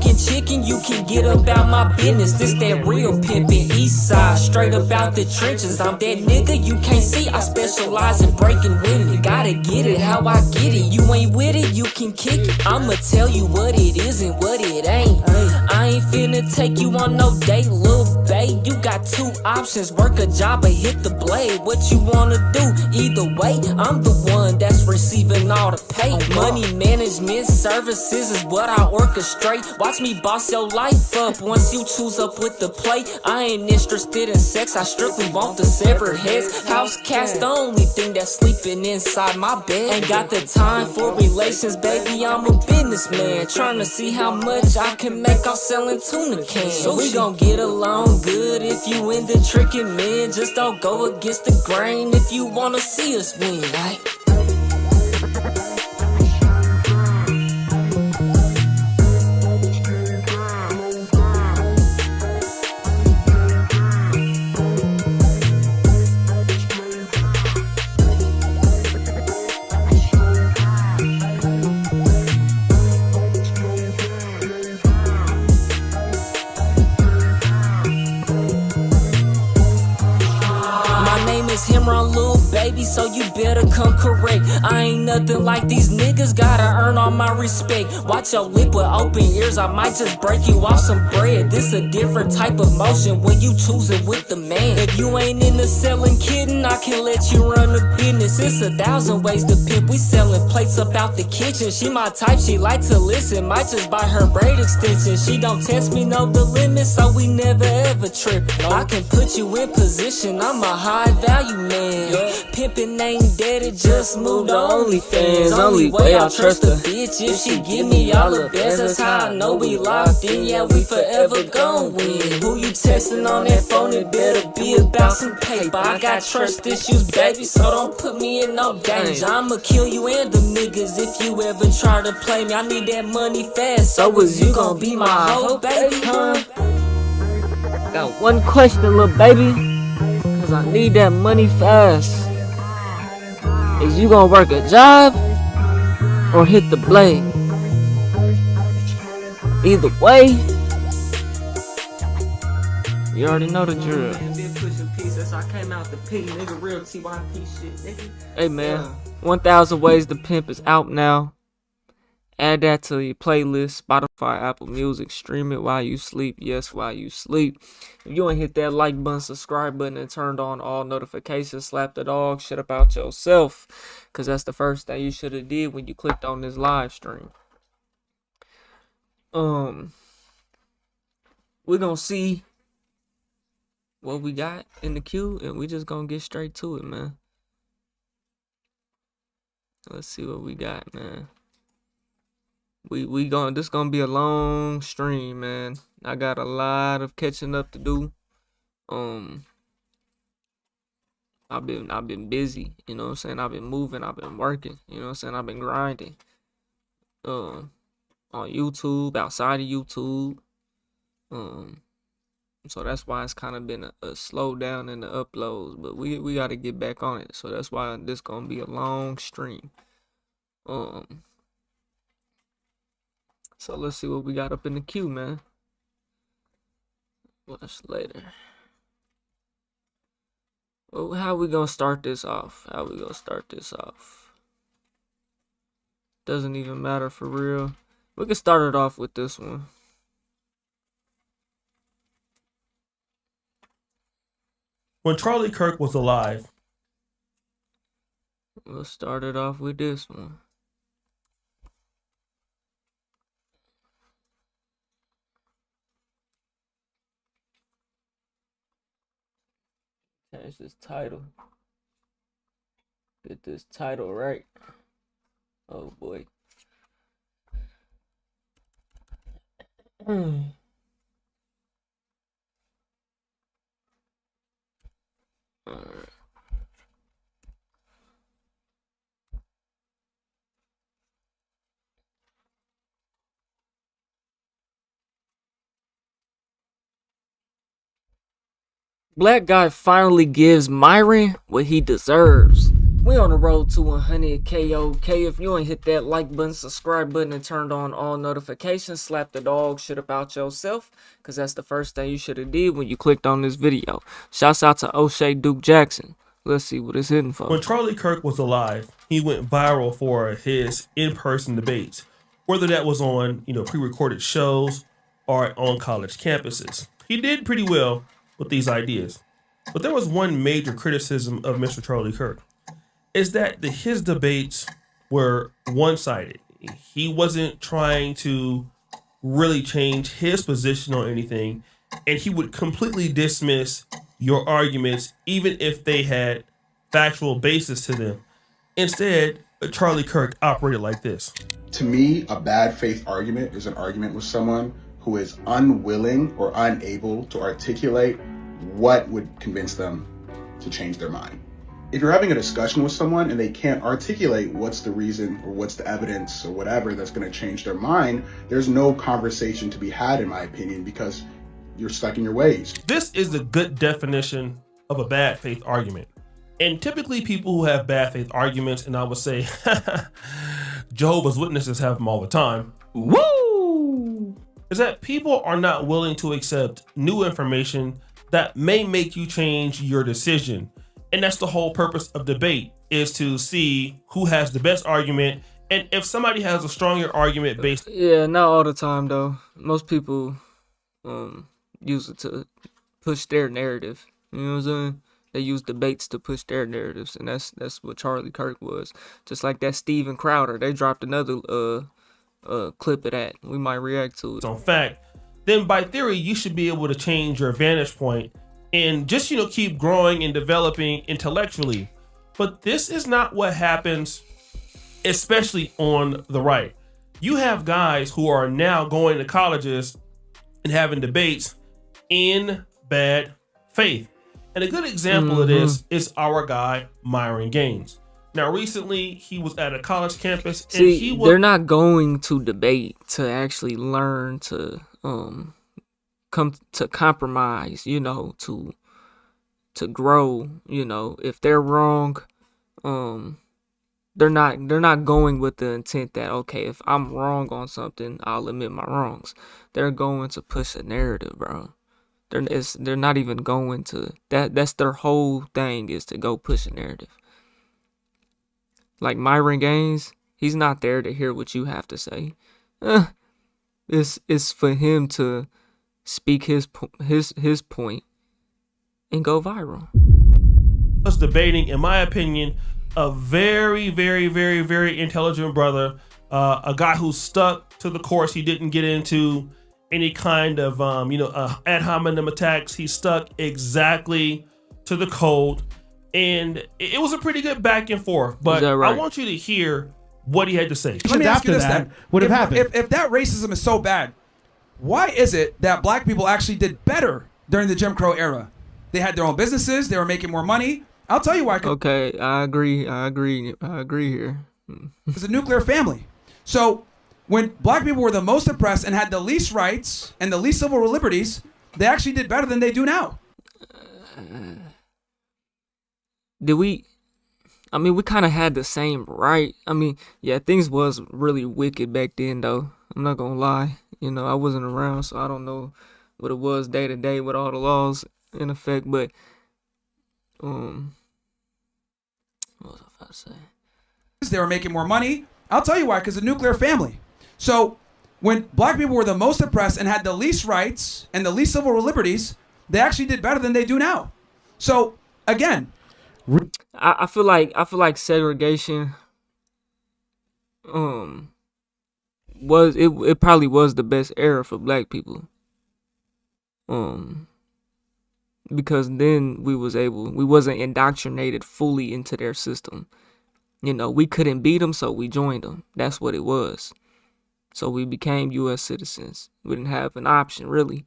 talking chicken, you can get about my business. This that real pimpin' east side, straight about the trenches. I'm that nigga you can't see, I specialize in breaking women. Gotta get it how I get it, you ain't with it, you can kick it. I'ma tell you what it is and what it ain't. I ain't finna take you on no date, lil' babe. You got two options, work a job or hit the blade. What you wanna do? Either way, I'm the one that's receiving all the pay. Money management services is what I orchestrate. Watch me boss your life up once you choose up with the play. I ain't interested in sex, I strictly want the severed heads. House cats the only thing that's sleeping inside my bed. Ain't got the time for relations, baby, I'm a businessman. Trying to see how much I can make off selling tuna cans. So we gon' get along good if you into tricking men. Just don't go against the grain if you wanna see us win, right? Myron, little baby, so you better come correct. I ain't nothing like these niggas, gotta earn all my respect. Watch your lip with open ears, I might just break you off some bread. This a different type of motion when you choosing with the man. If you ain't into selling kidding, I can let you run the business. It's 1,000 ways to pimp, we selling plates up out the kitchen. She my type, she like to listen, might just buy her braid extension. She don't test me, know the limits, so we never ever trip. I can put you in position, I'm a high value man. Pimpin' ain't dead, it just moved to OnlyFans. Only way I trust a bitch if she give me all the best. That's how I know we locked in, yeah, we forever gon' win. Who you texting on that phone, it better be about some paper. I got trust issues, baby, so don't put me in no danger. I'ma kill you and them niggas if you ever try to play me. I need that money fast, so is you gon' be my hoe, baby, huh? Got one question, little baby, cause I need that money fast. Is you gonna work a job or hit the blade? Either way, you already know the drill. I came out the P, nigga, real TYP shit, nigga. Hey man, 1,000 Ways to Pimp is out now. Add that to your playlist, Spotify, Apple Music. Stream it while you sleep. Yes, while you sleep. If you ain't hit that like button, subscribe button, and turned on all notifications, slap the dog shit about yourself. Because that's the first thing you should have did when you clicked on this live stream. We're going to see what we got in the queue, and we just going to get straight to it, man. Let's see what we got, man. This gonna be a long stream, man. I got a lot of catching up to do. I've been busy, you know what I'm saying? I've been moving, I've been working, you know what I'm saying? I've been grinding. On YouTube, outside of YouTube. So that's why it's kind of been a slowdown in the uploads, but we got to get back on it. So that's why this gonna be a long stream. So let's see what we got up in the queue, man. Watch later. Well, how we gonna start this off? Doesn't even matter for real. We can start it off with this one. When Charlie Kirk was alive. We'll start it off with this one. Change this title. Get this title right. Oh boy. Alright. Black guy finally gives Myron what he deserves. We on the road to 100 KOK. If you ain't hit that like button, subscribe button, and turned on all notifications, slap the dog shit about yourself, because that's the first thing you should have did when you clicked on this video. Shouts out to O'Shea Duke Jackson. Let's see what it's hitting for. When Charlie Kirk was alive, he went viral for his in-person debates, whether that was on, pre-recorded shows or on college campuses. He did pretty well with these ideas. But there was one major criticism of Mr. Charlie Kirk, is that his debates were one-sided. He wasn't trying to really change his position on anything, and he would completely dismiss your arguments even if they had factual basis to them. Instead, Charlie Kirk operated like this. To me, a bad faith argument is an argument with someone who is unwilling or unable to articulate what would convince them to change their mind. If you're having a discussion with someone and they can't articulate what's the reason or what's the evidence or whatever that's going to change their mind, there's no conversation to be had, in my opinion, because you're stuck in your ways. This is the good definition of a bad faith argument. And typically people who have bad faith arguments, and I would say Jehovah's Witnesses have them all the time. Woo! Is that people are not willing to accept new information that may make you change your decision. And that's the whole purpose of debate, is to see who has the best argument. And if somebody has a stronger argument based... Yeah, not all the time though. Most people use it to push their narrative. You know what I'm saying? They use debates to push their narratives, and that's what Charlie Kirk was. Just like that Steven Crowder, they dropped another clip of that. We might react to it. On fact, then by theory, you should be able to change your vantage point and just, keep growing and developing intellectually. But this is not what happens, especially on the right. You have guys who are now going to colleges and having debates in bad faith. And a good example of this is our guy, Myron Gaines. Now, recently, he was at a college campus. And they're not going to debate to actually learn to come to compromise, to grow. If they're wrong, they're not going with the intent that, okay, if I'm wrong on something, I'll admit my wrongs. They're going to push a narrative, bro. They're not even going to that. That's their whole thing, is to go push a narrative. Like Myron Gaines, he's not there to hear what you have to say. It's for him to speak his point and go viral. Was debating, in my opinion, a very, very, very, very intelligent brother, a guy who stuck to the course. He didn't get into any kind of ad hominem attacks. He stuck exactly to the code, and it was a pretty good back and forth. But right? I want you to hear what he had to say. Let me ask you this then: if that racism is so bad, why is it that black people actually did better during the Jim Crow era? They had their own businesses. They were making more money. I'll tell you why. Okay, I agree here. It's a nuclear family. So when black people were the most oppressed and had the least rights and the least civil liberties, they actually did better than they do now. We kind of had the same right. Yeah, things was really wicked back then, though. I'm not gonna lie. I wasn't around, so I don't know what it was day to day with all the laws in effect. But what was I about to say? They were making more money. I'll tell you why, because the nuclear family. So when black people were the most oppressed and had the least rights and the least civil liberties, they actually did better than they do now. So again, I feel like segregation it probably was the best era for black people. Because then we wasn't indoctrinated fully into their system. We couldn't beat them, so we joined them. That's what it was. So we became U.S. citizens. We didn't have an option, really.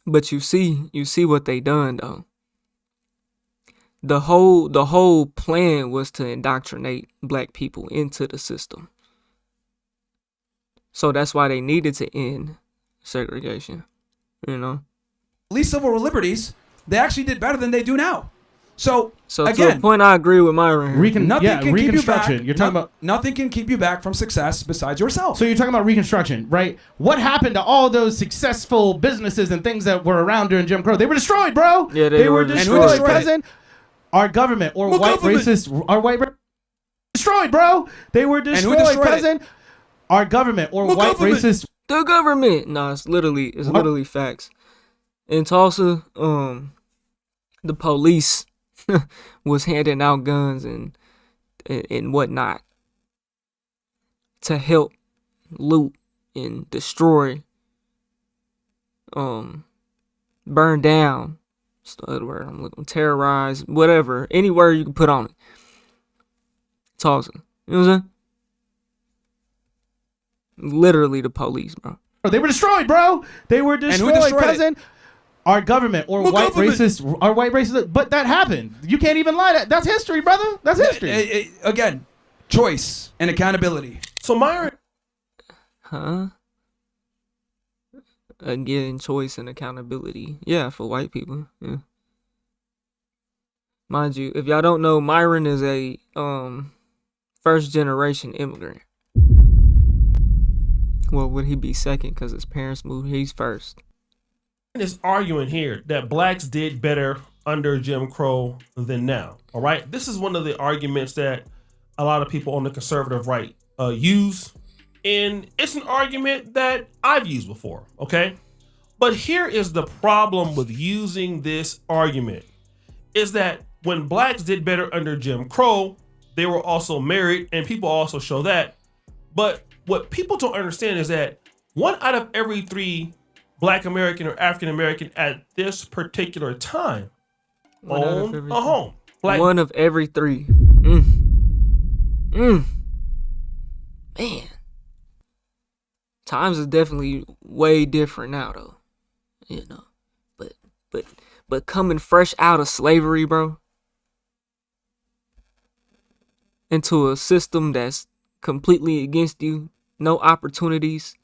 But you see what they done, though. The whole plan was to indoctrinate black people into the system. So that's why they needed to end segregation. Least civil liberties. they actually did better than they do now. So So to a again, point, I agree with Myron. here. nothing can keep you reconstruction. back. You're talking about. Nothing can keep you back from success besides yourself. So you're talking about reconstruction, right? What happened to all those successful businesses and things that were around during Jim Crow? They were destroyed, bro. Yeah, they were destroyed. destroyed. And who destroyed it? Cousin, our government or What white government? racist, our white destroyed, bro. They were who destroyed, destroyed it? cousin. Our government or What white government? racist. The government. No, it's literally facts. In Tulsa, the police was handing out guns and whatnot to help loot and destroy, burn down, what's the other word I'm looking, terrorize, whatever, any word you can put on it. Tulsa, you know what I'm saying? Literally the police, bro. They were destroyed, bro. They were who destroyed, destroyed it? cousin. Our government or What white government? racist, our white racist. But that happened. You can't even lie. That's history, brother. That's history. Again, choice and accountability. So Myron, Huh? Again, choice and accountability. Yeah, for white people. Yeah. Mind you, if y'all don't know, Myron is a first generation immigrant. Well, would he be second because his parents moved? He's first. is arguing here that blacks did better under Jim Crow than now. All right, this is one of the arguments that a lot of people on the conservative right use, and it's an argument that I've used before. Okay, but here is the problem with using this argument: is that when blacks did better under Jim Crow, they were also married, and people also show that. But what people don't understand is that 1 out of every 3 Black American or African American at this particular time owned a home. Like, 1 of every 3. Man. Times is definitely way different now though. You know. But coming fresh out of slavery, bro, into a system that's completely against you, no opportunities.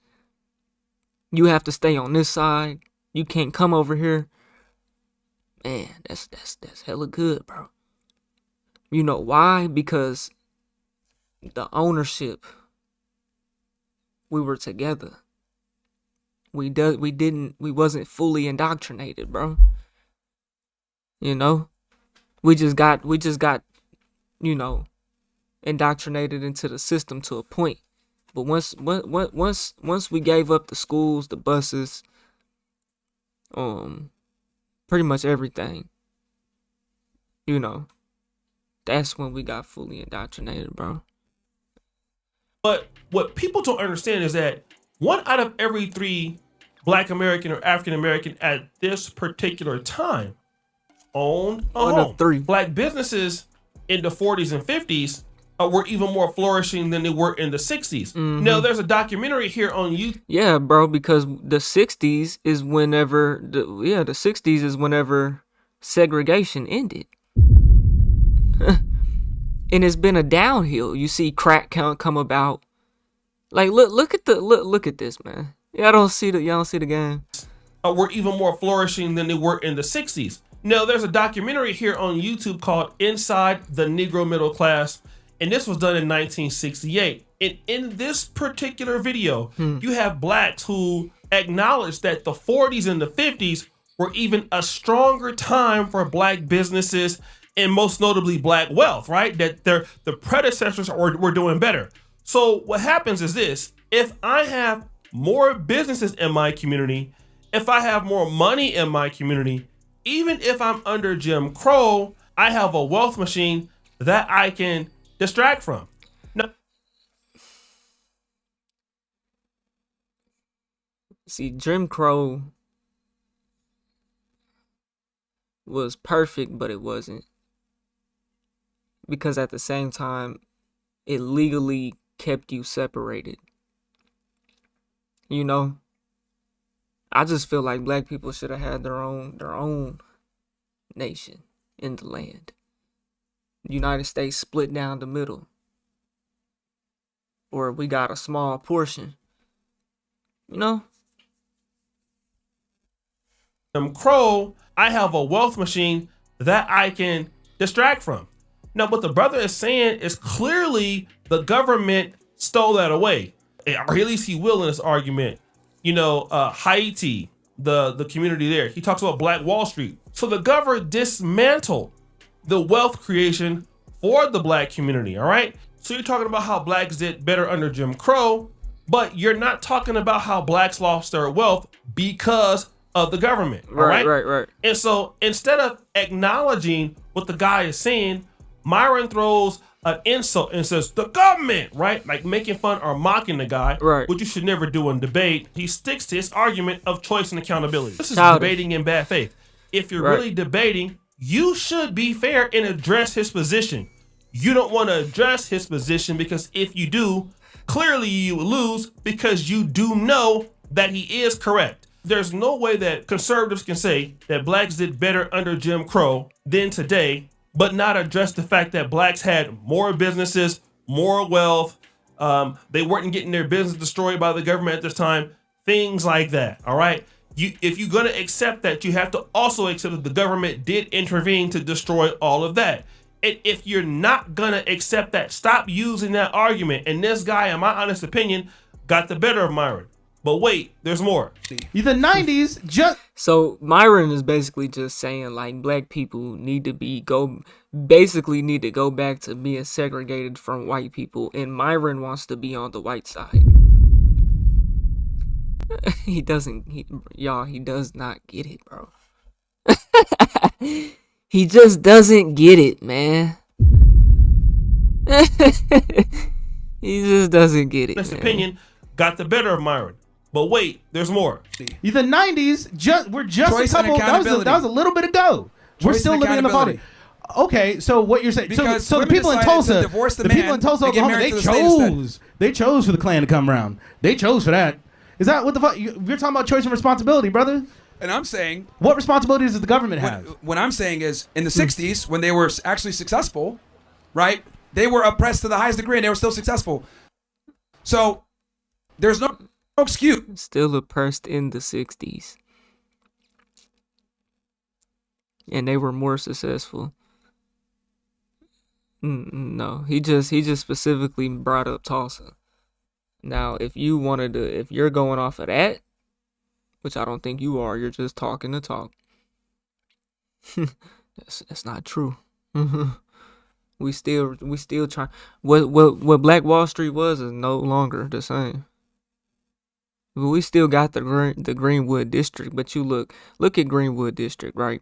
You have to stay on this side. You can't come over here. Man, that's hella good, bro. You know why? Because the ownership, we were together. We wasn't fully indoctrinated, bro. You know? We just got, you know, indoctrinated into the system to a point. But once we gave up the schools, the buses, pretty much everything, you know, that's when we got fully indoctrinated, bro. but what people don't understand is that 1 out of every 3 Black American or African American at this particular time owned a 1 home. of 3. Black businesses in the 40s and 50s were even more flourishing than they were in the 60s. Now, there's a documentary here on YouTube. Yeah, bro, because the 60s is whenever the 60s is whenever segregation ended. And it's been a downhill. You see crack come about. Like look at this, man. Y'all don't see the game. Were even more flourishing than they were in the 60s. Now, there's a documentary here on YouTube called Inside the Negro Middle Class, and this was done in 1968. And in this particular video, you have blacks who acknowledge that the 40s and the 50s were even a stronger time for black businesses and most notably black wealth, right? That the predecessors were doing better. So what happens is this: if I have more businesses in my community, if I have more money in my community, even if I'm under Jim Crow, I have a wealth machine that I can distract from. Now, See, Jim Crow was perfect, but it wasn't. Because at the same time, it legally kept you separated. You know? I just feel like black people should have had their own nation in the land. United States split down the middle. Or we got a small portion. You know? Jim Crow, I have a wealth machine that I can distract from. Now, what the brother is saying is clearly the government stole that away, or at least he will in this argument. Haiti, the community there. He talks about Black Wall Street. So the government dismantled the wealth creation for the Black community. All right. So you're talking about how Blacks did better under Jim Crow, but you're not talking about how Blacks lost their wealth because of the government. All right. Right. And so instead of acknowledging what the guy is saying, Myron throws an insult and says, the government, right? Like making fun or mocking the guy, right? Which you should never do in debate. He sticks to his argument of choice and accountability. This is Childish. debating in bad faith. If you're Right. really debating, you should be fair and address his position. You don't want to address his position because if you do, clearly you lose because you do know that he is correct. There's no way that conservatives can say that Blacks did better under Jim Crow than today, but not address the fact that Blacks had more businesses, more wealth. They weren't getting their business destroyed by the government at this time. Things like that. All right. If you're going to accept that, you have to also accept that the government did intervene to destroy all of that. And if you're not going to accept that, stop using that argument. And this guy, in my honest opinion, got the better of Myron. But wait, there's more. The 90s just. So Myron is basically just saying like Black people need to go back to being segregated from white people, and Myron wants to be on the white side. He does not get it, bro. He just doesn't get it, man. He just doesn't get it. This man. opinion got the better of Myron. But wait, there's more. The 90s we're just Choice a and couple. accountability. That was a little bit ago. We're Choice still and living in the accountability. party. Okay, so what you're saying? Because So the women people in decided to Tulsa, divorce the people man in Tulsa, and get Oklahoma, married they to the state instead. They chose for the Klan to come around. They chose for that. Is that what the fuck? You're talking about choice and responsibility, brother. And I'm saying, What responsibilities does the government have? what I'm saying is, in the 60s, when they were actually successful, right? They were oppressed to the highest degree, and they were still successful. So there's no excuse. Still oppressed in the 60s. And they were more successful. No, he just specifically brought up Tulsa. Now, if you're going off of that, which I don't think you are, you're just talking to talk. That's not true. we still try. What Black Wall Street was is no longer the same. But we still got the Greenwood district. But you look at Greenwood district, right?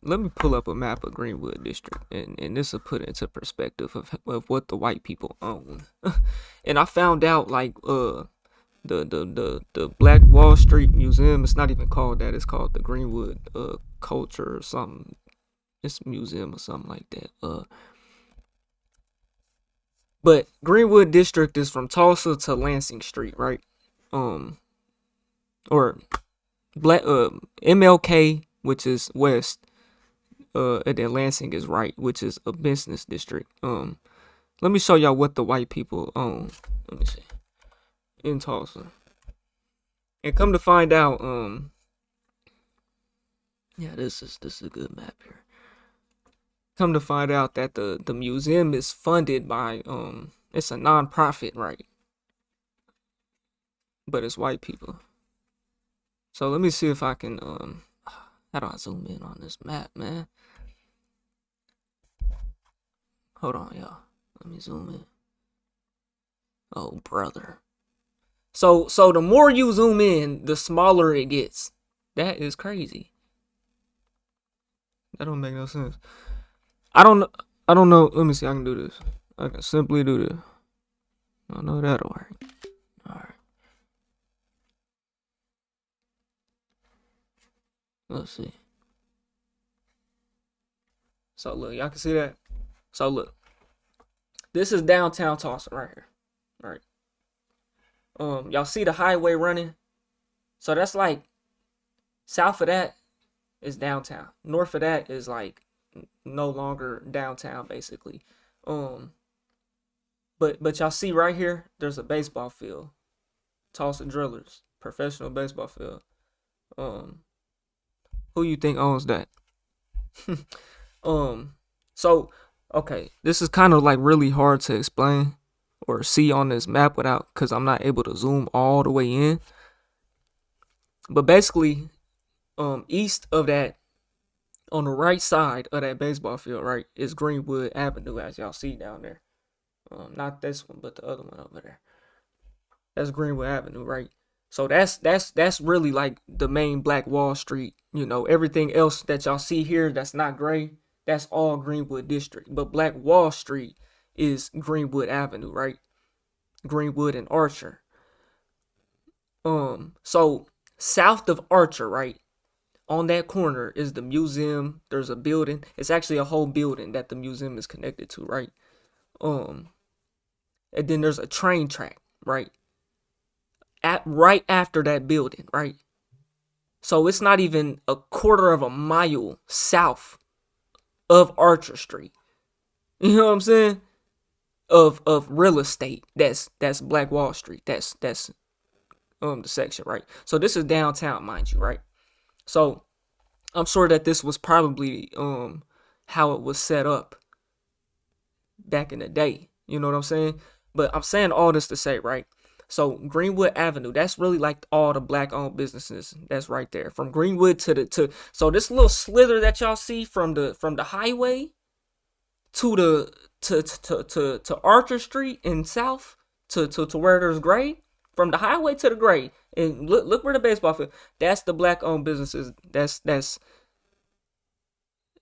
Let me pull up a map of Greenwood district, and this will put it into perspective of what the white people own. And I found out like the Black Wall Street Museum, it's not even called that, it's called the Greenwood Culture or something. It's a museum or something like that. But Greenwood District is from Tulsa to Lansing Street, right? Or MLK, which is west, and then Lansing is right, which is a business district. Let me show y'all what the white people own. Let me see. In Tulsa. And come to find out, yeah, this is a good map here. Come to find out that the museum is funded by it's a non-profit, right? But it's white people. So let me see if I can how do I zoom in on this map, man? Hold on, y'all. Let me zoom in. Oh, brother. So the more you zoom in, the smaller it gets. That is crazy. That don't make no sense. I don't know. Let me see. I can do this. I can simply do this. I know that'll work. All right. Let's see. So look, y'all can see that. So look, this is downtown Tulsa right here. All right. Y'all see the highway running? So that's like south of that is downtown. North of that is like no longer downtown, basically. But y'all see right here, there's a baseball field. Tulsa Drillers, professional baseball field. Who you think owns that? So okay, this is kind of like really hard to explain or see on this map without, because I'm not able to zoom all the way in. But basically, east of that, on the right side of that baseball field, right, is Greenwood Avenue, as y'all see down there. Not this one, but the other one over there. That's Greenwood Avenue, right? So that's really like the main Black Wall Street. You know, everything else that y'all see here that's not gray, that's all Greenwood District. But Black Wall Street is Greenwood Avenue, right? Greenwood and Archer. So south of Archer, right? On that corner is the museum. There's a building. It's actually a whole building that the museum is connected to, right? And then there's a train track, right? Right after that building, right? So it's not even a quarter of a mile south of Archer Street. You know what I'm saying? Of real estate. That's Black Wall Street. That's the section, right? So this is downtown, mind you, right? So I'm sure that this was probably how it was set up back in the day. You know what I'm saying? But I'm saying all this to say, right? So Greenwood Avenue, that's really like all the black owned businesses that's right there. From Greenwood to so this little slither that y'all see from the highway to Archer Street in south to where there's gray, from the highway to the gray, and look where the baseball field, that's the black owned businesses that's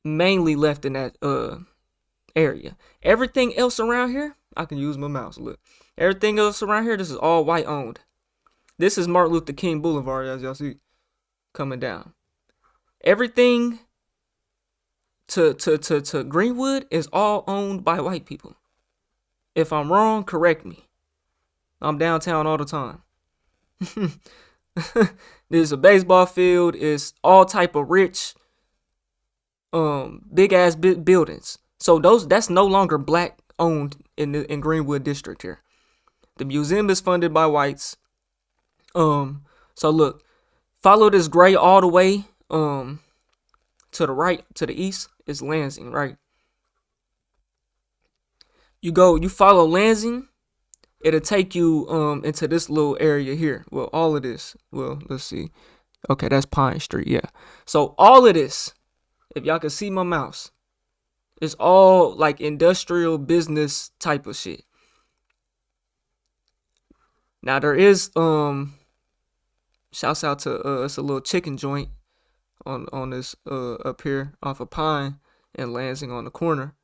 mainly left in that area. Everything else around here, I can use my mouse, look. Everything else around here, this is all white owned. This is Martin Luther King Boulevard, as y'all see, coming down. Everything to Greenwood is all owned by white people. If I'm wrong, correct me. I'm downtown all the time. There's a baseball field. It's all type of rich, big ass buildings. So that's no longer black owned in Greenwood District here. The museum is funded by whites. So look, follow this gray all the way to the right, to the east is Lansing, right? You follow Lansing, it'll take you into this little area here. Well, all of this. Well, let's see. Okay, that's Pine Street, yeah. So all of this, if y'all can see my mouse, it's all like industrial business type of shit. Now there is shouts out to it's a little chicken joint on this up here off of Pine and Lansing on the corner.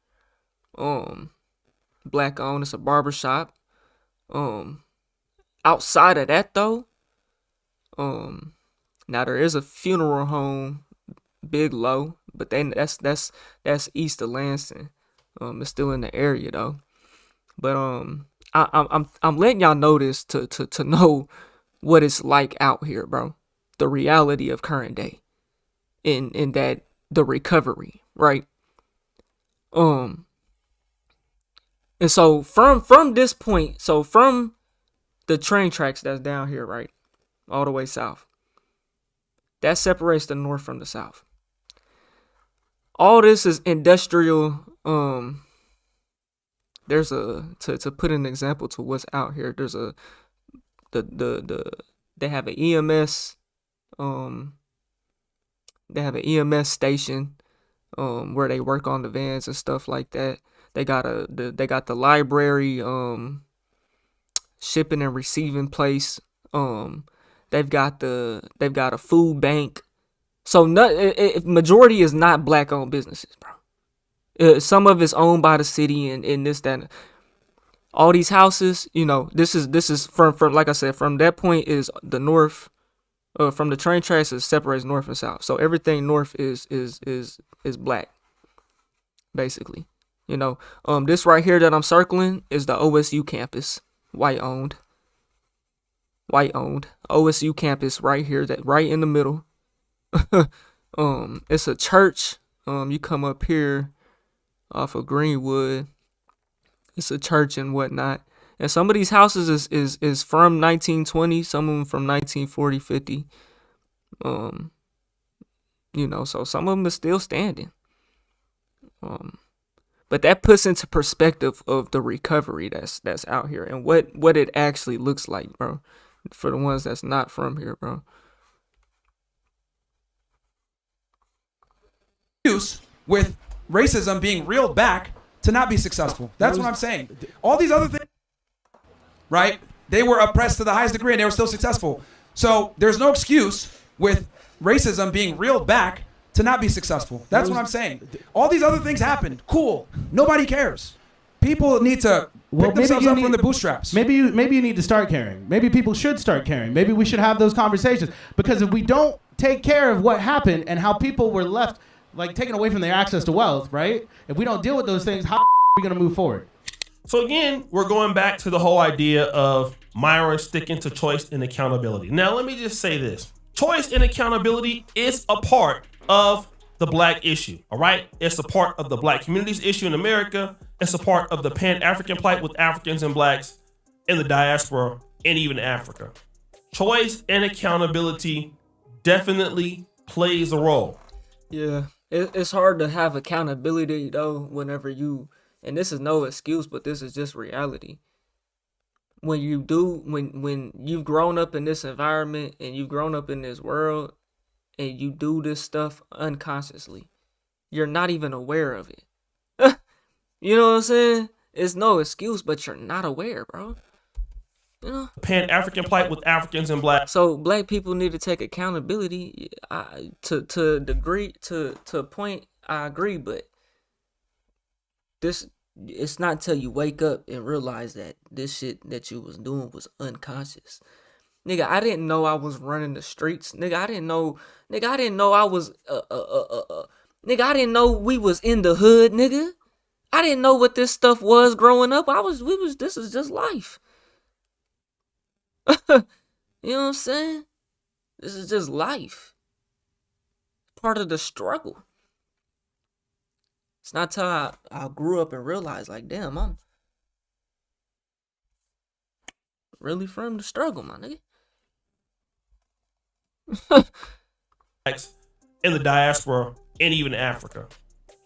Black owned, it's a barber shop. Outside of that though, now there is a funeral home, Big Low, but then that's east of Lansing. It's still in the area though. But I'm letting y'all know this to know what it's like out here, bro. The reality of current day. In that the recovery, right? And so from this point, so from the train tracks that's down here, right, all the way south, that separates the north from the south. All this is industrial. There's a to put an example to what's out here. There's a they have an EMS they have an EMS station where they work on the vans and stuff like that. They got the library shipping and receiving place. They've got a food bank. So majority is not black owned businesses, bro. Some of it's owned by the city and this, that. All these houses, you know, this is from like I said, from that point is the north. From the train tracks, it separates north and south. So everything north is black, basically. You know, this right here that I'm circling is the OSU campus, white owned. OSU campus right here, that right in the middle. It's a church. You come up here off of Greenwood. It's a church and whatnot. And some of these houses is from 1920, some of them from 1940, 50. You know, so some of them are still standing. But that puts into perspective of the recovery that's out here and what it actually looks like, bro. For the ones that's not from here, bro. Excuse with racism being reeled back to not be successful. That's what I'm saying. All these other things, right? They were oppressed to the highest degree and they were still successful. So there's no excuse with racism being reeled back to not be successful. That's what I'm saying. All these other things happened. Cool. Nobody cares. People need to pick themselves up from the bootstraps. Maybe you need to start caring. Maybe people should start caring. Maybe we should have those conversations. Because if we don't take care of what happened and how people were left, like, taken away from their access to wealth, right? If we don't deal with those things, how are we going to move forward? So again, we're going back to the whole idea of Myron sticking to choice and accountability. Now, let me just say this. Choice and accountability is a part of the black issue, all right? It's a part of the black community's issue in America. It's a part of the Pan-African plight with Africans and blacks in the diaspora and even Africa. Choice and accountability definitely plays a role. Yeah, it's hard to have accountability though whenever you, and this is no excuse, but this is just reality. When you've grown up in this environment and you've grown up in this world and you do this stuff unconsciously, you're not even aware of it. You know what I'm saying? It's no excuse, but you're not aware, bro. You know? Pan-African plight with Africans and blacks. So black people need to take accountability. To a point, I agree, but it's not till you wake up and realize that this shit that you was doing was unconscious. Nigga, I didn't know I was running the streets. Nigga, I didn't know I was nigga, I didn't know we was in the hood, nigga. I didn't know what this stuff was growing up. This is just life. You know what I'm saying? This is just life. Part of the struggle. It's not till I grew up and realized, like, damn, I'm really from the struggle, my nigga. In the diaspora and even Africa.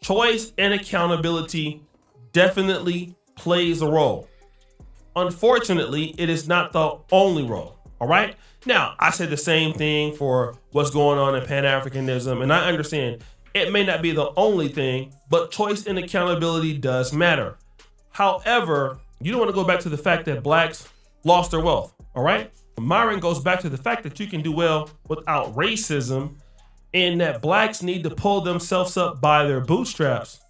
Choice and accountability definitely plays a role. Unfortunately, it is not the only role, all right? Now, I said the same thing for what's going on in Pan-Africanism, and I understand it may not be the only thing, but choice and accountability does matter. However, you don't want to go back to the fact that blacks lost their wealth, all right? Myron goes back to the fact that you can do well without racism and that blacks need to pull themselves up by their bootstraps.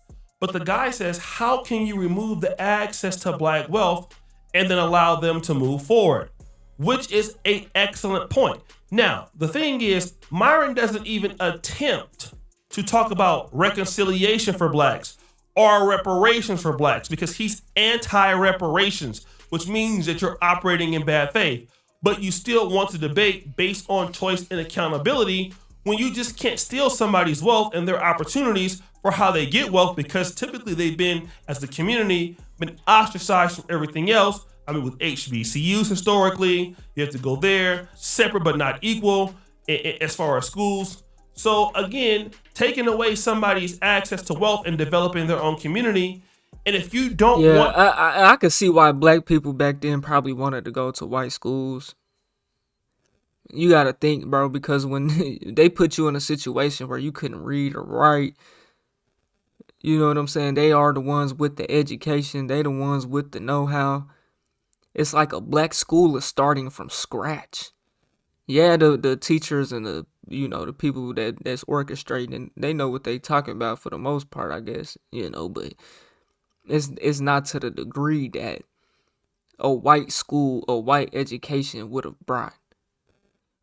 But the guy says, how can you remove the access to black wealth and then allow them to move forward? Which is an excellent point. Now, the thing is, Myron doesn't even attempt to talk about reconciliation for blacks or reparations for blacks because he's anti-reparations, which means that you're operating in bad faith. But you still want to debate based on choice and accountability when you just can't steal somebody's wealth and their opportunities for how they get wealth, because typically they've been, as the community, been ostracized from everything else. I mean, with HBCUs historically, you have to go there, separate but not equal as far as schools. So again, taking away somebody's access to wealth and developing their own community. And if you don't want... I could see why black people back then probably wanted to go to white schools. You gotta think, bro, because when they put you in a situation where you couldn't read or write, you know what I'm saying? They are the ones with the education. They the ones with the know-how. It's like a black school is starting from scratch. Yeah, the teachers and the people that's orchestrating, they know what they talking about for the most part, I guess, but it's not to the degree that a white school, a white education would have brought.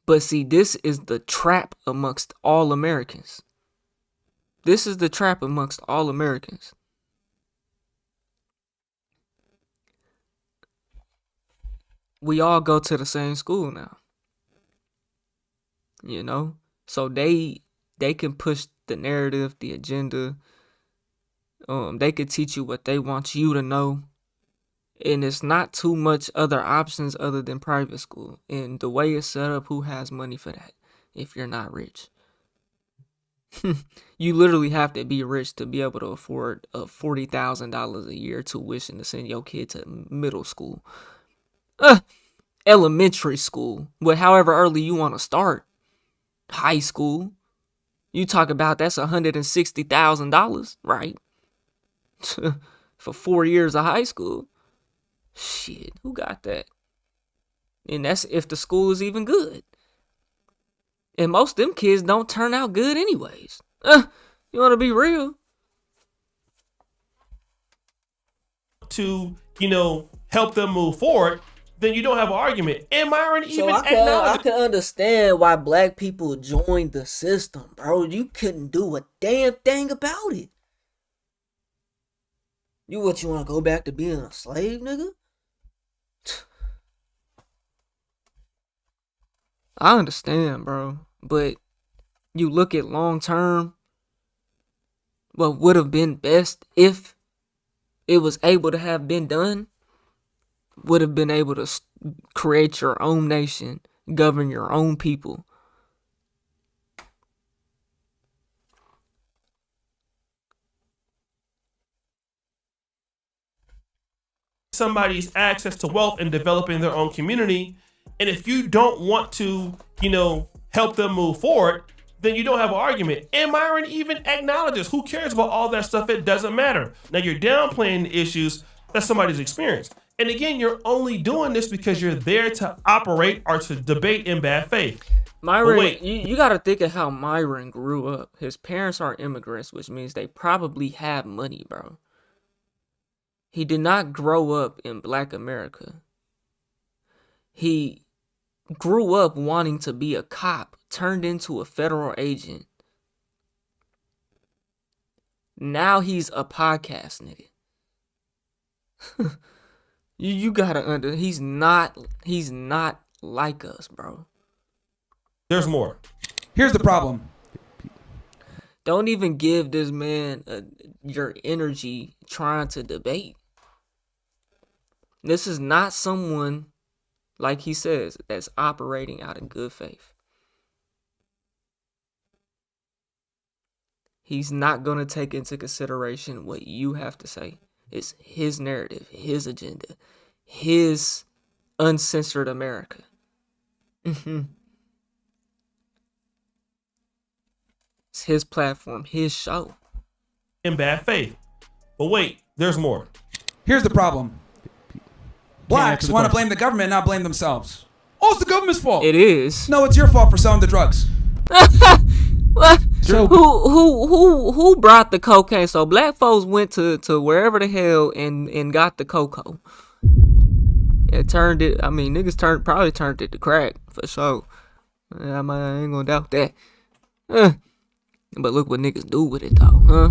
But see, this is the trap amongst all Americans. This is the trap amongst all Americans. We all go to the same school now. So they can push the narrative, the agenda. They could teach you what they want you to know. And it's not too much other options other than private school. And the way it's set up, who has money for that if you're not rich? You literally have to be rich to be able to afford a $40,000 a year tuition to send your kid to middle school. Elementary school, but however early you want to start. High school, you talk about that's $160,000, right? For 4 years of high school. Shit, who got that? And that's if the school is even good. And most of them kids don't turn out good anyways. You want to be real? To, help them move forward, then you don't have an argument. And Myron So even I acknowledged can understand why black people joined the system, bro. You couldn't do a damn thing about it. You want to go back to being a slave, nigga? I understand, bro. But you look at long term, what would have been best if it was able to have been done, would have been able to create your own nation, govern your own people. somebody's access to wealth and developing their own community. And if you don't want to, help them move forward, then you don't have an argument. And Myron even acknowledges, who cares about all that stuff? It doesn't matter. Now you're downplaying the issues that somebody's experienced. And again, you're only doing this because you're there to operate or to debate in bad faith. Myron, you got to think of how Myron grew up. His parents are immigrants, which means they probably have money, bro. He did not grow up in Black America. He grew up wanting to be a cop, turned into a federal agent. Now he's a podcast nigga. You gotta he's not like us, bro. There's more. Here's the problem. Don't even give this man your energy trying to debate. This is not someone, like he says, that's operating out of good faith. He's not going to take into consideration what you have to say. It's his narrative, his agenda, his uncensored America. It's his platform, his show. In bad faith. But wait, there's more. Here's the problem. Blacks want to blame the government, not blame themselves. Oh, it's the government's fault. It is. No, it's your fault for selling the drugs. What? So Who brought the cocaine? So black folks went to wherever the hell and got the cocoa. And turned it. I mean, niggas probably turned it to crack for sure. I ain't gonna doubt that. But look what niggas do with it though, huh?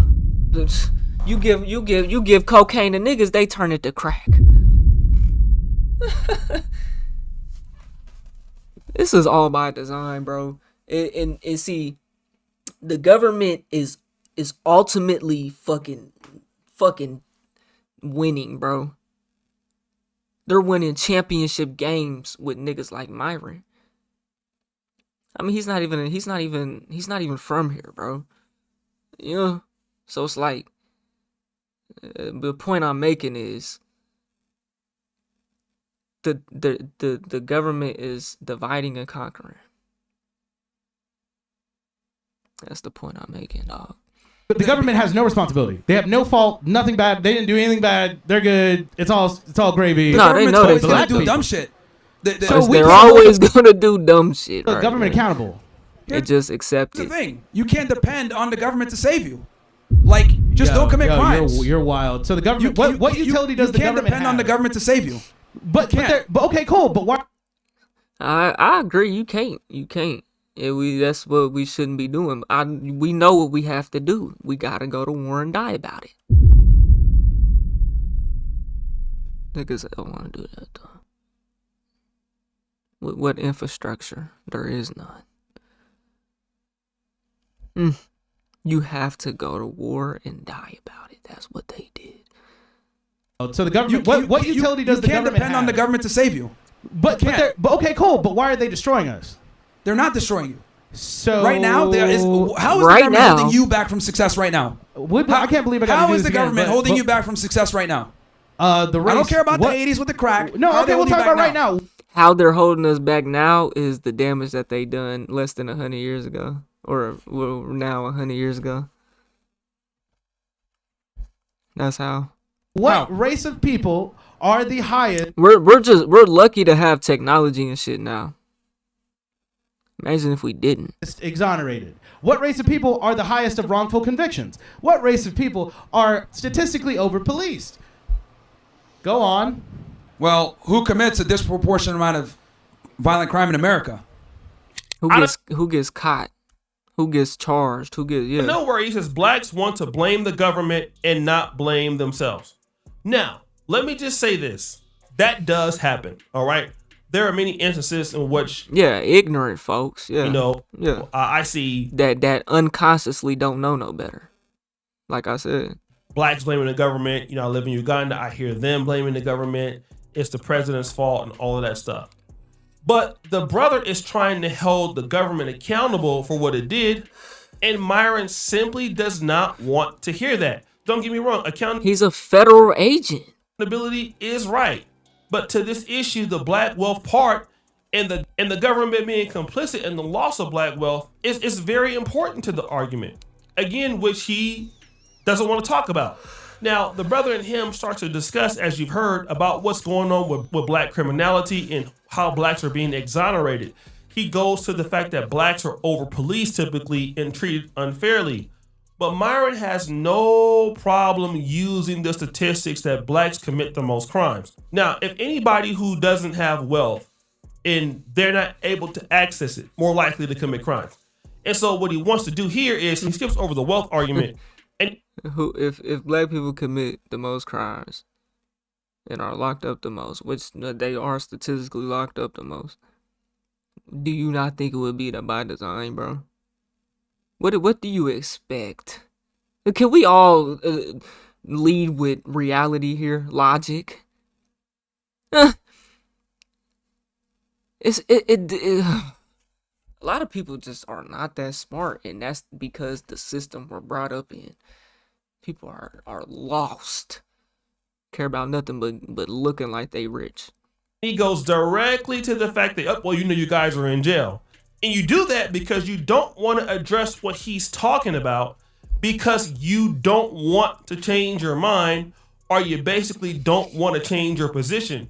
You give cocaine to niggas, they turn it to crack. This is all by design, bro. And see, the government is ultimately fucking winning, bro. They're winning championship games with niggas like Myron. I mean, he's not even from here, bro. You know? So it's like, the point I'm making is the government is dividing and conquering. That's the point I'm making, dog. But the government has no responsibility. They have no fault, nothing bad. They didn't do anything bad. They're good. It's all gravy. No, they know always they gonna do do dumb shit. They're always gonna do dumb shit. The right, government man. accountable. They just accept Here's it. the thing. You can't depend on the government to save you. Like, just don't commit crimes. You're wild. So the government. What utility does the government You can't depend on the government to save you. But okay, cool. But why? I agree. You can't. That's what we shouldn't be doing. We know what we have to do. We gotta go to war and die about it. Niggas don't want to do that though. What infrastructure? There is none. You have to go to war and die about it. That's what they did. So the government. What utility does the government You can't depend on the government to save you. But okay, cool. But why are they destroying us? They're not destroying you. So Right now, how is Right the government now. holding you back from success right now? I can't believe I got to How do is this the again, government but- holding but- you back from success right now? The race, I don't care about what- the 80s with the crack. No, How are they okay, we'll holding you talk back about right now. How they're holding us back now is the damage that they done less than 100 years ago, or well, now 100 years ago. That's how. What How? race of people are the highest? We're lucky to have technology and shit now. Imagine if we didn't. Exonerated? What race of people are the highest of wrongful convictions? What race of people are statistically over-policed? Go on. Well, who commits a disproportionate amount of violent crime in America? Who gets caught? Who gets charged? Who gets No worries, as blacks want to blame the government and not blame themselves. Now, let me just say this. That does happen, all right? There are many instances in which, ignorant folks. Yeah, you know, yeah, I see that unconsciously don't know no better. Like I said, blacks blaming the government. You know, I live in Uganda. I hear them blaming the government. It's the president's fault and all of that stuff. But the brother is trying to hold the government accountable for what it did, and Myron simply does not want to hear that. Don't get me wrong, he's a federal agent. accountability is right, but to this issue, the black wealth part and the government being complicit in the loss of black wealth is very important to the argument. Again, which he doesn't want to talk about. Now, the brother and him starts to discuss, as you've heard, about what's going on with black criminality and how blacks are being exonerated. He goes to the fact that blacks are over-policed typically and treated unfairly. But Myron has no problem using the statistics that blacks commit the most crimes. Now, if anybody who doesn't have wealth and they're not able to access it, more likely to commit crimes. And so what he wants to do here is he skips over the wealth argument. And If black people commit the most crimes and are locked up the most, which they are statistically locked up the most, do you not think it would be by design, bro? What do you expect? Can we all lead with reality here, logic? A lot of people just are not that smart, and that's because the system we're brought up in. People are lost. Care about nothing but looking like they rich. he goes directly to the fact that, oh, well, you know, you guys are in jail. And you do that because you don't want to address what he's talking about, because you don't want to change your mind, or you basically don't want to change your position.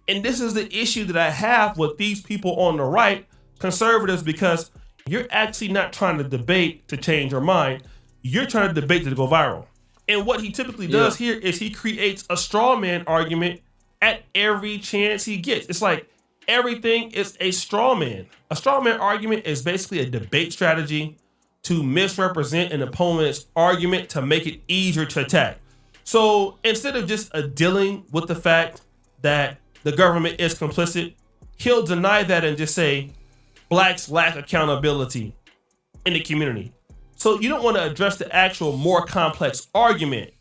And this is the issue that I have with these people on the right, conservatives, because you're actually not trying to debate to change your mind. You're trying to debate to go viral. And what he typically does here is he creates a straw man argument at every chance he gets. It's like everything is a straw man. A straw man argument is basically a debate strategy to misrepresent an opponent's argument to make it easier to attack. So instead of just dealing with the fact that the government is complicit, he'll deny that and just say blacks lack accountability in the community. So you don't want to address the actual more complex argument.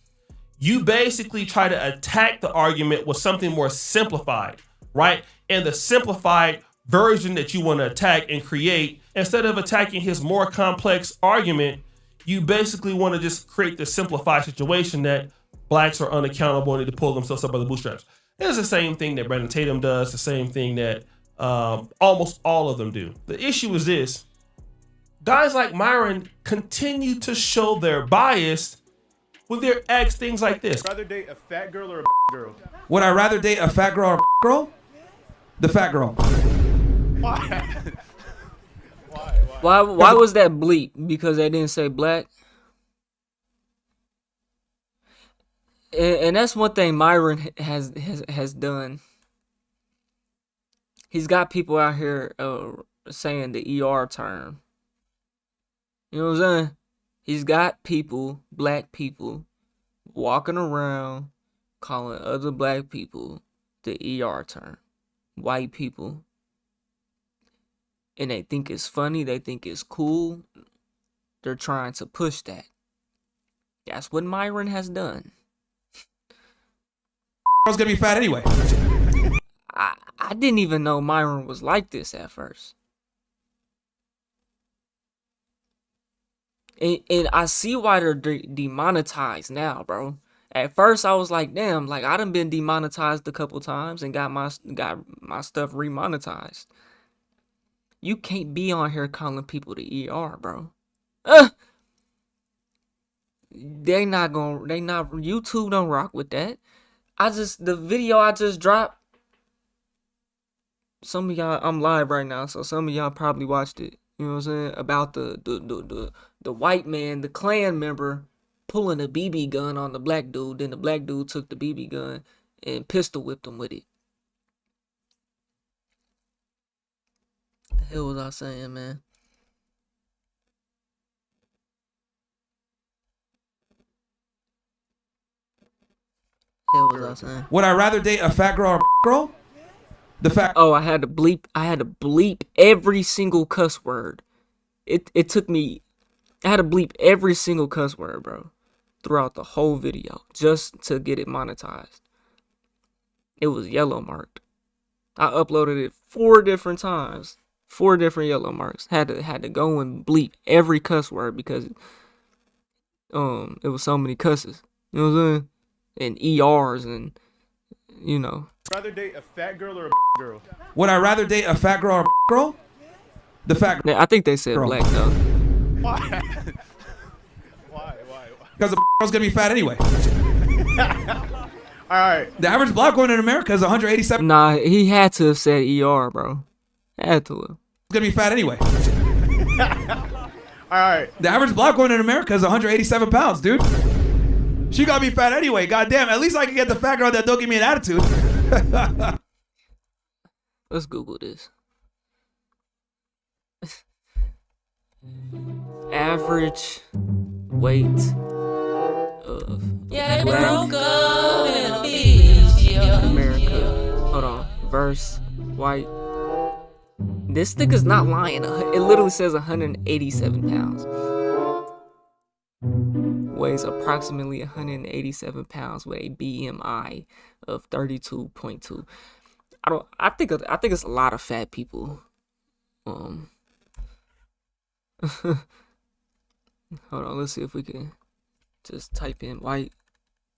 You basically try to attack the argument with something more simplified, right? And the simplified version that you want to attack and create, instead of attacking his more complex argument, you basically want to just create the simplified situation that blacks are unaccountable and need to pull themselves up by the bootstraps. It's the same thing that Brandon Tatum does, the same thing that almost all of them do. The issue is this: guys like Myron continue to show their bias when they're asked things like this. Rather date a fat girl or a girl? Would I rather date a fat girl or a girl? The fat girl. Why was that bleep? Because they didn't say black. And that's one thing Myron has done. He's got people out here saying the ER term. You know what I'm saying? He's got people, black people, walking around calling other black people the ER term. White people. And they think it's funny. They think it's cool. They're trying to push that. That's what Myron has done. I was gonna be fat anyway. I didn't even know Myron was like this at first. And I see why they're demonetized now, bro. At first, I was like, damn, like I done been demonetized a couple times and got my stuff remonetized. You can't be on here calling people the ER, bro. YouTube don't rock with that. The video I just dropped, some of y'all, I'm live right now, so some of y'all probably watched it. You know what I'm saying? About the white man, the Klan member, pulling a BB gun on the black dude. Then the black dude took the BB gun and pistol whipped him with it. The hell was I saying, man? Hell was I saying? Would I rather date a fat girl or a girl? The fact. Oh, I had to bleep every single cuss word. It took me. I had to bleep every single cuss word, bro, throughout the whole video just to get it monetized. It was yellow marked. I uploaded it 4 different times, 4 different yellow marks. Had to go and bleep every cuss word because it was so many cusses. You know what I'm saying? And ERs and you know. Rather date a fat girl or a girl? Would I rather date a fat girl or a girl? The fat girl. I think they said black though. Why? Why? Because the girl's gonna be fat anyway. All right. The average black woman in America is 187. Nah, he had to have said ER, bro. Had to have. Gonna be fat anyway. All right. The average black woman in America is 187 pounds, dude. She gotta be fat anyway. Goddamn. At least I can get the fat girl that don't give me an attitude. Let's Google this. Average weight of America. Hold on. Verse white. This nigga's not lying. It literally says 187 pounds. Weighs approximately 187 pounds with a BMI of 32.2. I think it's a lot of fat people. Hold on, let's see if we can just type in white.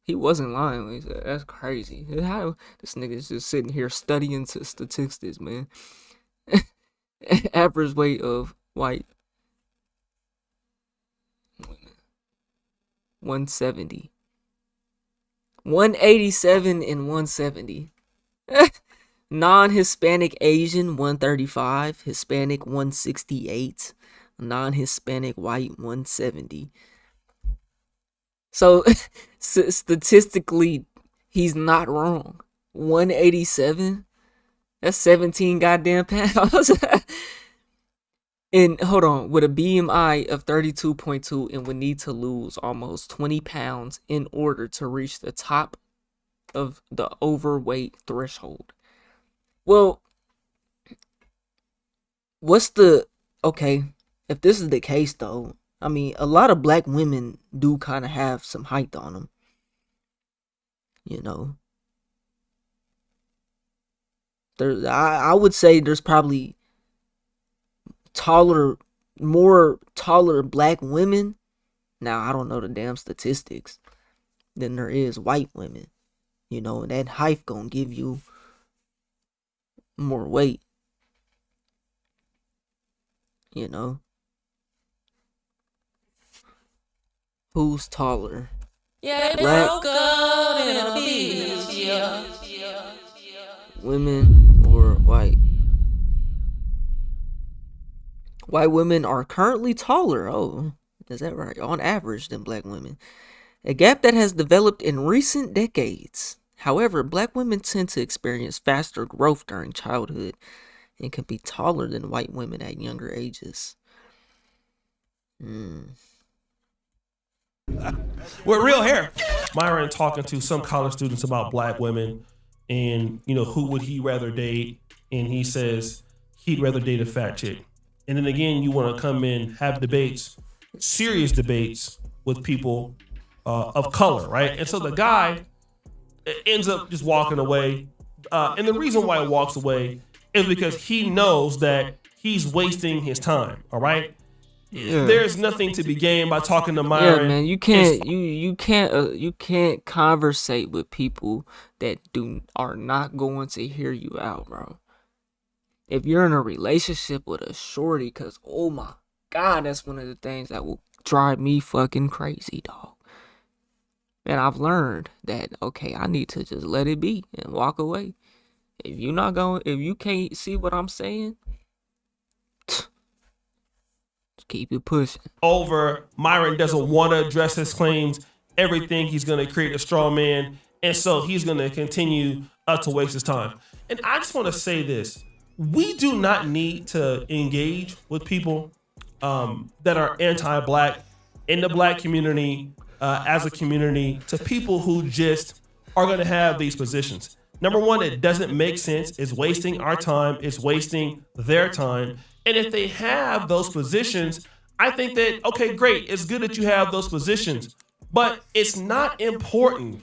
He wasn't lying when he said that's crazy. How this nigga is just sitting here studying statistics, man. Average weight of white 170. 187 and 170. Non-Hispanic Asian 135, Hispanic 168, non-Hispanic white 170. So statistically, he's not wrong. 187, that's 17 goddamn pounds. And hold on, with a BMI of 32.2 and would need to lose almost 20 pounds in order to reach the top of the overweight threshold. Well, okay, if this is the case though, I mean, a lot of black women do kind of have some height on them. You know. I would say there's probably more taller black women. Now, I don't know the damn statistics than there is white women. You know, and that height gonna give you more weight. You know. Who's taller? Yeah, black women or white? White women are currently taller, is that right? On average than black women. A gap that has developed in recent decades. However, black women tend to experience faster growth during childhood and can be taller than white women at younger ages. With real hair. Myron talking to some college students about black women and, you know, who would he rather date? And he says he'd rather date a fat chick. And then again, you want to come in, have debates, serious debates with people of color, right? And so the guy ends up just walking away. And the reason why he walks away is because he knows that he's wasting his time, all right? there's nothing to be gained by talking to Yeah, Myron. man, you can't you can't conversate with people that are not going to hear you out, bro. If you're in a relationship with a shorty, cause oh my god, that's one of the things that will drive me fucking crazy, dog. And I've learned that okay, I need to just let it be and walk away. If you can't see what I'm saying, just keep it pushing. Over Myron doesn't want to address his claims, everything he's going to create a straw man, and so he's going to continue to waste his time. And I just want to say this: we do not need to engage with people that are anti-black in the black community as a community to people who just are going to have these positions. Number one, it doesn't make sense. It's wasting our time. It's wasting their time. And if they have those positions, I think that, okay, great. It's good that you have those positions, but it's not important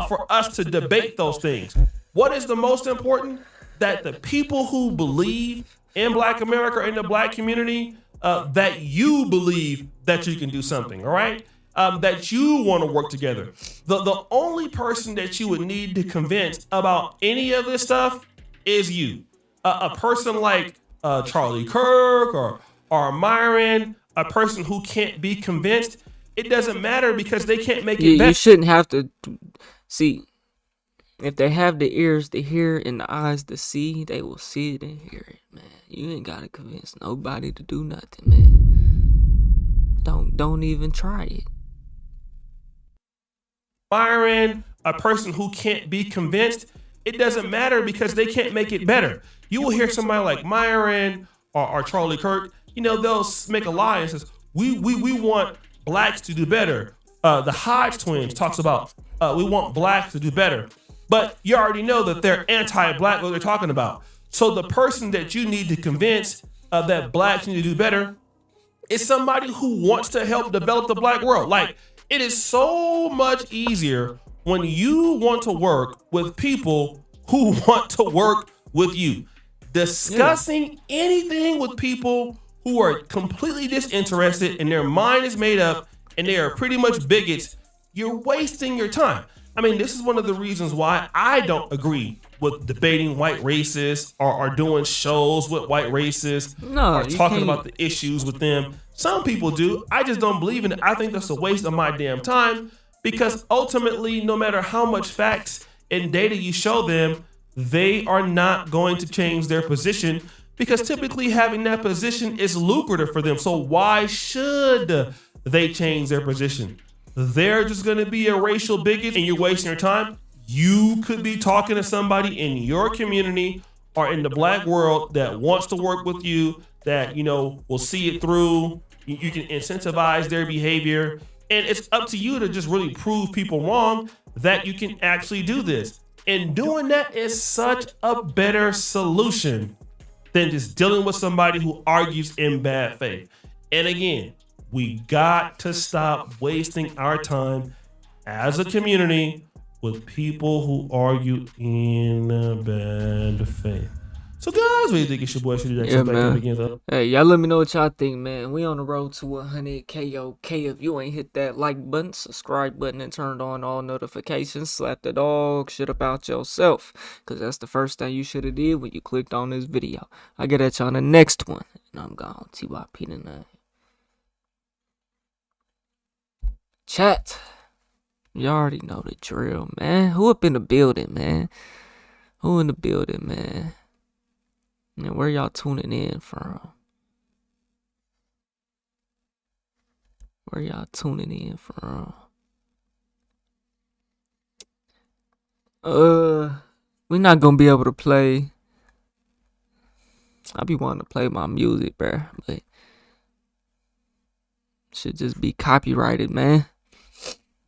for us to debate those things. What is the most important? That the people who believe in Black America, in the Black community, that you believe that you can do something, all right? That you want to work together. The only person that you would need to convince about any of this stuff is you. A person like Charlie Kirk or Myron, a person who can't be convinced, it doesn't matter because they can't make it better. You shouldn't have to see. If they have the ears to hear and the eyes to see, they will see it and hear it, man. You ain't gotta convince nobody to do nothing, man. Don't even try it. Myron, a person who can't be convinced, it doesn't matter because they can't make it better. You will hear somebody like Myron or Charlie Kirk, you know, they'll make alliances. We want blacks to do better. The Hodge twins talks about we want blacks to do better. But you already know that they're anti-black, what they're talking about. So the person that you need to convince that blacks need to do better is somebody who wants to help develop the black world. Like, it is so much easier when you want to work with people who want to work with you. Discussing anything with people who are completely disinterested and their mind is made up and they are pretty much bigots, you're wasting your time. I mean, this is one of the reasons why I don't agree with debating white racists or doing shows with white racists or talking about the issues with them. Some people do. I just don't believe in it. I think that's a waste of my damn time because ultimately, no matter how much facts and data you show them, they are not going to change their position because typically having that position is lucrative for them. So why should they change their position? They're just going to be a racial bigot and you're wasting your time. You could be talking to somebody in your community or in the black world that wants to work with you, that, you know, will see it through. You can incentivize their behavior. And it's up to you to just really prove people wrong that you can actually do this. And doing that is such a better solution than just dealing with somebody who argues in bad faith. And again, we got to stop wasting our time as a community with people who argue in bad faith. So guys, what do you think? It's your boy Shooty Jackson back up again, though. Hey, y'all let me know what y'all think, man. We on the road to 100K. Okay, if you ain't hit that like button, subscribe button, and turned on all notifications, slap the dog shit about yourself. Because that's the first thing you should have did when you clicked on this video. I'll get at y'all on the next one. And I'm gone. TYP tonight. Chat, you already know the drill, man. Who up in the building, man? Who in the building, man? And where y'all tuning in from? Where y'all tuning in from? We're not gonna be able to play. I be wanting to play my music, bruh, but should just be copyrighted, man.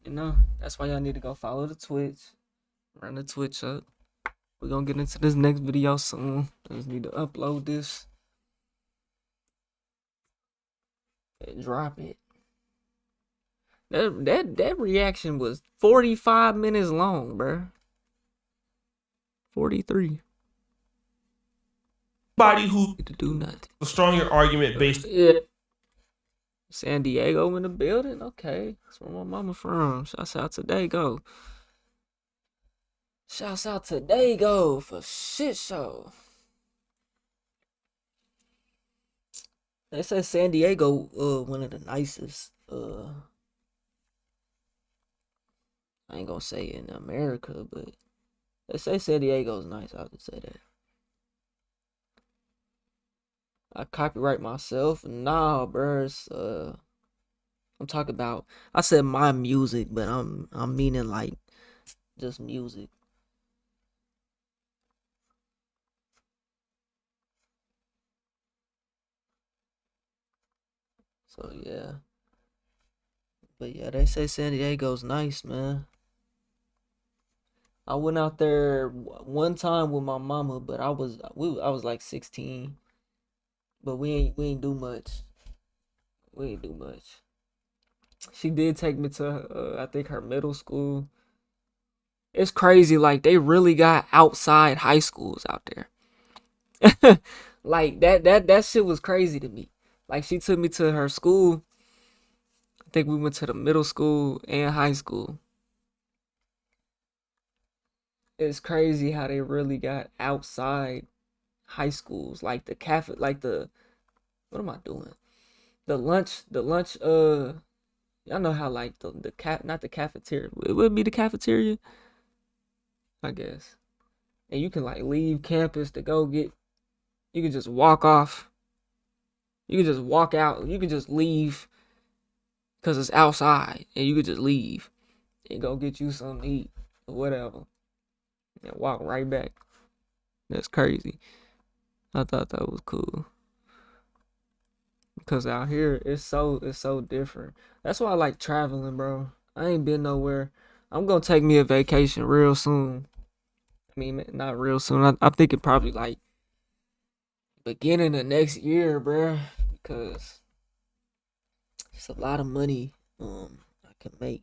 You know, that's why y'all need to go follow the Twitch. Run the Twitch up. We're gonna get into this next video soon. I just need to upload this and drop it. That reaction was 45 minutes long, bruh. 43. Somebody who to do nothing. a stronger argument based. Yeah. San Diego in the building? Okay. That's where my mama from. Shouts out to Dago. Shouts out to Dago for shit show. They say San Diego, one of the nicest, I ain't gonna say in America, but they say San Diego's nice. I would say that. I copyright myself? Nah, bruh. I'm talking about. I said my music, but I'm meaning like just music. So yeah, but yeah, they say San Diego's nice, man. I went out there one time with my mama, but I was like 16. But we ain't do much. We ain't do much. She did take me to I think her middle school. It's crazy, like they really got outside high schools out there. Like that shit was crazy to me. Like she took me to her school. I think we went to the middle school and high school. It's crazy how they really got outside high schools, like the cafe, like the what am I doing? The lunch. Y'all know how like the not the cafeteria. It would be the cafeteria, I guess. And you can like leave campus to go get. You can just walk off. You can just walk out. You can just leave because it's outside, and you can just leave and go get you something to eat or whatever, and walk right back. That's crazy. I thought that was cool. Because out here it's so different. That's why I like traveling, bro. I ain't been nowhere. I'm gonna take me a vacation real soon. I mean, not real soon. I'm thinking probably like beginning of next year, bro. Because it's a lot of money I can make.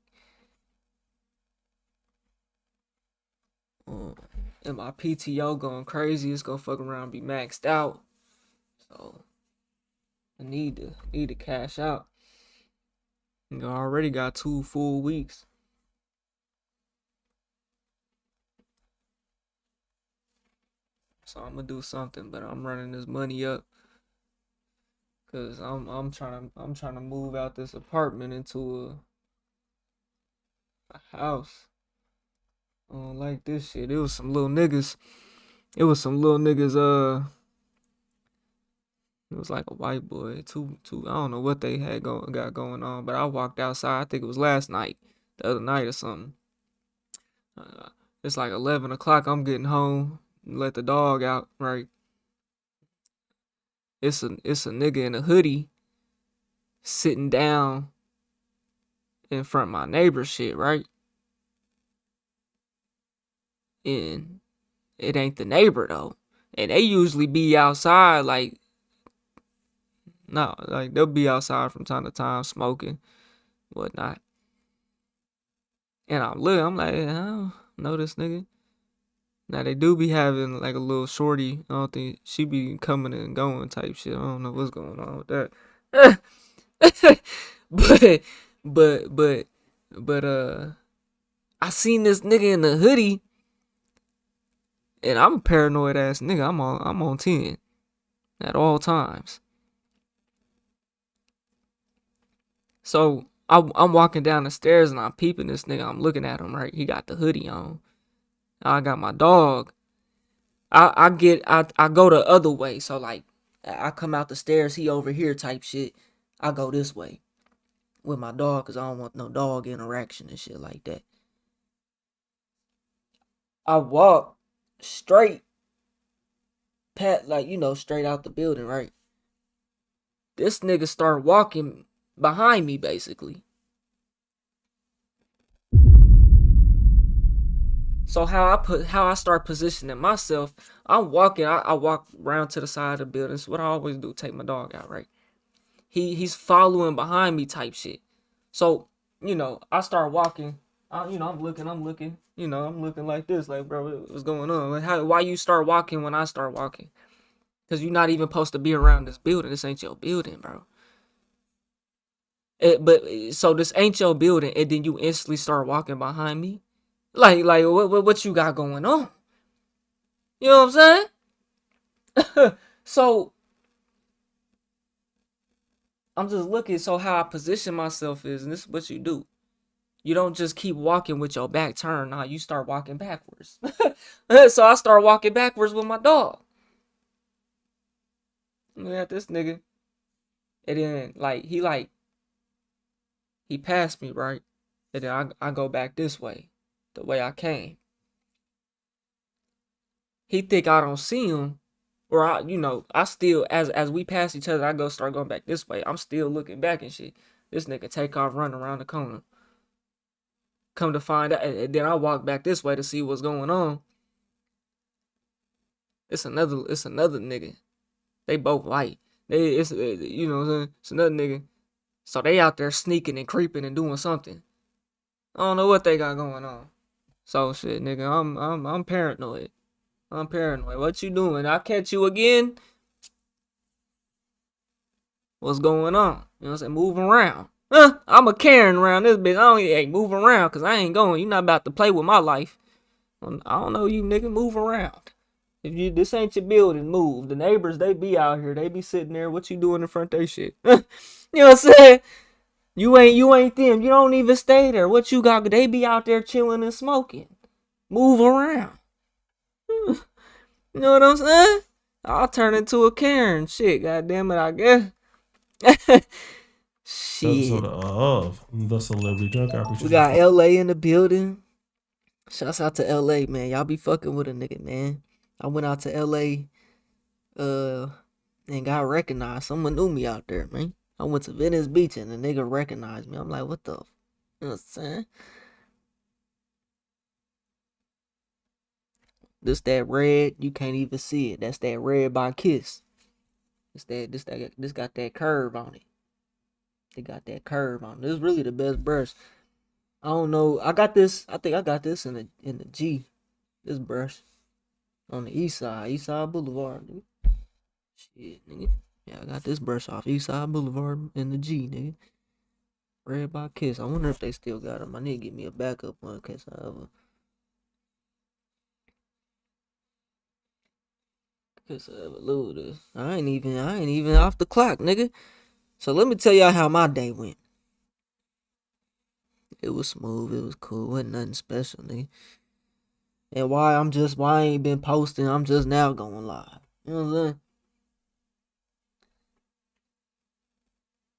And my PTO going crazy. It's gonna fuck around and be maxed out. So I need to cash out. I already got 2 full weeks. So I'm gonna do something, but I'm running this money up. Cause I'm trying to move out this apartment into a house. I don't like this shit. It was some little niggas. It was like a white boy. Two. I don't know what they got going on. But I walked outside. I think it was last night, the other night or something. Uh, it's like 11 o'clock. I'm getting home. Let the dog out. Right. It's a nigga in a hoodie sitting down in front of my neighbor's shit. Right. And it ain't the neighbor though. And they usually be outside like no, like they'll be outside from time to time smoking, whatnot. And I'm like, I don't know this nigga. Now they do be having like a little shorty. I don't think she be coming and going type shit. I don't know what's going on with that. but but I seen this nigga in the hoodie, and I'm a paranoid ass nigga. I'm on 10 at all times. So I'm walking down the stairs and I'm peeping this nigga. I'm looking at him, right? He got the hoodie on. I got my dog. I go the other way. So like I come out the stairs, he over here type shit. I go this way with my dog because I don't want no dog interaction and shit like that. I walk straight straight out the building, right? This nigga start walking behind me basically. So how I start positioning myself, I'm walking, I walk around to the side of the building. It's what I always do, take my dog out, right? He's following behind me type shit. So, I start walking. I'm looking, I'm looking like this, like, bro, what's going on? Like, why you start walking when I start walking? Because you're not even supposed to be around this building. This ain't your building, bro. So this ain't your building, and then you instantly start walking behind me. Like what you got going on? You know what I'm saying? So I'm just looking. So how I position myself is, and this is what you do. You don't just keep walking with your back turned. Nah, you start walking backwards. So I start walking backwards with my dog. Look at this nigga. And then he passed me, right? And then I go back this way, the way I came. He think I don't see him, or I still as we pass each other, I start going back this way. I'm still looking back and shit. This nigga take off running around the corner. Come to find out, and then I walk back this way to see what's going on. It's another nigga. They both white. It's what I'm saying? It's another nigga. So they out there sneaking and creeping and doing something. I don't know what they got going on. So shit, nigga, I'm paranoid. I'm paranoid. What you doing? I catch you again? What's going on? You know what I'm saying? Moving around. I'm a Karen around this bitch. I ain't moving around because I ain't going. You not about to play with my life. I don't know you, nigga. Move around. If this ain't your building, move. The neighbors, they be out here. They be sitting there. What you doing in front of their shit? You know what I'm saying? You ain't them. You don't even stay there. What you got? They be out there chilling and smoking. Move around. You know what I'm saying? I'll turn into a Karen. Shit, goddamn it, I guess. Shit. Episode of The Celebrity Junk. I appreciate We got you. LA in the building. Shouts out to LA, man. Y'all be fucking with a nigga, man. I went out to LA and got recognized. Someone knew me out there, man. I went to Venice Beach and the nigga recognized me. I'm like, what the? You know what I'm saying? This that red, you can't even see it. That's that red by Kiss. This got that curve on it. It got that curve on it. This is really the best brush. I don't know. I think I got this in the G. This brush. On the east side Boulevard, nigga. Shit, nigga. Yeah, I got this brush off East Side Boulevard in the G, nigga. Red by Kiss. I wonder if they still got them. I need to get me a backup one in case I ever lose this. I ain't even off the clock, nigga. So let me tell y'all how my day went. It was smooth. It was cool. Wasn't nothing special, nigga. And why I ain't been posting. I'm just now going live. You know what I'm saying?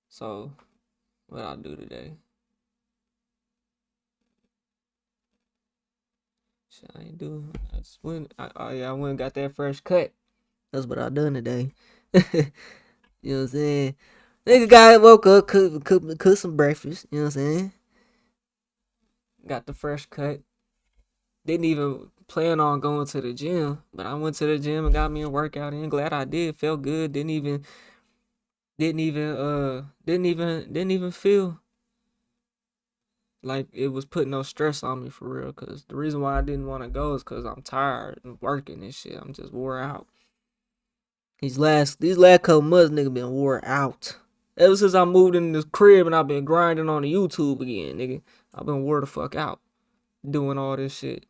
So, what I do today? Shit, I ain't do. I just went. I went and got that fresh cut. That's what I done today. You know what I'm saying? Nigga woke up, cook some breakfast. You know what I'm saying? Got the fresh cut. Didn't even plan on going to the gym, but I went to the gym and got me a workout in. Glad I did. Felt good. Didn't even feel like it was putting no stress on me for real. Cause the reason why I didn't want to go is cause I'm tired and working and shit. I'm just wore out. These last couple months, nigga, been wore out. Ever since I moved in this crib and I've been grinding on the YouTube again, nigga. I've been wore the fuck out. Doing all this shit.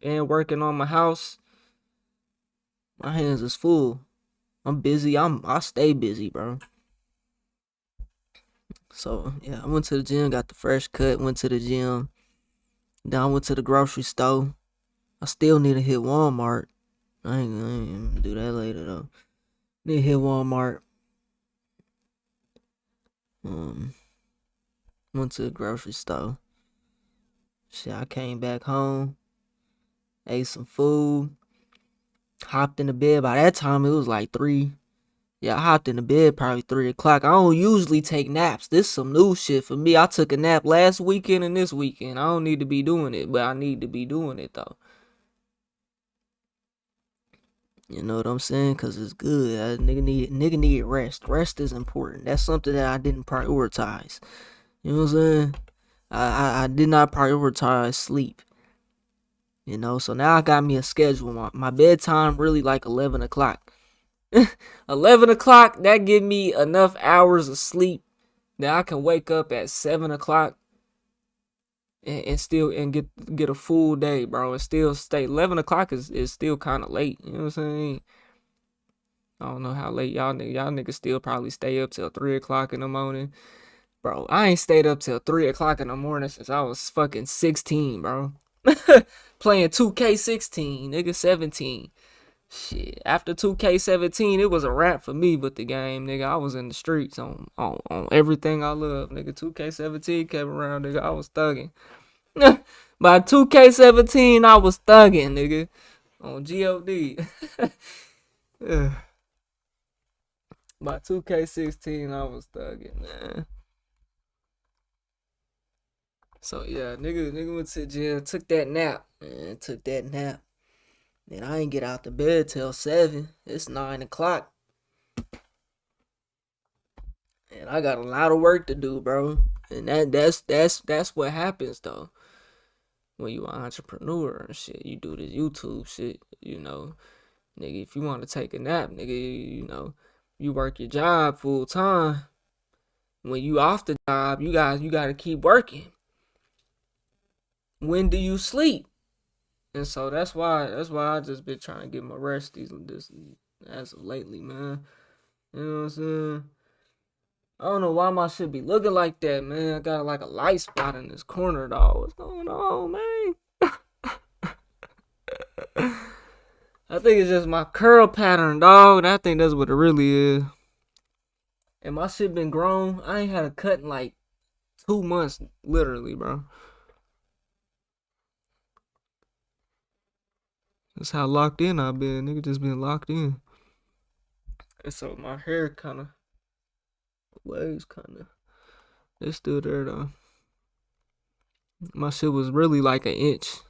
And working on my house. My hands is full. I'm busy. I stay busy, bro. So, yeah, I went to the gym, got the fresh cut, went to the gym. Then I went to the grocery store. I still need to hit Walmart. I ain't gonna do that later, though. Need to hit Walmart. Went to the grocery store. Shit, I came back home. Ate some food. Hopped in the bed. By that time, it was like 3. Yeah, I hopped in the bed probably 3 o'clock. I don't usually take naps. This is some new shit for me. I took a nap last weekend and this weekend. I don't need to be doing it, but I need to be doing it, though. You know what I'm saying? Because it's good. Nigga need rest. Rest is important. That's something that I didn't prioritize. You know what I'm saying? I did not prioritize sleep. You know, so now I got me a schedule. My bedtime really like 11 o'clock. 11 o'clock, that give me enough hours of sleep that I can wake up at 7 o'clock and still get a full day, bro, and still stay. 11 o'clock is still kind of late. You know what I'm saying? I don't know how late y'all niggas still probably stay up till 3 o'clock in the morning. Bro, I ain't stayed up till 3 o'clock in the morning since I was fucking 16, bro. Playing 2K16, nigga, 17. Shit, after 2K17, it was a wrap for me with the game, nigga. I was in the streets on everything I love, nigga. 2K17 came around, nigga. I was thugging. By 2K17, I was thugging, nigga. On GOD. By 2K16, I was thugging, man. So yeah, nigga went to jail, took that nap, man. Took that nap. Then I ain't get out the bed till 7. It's 9 o'clock. And I got a lot of work to do, bro. And that's what happens though. When you an entrepreneur and shit, you do this YouTube shit, you know. Nigga, if you want to take a nap, nigga, you know, you work your job full time. When you off the job, you gotta keep working. When do you sleep? And so that's why I just been trying to get my rest this as of lately, man. You know what I'm saying? I don't know why my shit be looking like that, man. I got like a light spot in this corner, dog. What's going on, man? I think it's just my curl pattern, dog. I think that's what it really is. And my shit been grown. I ain't had a cut in like 2 months, literally, bro. That's how locked in I've been. Nigga just been locked in. And so my hair kinda, waves kinda, they still there though. My shit was really like an inch.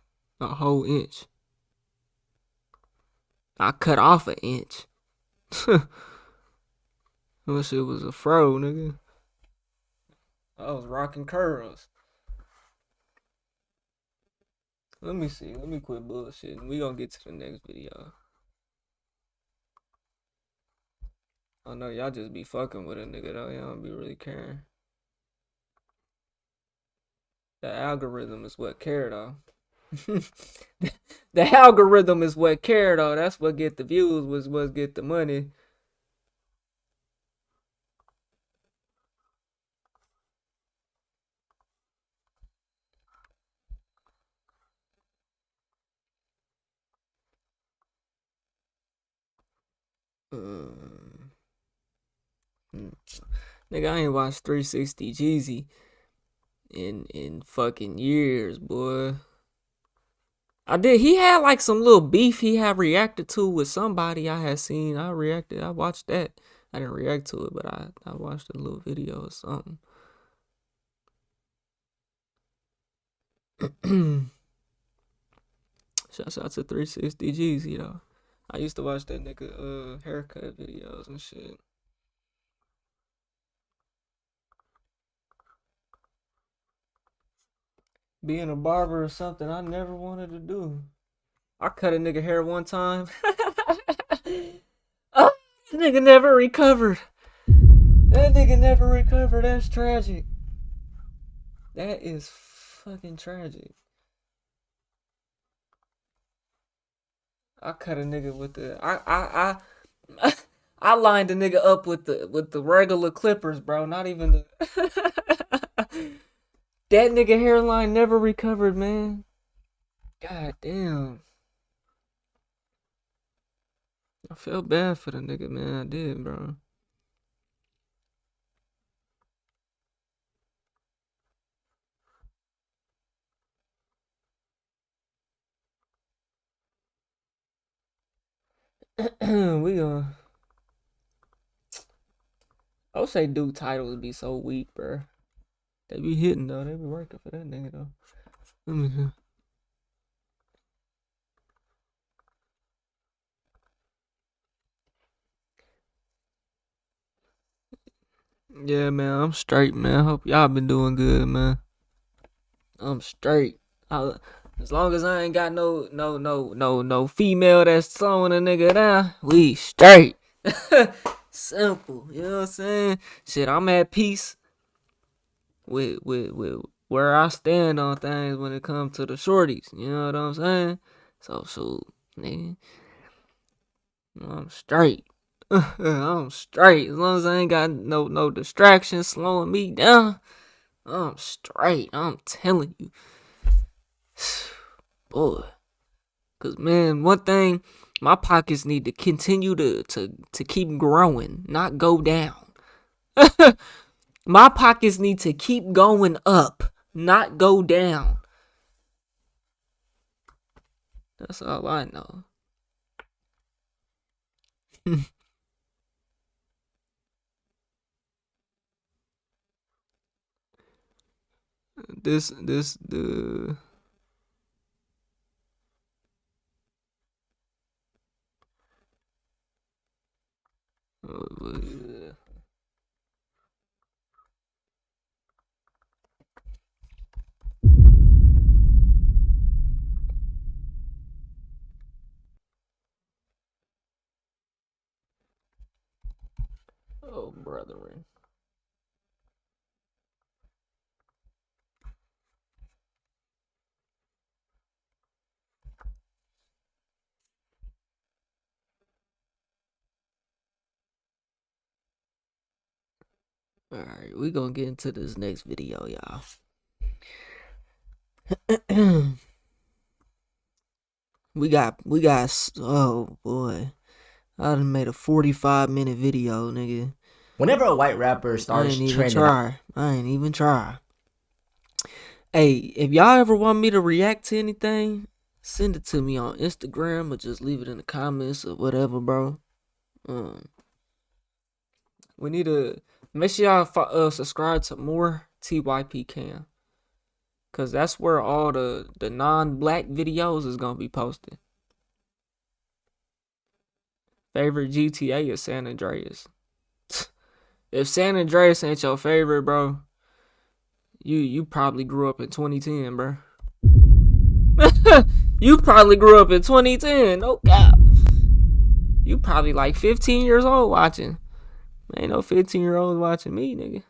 A whole inch. I cut off an inch. My shit was a fro, nigga. I was rocking curls. Let me see. Let me quit bullshitting. We gonna get to the next video. I know y'all just be fucking with a nigga though. Y'all don't be really caring. The algorithm is what care though. The algorithm is what care though. That's what get the views, was what get the money. Nigga, I ain't watched 360 Jeezy in fucking years, boy. I did. He had like some little beef he had reacted to with somebody I had seen. I watched that. I didn't react to it, but I watched a little video or something. Shouts out to 360 Jeezy though. I used to watch that nigga haircut videos and shit. Being a barber is something I never wanted to do. I cut a nigga hair one time. Oh, that nigga never recovered. That's tragic. That is fucking tragic. I cut a nigga with the I lined a nigga up with the regular clippers, bro. Not even the that nigga hairline never recovered, man. God damn. I felt bad for the nigga, man. I did, bro. We gonna. I would say Duke titles be so weak, bro. They be hitting though. They be working for that nigga though. Let me see. Yeah, man, I'm straight, man. Hope y'all been doing good, man. I'm straight. As long as I ain't got no female that's slowing a nigga down, we straight. Simple, you know what I'm saying? Shit, I'm at peace. with where I stand on things when it comes to the shorties. You know what I'm saying? So shoot, nigga, I'm straight. I'm straight. As long as I ain't got no distractions slowing me down, I'm straight. I'm telling you. Boy. Cause man, one thing, my pockets need to continue to keep growing, not go down. My pockets need to keep going up, not go down. That's all I know. The oh, brethren. Alright, we gonna get into this next video, y'all. we got, oh boy. I done made a 45-minute video, nigga. Whenever a white rapper starts trending, I ain't even try. Hey, if y'all ever want me to react to anything, send it to me on Instagram or just leave it in the comments or whatever, bro. We need to make sure y'all subscribe to more TYP Cam, cause that's where all the non-black videos is gonna be posted. Favorite GTA is San Andreas. If San Andreas ain't your favorite, bro, you probably grew up in 2010, bro. You probably grew up in 2010. No cap. You probably like 15 years old watching. Ain't no 15-year-olds watching me, nigga.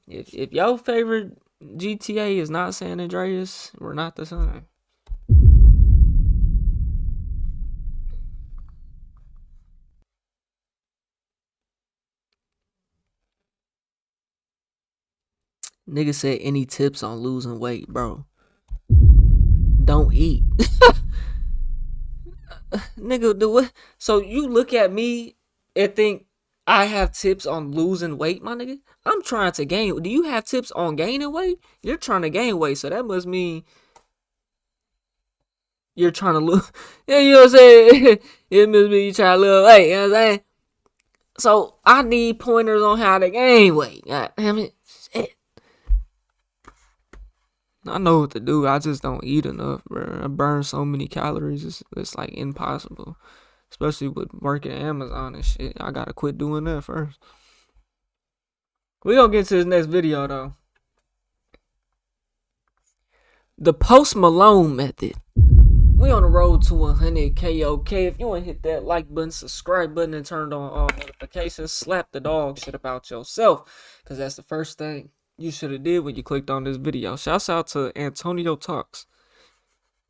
If your favorite GTA is not San Andreas, we're not the same. Nigga said any tips on losing weight, bro. Don't eat. Nigga, the what? So you look at me and think I have tips on losing weight, my nigga? I'm trying to gain. Do you have tips on gaining weight? You're trying to gain weight, so that must mean you're trying to lose. Yeah, you know what I'm saying? It must mean you trying to lose weight, you know what I'm saying? So I need pointers on how to gain weight. God damn it. Shit. I know what to do. I just don't eat enough, bro. I burn so many calories. It's like impossible. Especially with working at Amazon and shit. I gotta quit doing that first. We gonna get to this next video, though. The Post Malone method. We on the road to 100K, okay? If you want to hit that like button, subscribe button, and turn on all notifications, slap the dog shit about yourself. Because that's the first thing you should have did when you clicked on this video. Shouts out to Antonio Talks.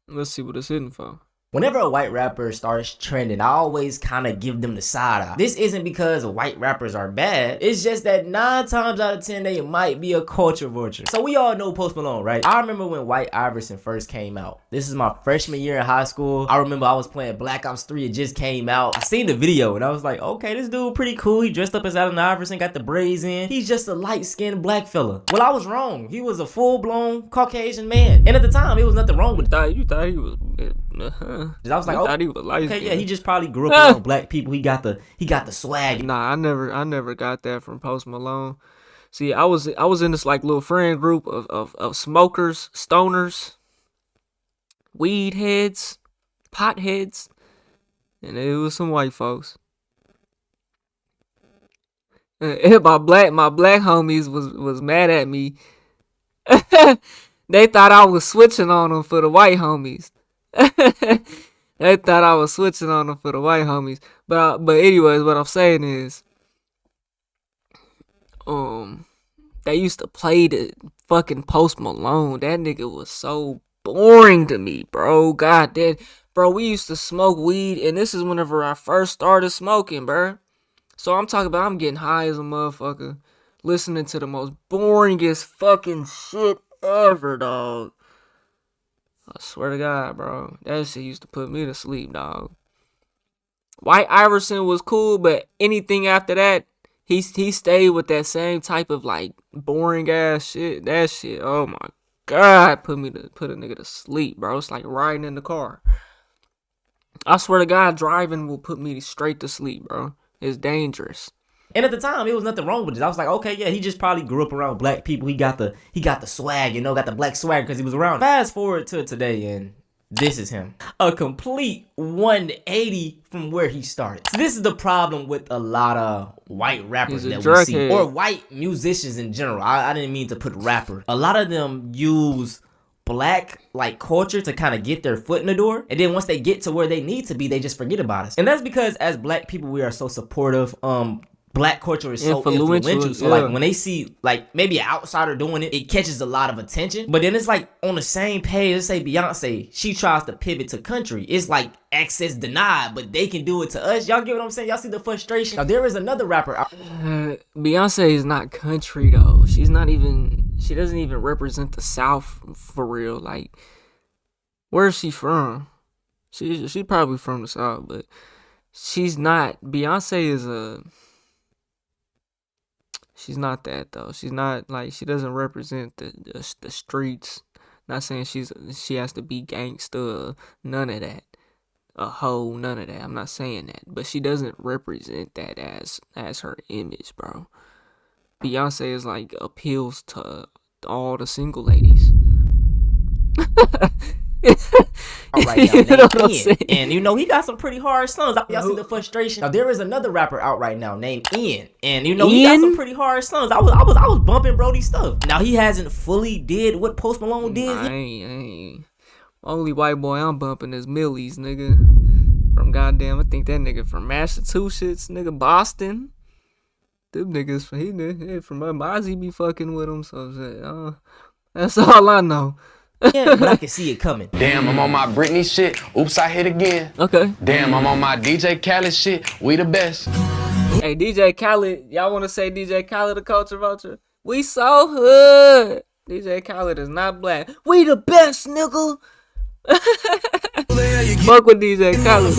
Let's see what it's hitting for. whenever a white rapper starts trending, I always kind of give them the side eye. This isn't because white rappers are bad. It's just that 9 times out of 10, they might be a culture vulture. So we all know Post Malone, right? I remember when White Iverson first came out. This is my freshman year in high school. I remember I was playing Black Ops 3. It just came out. I seen the video and I was like, okay, this dude pretty cool. He dressed up as Allen Iverson, got the braids in. He's just a light-skinned black fella. Well, I was wrong. He was a full-blown Caucasian man. And at the time, it was nothing wrong with it. You thought he was... I was like, oh, thought he was light okay, yeah, he just probably grew up around black people. He got the swag. Nah, I never got that from Post Malone. See, I was in this like little friend group of smokers, stoners, weed heads, pot heads, and it was some white folks. And my black homies was mad at me. They thought I was switching on them for the white homies. They thought I was switching on them for the white homies. But anyways, what I'm saying is, they used to play the fucking Post Malone. That nigga was so boring to me, bro. God, bro, we used to smoke weed, and this is whenever I first started smoking, bro. So I'm talking about I'm getting high as a motherfucker, listening to the most boringest fucking shit ever, dog. I swear to God, bro. That shit used to put me to sleep, dog. White Iverson was cool, but anything after that, he stayed with that same type of like boring ass shit. That shit, oh my God, put a nigga to sleep, bro. It's like riding in the car. I swear to God, driving will put me straight to sleep, bro. It's dangerous. And at the time, it was nothing wrong with it. I was like, okay, yeah, he just probably grew up around black people. He got the swag, you know, got the black swag because he was around. Fast forward to today, and this is him. A complete 180 from where he started. So this is the problem with a lot of white rappers that we see. Or white musicians in general. I didn't mean to put rapper. A lot of them use black like culture to kind of get their foot in the door, and then once they get to where they need to be, they just forget about us. And that's because as black people, we are so supportive. Black culture is so influential. So like when they see like maybe an outsider doing it, it catches a lot of attention. But then it's like on the same page, let's say Beyonce, she tries to pivot to country. It's like access denied, but they can do it to us. Y'all get what I'm saying? Y'all see the frustration? Now there is another rapper. Beyonce is not country though. She doesn't even represent the South for real. Like, where is she from? She's probably from the South, but she's not. Beyonce is she's not that though. She's not like, she doesn't represent the streets. Not saying she has to be gangsta, none of that. A hoe, none of that. I'm not saying that, but she doesn't represent that as her image, bro. Beyonce is like appeals to all the single ladies. All right, now, named Ian. And you know, he got some pretty hard songs. Y'all see the frustration? Now there is another rapper out right now named Ian. And you know, he got some pretty hard songs. I was bumping Brody's stuff. Now he hasn't fully did what Post Malone did. I ain't. Only white boy I'm bumping is Millie's, nigga. From goddamn, I think that nigga from Massachusetts, nigga, Boston. Them niggas, he from Mozzie be fucking with him, so that's all I know. Yeah, but I can see it coming. Damn, I'm on my Britney shit. Oops, I hit again. Okay. Damn, I'm on my DJ Khaled shit. We the best. Hey, DJ Khaled, y'all want to say DJ Khaled a culture vulture? We so hood. DJ Khaled is not black. We the best, nigga. Fuck with DJ Khaled.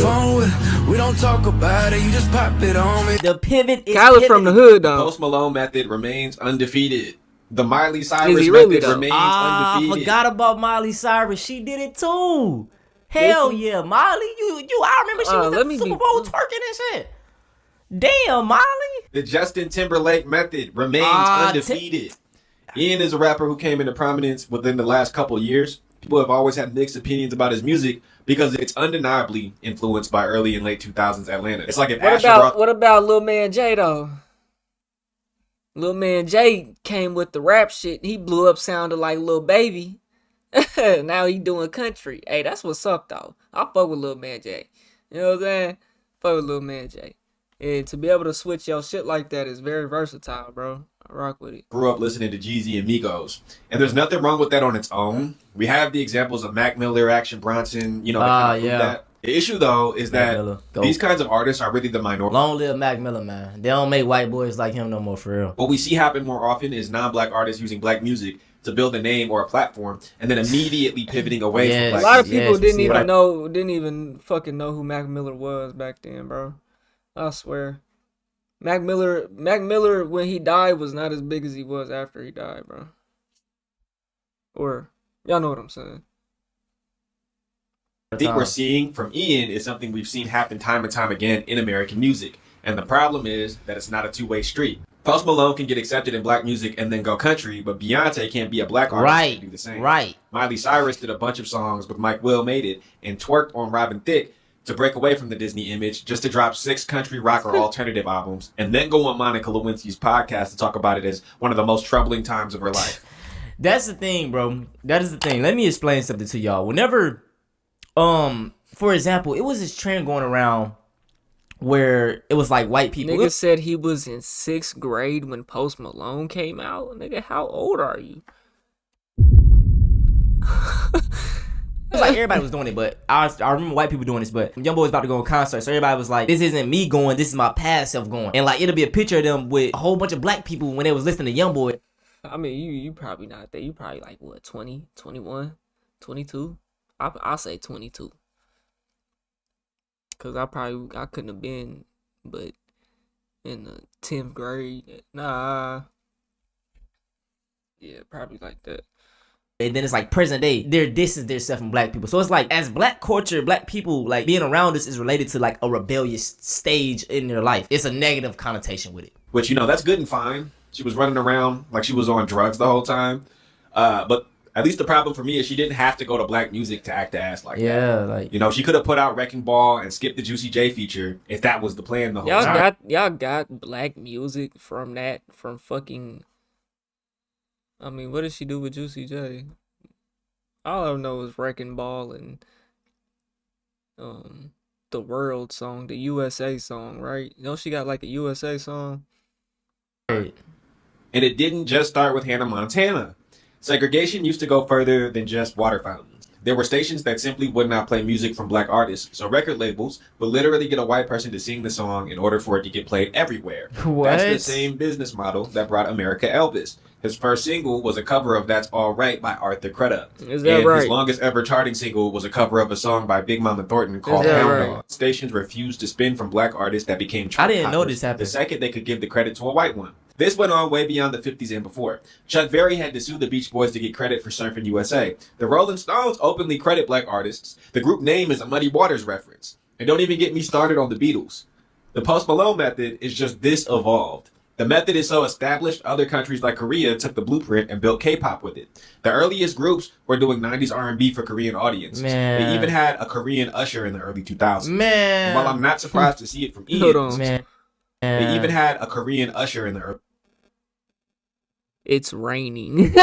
We don't talk about it, you just pop it on me. The pivot is Khaled from the hood, though. Post Malone method remains undefeated. The Miley Cyrus method remains undefeated. I forgot about Miley Cyrus. She did it too. Hell yeah, Miley. I remember she was at the Super Bowl twerking and shit. Damn, Miley. The Justin Timberlake method remains undefeated. Ian is a rapper who came into prominence within the last couple of years. People have always had mixed opinions about his music because it's undeniably influenced by early and late 2000s Atlanta. It's like if what about Lil Man Jay though? Lil Man Jay came with the rap shit. He blew up, sounded like Lil Baby. Now he doing country. Hey, that's what's up though. I fuck with Lil Man Jay. You know what I'm saying? Fuck with Lil Man Jay. And to be able to switch your shit like that is very versatile, bro. I rock with it. Grew up listening to Jeezy and Migos. And there's nothing wrong with that on its own. We have the examples of Mac Miller, Action Bronson, you know, that. The issue, though, is that these kinds of artists are really the minority. Long live Mac Miller, man. They don't make white boys like him no more, for real. What we see happen more often is non-black artists using black music to build a name or a platform, and then immediately pivoting away from black music. A lot of people didn't even fucking know who Mac Miller was back then, bro. I swear. Mac Miller, when he died, was not as big as he was after he died, bro. Or, y'all know what I'm saying. I think we're seeing from Ian is something we've seen happen time and time again in American music. And the problem is that it's not a two-way street. Post Malone can get accepted in black music and then go country, but Beyonce can't be a black artist and do the same. Right. Miley Cyrus did a bunch of songs with Mike Will Made It and twerked on Robin Thicke to break away from the Disney image, just to drop 6 country rock or alternative albums, and then go on Monica Lewinsky's podcast to talk about it as one of the most troubling times of her life. That's the thing, bro. That is the thing. Let me explain something to y'all. Whenever, for example, it was this trend going around where it was like white people. Nigga said he was in 6th grade when Post Malone came out. Nigga, how old are you? It was like everybody was doing it, but I remember white people doing this. But Young Boy was about to go on concert, so everybody was like, "This isn't me going, this is my past self going." And like it'll be a picture of them with a whole bunch of black people when they was listening to Young Boy. I mean, you probably not there. You probably like what, 20, 21, 22? I'll say 22. Cause I couldn't have been, but in the 10th grade, nah. Yeah, probably like that. And then it's like present day, they're dissing themselves from black people. So it's like as black culture, black people, like being around us is related to like a rebellious stage in their life. It's a negative connotation with it. Which, you know, that's good and fine. She was running around like she was on drugs the whole time. But at least the problem for me is she didn't have to go to black music to act ass like that. Yeah, like, you know, she could have put out Wrecking Ball and skipped the Juicy J feature if that was the plan the whole time. Y'all got black music from fucking. I mean, what did she do with Juicy J? All I know is Wrecking Ball and the World song, the USA song, right? You know, she got like a USA song. Right. And it didn't just start with Hannah Montana. Segregation used to go further than just water fountains. There were stations that simply would not play music from black artists, so record labels would literally get a white person to sing the song in order for it to get played everywhere. What? That's the same business model that brought America Elvis. His first single was a cover of That's All Right by Arthur Crudup. Is that and right? His longest ever charting single was a cover of a song by Big Mama Thornton called that Hound right? Dog. Stations refused to spin from black artists that became I chart didn't know toppers this happened. the second they could give the credit to a white one. This went on way beyond the 50s and before. Chuck Berry had to sue the Beach Boys to get credit for Surfing USA. The Rolling Stones openly credit black artists. The group name is a Muddy Waters reference. And don't even get me started on the Beatles. The Post Malone method is just this evolved. The method is so established, other countries like Korea took the blueprint and built K-pop with it. The earliest groups were doing 90s R&B for Korean audiences. Man. They even had a Korean usher in the early 2000s. Man. And while I'm not surprised to see it from Hold Ian, on. Man. they even had a Korean usher in the early It's raining.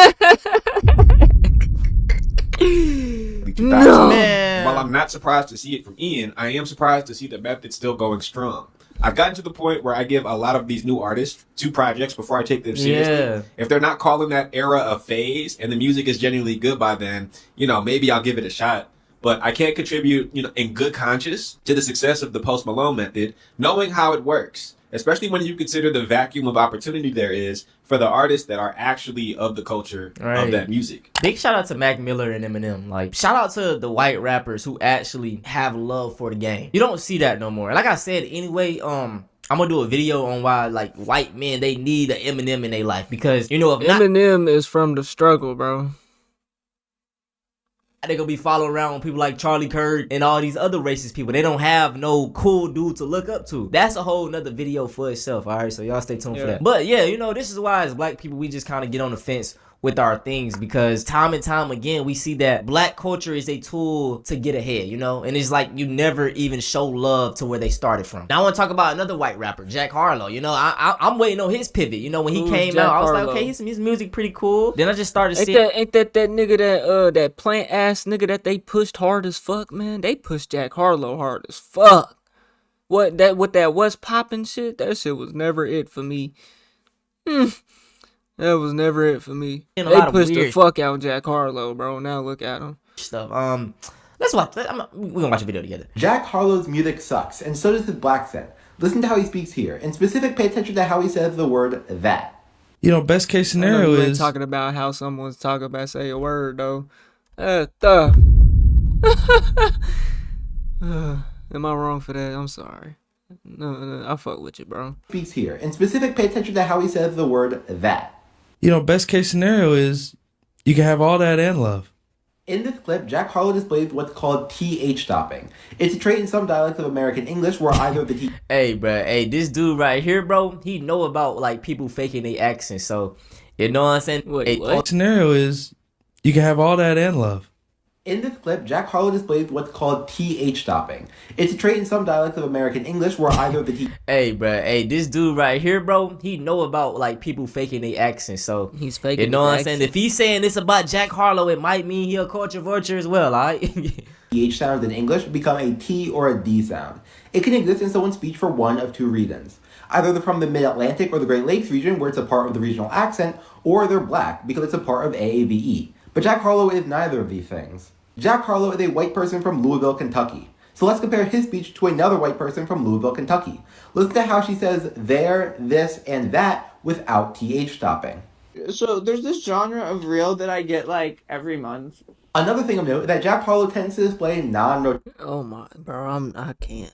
2000s. No. Man. While I'm not surprised to see it from Ian, I am surprised to see the method still going strong. I've gotten to the point where I give a lot of these new artists 2 projects before I take them seriously. Yeah. If they're not calling that era a phase and the music is genuinely good by then, you know, maybe I'll give it a shot. But I can't contribute, you know, in good conscience to the success of the Post Malone method, knowing how it works, especially when you consider the vacuum of opportunity there is for the artists that are actually of the culture Right. of that music. Big shout out to Mac Miller and Eminem. Like, shout out to the white rappers who actually have love for the game. You don't see that no more. And like I said, anyway, I'm gonna do a video on why like white men, they need an Eminem in their life, because you know if not, Eminem is from the struggle, bro. they gonna be following around people like Charlie Kirk and all these other racist people. They don't have no cool dude to look up to. That's a whole nother video for itself. All right, so y'all stay tuned for that. But yeah, you know, this is why as black people we just kind of get on the fence with our things, because time and time again we see that black culture is a tool to get ahead, you know, and it's like you never even show love to where they started from. Now I want to talk about another white rapper, Jack Harlow. You know, I'm waiting on his pivot. You know, when he Who's came Jack out, I was Harlow? like, okay, his music pretty cool. Then I just started Ain't seeing. that nigga that plant ass nigga that they pushed hard as fuck, man? They pushed Jack Harlow hard as fuck. What that was popping shit? That shit was never it for me. That was never it for me. They And a lot of pushed the weird fuck out Jack Harlow, bro. Now look at him. stuff. Let's watch. We're gonna watch a video together. Jack Harlow's music sucks, and so does his black accent. Listen to how he speaks here. In specific, pay attention to how he says the word that. You know, best case I know scenario you ain't is talking about how someone's talking about say a word though. Am I wrong for that? I'm sorry. No, I fuck with you, bro. Speaks here. In specific, pay attention to how he says the word that. you know, best case scenario is you can have all that and love. In this clip, Jack Harlow displays what's called TH stopping. It's a trait in some dialects of American English where either the T. Hey, bro. Hey, this dude right here, bro. He know about like people faking their accents. So, you know what I'm saying? Wait, Hey, what? Scenario is you can have all that and love. In this clip, Jack Harlow displays what's called TH stopping. It's a trait in some dialects of American English where either the T. Hey, bro. Hey, this dude right here, bro. He know about like people faking their accents. So He's faking. you know what I'm his saying? accent. If he's saying this about Jack Harlow, it might mean he a culture vulture as well. Alright. TH sounds in English become a T or a D sound. It can exist in someone's speech for one of two reasons. Either they're from the Mid-Atlantic or the Great Lakes region where it's a part of the regional accent, or they're black because it's a part of AAVE. But Jack Harlow is neither of these things. Jack Harlow is a white person from Louisville, Kentucky. So let's compare his speech to another white person from Louisville, Kentucky. Listen to how she says there, this, and that without TH stopping. So there's this genre of reel that I get like every month. Another thing of note is that Jack Harlow tends to display non-rotational. Oh my, bro, I can't.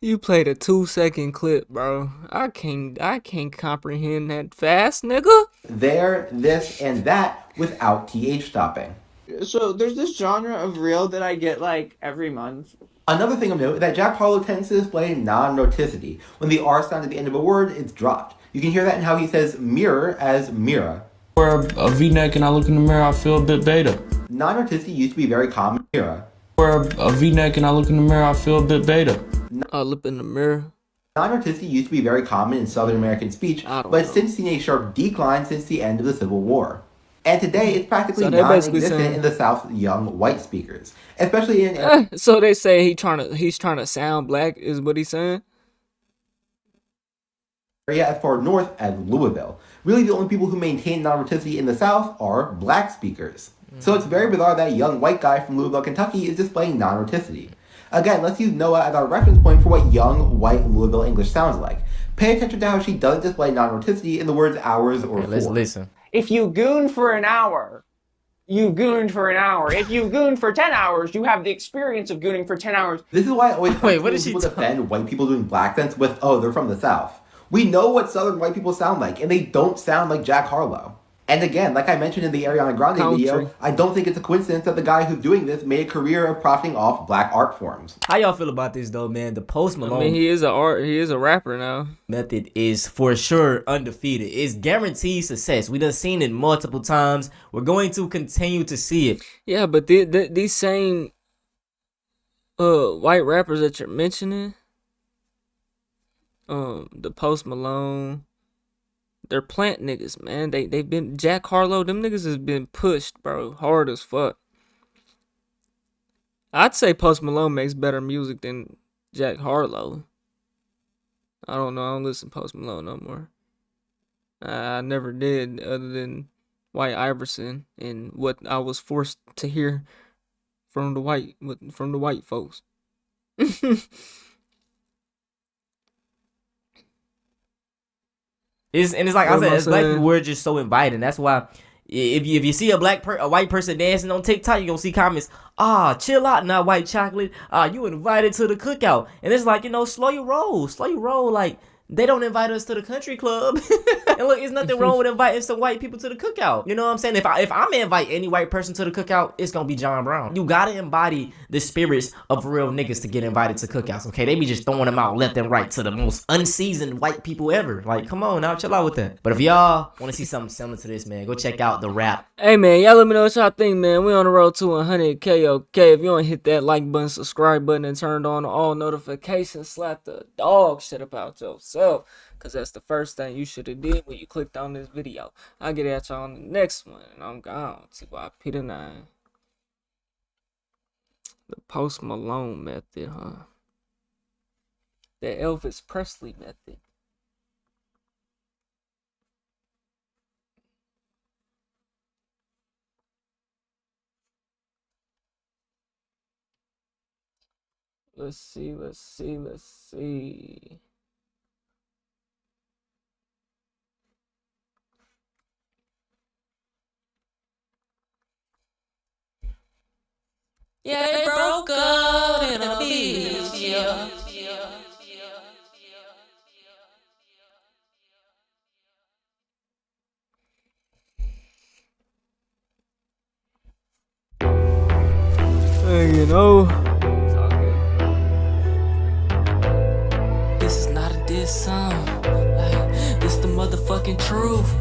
You played a 2-second clip, bro. I can't comprehend that fast, nigga. There, this, and that without TH stopping. So there's this genre of reel that I get like every month. Another thing of note is that Jack Harlow tends to display non-roticity. When the R sound at the end of a word, it's dropped. You can hear that in how he says mirror as mira. Wear a V-neck and I look in the mirror, I feel a bit beta. Non-roticity used to be very common. Mira. Wear a V-neck and I look in the mirror, I feel a bit beta. I look in the mirror. Non-roticity used to be very common in Southern American speech, but it's since seen a sharp decline since the end of the Civil War. And today, it's practically non-existent in the South's young white speakers, especially in. So they say he's trying to sound black, is what he's saying. Area as far north as Louisville. Really, the only people who maintain non-roticity in the South are black speakers. So it's very bizarre that a young white guy from Louisville, Kentucky, is displaying non-roticity. Again, let's use Noah as our reference point for what young white Louisville English sounds like. Pay attention to how she doesn't display non-roticity in the words hours or for. Let's listen. If you goon for an hour, you gooned for an hour. If you goon for 10 hours, you have the experience of gooning for 10 hours. This is why I always Wait, what is she people defend white people doing black accents with, oh, they're from the South. We know what Southern white people sound like, and they don't sound like Jack Harlow. And again, like I mentioned in the Ariana Grande video, I don't think it's a coincidence that the guy who's doing this made a career of profiting off black art forms. How y'all feel about this though, man? The Post Malone. I mean, he is a rapper now. Method is for sure undefeated. It's guaranteed success. We done seen it multiple times. We're going to continue to see it. Yeah, but these same white rappers that you're mentioning, the Post Malone, they're plant niggas, man. They've been Jack Harlow. Them niggas has been pushed, bro, hard as fuck. I'd say Post Malone makes better music than Jack Harlow. I don't know. I don't listen to Post Malone no more. I never did, other than White Iverson and what I was forced to hear from the white folks. It's like I said, it's black people, we're just so inviting. That's why if you see a white person dancing on TikTok, you're gonna see comments, chill out now, white chocolate. You invited to the cookout. And it's like, slow your roll. Like, they don't invite us to the country club. And look, there's nothing wrong with inviting some white people to the cookout. You know what I'm saying? If I'm gonna invite any white person to the cookout, it's gonna be John Brown. You gotta embody the spirits of real niggas to get invited to cookouts, okay? They be just throwing them out left and right to the most unseasoned white people ever. Like, come on now, chill out with that. But if y'all wanna see something similar to this, man, go check out The Rap. Hey, man, y'all let me know what y'all think, man. We on the road to 100K, okay? If you don't hit that like button, subscribe button, and turned on all notifications, slap the dog shit about yourself. Because that's the first thing you should have did when you clicked on this video. I'll get at y'all on the next one. And I'm gone. TYP the 9. The Post Malone method, huh? The Elvis Presley method. Let's see. Yeah, they broke up in a beach, yeah. Hey, This is not a diss song. Like, this the motherfucking truth.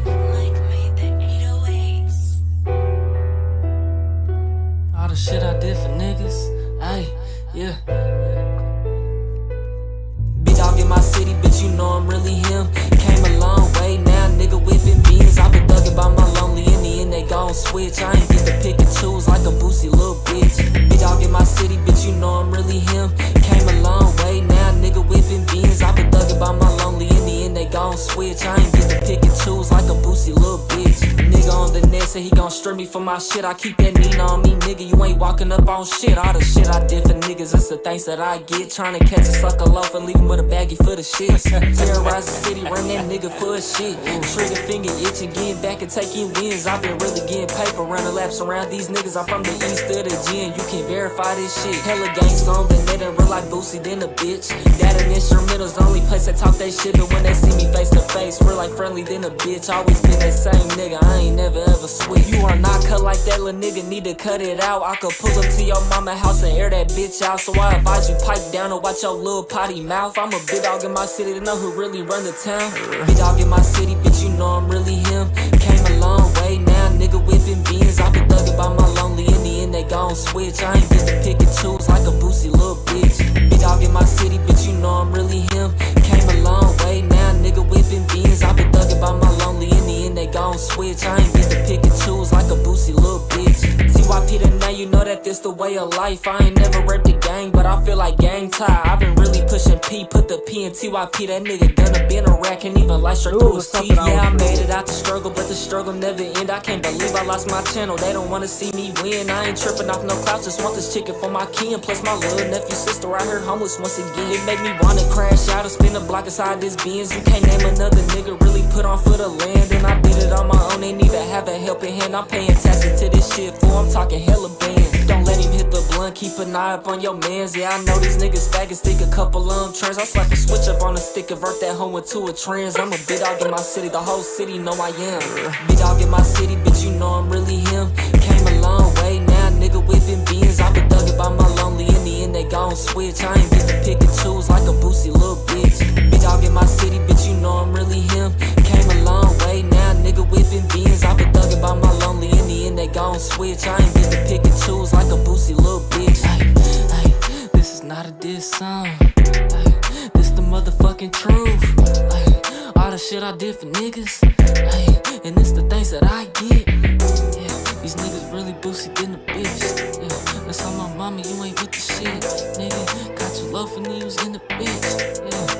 pick and choose like a boosie little bitch. Nigga on the net say he gon' strip me for my shit. I keep that Nina on me, nigga. You ain't walking up on shit. All the shit I did for niggas, it's the thanks that I get. Tryna catch a sucker loaf and leave him with a baggie full of shit. Terrorize the city, run that nigga for a shit. Trigger finger itching, getting back and taking wins. I've been really getting paper, running laps around these niggas. I'm from the east of the gym, you can verify this shit. Hella gangs on the net and real like Boosie than a bitch. That and instrumentals, the only place that talk that shit. But when they see me face to face, real like friendly than a bitch. Always been that same nigga, I ain't never ever switch. You are not cut like that, little nigga, need to cut it out. I could pull up to your mama house and air that bitch out. So I advise you pipe down and watch your little potty mouth. I'm a big dog in my city to know who really run the town. Big dog in my city, bitch, you know I'm really him. Came a long way now, nigga whipping beans. I been thugging by my lonely, in the end they gon' switch. I ain't get to pick and choose like a boosie little bitch. Big dog in my city, bitch, you know I'm really him. Came a long way now, nigga whipping beans. I been thugging by my lonely, in the end they gon' switch. I ain't get to pick and choose like a boosie little bitch. TYP to now, you know that this the way of life. I ain't never raped the gang, but I feel like gang tie. I been really pushing P, put the P in TYP. That nigga gonna been a rack and even light straight through his teeth. Yeah, I made it out the struggle, but the struggle never end. I can't believe I lost my channel, they don't wanna see me win. I ain't tripping off no clouds, just want this chicken for my kin. Plus my little nephew sister out here homeless once again. It make me wanna crash out and spin a block inside this Benz. You can't name another nigga really put on for the land. And I did it on my own, ain't even have a helping hand. I'm paying taxes to this shit, fool, I'm talking hella bands. Don't let him hit the blunt, keep an eye up on your mans. Yeah, I know these niggas faggots, stick a couple of them trends. I slap a switch up on the stick, convert that hoe into a trans. I'm a big dog in my city, the whole city know I am. Big dog in my city, bitch, you know I'm really him. Came a long way now, nigga whipping beans. I been thugging by my lonely, in the end they gon' switch. I ain't get to pick and choose like a boosie little bitch. Big dog in my city, bitch, you know I'm really him. Came a long way now, nigga whipping beans. I been thugging by my lonely, in the end they gon' switch. I ain't get to pick and choose like a boosie little bitch. Ay, this is not a diss song. Ay, this the motherfucking truth. Ay, all the shit I did for niggas. Ay, and it's the things that I get. Yeah, these niggas really boosie than a bitch. Yeah, that's on my mama, you ain't with the shit. Nigga, got you low for you was in the bitch. Yeah,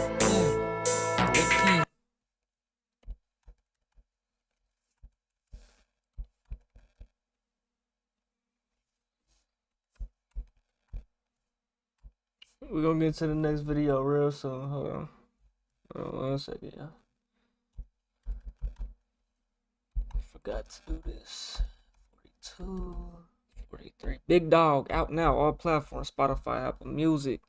off that pen. We're gonna get to the next video real soon. Hold on. Hold on 1 second, y'all. I forgot to do this. 42, 43. Big Dog out now, all platforms: Spotify, Apple Music,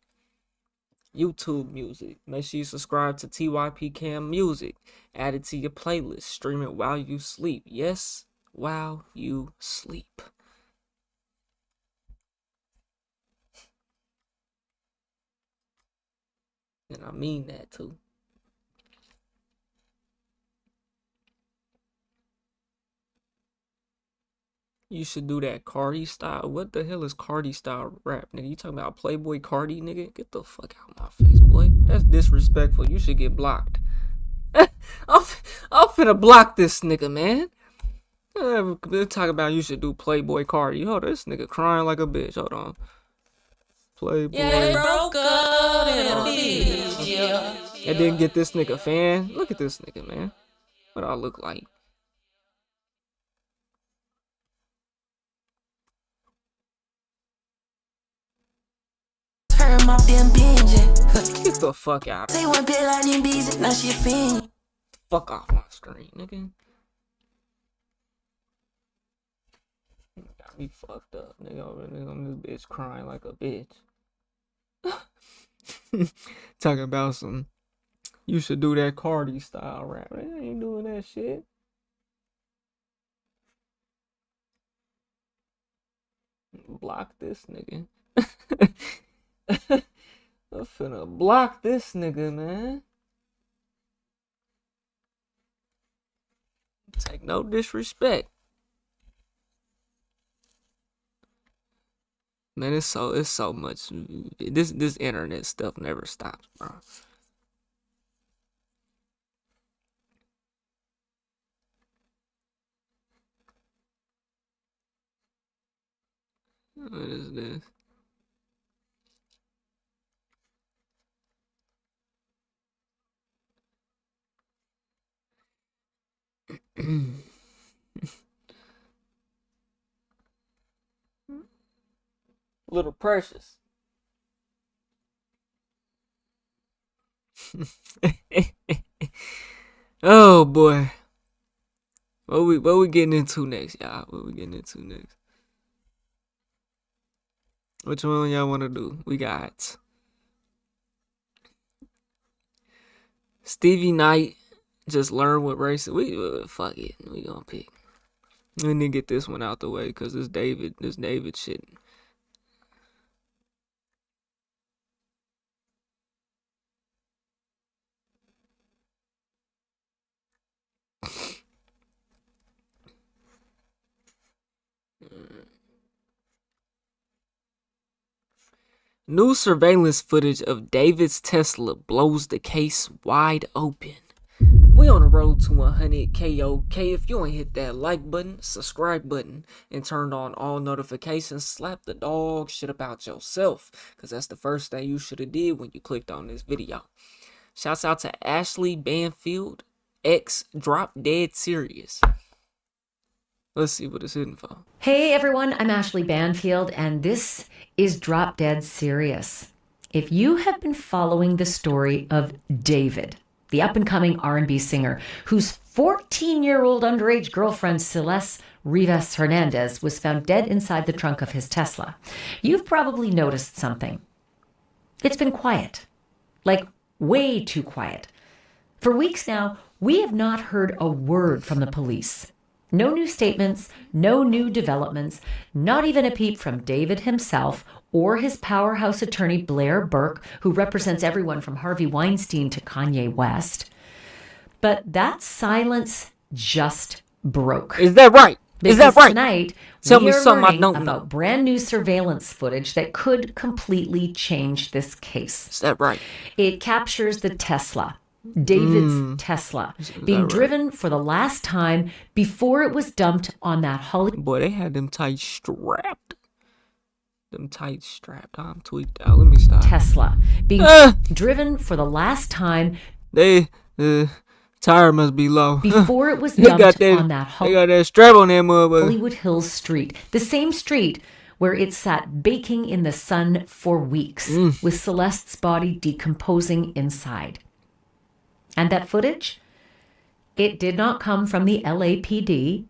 YouTube Music. Make sure you subscribe to TYP Cam Music. Add it to your playlist. Stream it while you sleep. Yes, while you sleep. And I mean that too. You should do that Cardi style. What the hell is Cardi style rap, nigga? You talking about Playboy Cardi, nigga? Get the fuck out my face, boy. That's disrespectful. You should get blocked. I'm finna block this nigga, man. They're talking about you should do Playboy Cardi. Hold on, this nigga crying like a bitch. Hold on. Playboy. Yeah, they broke up in a bitch, yeah. And then get this nigga fan. Look at this nigga, man. What I look like. Her my damn binge. Get the fuck out. Say one bit like them bees, now she a fiend. Fuck off my screen, nigga. Got me fucked up, nigga. I'm this bitch crying like a bitch. Talking about some, you should do that Cardi style rap. I ain't doing that shit. Block this nigga. I'm finna block this nigga, man. Take no disrespect. Man, it's so much. This internet stuff never stops, bro. What is this? Little Precious. Oh boy. What we getting into next, y'all? What we getting into next? Which one y'all want to do? We got Stevie Knight. Just learn what race. Fuck it. We gonna pick. We need to get this one out the way because this David shit. New surveillance footage of David's Tesla blows the case wide open. We on the road to 100K. Okay, if you ain't hit that like button, subscribe button, and turned on all notifications, slap the dog shit about yourself, because that's the first thing you should have did when you clicked on this video. Shouts out to Ashley Banfield, ex Drop Dead Serious. Let's see what it's hitting for. Hey everyone, I'm Ashley Banfield, and this is Drop Dead Serious. If you have been following the story of David, the up-and-coming R&B singer, whose 14-year-old underage girlfriend Celeste Rivas Hernandez was found dead inside the trunk of his Tesla, you've probably noticed something. It's been quiet, like way too quiet. For weeks now, we have not heard a word from the police. No new statements, no new developments, not even a peep from David himself or his powerhouse attorney Blair Burke, who represents everyone from Harvey Weinstein to Kanye West. But that silence just broke. Is that right? Because Is that right? Tonight, Tell we me are something I learning don't about know. brand new surveillance footage that could completely change this case. Is that right? It captures the Tesla. David's Tesla being driven for the last time before it was dumped on that Hollywood. Boy, they had them tight strapped. I'm tweaked out. Let me stop. Tesla being driven for the last time. The tire must be low. Before it was They dumped got that, on that they got that strap on that motherfucker. Hollywood Hills Street, the same street where it sat baking in the sun for weeks, with Celeste's body decomposing inside. And that footage? It did not come from the LAPD.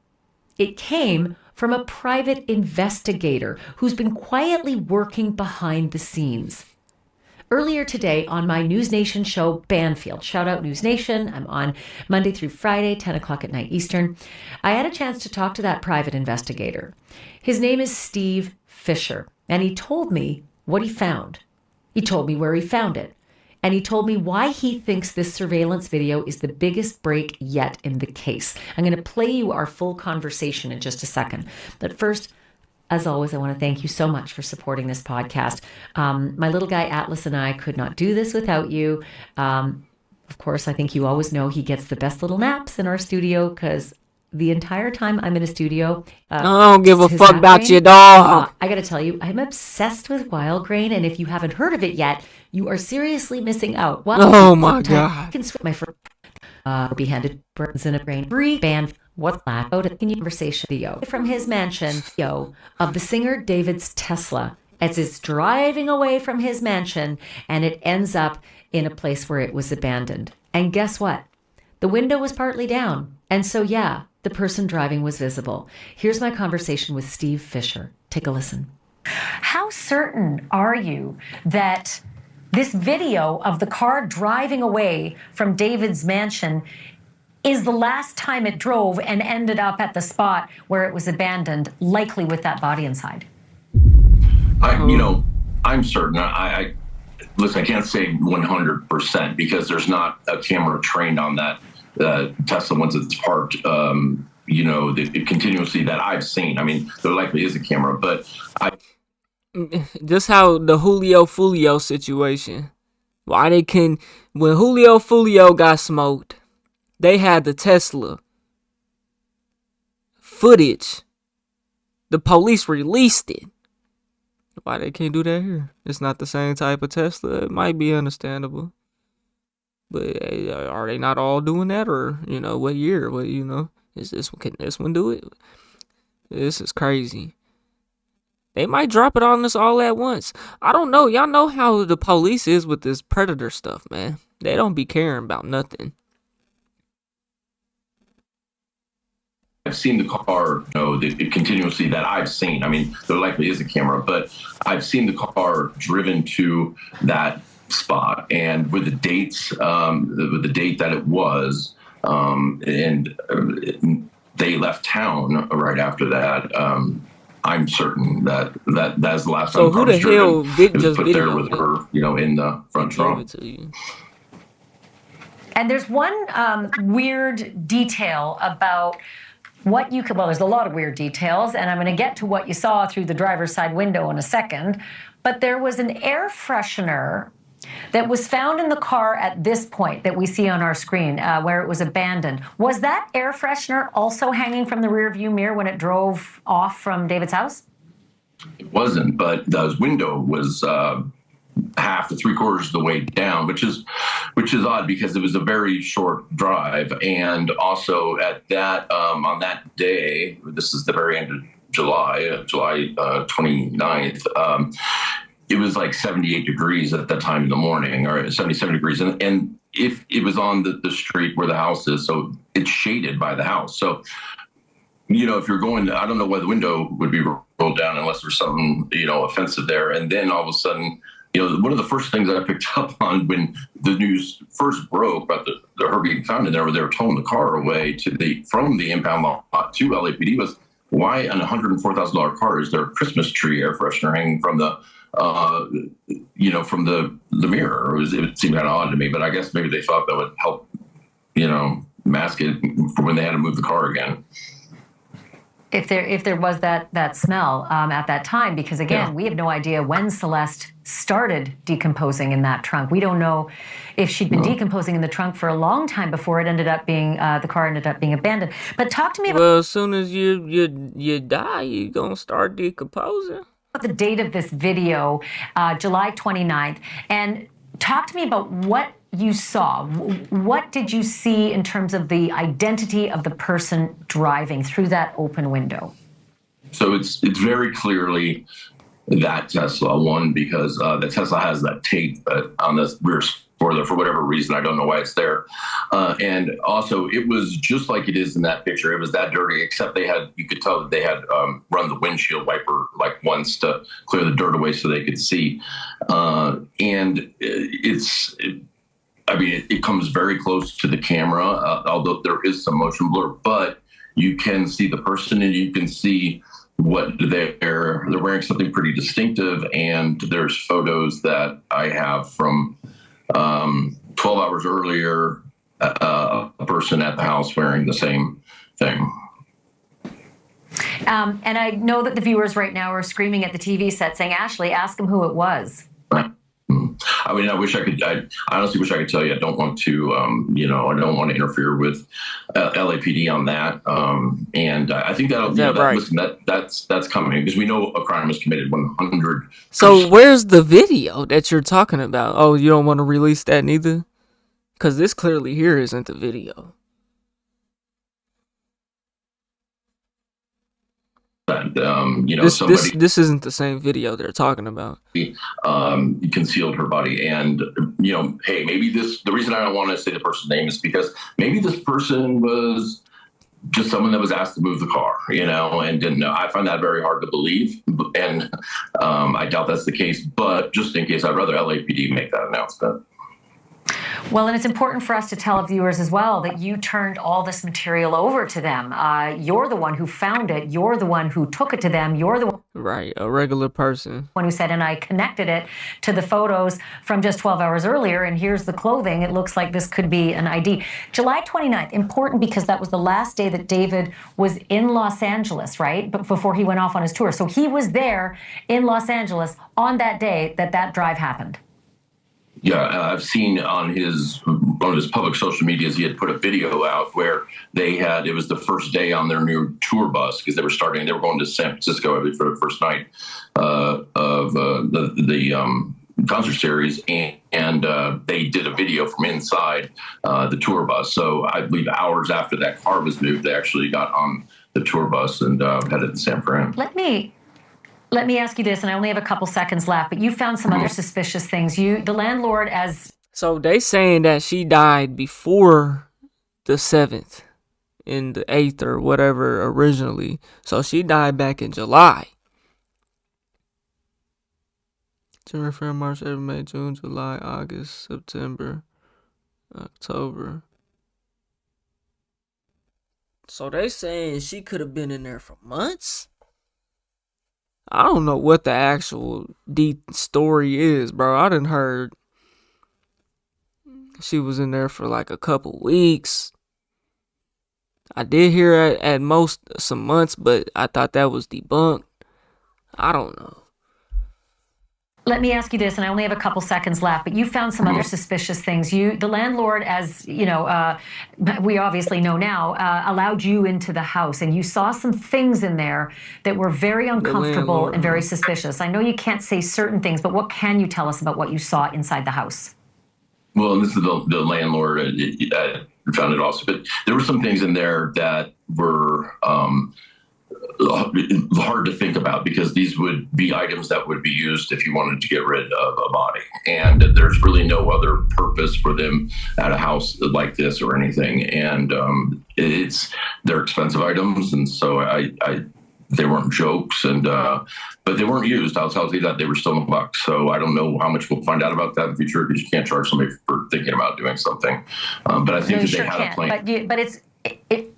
It came from a private investigator who's been quietly working behind the scenes. Earlier today on my News Nation show, Banfield, shout out News Nation, I'm on Monday through Friday, 10 o'clock at night Eastern, I had a chance to talk to that private investigator. His name is Steve Fisher, and he told me what he found. He told me where he found it. And he told me why he thinks this surveillance video is the biggest break yet in the case. I'm going to play you our full conversation in just a second. But first, as always, I want to thank you so much for supporting this podcast. My little guy Atlas and I could not do this without you. Of course, I think you always know he gets the best little naps in our studio because the entire time I'm in a studio, I don't give a fuck about your dog. I gotta tell you, I'm obsessed with Wild Grain, and if you haven't heard of it yet, you are seriously missing out. Oh my god! Can my first be handed burns in a grain free band. What's that? Out of conversation video from his mansion of the singer David's Tesla as it's driving away from his mansion, and it ends up in a place where it was abandoned. And guess what? The window was partly down, and so yeah, the person driving was visible. Here's my conversation with Steve Fisher. Take a listen. How certain are you that this video of the car driving away from David's mansion is the last time it drove and ended up at the spot where it was abandoned, likely with that body inside? I'm certain. Listen, I can't say 100% because there's not a camera trained on that Tesla once it's parked. Continuously that I've seen. I mean, there likely is a camera, but just how the Julio Fulio situation. Why when Julio Fulio got smoked, they had the Tesla footage. The police released it. Why they can't do that here? It's not the same type of Tesla. It might be understandable. But are they not all doing that? Or, what year? Can this one do it? This is crazy. They might drop it on us all at once. I don't know. Y'all know how the police is with this predator stuff, man. They don't be caring about nothing. I've seen the car, continuously that I've seen. I mean, there likely is a camera, but I've seen the car driven to that spot, and with the dates, with the date that it was, they left town right after that. I'm certain that's the last time. So who the hell just put there with her, in the front trunk. And there's one weird detail about what you could, well, there's a lot of weird details, and I'm going to get to what you saw through the driver's side window in a second, but there was an air freshener that was found in the car at this point that we see on our screen, where it was abandoned. Was that air freshener also hanging from the rear view mirror when it drove off from David's house? It wasn't, but the window was half to 3/4 of the way down, which is odd because it was a very short drive, and also at that on that day, this is the very end of July 29th. It was like 78 degrees at that time in the morning, or 77 degrees. And if it was on the street where the house is, so it's shaded by the house. So, if you're going, I don't know why the window would be rolled down unless there's something, offensive there. And then all of a sudden, one of the first things I picked up on when the news first broke about the her being found in there, where they were towing the car away from the impound lot to LAPD, was why on a $104,000 car is there a Christmas tree air freshener hanging from the from the mirror? It seemed kind of odd to me, but I guess maybe they thought that would help, mask it for when they had to move the car again. If there was that smell at that time, because again, we have no idea when Celeste started decomposing in that trunk. We don't know if she'd been decomposing in the trunk for a long time before it ended up being the car ended up being abandoned. But talk to me about. Well, as soon as you die, you're gonna start decomposing. The date of this video, July 29th, and talk to me about what you saw. What did you see in terms of the identity of the person driving through that open window? So it's very clearly that Tesla, one, because the Tesla has that tape on the rear spoiler for whatever reason. I don't know why it's there. And also, it was just like it is in that picture. It was that dirty, except you could tell that they had run the windshield wiper like once to clear the dirt away so they could see. And it comes very close to the camera, although there is some motion blur, but you can see the person and you can see what they're wearing, something pretty distinctive. And there's photos that I have from 12 hours earlier, a person at the house wearing the same thing. And I know that the viewers right now are screaming at the TV set saying, Ashley, ask him who it was. I mean, I honestly wish I could tell you. I don't want to, I don't want to interfere with LAPD on that. And I think that's coming because we know a crime was committed 100%. So where's the video that you're talking about? Oh, you don't want to release that neither? Because this clearly here isn't the video. This isn't the same video they're talking about. Concealed her body, and hey, maybe the reason I don't want to say the person's name is because maybe this person was just someone that was asked to move the car, and didn't know. I find that very hard to believe, and I doubt that's the case. But just in case, I'd rather LAPD make that announcement. Well, and it's important for us to tell viewers as well that you turned all this material over to them. You're the one who found it. You're the one who took it to them. You're the one. Right, a regular person. One who said, and I connected it to the photos from just 12 hours earlier, and here's the clothing. It looks like this could be an ID. July 29th, important because that was the last day that David was in Los Angeles, right? But before he went off on his tour. So he was there in Los Angeles on that day that drive happened. Yeah, I've seen on his public social medias, he had put a video out where it was the first day on their new tour bus because they were going to San Francisco for the first night of the concert series, and they did a video from inside the tour bus. So I believe hours after that car was moved, they actually got on the tour bus and headed to San Fran. Let me ask you this, and I only have a couple seconds left, but you found some other suspicious things. The landlord, So they saying that she died before the 7th and the 8th or whatever originally. So she died back in July. January, February, March, April, May, June, July, August, September, October. So they saying she could have been in there for months? I don't know what the actual deep story is, bro. I done heard she was in there for like a couple weeks. I did hear at most some months, but I thought that was debunked. I don't know. let me ask you this, and I only have a couple seconds left, but you found some other suspicious things. The landlord, as you know, we obviously know now, allowed you into the house, and you saw some things in there that were very uncomfortable and very suspicious. I know you can't say certain things, but what can you tell us about what you saw inside the house? Well, and this is the landlord found it also, but there were some things in there that were hard to think about because these would be items that would be used if you wanted to get rid of a body. And there's really no other purpose for them at a house like this or anything. And they're expensive items. And so they weren't jokes, but they weren't used. I'll tell you that they were still in the box. So I don't know how much we'll find out about that in the future because you can't charge somebody for thinking about doing something. But I think they had a plan. But it's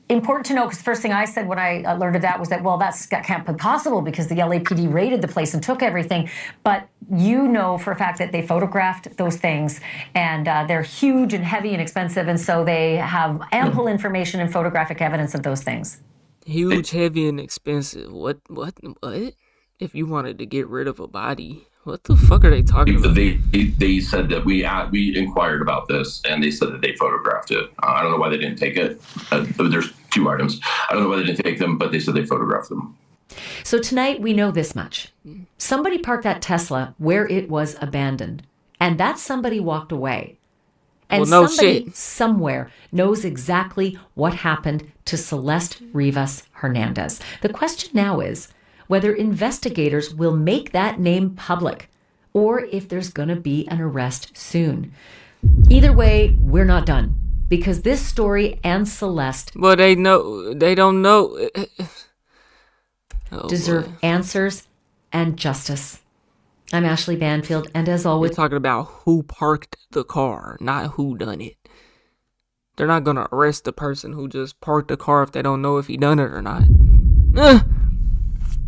important to know, because the first thing I said when I learned of that was that, well, that can't be possible because the LAPD raided the place and took everything. But you know for a fact that they photographed those things, and they're huge and heavy and expensive, and so they have ample information and photographic evidence of those things. Huge, heavy, and expensive. What? If you wanted to get rid of a body, what the fuck are they talking about? They said that we inquired about this, and they said that they photographed it. I don't know why they didn't take it. There's 2 items. I don't know why they didn't take them, but they said they photographed them. So tonight we know this much. Somebody parked that Tesla where it was abandoned, and that somebody walked away. And somebody somewhere knows exactly what happened to Celeste Rivas Hernandez. The question now is whether investigators will make that name public or if there's going to be an arrest soon. Either way, we're not done because this story and Celeste they don't know deserve answers and justice. I'm Ashley Banfield, and as always, we're talking about who parked the car, not who done it. They're not gonna arrest the person who just parked the car if they don't know if he done it or not.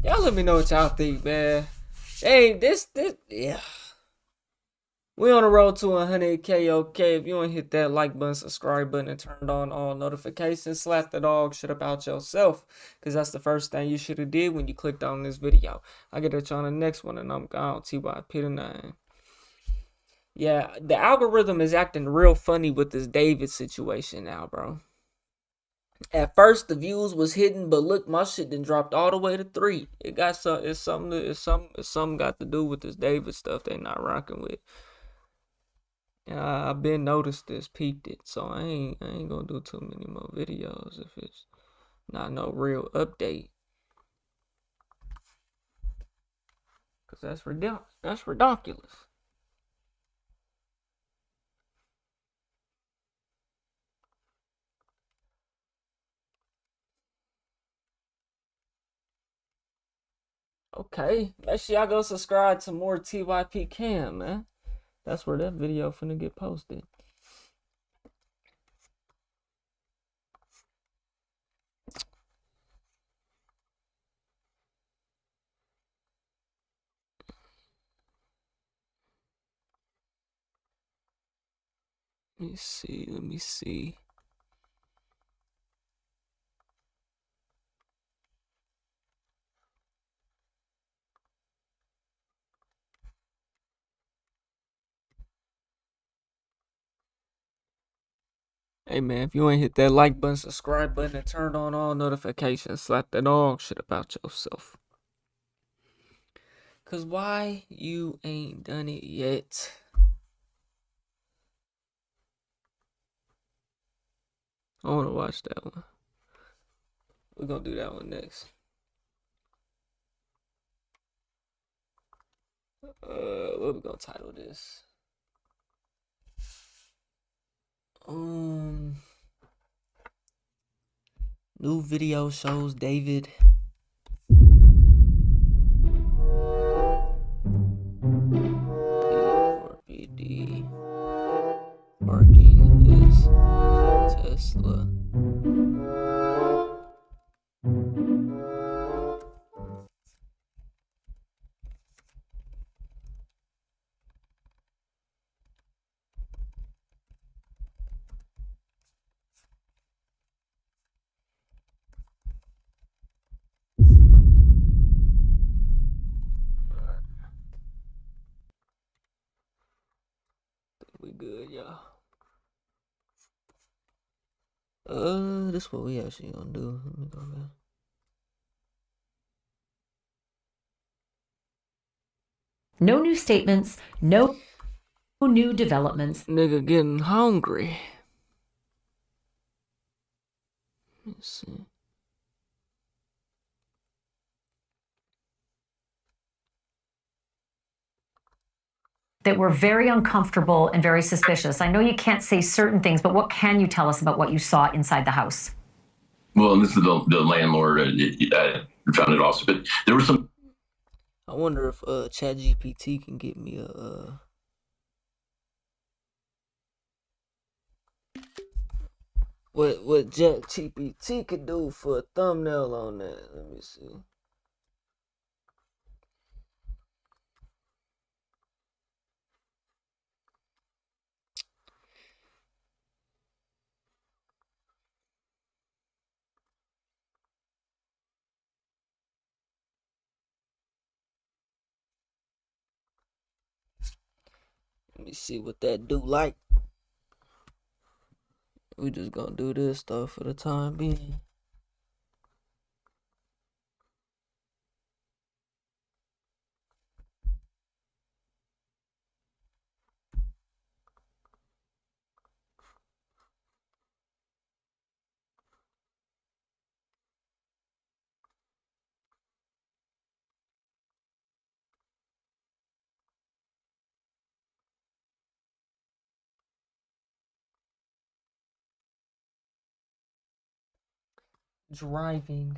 Y'all let me know what y'all think, man. Hey, yeah. We on the road to 100K, okay? If you want to hit that like button, subscribe button, and turn on all notifications, slap the dog shit about yourself, because that's the first thing you should have did when you clicked on this video. I'll get at you on the next one, and I'm gone. TYP9. Yeah, the algorithm is acting real funny with this David situation now, bro. At first, the views was hidden, but look, my shit done dropped all the way to 3. It's something got to do with this David stuff they not rocking with. I've been noticed this, peeped it, so I ain't gonna do too many more videos if it's not no real update. Cause that's ridiculous. Okay, make sure y'all go subscribe to more TYP Cam, man. That's where that video finna get posted. Let me see. Hey man, if you ain't hit that like button, subscribe button, and turn on all notifications, slap that dog shit about yourself. Cause why you ain't done it yet? I want to watch that one. We're gonna do that one next. What we gonna title this? New video shows David. BD parking his Tesla. We good, y'all. This is what we actually gonna do. Let me go back. No new statements, no new developments. Nigga getting hungry. Let's see. That were very uncomfortable and very suspicious. I know you can't say certain things, but what can you tell us about what you saw inside the house? Well, this is the landlord found it also, but there was some. I wonder if ChatGPT can get me a what ChatGPT could do for a thumbnail on that. Let me see. Let me see what that do like. We just gonna do this stuff for the time being. Driving.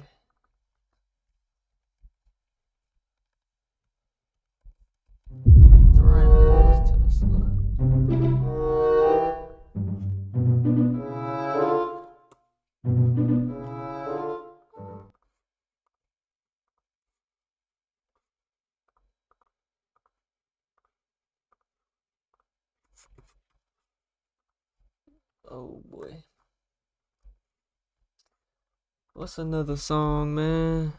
Driving this Tesla. Oh boy. What's another song, man?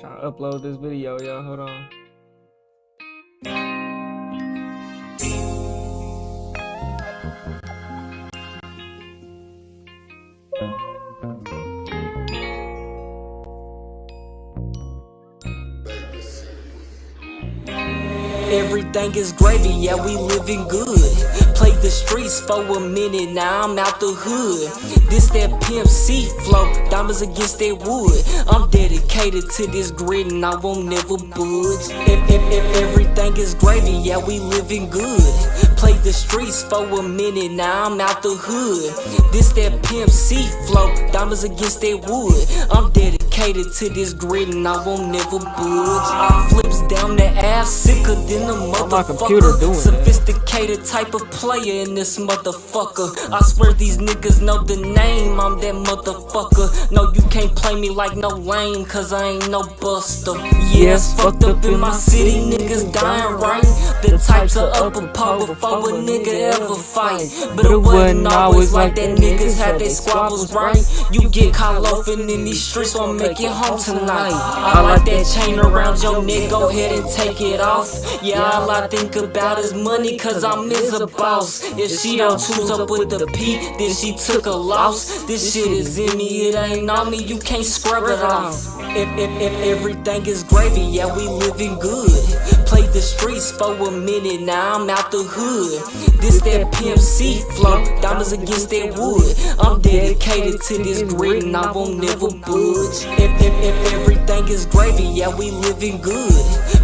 Trying to upload this video, y'all. Hold on. Everything is gravy, yeah, we living good. Played the streets for a minute, now I'm out the hood. This that Pimp C flow, diamonds against that wood. I'm dedicated to this grid and I won't never budge. Everything is gravy, yeah, we living good. Played the streets for a minute, now I'm out the hood. This that Pimp C flow, diamonds against that wood. I'm dedicated to this grid and I won't never budge. I flips down the ass, sicker than than a On my computer motherfucker. doing that. Sophisticated type of player in this motherfucker. I swear these niggas know the name, I'm that motherfucker. No, you can't play me like no lame, cause I ain't no buster. Yeah, it's fucked up in my city, niggas dying right. The types of upper power before a nigga ever fight. But it wasn't always like that, niggas had their squabbles right. You get caught loafing in these streets, won't make it home tonight. I like that chain around your neck, go ahead and take it off. Yeah, all I think about is money, cause I'm a boss. If she don't choose up with the P, then she took a loss. This shit is in me, it ain't on me, you can't scrub it off. If everything is gravy, yeah, we living good. Played the streets for a minute, now I'm out the hood. This that Pimp C flow, diamonds against that wood. I'm dedicated to this grit and I won't never budge. If everything is gravy, yeah, we living good.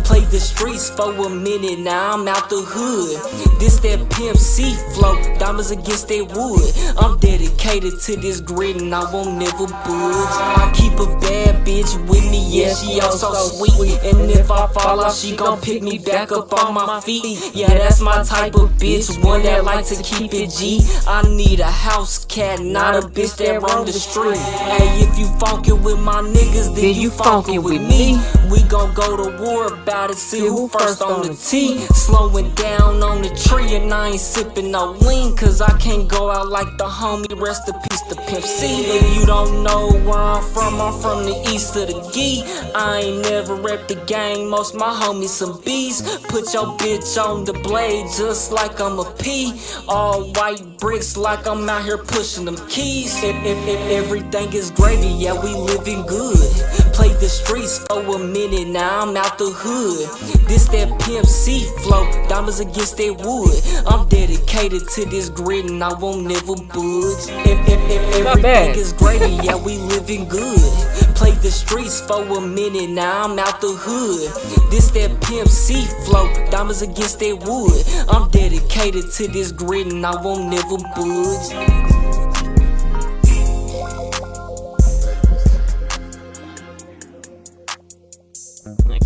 Played the streets for a minute, now I'm out the hood. This that Pimp C flow, diamonds against that wood. I'm dedicated to this grit and I won't never budge. I keep a bad bitch with me, yeah, she all so sweet. And if I fall off, she gon' pick me back up on my feet. Yeah, that's my type of bitch, one that like to keep it G. I need a house cat, not a bitch that roam the street. Hey, if you funkin' with my niggas, then you funkin' with me. We gon' go to war about it, see who first on the tee. Slowing down on the tree and I ain't sippin' no lean, cause I can't go out like the homie, rest in peace to Pimp C. If you don't know where I'm from the east of the Gee. I ain't never rep the gang, most my homies some B's. Put your bitch on the blade just like I'm a P. All white bricks like I'm out here pushing them keys. If everything is gravy, yeah, we living good. Played the streets for a minute, now I'm out the hood. This that Pimp C flow, diamonds against that wood. I'm dedicated to this grit and I won't never budge. If everything is gravy, yeah, we living good. Played the streets for a minute, now I'm out the hood. This that Pimp C flow, diamonds against that wood. I'm dedicated to this grit and I won't never budge.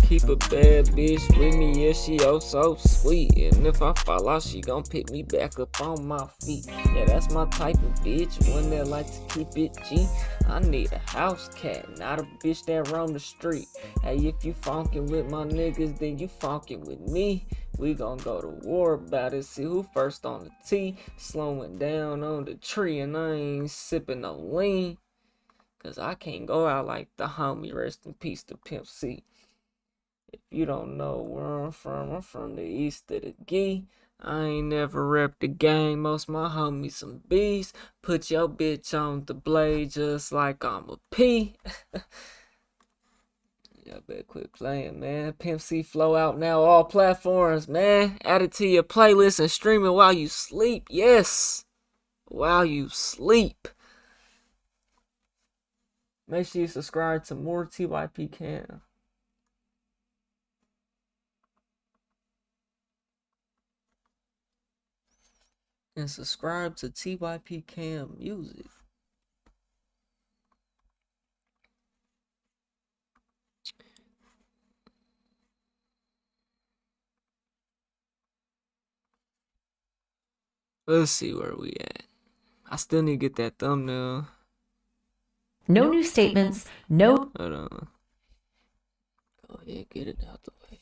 Keep a bad bitch with me, yeah, she oh so sweet. And if I fall out, she gon' pick me back up on my feet. Yeah, that's my type of bitch, one that like to keep it G. I need a house cat, not a bitch that roam the street. Hey, if you funkin' with my niggas, then you funkin' with me. We gon' go to war about it, see who first on the tee. Slowing down on the tree and I ain't sippin' no lean, cause I can't go out like the homie, rest in peace to Pimp C. If you don't know where I'm from the east of the Gee. I ain't never rep the gang, most my homies some B's. Put your bitch on the blade just like I'm a P. Y'all better quit playing, man. Pimp C flow out now, all platforms, man. Add it to your playlist and stream it while you sleep. Yes, while you sleep. Make sure you subscribe to more TYP Cam. And subscribe to TYP Cam Music. Let's see where we at. I still need to get that thumbnail. No new statements, no. Hold on. Go ahead, get it out the way.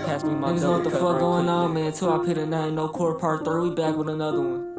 Pass me my niggas know what the fuck going on, man. 2 I Pit a 9, no core part 3. We back with another one.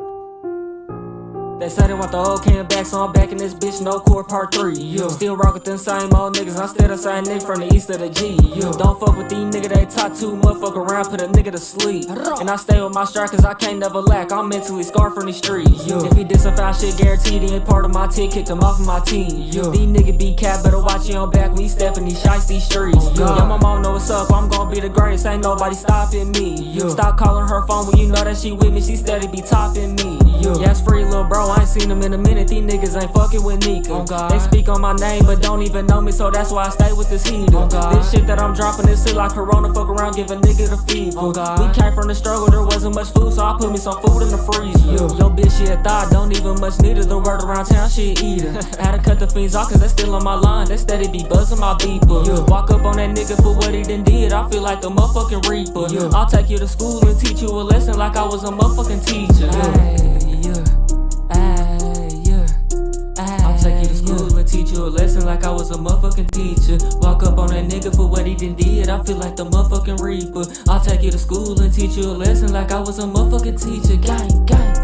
They say they want the whole can back, so I'm back in this bitch, no core part 3. Still rock with them same old niggas, I'm still the same nigga from the east of the G. Don't fuck with these niggas, they talk too much, fuck around, put a nigga to sleep. And I stay with my stride cause I can't never lack, I'm mentally scarred from these streets. If he did some foul shit, guaranteed he ain't part of my team, kicked him off of my team. These niggas be cat, better watch your back when he step in these shiesty streets. Yeah, my mom know what's up, I'm gon' be the greatest, ain't nobody stopping me. Stop calling her phone when you know that she with me, she steady be topping me. Yeah, it's free, little bro, I ain't seen him in a minute, these niggas ain't fucking with Nika. They speak on my name, but don't even know me, so that's why I stay with this heater. This shit that I'm dropping, this shit like Corona, fuck around, give a nigga the fever. We came from the struggle, there wasn't much food, so I put me some food in the freezer. Yo, bitch, she a thought, don't even much need it, the word around town, she eat it. Had to cut the fiends off, cause they still on my line, they steady be buzzing my beeper. Walk up on that nigga for what he done did, I feel like the motherfucking reaper. I'll take you to school and teach you a lesson like I was a motherfucking teacher. I'll take you to school and teach you a lesson like I was a motherfucking teacher. Walk up on that nigga for what he done did, I feel like the motherfucking reaper. I'll take you to school and teach you a lesson like I was a motherfucking teacher. Gang, gang.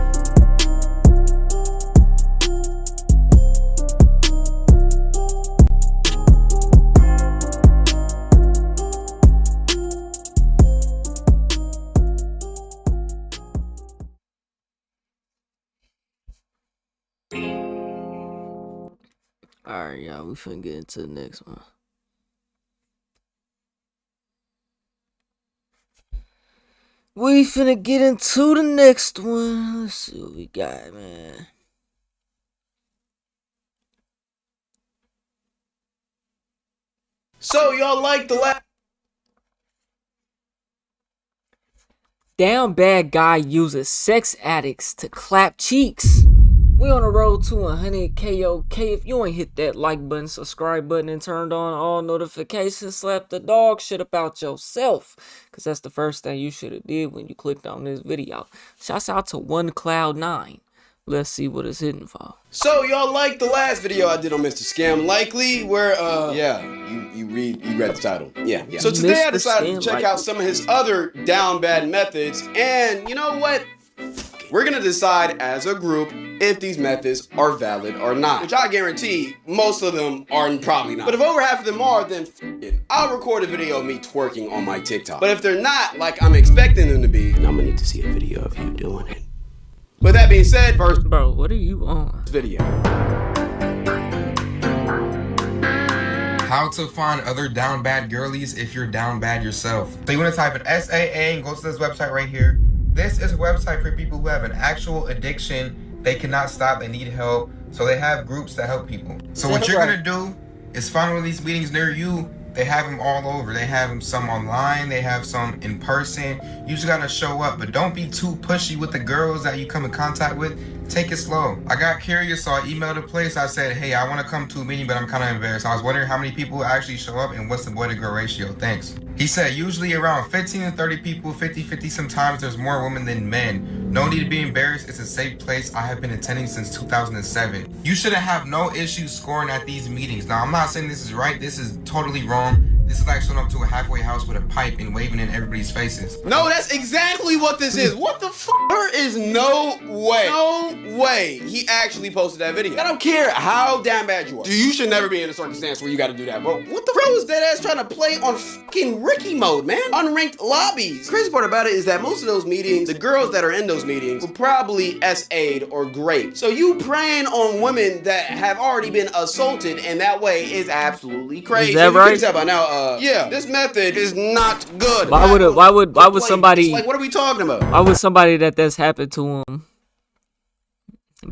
Alright, y'all, we finna get into the next one. We finna get into the next one. Let's see what we got, man. So y'all like the last... Down bad guy uses sex addicts to clap cheeks. We on the road to 100K. Okay, if you ain't hit that like button, subscribe button, and turned on all notifications, slap the dog shit about yourself, cause that's the first thing you should have did when you clicked on this video. Shouts out to OneCloud9. Let's see what it's hitting for. So y'all like the last video I did on Mr. Scam Likely, where yeah, you read the title. Yeah. So today I decided to check out some of his other down bad methods, and you know what? We're gonna decide as a group if these methods are valid or not. Which I guarantee most of them are probably not. But if over half of them are, then I'll record a video of me twerking on my TikTok. But if they're not like I'm expecting them to be, then I'm gonna need to see a video of you doing it. With that being said, first, bro, what are you on? Video. How to find other down bad girlies if you're down bad yourself. So you want to type in SAA and go to this website right here. This is a website for people who have an actual addiction. They cannot stop, they need help. So they have groups that help people. So what you're gonna do is find one of these meetings near you. They have them all over. They have them some online, they have some in person. You just gotta show up, but don't be too pushy with the girls that you come in contact with. Take it slow. I got curious, so I emailed the place. I said, hey, I want to come to a meeting, but I'm kind of embarrassed. I was wondering how many people actually show up and what's the boy to girl ratio. Thanks. He said usually around 15 to 30 people, 50-50. Sometimes there's more women than men. No need to be embarrassed. It's a safe place. I have been attending since 2007. You shouldn't have no issues scoring at these meetings. Now, I'm not saying this is right. This is totally wrong. This is like showing up to a halfway house with a pipe and waving in everybody's faces. No, that's exactly what this is. What the f? There is no way he actually posted that video. I don't care how damn bad you are. You should never be in a circumstance where you gotta do that, bro. What the bro is that ass trying to play on fucking Ricky mode, man? Unranked lobbies. Crazy part about it is that most of those meetings, the girls that are in those meetings will probably SA'd or graped. So you preying on women that have already been assaulted in that way is absolutely crazy. Is that right? You can tell by now, yeah, this method is not good. Why would somebody, like, what are we talking about? Why would somebody that's happened to him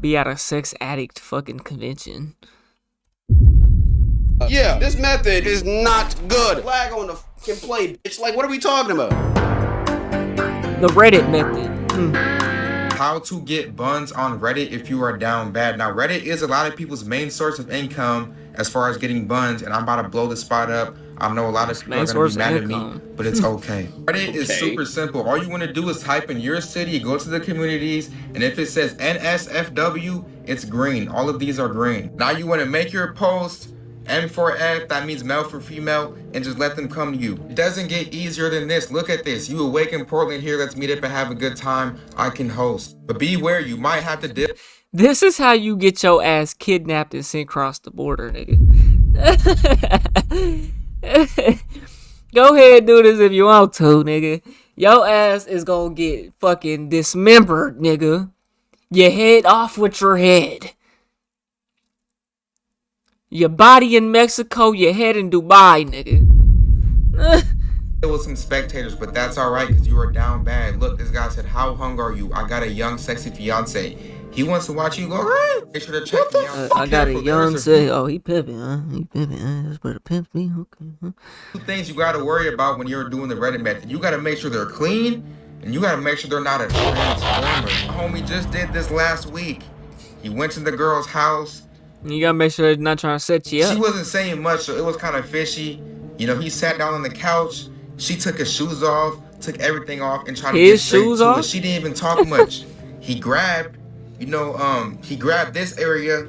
be at a sex addict fucking convention? Yeah, this method is not good. Flag on the fucking play, bitch. Like, what are we talking about? The Reddit method. How to get buns on Reddit if you are down bad. Now, Reddit is a lot of people's main source of income as far as getting buns, and I'm about to blow the spot up. I know a lot of people are going to be mad at me, but it's okay. Reddit is super simple. All you want to do is type in your city, go to the communities, and if it says NSFW, it's green. All of these are green. Now you want to make your post M for F, that means male for female, and just let them come to you. It doesn't get easier than this. Look at this. You awake in Portland here, let's meet up and have a good time. I can host. But beware, you might have to dip. This is how you get your ass kidnapped and sent across the border, nigga. Go ahead and do this if you want to, nigga. Your ass is gonna get fucking dismembered, nigga. Your head off with your head. Your body in Mexico, your head in Dubai, nigga. It was some spectators, but that's alright because you were down bad. Look, this guy said, how hung are you? I got a young, sexy fiance. He wants to watch you go, make sure to check me out. I got a young say, oh, he pimping, huh? He pimping, huh? That's where the pimp me, okay. Huh? Two things you gotta worry about when you're doing the Reddit method. You gotta make sure they're clean, and you gotta make sure they're not a transformer. My homie just did this last week. He went to the girl's house. You gotta make sure they're not trying to set you up. She wasn't saying much, so it was kind of fishy. You know, he sat down on the couch. She took his shoes off, took everything off, and tried to get straight to it. She didn't even talk much. He grabbed, he grabbed this area.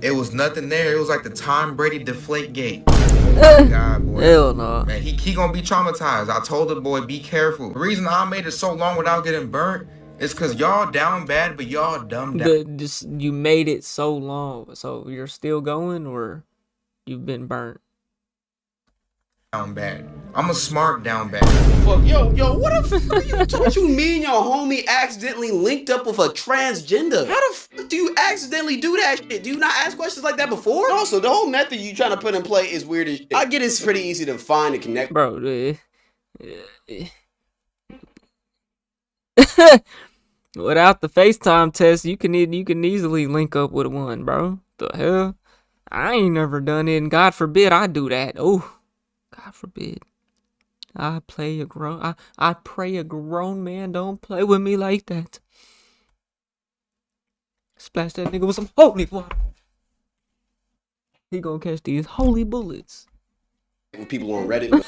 It was nothing there. It was like the Tom Brady deflate gate. Oh my God, boy. Hell no. Man, he gonna be traumatized. I told the boy, be careful. The reason I made it so long without getting burnt is because y'all down bad, but y'all dumb down. You made it so long, so you're still going, or you've been burnt? Down bad. I'm a smart down bad. Fuck, yo, what you mean your homie accidentally linked up with a transgender? How the fuck do you accidentally do that shit? Do you not ask questions like that before? Also, the whole method you trying to put in play is weird as shit. I get it's pretty easy to find and connect. Bro, without the FaceTime test, you can easily link up with one, bro. The hell? I ain't never done it, and God forbid I do that. Oh. God forbid. I pray a grown man don't play with me like that. Splash that nigga with some holy water. He gonna catch these holy bullets. With people on Reddit.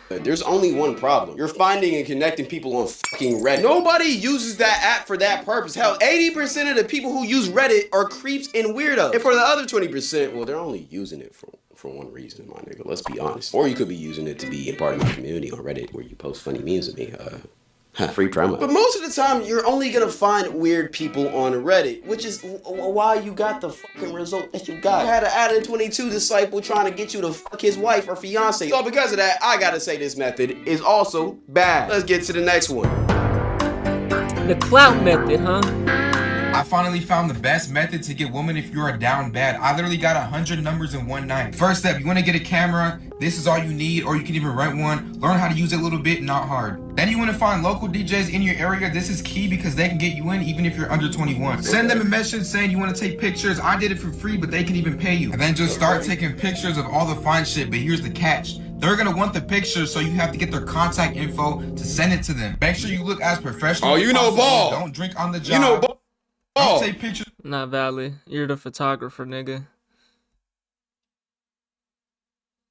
There's only one problem. You're finding and connecting people on fucking Reddit. Nobody uses that app for that purpose. Hell, 80% of the people who use Reddit are creeps and weirdos. And for the other 20%, well, they're only using it for one reason, my nigga. Let's be honest. Or you could be using it to be a part of my community on Reddit where you post funny memes of me. Free promo. But most of the time, you're only gonna find weird people on Reddit, which is why you got the fucking result that you got. You had an Adam 22 disciple trying to get you to fuck his wife or fiance. So because of that, I gotta say this method is also bad. Let's get to the next one. The clout method, huh? I finally found the best method to get women if you're down bad. I literally got 100 numbers in one night. First step, you want to get a camera. This is all you need, or you can even rent one. Learn how to use it a little bit, not hard. Then you want to find local DJs in your area. This is key because they can get you in even if you're under 21. Send them a message saying you want to take pictures. I did it for free, but they can even pay you. And then just start taking pictures of all the fine shit. But here's the catch. They're gonna want the pictures, so you have to get their contact info to send it to them. Make sure you look as professional as possible. Ball. Don't drink on the job. You know ball. Don't take pictures. Not valid. You're the photographer, nigga.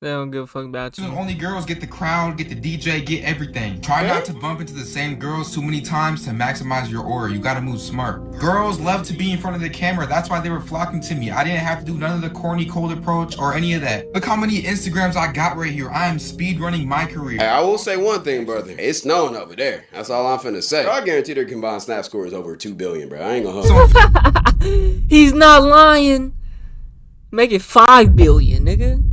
They don't give a fuck about you. Only girls get the crowd, get the DJ, get everything. Try not to bump into the same girls too many times to maximize your aura. You gotta move smart. Girls love to be in front of the camera. That's why they were flocking to me. I didn't have to do none of the corny cold approach or any of that. Look how many Instagrams I got right here. I am speed running my career. Hey, I will say one thing, brother. It's snowing over there. That's all I'm finna say. I guarantee their combined snap score is over 2 billion, bro. I ain't gonna hold you. He's not lying. Make it 5 billion, nigga.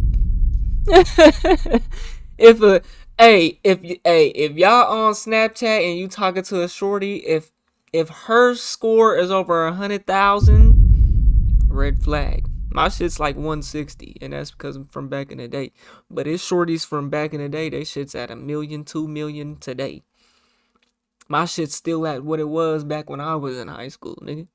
if y'all on Snapchat and you talking to a shorty, if her score is over 100,000, red flag. My shit's like 160, and that's because I'm from back in the day. But it's shorties from back in the day, they shit's at 1 million, 2 million today. My shit's still at what it was back when I was in high school, nigga.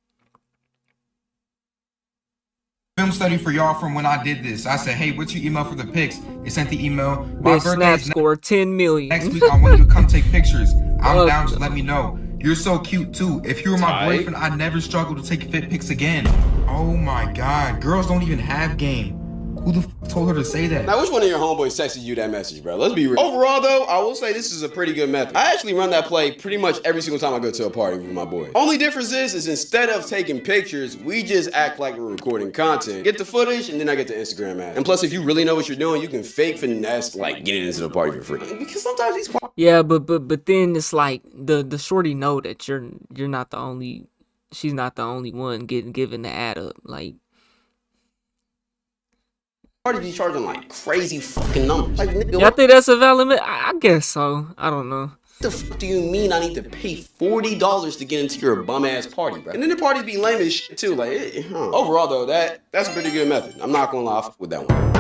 Film study for y'all from when I did this. I said, hey, what's your email for the pics? They sent the email. My birthday is score 10 million. Next week, I want you to come take pictures. I'm down, just let me know. You're so cute too. If you were my boyfriend, I'd never struggle to take fit pics again. Oh my God, girls don't even have game. Who the f told her to say that? Now, which one of your homeboys texted you that message, bro? Let's be real. Overall, though, I will say this is a pretty good method. I actually run that play pretty much every single time I go to a party with my boy. Only difference is instead of taking pictures, we just act like we're recording content. Get the footage, and then I get the Instagram ad. And plus, if you really know what you're doing, you can fake finesse, like, getting into the party for free. Because sometimes these yeah, but then it's like the shorty know that you're not the only she's not the only one getting given the add up. Like, Parties be charging like crazy fucking numbers. Like, nigga, y'all think that's a valid? I guess so. I don't know. what the fuck do you mean I need to pay $40 to get into your bum ass party, bro? And then the parties be lame as shit too. Like, overall though, that's a pretty good method. I'm not gonna lie, I fuck with that one.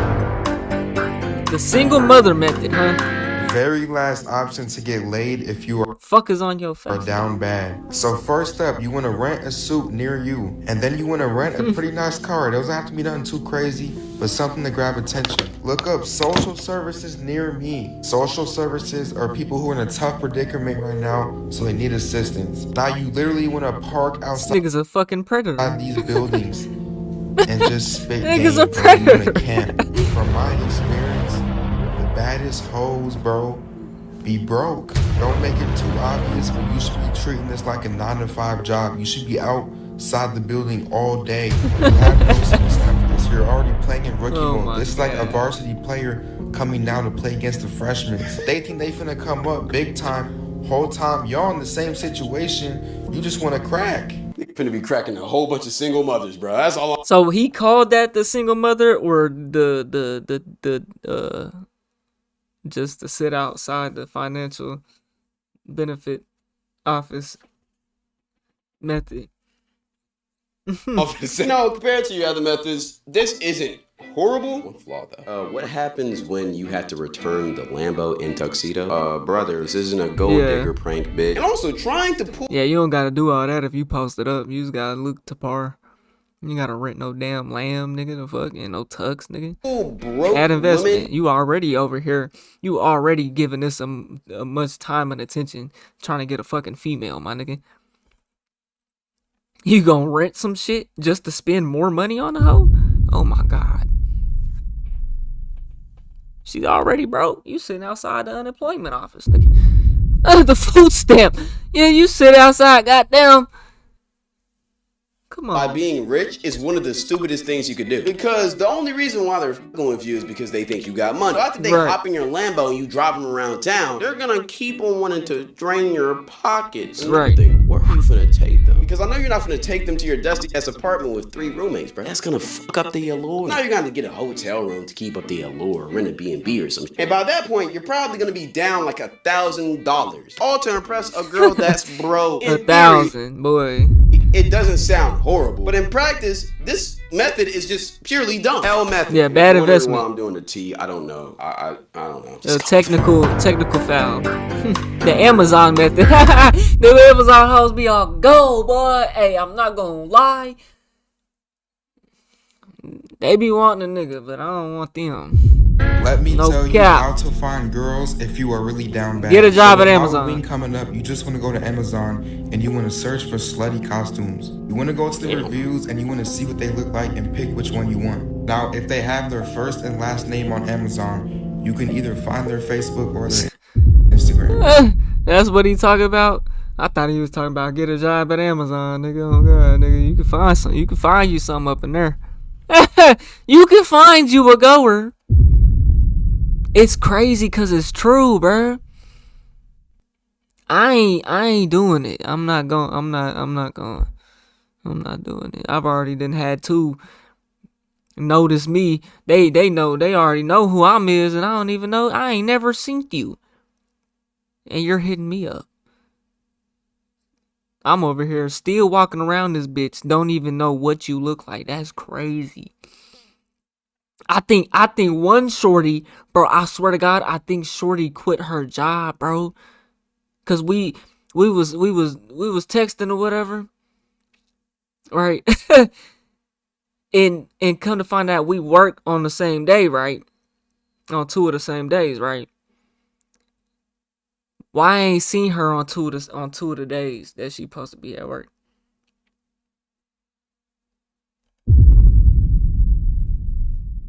The single mother method, huh? Very last option to get laid if you are Fuck is on your face. down bad. So first up, you want to rent a suit near you, and then you want to rent a pretty nice car. It doesn't have to be nothing too crazy, but something to grab attention. Look up social services near me. Social services are people who are in a tough predicament right now, so they need assistance. Now you literally want to park outside Niggas a fucking predator. these buildings and just spit Niggas game, a bro. You predator. wanna camp. From my experience, the baddest hoes, bro, be broke. Don't make it too obvious, but you should be treating this like a 9-to-5 job. You should be outside the building all day. You have no excuse after this. You're already playing in rookie mode. This is like a varsity player coming down to play against the freshmen. They think they finna come up big time. Whole time y'all in the same situation. You just wanna crack. You finna be cracking a whole bunch of single mothers, bro. That's all I'm So he called that the single mother, or just to sit outside the financial benefit office method. No, compared to your other methods, this isn't horrible. One flaw though. What happens when you have to return the Lambo in tuxedo? Brothers, this isn't a gold digger prank bit. And also trying to pull. Yeah, you don't gotta do all that if you post it up. You just gotta look to par. You gotta rent no damn lamb, nigga. The fuck, and no tux, nigga. Add investment. Women. You already over here. You already giving this a much time and attention trying to get a fucking female, my nigga. You gonna rent some shit just to spend more money on the hoe? Oh my god. She's already broke. You sitting outside the unemployment office, nigga. The food stamp. Yeah, you sit outside, goddamn. Come on. By being rich is one of the stupidest things you could do. Because the only reason why they're fucking with you is because they think you got money. So after they hop in your Lambo and you drive them around town, they're gonna keep on wanting to drain your pockets. Right. Think, where are you finna take them? Because I know you're not finna take them to your dusty ass apartment with 3 roommates, bro. That's gonna fuck up the allure. Now you're gonna have to get a hotel room to keep up the allure, rent a B&B or something. And by that point, you're probably gonna be down like $1,000. All to impress a girl that's broke. 1,000, boy. It doesn't sound horrible, but in practice, this method is just purely dumb. L method. Yeah, bad Wondering investment. Why I'm doing the T, I don't know. I don't know. A technical foul. The Amazon method. The Amazon hoes be all go, boy. Hey, I'm not gonna lie. They be wanting a nigga, but I don't want them. Let me tell you cap. how to find girls if you are really down bad. Get a job So at with Amazon. Halloween coming up, you just want to go to Amazon and you want to search for slutty costumes. You want to go to the reviews and you want to see what they look like and pick which one you want. Now, if they have their first and last name on Amazon, you can either find their Facebook or their Instagram. That's what he talking about. I thought he was talking about get a job at Amazon, nigga. Oh god, nigga, you can find some. You can find you something up in there. You can find you a goer. It's crazy cause it's true, bruh. I ain't doing it. I'm not doing it. I've already had 2 notice me. They already know who I'm is, and I don't even know. I ain't never seen you. And you're hitting me up. I'm over here still walking around this bitch. Don't even know what you look like. That's crazy. I think one shorty, bro, I swear to God, I think shorty quit her job, bro. Cause we was texting or whatever. Right? and come to find out we work on the same day, right? On 2 of the same days, right? Why I ain't seen her on 2 of the days that she supposed to be at work?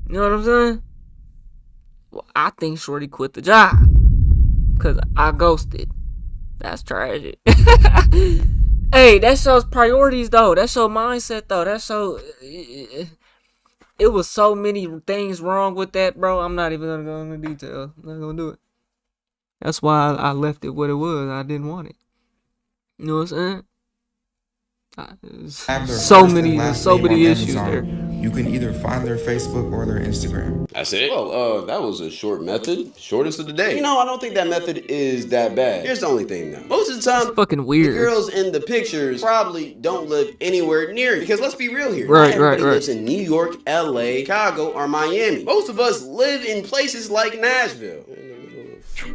You know what I'm saying? Well, I think shorty quit the job. Cause I ghosted. That's tragic. Hey, that shows priorities though. That shows mindset though. That shows it was so many things wrong with that, bro. I'm not even gonna go into detail. I'm not gonna do it. That's why I left it what it was. I didn't want it. You know what I'm saying? Have their So first and many last name on issues Amazon. there. You can either find their Facebook or their Instagram. That's it? Well, that was a short method. Shortest of the day. You know, I don't think that method is that bad. Here's the only thing though. Most of the time, It's fucking the weird. girls in the pictures probably don't live anywhere near you. Because let's be real here. Right, Not everybody right. lives in New York, LA, Chicago, or Miami. Most of us live in places like Nashville.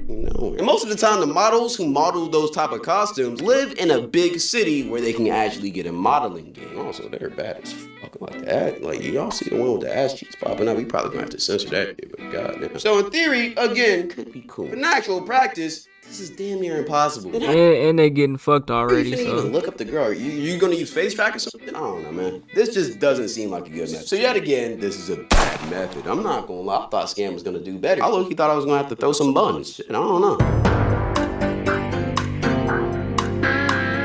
No. And most of the time, the models who model those type of costumes live in a big city where they can actually get a modeling gig. Also, they're bad as fuck like that. Like, y'all see the one with the ass cheeks popping up? We probably gonna have to censor that shit, but goddamn. So in theory, again, could be cool. But in actual practice, this is damn near impossible. And they getting fucked already. You can't even look up the girl. You gonna use face track or something? I don't know, man. This just doesn't seem like a good method. So yet again, this is a bad method. I'm not gonna lie. I thought Scam was gonna do better. I low-key thought I was gonna have to throw some buns. Shit, I don't know.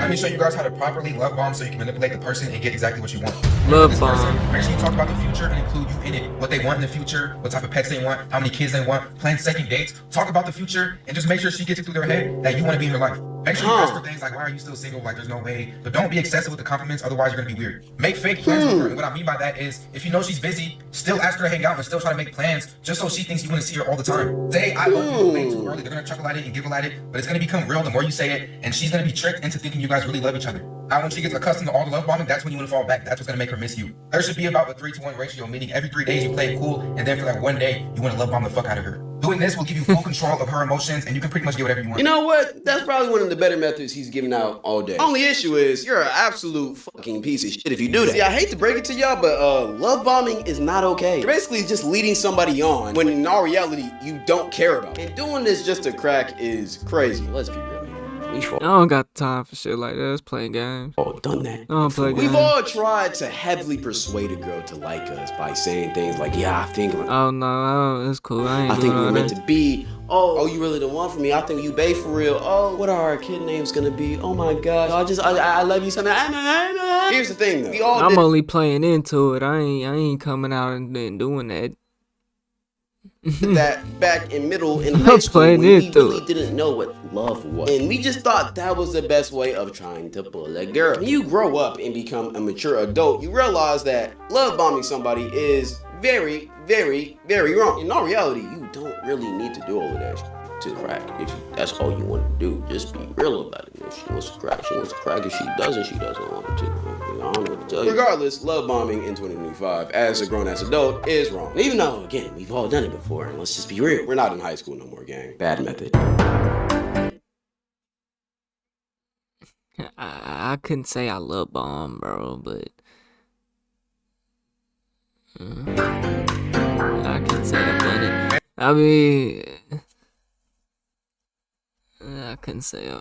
Let me show you guys how to properly love bomb so you can manipulate the person and get exactly what you want. Love bomb. Make sure you talk about the future and include you in it. What they want in the future, what type of pets they want, how many kids they want, plan second dates. Talk about the future and just make sure she gets it through their head that you want to be in her life. Make sure you ask her things like, why are you still single? Like, there's no way. But don't be excessive with the compliments, otherwise you're going to be weird. Make fake plans with her. And what I mean by that is, if you know she's busy, still ask her to hang out and still try to make plans just so she thinks you want to see her all the time. Say, I love you way too early. They're going to chuckle at it and giggle at it, but it's going to become real the more you say it, and she's going to be tricked into thinking you guys really love each other. Now, when she gets accustomed to all the love bombing, that's when you want to fall back. That's what's going to make her miss you. There should be about a 3-to-1 ratio, meaning every 3 days you play it cool, and then for that one day, you want to love bomb the fuck out of her. Doing this will give you full control of her emotions, and you can pretty much get whatever you want. You know what? That's probably one of the better methods he's giving out all day. Only issue is, you're an absolute fucking piece of shit if you do that. See, I hate to break it to y'all, but love bombing is not okay. You're basically just leading somebody on when in all reality, you don't care about it. And doing this just to crack is crazy. Let's be real. I don't got time for shit like that. It's playing games. Oh, done that. I don't play games. We've all tried to heavily persuade a girl to like us by saying things like, yeah, I think Oh no, it's cool. I think we're meant to be. Oh, you really the one for me. I think you bae for real. Oh, what are our kid names gonna be? Oh my god. I love you so much. Here's the thing though. I'm only playing into it. I ain't coming out and doing that. That back in middle and high school, we really didn't know what love was, and we just thought that was the best way of trying to pull a girl. When you grow up and become a mature adult, you realize that love bombing somebody is very, very, very wrong. In all reality, you don't really need to do all of that shit to crack. If that's all you want to do, just be real about it. If she wants to crack, she wants to crack. If she doesn't want to. I don't know what to tell you. Regardless, love bombing in 2025 as a grown-ass adult is wrong. And even though, again, we've all done it before, and let's just be real. We're not in high school no more, gang. Bad method. I couldn't say I love bomb, bro, but I couldn't say I've done it. I mean, I couldn't say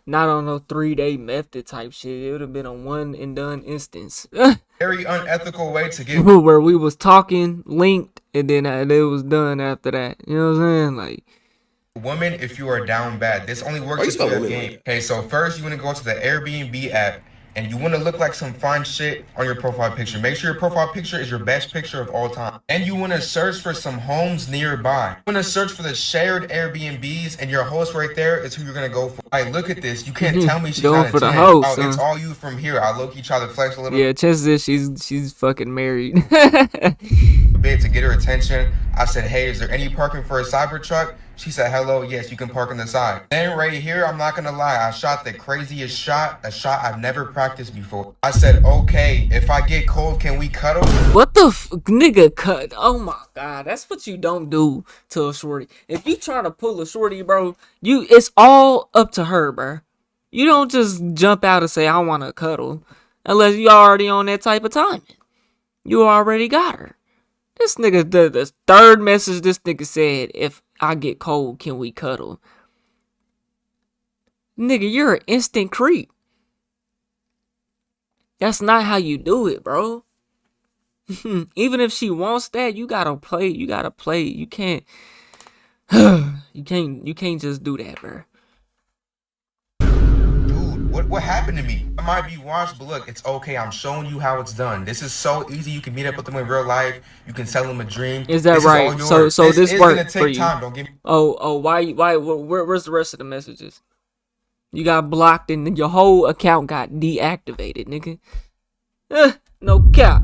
not on no 3-day method type shit. It would have been a one and done instance. Very unethical way to get where we was talking, linked, and then it was done after that. You know what I'm saying? Like, woman, if you are down bad, this only works if you're a game. Okay, so first you want to go to the Airbnb app and you want to look like some fine shit on your profile picture. Make sure your profile picture is your best picture of all time. And you want to search for some homes nearby. You want to search for the shared Airbnbs, and your host right there is who you're going to go for. Like, look at this. You can't tell me she's going not for the 10. host. Oh, it's all you from here. I low-key try to flex a little yeah, chances is she's fucking married. bit to get her attention. I said, hey, is there any parking for a Cybertruck? She said, hello, yes, you can park on the side. Then right here, I'm not gonna lie, I shot the craziest shot, a shot I've never practiced before. I said, okay, if I get cold, can we cuddle? What the nigga cut? Oh my god, that's what you don't do to a shorty. If you trying to pull a shorty, bro, it's all up to her, bro. You don't just jump out and say, I want to cuddle, unless you already on that type of timing. You already got her. This nigga, the third message this nigga said, if I get cold, can we cuddle? Nigga, you're an instant creep. That's not how you do it, bro. Even if she wants that, you gotta play. You gotta play. You can't. You can't just do that, bro. What happened to me? I might be washed, but look, it's okay. I'm showing you how it's done. This is so easy. You can meet up with them in real life. You can sell them a dream. Is that right? So this is worked gonna for take you. time. Don't get me. Why? Where's the rest of the messages? You got blocked and your whole account got deactivated, nigga. No cap.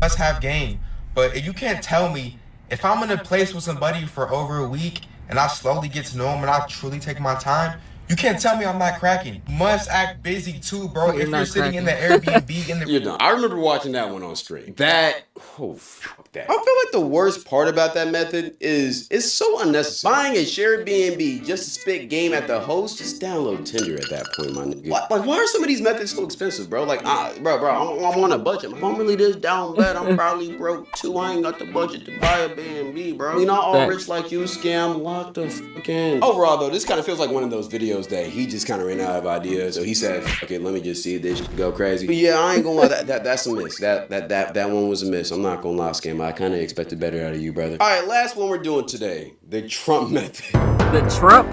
Must have game. But if you can't tell me, if I'm in a place with somebody for over a week and I slowly get to know them and I truly take my time, you can't tell me I'm not cracking. You must act busy too, bro. If you're sitting in the Airbnb in the You're done. I remember watching that one on stream. Fuck that. I feel like the worst part about that method is it's so unnecessary. Buying a shared BNB just to spit game at the host, just download Tinder at that point, my nigga. Like, why are some of these methods so expensive, bro? Like, bro, I'm on a budget. If I'm really this down bad, I'm probably broke too. I ain't got the budget to buy a BNB, bro. We not all rich like you, scam. Lock the fuck in. Overall, though, this kind of feels like one of those videos that he just kind of ran out of ideas. So he said, okay, let me just see if this shit go crazy. But yeah, I ain't gonna lie, that's a miss. That one was a miss. I'm not gonna lie, scam. I kind of expected better out of you, brother. All right, last one we're doing today, the Trump method. The Trump?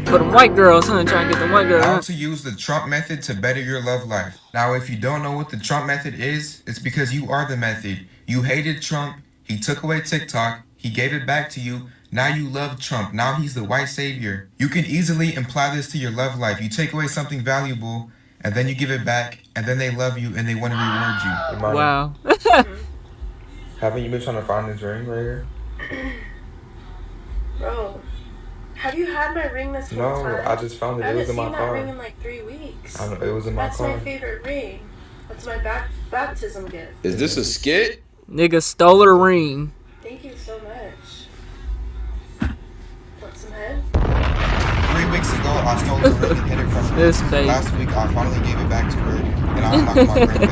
For the white girls, huh? Trying to get the white girls. How to use the Trump method to better your love life. Now, if you don't know what the Trump method is, it's because you are the method. You hated Trump. He took away TikTok. He gave it back to you. Now you love Trump. Now he's the white savior. You can easily imply this to your love life. You take away something valuable, and then you give it back, and then they love you, and they want to reward you. Wow. Haven't you been trying to find this ring right here? Bro, have you had my ring this whole time? No, I just found it. It was in my car. I haven't seen that ring in like 3 weeks. I know, it was in my car. That's my favorite ring. That's my baptism gift. Is this a skit? Nigga stole her ring. Thank you so much. Want some head? 3 weeks ago, I stole her ring and hid it from her. This fake. Last week, I finally gave it back to her, and I unlocked my ring badge.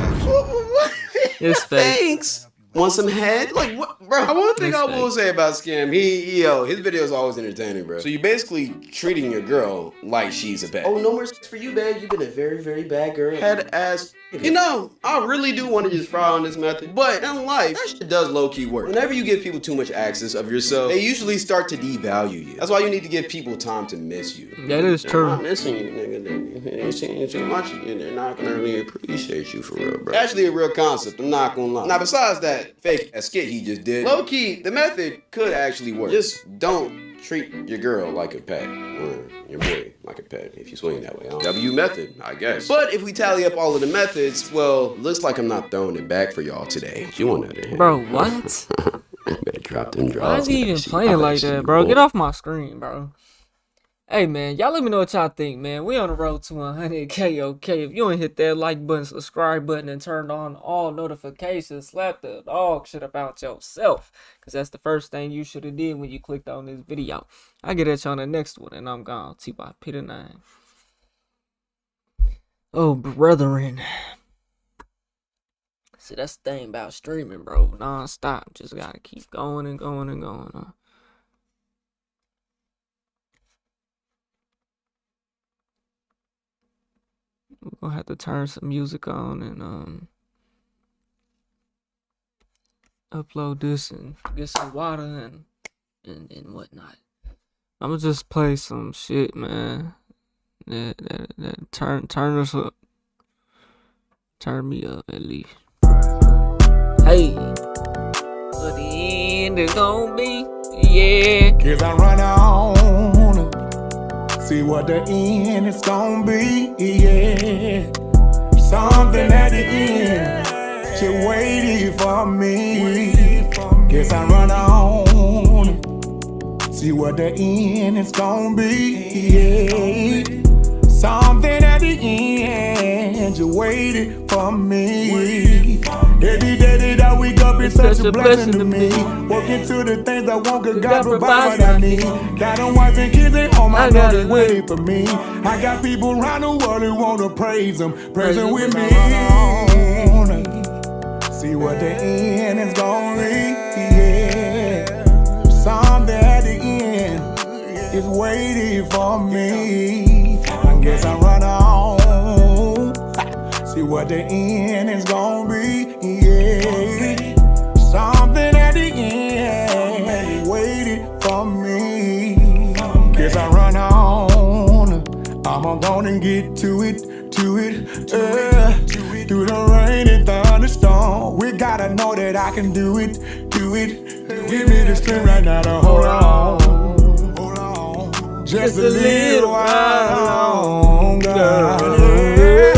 It's fake. Thanks. Want some head? Like what, bro? One thing I will say about Scam, his videos always entertaining, bro. So you basically treating your girl like she's a bad. Oh, no more sex for you, babe. You've been a very, very bad girl. Head ass. You know, I really do want to just fry on this method, but in life, that shit does low-key work. Whenever you give people too much access of yourself, they usually start to devalue you. That's why you need to give people time to miss you. That is true. I'm missing you, nigga. They're seeing too much of you. They're not gonna really appreciate you for real, bro. Actually, a real concept. I'm not gonna lie. Now, besides that fake skit he just did, low-key, the method could actually work. Just don't treat your girl like a pet, or your boy like a pet, if you swing that way. W method, I guess. But if we tally up all of the methods, well, looks like I'm not throwing it back for y'all today. You on that? Bro, what? Better drop them draws. Why is he even playing like that, bro? Get off my screen, bro. Hey, man, y'all let me know what y'all think, man. We on the road to 100K, okay? If you ain't hit that like button, subscribe button, and turn on all notifications, slap the dog shit about yourself. Because that's the first thing you should have did when you clicked on this video. I'll get at you on the next one, and I'm gone. T-Bot P9. Oh, brethren. See, that's the thing about streaming, bro. Non-stop. Just gotta keep going and going and going, huh? We're gonna have to turn some music on and upload this and get some water and whatnot. I'm gonna just play some shit, man. That turn us up. Turn me up at least. Hey, what the end is gonna be, yeah. Cause I run on, see what the end is gonna be, yeah. Something at the end, she waiting for me. Guess I run on, see what the end is gonna be, yeah. Something at the end, you waited for me. Every day that I wake up is such a blessing to me. Walking to the things I want, cause God provide what I need. Got a wife and kids at home, I know they waiting for me. I got people around the world who wanna praise them with me. See what the end is gonna be, yeah. Something at the end is waiting for me. I guess I run on, see what the end is gonna be, yeah. Something at the end waiting for me. Guess I run on, I'm gonna get to it. Through the rain and thunderstorm, we gotta know that I can do it. Give me the strength right now to hold on. just a little while longer.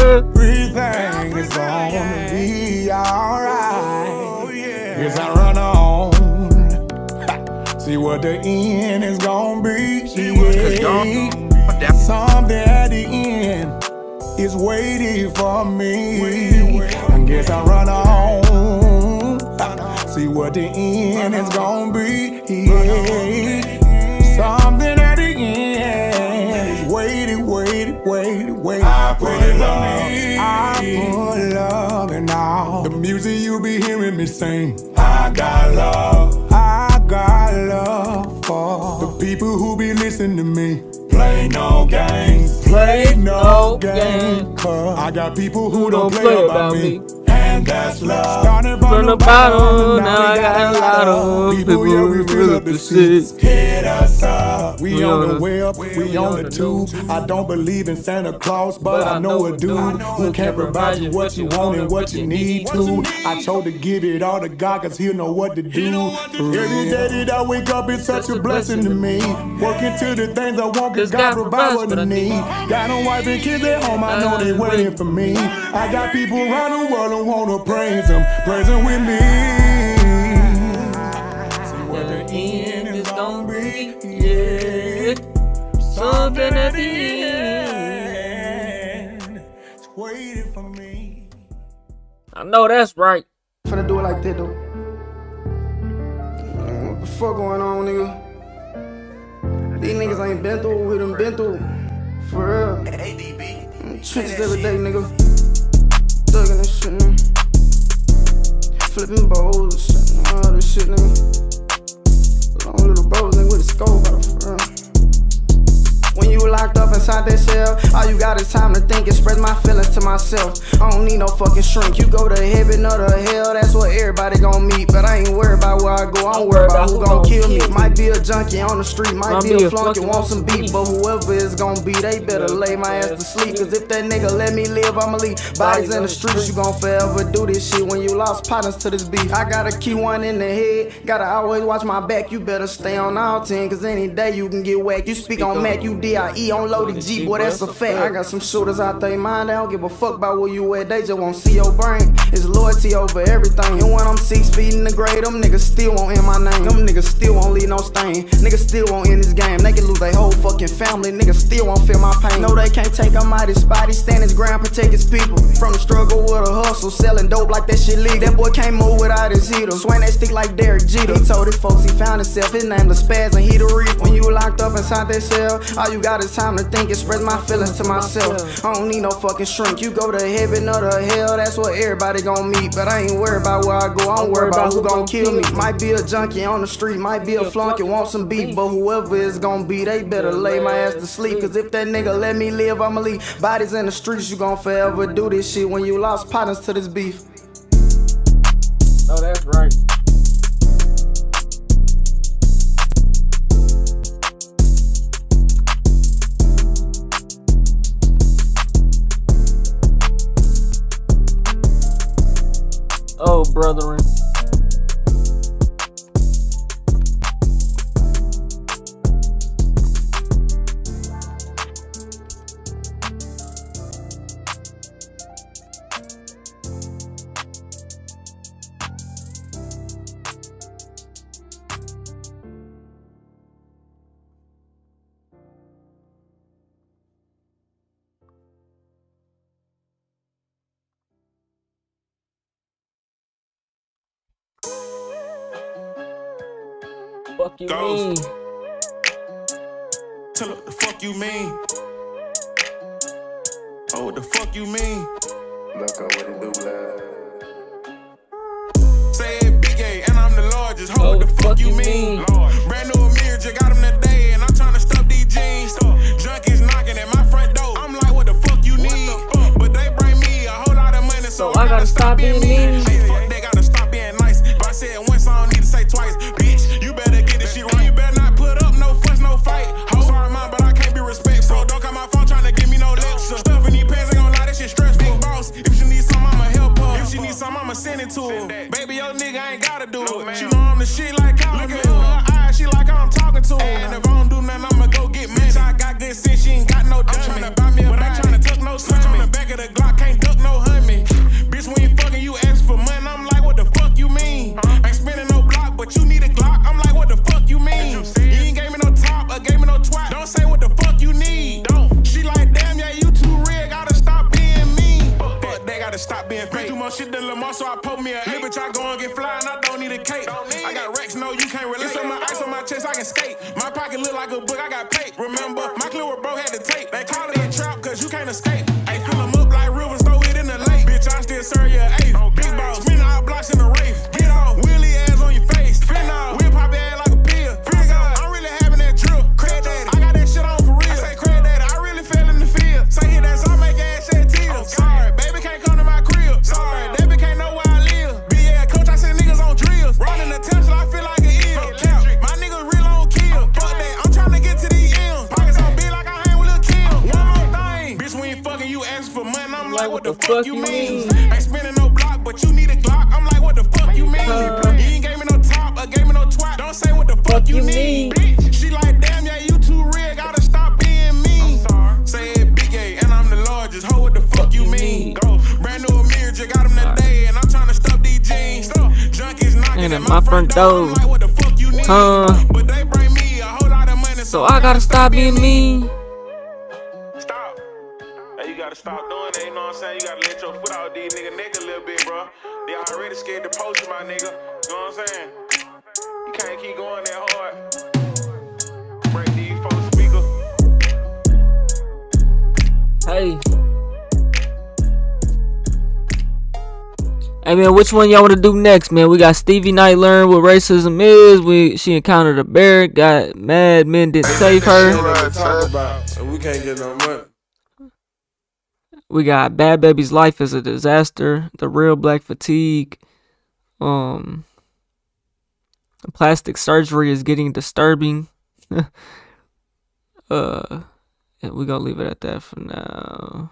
Everything is gonna be alright. Yes, I run on. See what the end is gonna be. Something at the end is waiting for me. I guess I run on. See what the end is gonna be. Something at the end is waiting. I put love in all the music you be hearing me sing. I got love for the people who be listening to me. Play no games, cause I got people who don't play about me. And that's love. Starting from the bottom, now I got a lot of people, yeah, we fill up the seats. Hit us up, we on the way up, we on the tube. I don't believe in Santa Claus, but I know a dude who can provide you what you want and what you need to. I told to give it all to God, cause he'll know what to do. Every day that I wake up, it's such a blessing to me. Working to the things I want, cause God provides what I need. Got no wife and kids at home, I know they waiting for me. I got people around the world who wanna praise him with me. See what the end is gonna be, yeah. Something at the end is waiting for me. I know that's right. Finna do it like that though. What the fuck going on, nigga? These niggas ain't been through what we done been through. For real. Trenches every day, nigga. Thuggin' this shit, nigga. Flipping bowls, all this shit, nigga. Long little bros, nigga, with a scope out for real. When you locked up inside that cell, all you got is time to think, express my feelings to myself. I don't need no fucking shrink. You go to heaven or to hell, that's where everybody gon' meet. But I ain't worried about where I go, I'm worried about who gon' kill me. Might be a junkie on the street, might be a flunky, want some beat. But whoever it's gon' be, they better lay my ass to sleep. Cause if that nigga let me live, I'ma leave bodies in the streets. You gon' forever do this shit when you lost partners to this beef. I got a key one in the head, gotta always watch my back. You better stay on all 10, cause any day you can get whacked. You speak on Mac, you DIE on loaded G, boy, that's a fact. I got some shooters out there, mind, they don't give a fuck about where you at, they just won't see your brain. It's loyalty over everything. And when I'm 6 feet in the grave, them niggas still won't hear my name. Them niggas still won't leave no stain. Niggas still won't end this game. They can lose their whole fucking family. Niggas still won't feel my pain. No, they can't take him out his spot. He stand his ground, protect his people. From the struggle with a hustle, selling dope like that shit legal. That boy can't move without his heater. Swing that stick like Derek Jeter. He told his folks he found himself. His name was Spaz and he the reaper. When you locked up inside that cell, all you got is time to think, express my feelings to myself. I don't need no fucking shrink. You go to heaven or to hell, that's where everybody gon' meet. But I ain't worried about where I go, I'm worried about who gon' kill me. Might be a junkie on the street, might be a flunky, want some beef. But whoever it's gon' be, they better lay my ass to sleep. Cause if that nigga let me live, I'ma leave bodies in the streets. You gon' forever do this shit when you lost partners to this beef. Oh, that's right. Oh, brethren. Fuck you mean? Tell her what the fuck you mean. Oh, what the fuck you mean? Look up what it do, blood. Say it big A, and I'm the largest. Oh, what the fuck you mean? Brand new Amir, just got him today, and I'm trying to stuff these jeans. Junkies knocking at my front door. I'm like, what the fuck you need? But they bring me a whole lot of money, so I gotta stop being mean. Hey, fuck, they gotta stop being nice. If I say it once, I don't need to say twice. Bitch, you better get this shit right. You better not put up no fuss, no fight. Ho, sorry, mom, but I can't be respectful. Don't call my phone trying to give me no lecture. Stuff in these pants, ain't gon' lie, that shit stressful. Big boss, if she needs something, I'ma help her. If she needs something, I'ma send it to her. Baby, your nigga ain't gotta do it. She know I'm the shit like Kyle. Look at her eyes, she like I'm talking to her. And if I don't do nothing, I'ma go get mad. can't relate. It's so much ice on my chest, I can skate. My pocket look like a book, I got paid. Remember, my clip where bro had to tape. They call it a trap, cause you can't escape. Hey, fill 'em up like rivers, throw it in the lake. Bitch, I still serve you an eighth. Big balls, spinning all blocks in the race. Get off, wheelie ass on your face. Fin off, we'll pop your ass like a pill. Figure out, I'm really having that drip. Craig daddy, I got that shit on for real. I say Craig daddy, I really fell in the field. Say hit that song, make ass shed tears. Sorry, baby can't come to my crib. Sorry, baby can't know where I live. BL coach, I send niggas on drills. Running the Tesla, I feel like an ill. Cap, my niggas real on kill. Fuck that, I'm trying to get to these M's. Pockets on big like I hang with Lil' Kim. One more thing, bitch, when you fucking, you ask for money. I'm like, what the fuck you mean? Ain't spending no block, but you need a Glock. I'm like, what the fuck you mean? You ain't gave me no top, or gave me no twat. Don't say what the fuck you need. Bitch, she like, damn, yeah, you too real. Gotta stop being mean. Say it big A, and I'm the largest. Ho, what the fuck you mean? Brand new Amir, just got him today, and I'm trying to stuff these jeans. Junkies knocking at my front door. Like, what the fuck you need? But they bring me a whole lot of money, So I gotta stop being mean. Stop. Hey, you gotta stop doing that, you know what I'm saying? You gotta let your foot out these nigga neck a little bit, bro. They already scared to post you, my nigga. You know what I'm saying? You can't keep going that hard. Break these folks speaker. Hey. Hey man, which one y'all want to do next, man? We got Stevie Knight learn what racism is. She encountered a bear, got mad men didn't save her. We can't get no money. We got Bad Baby's life is a disaster. The real black fatigue. Plastic surgery is getting disturbing. And we gonna leave it at that for now.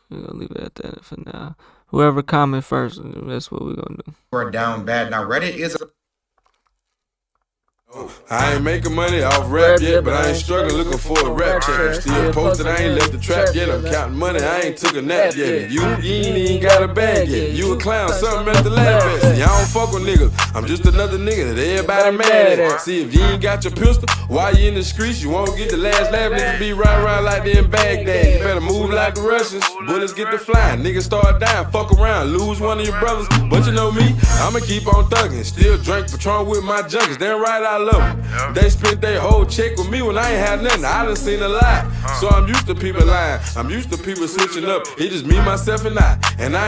We're gonna leave it at that for now. Whoever comment first, that's what we're gonna do. We're down bad. Now Reddit is I ain't making money off rap yet, but I ain't struggling looking for a rap check. I'm still posted, I ain't left the trap yet. I'm counting money, I ain't took a nap yet. And you ain't even got a bag yet. You a clown, something at the laugh at. Y'all don't fuck with niggas, I'm just another nigga that everybody mad at. See, if you ain't got your pistol, while you in the streets, you won't get the last laugh. Niggas be riding around like they in Baghdad. You better move like the Russians, bullets get to flying. Niggas start dying, fuck around, lose one of your brothers. But you know me, I'ma keep on thugging. Still drink Patron with my junkies, damn right I love them. They spent their whole check with me when I ain't had nothing. I done seen a lot, so I'm used to people lying. I'm used to people switching up. It just me, myself, and I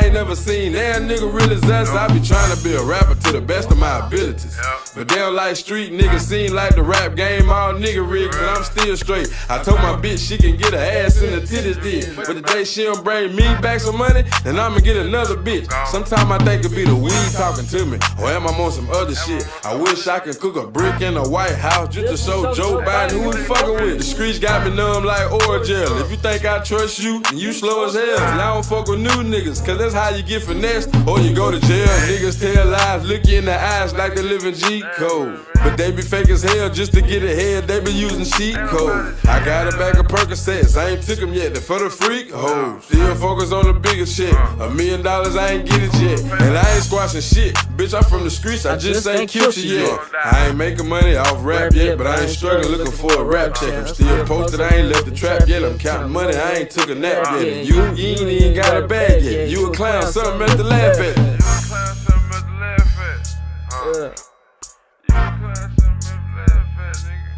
ain't never seen that nigga really us. I be trying to be a rapper to the best of my abilities. But they don't like street niggas, seem like the rap game all nigga rigged, but I'm still straight. I told my bitch she can get her ass in the titties did. But the day she don't bring me back some money, then I'ma get another bitch. Sometimes I think it be the weed talking to me, or am I on some other shit? I wish I could cook a brick in a White House just to show Joe Biden who we fucking with. The streets got me numb like Orgel. If you think I trust you, then you slow as hell. And I don't fuck with new niggas, cause that's how you get finessed, or you go to jail. Niggas tell lies, look you in the eyes like they live in G code. But they be fake as hell just to get ahead, they be using cheat code. I got a bag of Percocets, I ain't took them yet, they're for the freak hoes. Still focus on the bigger check, $1 million I ain't get it yet. And I ain't squashing shit, bitch I'm from the streets, I just ain't killed you yet. I ain't making money off rap yet, but I ain't struggling looking for a rap check. I'm still posted, I ain't left the trap yet. I'm counting money, I ain't took a nap yet. And you ain't even got a bag yet. You a clown, something at the laugh at.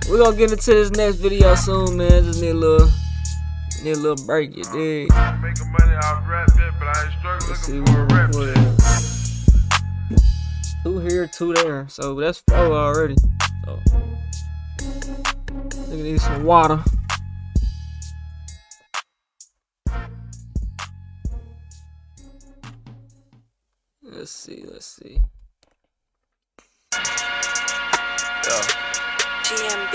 We're gonna get into this next video soon, man. Just need a little break, you dig? Making money off rap yet, but I ain't struggling looking for a rap check. 2 here, 2 there. So that's 4 already. So nigga need some water. Let's see. GMB.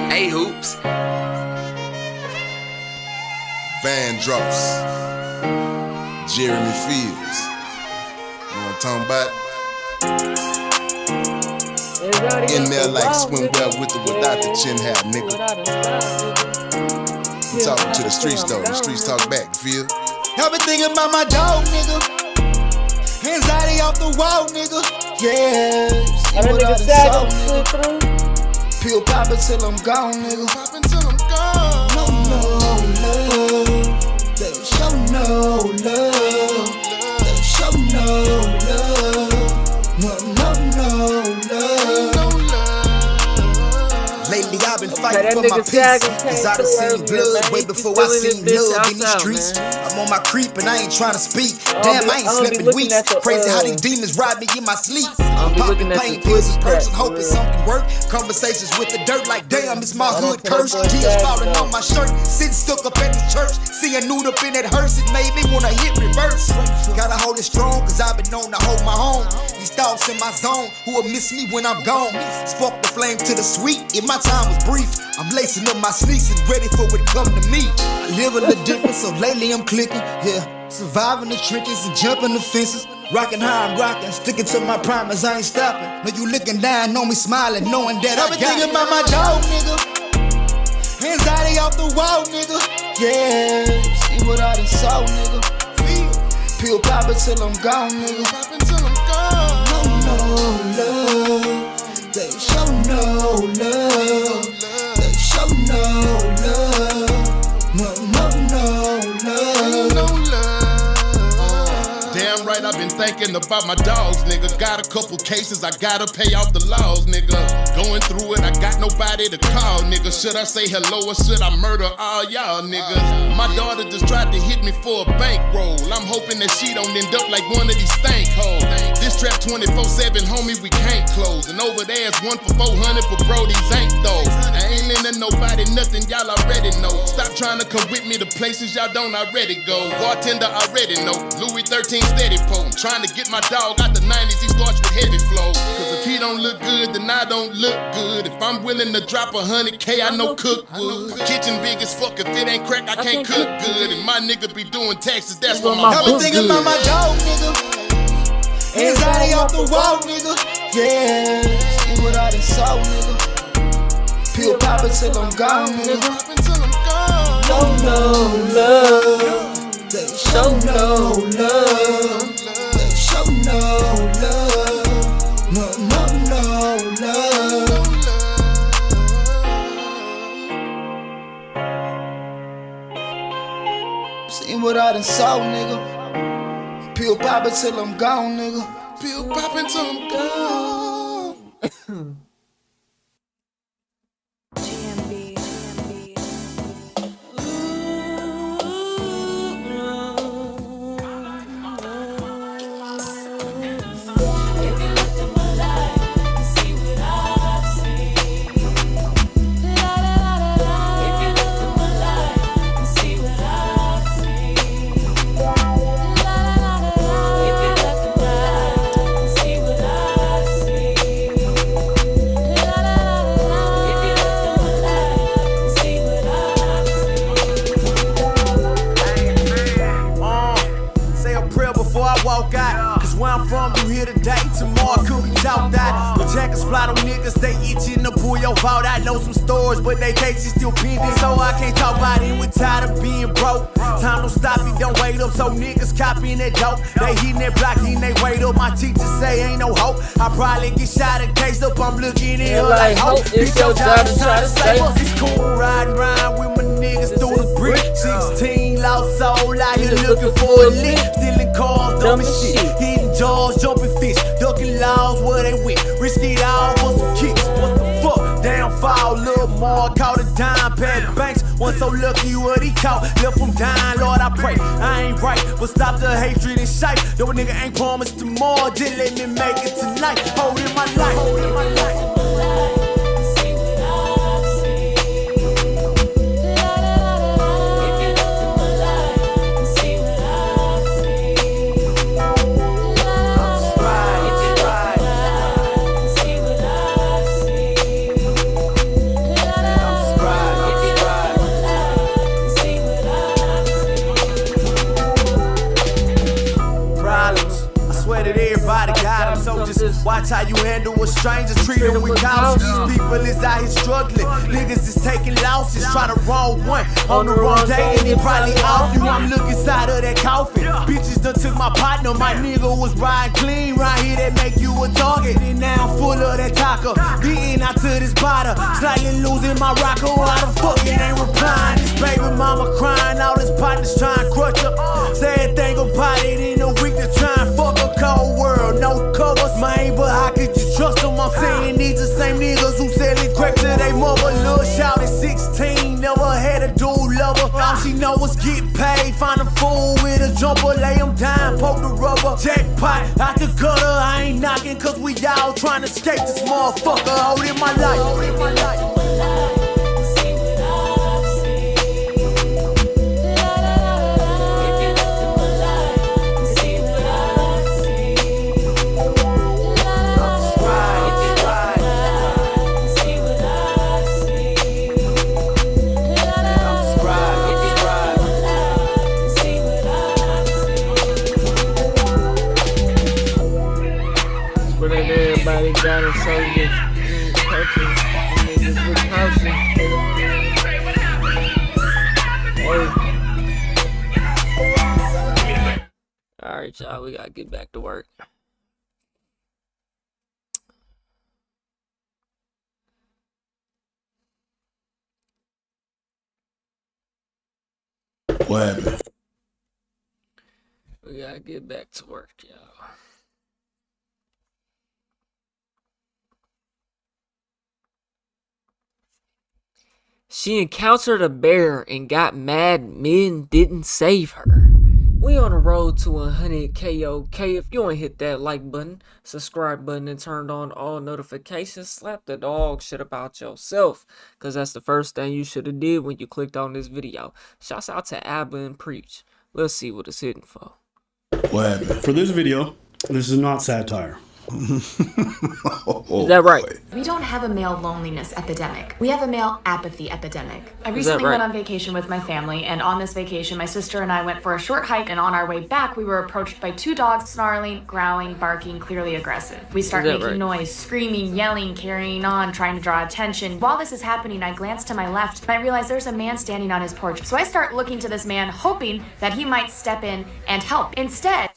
Hey, Hoops. Van Dross. Jeremy Fields. You know what I'm talking about? In there like swimwear with or without the chin hat, nigga. I'm talking to the streets though, the streets talk back, you feel? I've been thinking about my dog, nigga. Anxiety off the wall, nigga. Yeah. See what I done saw, nigga. Pill poppin' till I'm gone, nigga. Poppin' till I'm gone. No love. They show no love. They show no Okay, that for my nigga Sagan peace. came Cause I done through seen earlier, blood man. way He before still I in this seen bitch love in the outside, streets. man. I'm on my creep and I ain't trying to speak. I'll Damn, be- I ain't I'll be slept in looking weeks. at the, Crazy how these demons ride me in my sleep. I'll be Popping looking at pain the pills Twitter and chat, perks and for hoping real. something work. Conversations with the dirt like damn, it's my Shout out hood to that curse. boy Tears Sagan, falling though. on my shirt. Sitting stuck up at the church. Seeing nude up in that hearse, it made me wanna hit reverse. Gotta hold it strong, cause I've been known to hold my own. These thoughts in my zone, who will miss me when I'm gone. Spark the flame to the sweet, if my time was brief. I'm lacing up my sneaks and ready for what come to me. I live a little different, so lately I'm clicking, yeah. Surviving the trenches and jumping the fences. Rocking how I'm rocking, sticking to my promise, I ain't stopping. Know you looking down on me smiling, knowing that I got thinking about my dog, nigga. Anxiety off the wall, nigga. Yeah, see what I done saw, nigga. Pill poppin' till I'm gone, nigga. Poppin' till I'm gone. No love. They show no love. They show no love. No love. Damn right, I've been thinking about my dogs, nigga. Got a couple cases, I gotta pay off the laws, nigga. Going through it, I got nobody to call, nigga. Should I say hello or should I murder all y'all niggas? My daughter just tried to hit me for a bankroll. I'm hoping that she don't end up like one of these stank hoes. This trap 24/7, homie, we can't close. And over there's one for 400, but bro, these ain't those. I ain't lending nobody nothing, y'all already know. Stop trying to come with me to places y'all don't already go. Bartender already know. Louis 13 steady po. I'm trying to get my dog out the 90s, he starts with heavy flow. Cause if he don't look good, then I don't look good. If I'm willing to drop 100K, I know cook wood. Kitchen big as fuck, if it ain't crack, I can't cook good. And my nigga be doing taxes, that's what my I've been thinking about my dog, nigga. Anxiety off the wall, nigga. Yeah, see what I done saw, nigga. Pill poppin' till I'm gone, nigga. No love. They show no love. They show no love. No love. See what I done saw, nigga. Pill poppin' till I'm gone, nigga. Pill poppin' till I'm gone. Walk out, cause where I'm from, you here today, tomorrow could be talked out. The jackets fly on niggas, they itching to pull your vault. I know some stores, but they cases still pending, so I can't talk about it. We tired of being broke. Time don't stop, you don't wait up, so niggas copying that dope. They hitting that block, hitting they wait up. My teachers say ain't no hope. I probably get shot and case up. I'm looking in her like hope. It's your job to try to save us. It's cool riding around with my niggas through the brick. 16 lost soul out here looking for a lick. Stealing cars, dumb as shit. Hitting jaws, jumping fish. Ducking laws where they went. Risk it all for some kicks. What the fuck? Downfall, little more. Caught a dime, Pat Banks. One so lucky what he caught. Left from dying, Lord, I pray. I ain't right, but stop the hatred and shite. Though a nigga ain't promised tomorrow. Just let me make it tonight. Holding my life. Holding my life. So just watch how you handle a stranger, treat them with caution. These people is out here struggling, niggas is taking losses. Try the wrong one on the wrong day and it probably off you. I'm looking side of that coffin. Bitches done took my partner, my nigga was riding clean. Right here that make you a target. And now I'm full of that taco, beating out to this bottle. Slightly losing my rocker, why the fuck it ain't replying? This baby mama crying, all his partners trying to crutch her. Sad thing about it, in a week to try and fuck a cold world, no covers, man, but how could you trust them? I'm saying these the same niggas who selling crack to they mother, little shout Get paid, find a fool with a jumper, lay him down, poke the rubber, jackpot out the gutter. I ain't knocking cause we all trying to escape this motherfucker. Holding my life. Holding my life. Everybody got a soldier person. Alright, y'all, we gotta get back to work. What happened? We gotta get back to work, y'all. She encountered a bear and got mad men didn't save her. We on the road to 100K. Okay, if you ain't hit that like button, subscribe button, and turned on all notifications, slap the dog shit about yourself, cause that's the first thing you should have did when you clicked on this video. Shouts out to Abba and Preach. Let's see what it's hitting for. What happened? For this video, this is not satire. Is that right? We don't have a male loneliness epidemic. We have a male apathy epidemic. I Is recently that right? went on vacation with my family, and on this vacation, my sister and I went for a short hike, and on our way back, we were approached by two dogs snarling, growling, barking, clearly aggressive. We start Is that making right? noise, screaming, yelling, carrying on, trying to draw attention. While this is happening, I glance to my left, and I realize there's a man standing on his porch. So I start looking to this man, hoping that he might step in and help. Instead,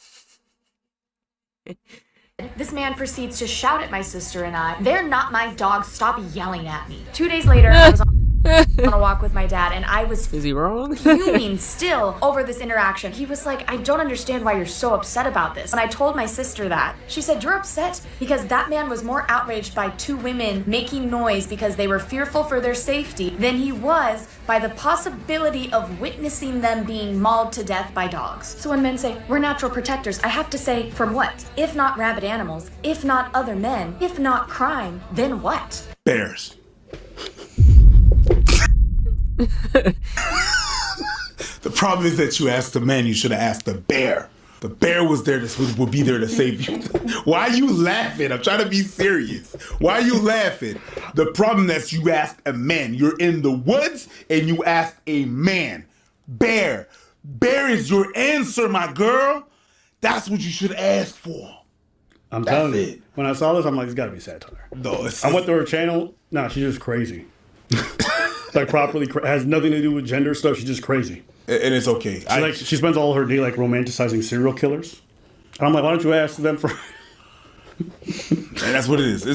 this man proceeds to shout at my sister and I, "They're not my dogs, stop yelling at me." 2 days later, I was on a walk with my dad, and I was Is he wrong? fuming still over this interaction. He was like, "I don't understand why you're so upset about this." And I told my sister that. She said, "You're upset because that man was more outraged by two women making noise because they were fearful for their safety than he was by the possibility of witnessing them being mauled to death by dogs." So when men say, "We're natural protectors," I have to say, from what? If not rabid animals, if not other men, if not crime, then what? Bears. The problem is that you asked the man, you should have asked the bear. The bear was there would be there to save you. Why are you laughing? I'm trying to be serious. Why are you laughing? The problem is you asked a man. You're in the woods and you asked a man. Bear. Bear is your answer, my girl. That's what you should ask for. I'm That's telling it. you. When I saw this, I'm like, it's gotta be satire. No, it's I went to her channel. Nah, she's just crazy. Like properly, has nothing to do with gender stuff. She's just crazy. And it's okay. She spends all her day like romanticizing serial killers. And I'm like, why don't you ask them for? And that's what it is.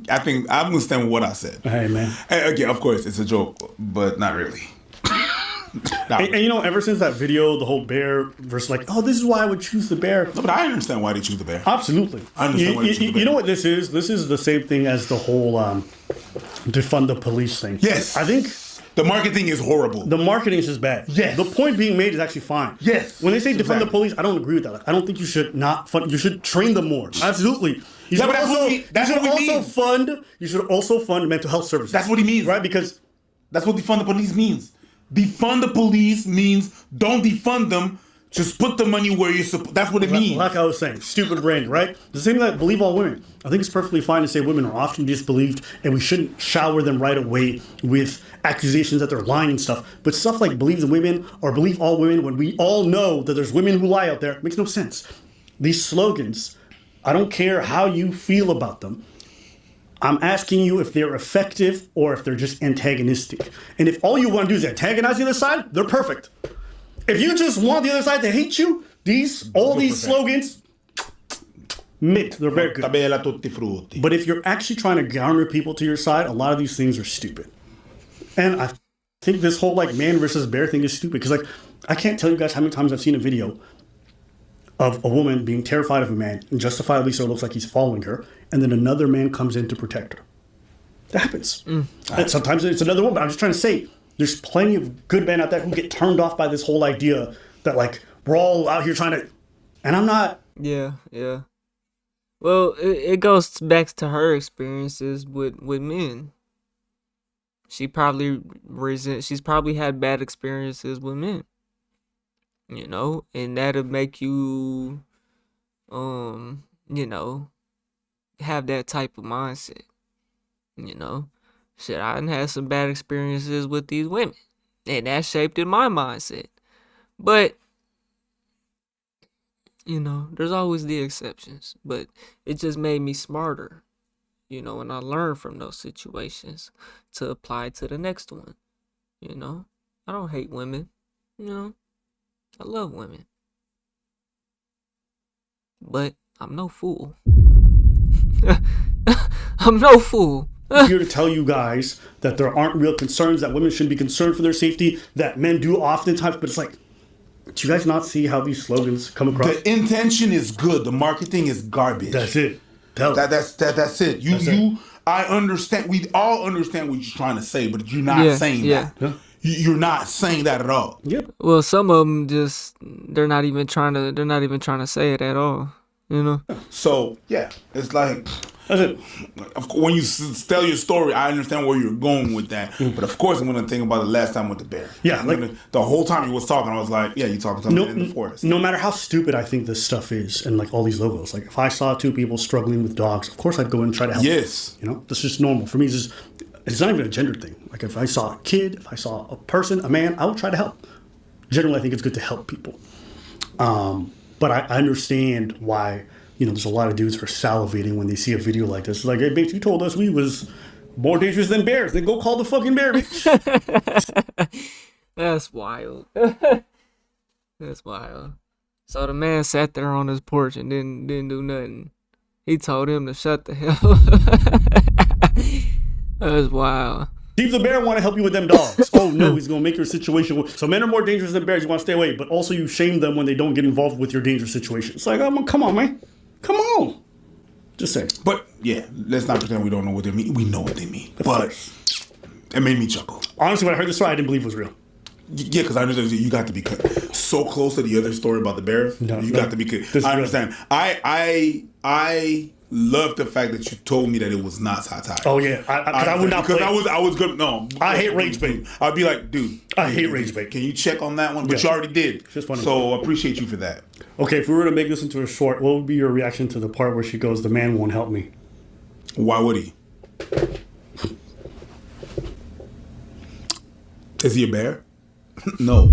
I think I'm gonna stand with what I said. Hey man. And again, of course, it's a joke, but not really. And you know, ever since that video, the whole bear versus like, oh, this is why I would choose the bear. No, but I understand why they choose the bear. Absolutely. I understand why they choose the bear. You know what this is? This is the same thing as the whole defund the police thing. Yes. I think the marketing is horrible. The marketing is just bad. Yes. The point being made is actually fine. Yes. When they say defund Exactly. the police, I don't agree with that. Like, I don't think you should not fund. You should train them more. Absolutely. You should also fund mental health services. That's what he means. Right? Because that's what defund the police means. Defund the police means don't defund them. Just put the money where you're supposed. That's what it means. Like I was saying, stupid brain, right? The same thing that believe all women. I think it's perfectly fine to say women are often disbelieved, and we shouldn't shower them right away with accusations that they're lying and stuff. But stuff like believe the women or believe all women, when we all know that there's women who lie out there, makes no sense. These slogans, I don't care how you feel about them. I'm asking you if they're effective or if they're just antagonistic. And if all you want to do is antagonize the other side, they're perfect. If you just want the other side to hate you, all these slogans, they're very good. But if you're actually trying to garner people to your side, a lot of these things are stupid. And I think this whole like man versus bear thing is stupid. Because like, I can't tell you guys how many times I've seen a video of a woman being terrified of a man, and justifiably so, it looks like he's following her, and then another man comes in to protect her. That happens. And sometimes it's another woman. I'm just trying to say, there's plenty of good men out there who get turned off by this whole idea that like we're all out here trying to, and I'm not. Yeah. Well, it goes back to her experiences with men. She's probably had bad experiences with men. You know, and that'll make you, you know, have that type of mindset. You know, shit, I done had some bad experiences with these women, and that shaped in my mindset. But you know, there's always the exceptions. But it just made me smarter. You know, and I learned from those situations to apply to the next one. You know, I don't hate women. You know, I love women. But I'm no fool. I'm no fool. I'm here to tell you guys that there aren't real concerns, that women shouldn't be concerned for their safety, that men do oftentimes, but it's like, do you guys not see how these slogans come across? The intention is good. The marketing is garbage. That's it. That's it. I understand. We all understand what you're trying to say, but you're not saying that. You're not saying that at all. Yep. Well, some of them they're not even trying to say it at all. You know. So yeah, it's like. Of course, when you tell your story, I understand where you're going with that. But of course, I'm going to think about the last time with the bear. Yeah, the whole time you was talking, I was like, "Yeah, you talking something in the forest." No matter how stupid I think this stuff is, and like all these logos, like if I saw two people struggling with dogs, of course I'd go in and try to help. Yes, you know, that's just normal for me. It's not even a gender thing. Like if I saw a kid, if I saw a person, a man, I would try to help. Generally, I think it's good to help people. But I understand why. You know, there's a lot of dudes who are salivating when they see a video like this. Like, hey, bitch, you told us we was more dangerous than bears. Then go call the fucking bear, bitch. That's wild. That's wild. So the man sat there on his porch and didn't do nothing. He told him to shut the hell up. That's wild. Steve the bear want to help you with them dogs. Oh no, he's gonna make your situation. So men are more dangerous than bears. You want to stay away, but also you shame them when they don't get involved with your dangerous situation. It's like, come on, man. Come on. Just say. But yeah, let's not pretend we don't know what they mean. We know what they mean. But it made me chuckle. Honestly, when I heard this story, I didn't believe it was real. Yeah, because I understand you got to be so close to the other story about the bear. You got to be. I understand. I love the fact that you told me that it was not satire. Oh yeah, I would not. Because I was good. No, I hate rage bait. I'd be like, dude, I hate rage bait. Can you check on that one? But you already did. It's just funny. So I appreciate you for that. Okay, if we were to make this into a short, what would be your reaction to the part where she goes, "The man won't help me"? Why would he? Is he a bear? No.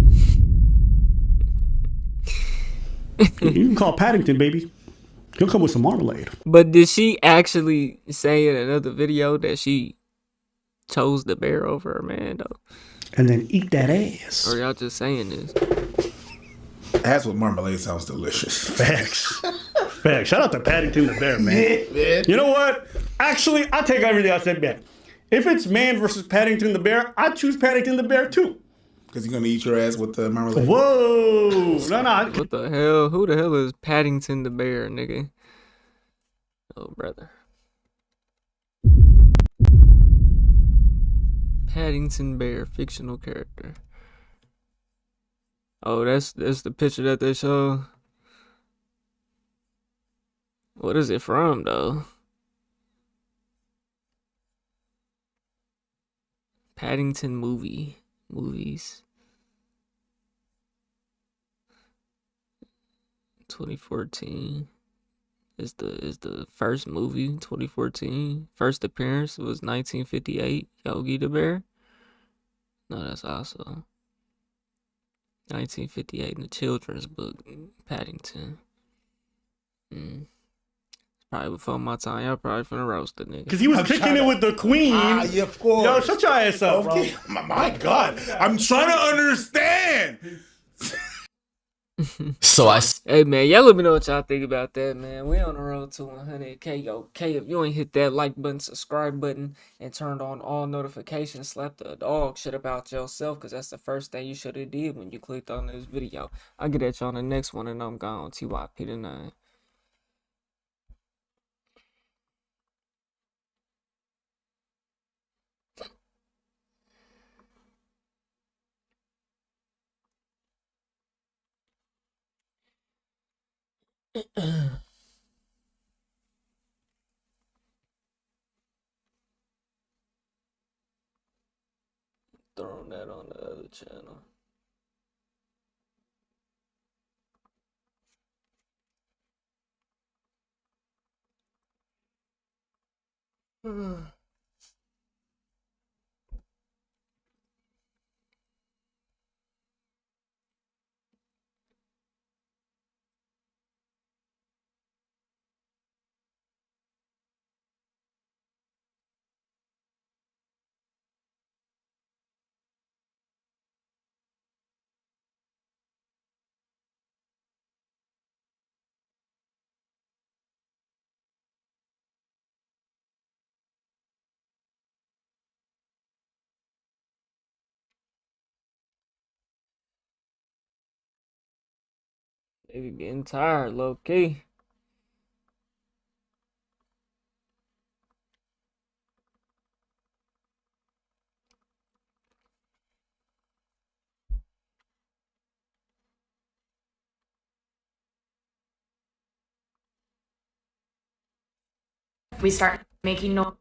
You can call Paddington, baby. He'll come with some marmalade. But did she actually say in another video that she chose the bear over her man, though? And then eat that ass. Or y'all just saying this? Ass with marmalade sounds delicious. Facts. Facts. Shout out to Paddington the bear, man. You know what? Actually, I take everything I said back. If it's man versus Paddington the bear, I choose Paddington the bear too. Because he's going to eat your ass with the marmalade. Whoa. No. What the hell? Who the hell is Paddington the bear, nigga? Oh, brother. Paddington bear, fictional character. Oh, that's the picture that they show. What is it from, though? Paddington movies. 2014 is the first movie. 2014 first appearance was 1958. Yogi the Bear. No, that's also 1958 in the children's book Paddington. Probably before my time. Y'all probably finna roast the nigga. Because he was kicking it with the queen. Yeah, of course. Yo, shut your ass up, bro. My God. I'm trying to understand. Hey man, y'all let me know what y'all think about that, man. We on the road to 100K. Yo, K, if you ain't hit that like button, subscribe button, and turned on all notifications, slap the dog shit about yourself, because that's the first thing you should have did when you clicked on this video. I'll get at you on the next one, and I'm gone. TYP the 9. Throwing that on the other channel. They getting tired, low key. We start making noise.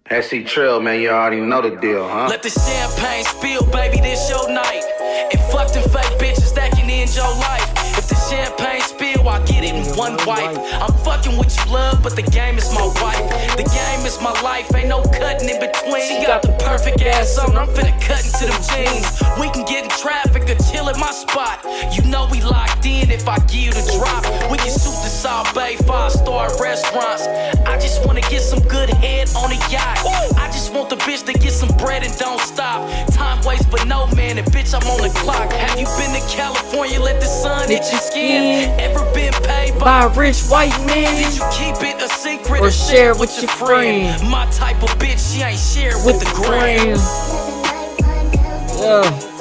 SC Trill, man, you already know the deal, huh? Let the champagne spill, baby, this your night. And fuck them fake bitches that can end your life. If the champagne spill, I get it in one wipe. I'm fucking with you, love, but the game is my wife. The game is my life, ain't no cutting in between. She got the perfect ass on, I'm finna cut into them jeans. We can get in traffic or chill at my spot. You know we locked in if I give you the drop. We can shoot the South Bay 5-star restaurants. I just wanna get some good head on a yacht. I just want the bitch to get some bread and don't stop. Time waits for no man, and bitch, I'm on the clock. Have you been to California, let the sun hit your skin? Ever been paid by a rich white man? Did you keep it a secret or share it with your friend? My type of bitch, she ain't share with the gram. Yeah.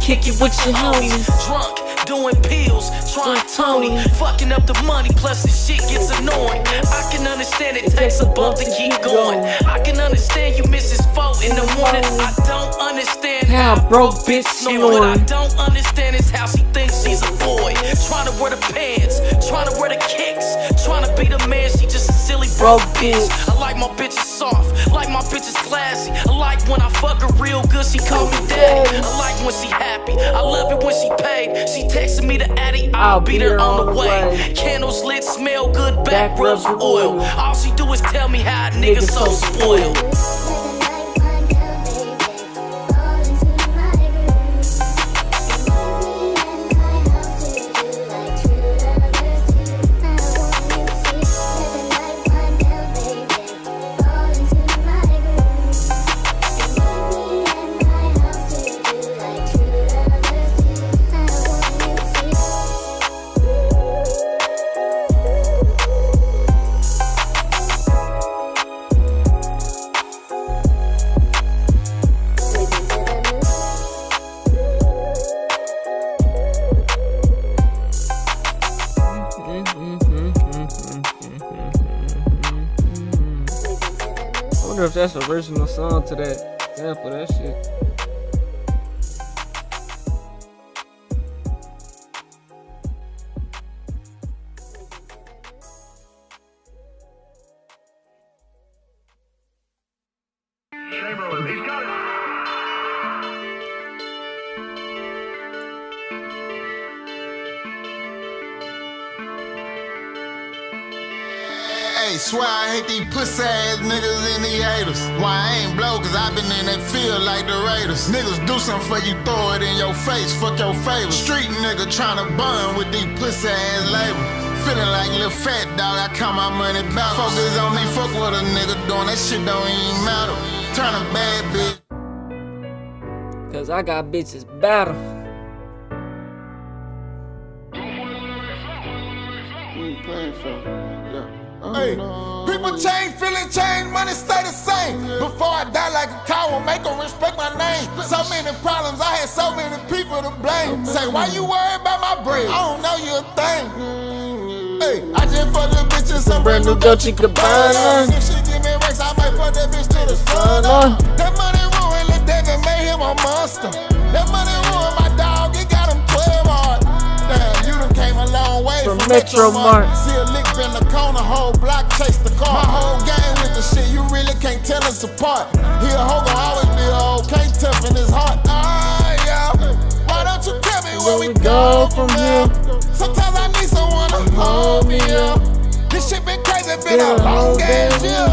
Kick it with your homies. Drunk, doing pills, trying Tony. Fucking up the money, plus the shit gets annoying. I can understand it takes a bump to keep going. I can understand you miss his phone in the morning. I don't understand how broke bitch snoring. What I don't understand is how she thinks she's a boy. Trying to wear the pants, trying to wear the kicks, trying to be the man, she just a silly broke bitch. I like my bitches soft, like my bitches classy. I like when I fuck her real good, she call me daddy. I like when she happy, I love it when she paid. She texted me the addy, I'll be there on the way. Candles lit, smell good, back rubs with oil. All she do is tell me how a nigga so spoiled. I wonder if that's the original song to that sample, that shit. Hey, Hey, swear I hate these pussy ass niggas and these haters. Why I ain't blow, cause I been in that field like the Raiders. Niggas do something for you, throw it in your face, fuck your favor. Street nigga tryna bun with these pussy ass labels. Feeling like a little fat dog, I count my money back. Focus on me, fuck what a nigga doing, that shit don't even matter. Turn a bad bitch. Cause I got bitches better. Hey, people change, feelings change, money stay the same. Before I die like a cow, make them respect my name. So many problems, I had so many people to blame. Say, why you worry about my bread? I don't know you a thing. Hey, I just fuck the bitch in some brand new Dolce Gabbana. If she give me racks, I might fuck that bitch to the sun. That money ruined Lil David, made him a monster. That money ruined my dog, it got him 12 hard. Damn, you done came a long way from Metro Mart. See a lick in the corner, whole block chase the car. My whole gang with the shit, you really can't tell us apart. He a hoe gon' always be a hoe, can't tough in his heart. Yeah. Why don't you tell me where we go from here? Sometimes I need someone to hold me up. This shit been crazy, been a long ass year.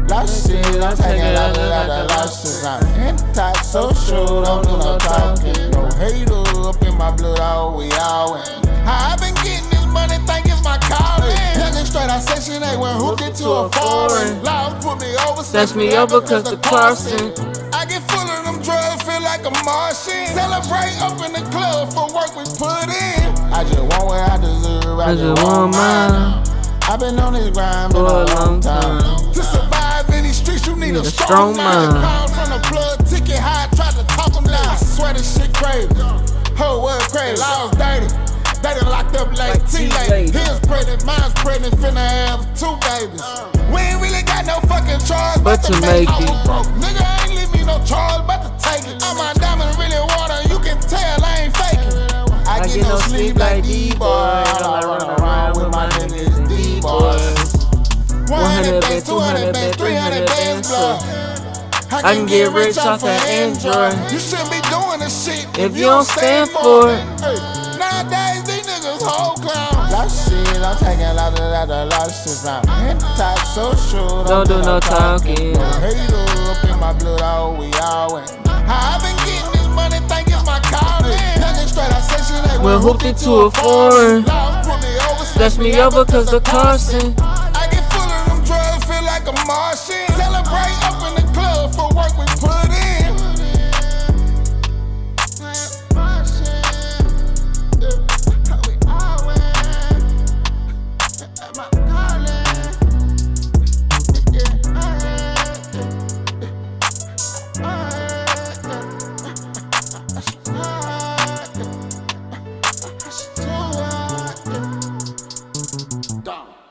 Lost shit, I'm taking a lot of losses. I'm anti-social, don't do no talking. No hater up in my blood, all we all win. How I been getting this money, think it's my calling. Youngin' straight out Section 8, went hooked into a foreign. Laws put me over, Snatch me over cause the crossing. I get full of them drugs, feel like a Martian. Celebrate up in the club for work we put in. I just want what I deserve, I just want mine. I've been on this grind for a long time. To survive in these streets, you need a strong mind. Pound from the plug, ticket high, tried to talk them down. I swear this shit crazy. Whole world crazy, laws dirty. They done locked up like T-Lady. His pregnant, mine's pregnant, finna have 2 babies. We ain't really got no fucking charge, but to make it. Broke. Nigga ain't leave me no charge, but to take it. All my diamonds really water, you can tell I ain't faking. I get no sleep like D-boy. I run around with my niggas D-boys. 100 bands, 200 bands, 300 bands, blood. I can get rich off of Android. You shouldn't be doing this shit if you don't stand for it. Nowadays, these niggas whole clowns. Lost shit, I'm taking a lot of losses. I'm anti-social, don't do no talking. No hater up in my blood, all we all win. How I been getting this money, think it's my calling. Youngin' straight out Section 8, went hooked into a foreign. Snatch me over cause the crossing. I get full of them drugs, feel like a Martian. Celebrate up in the club for work we put in.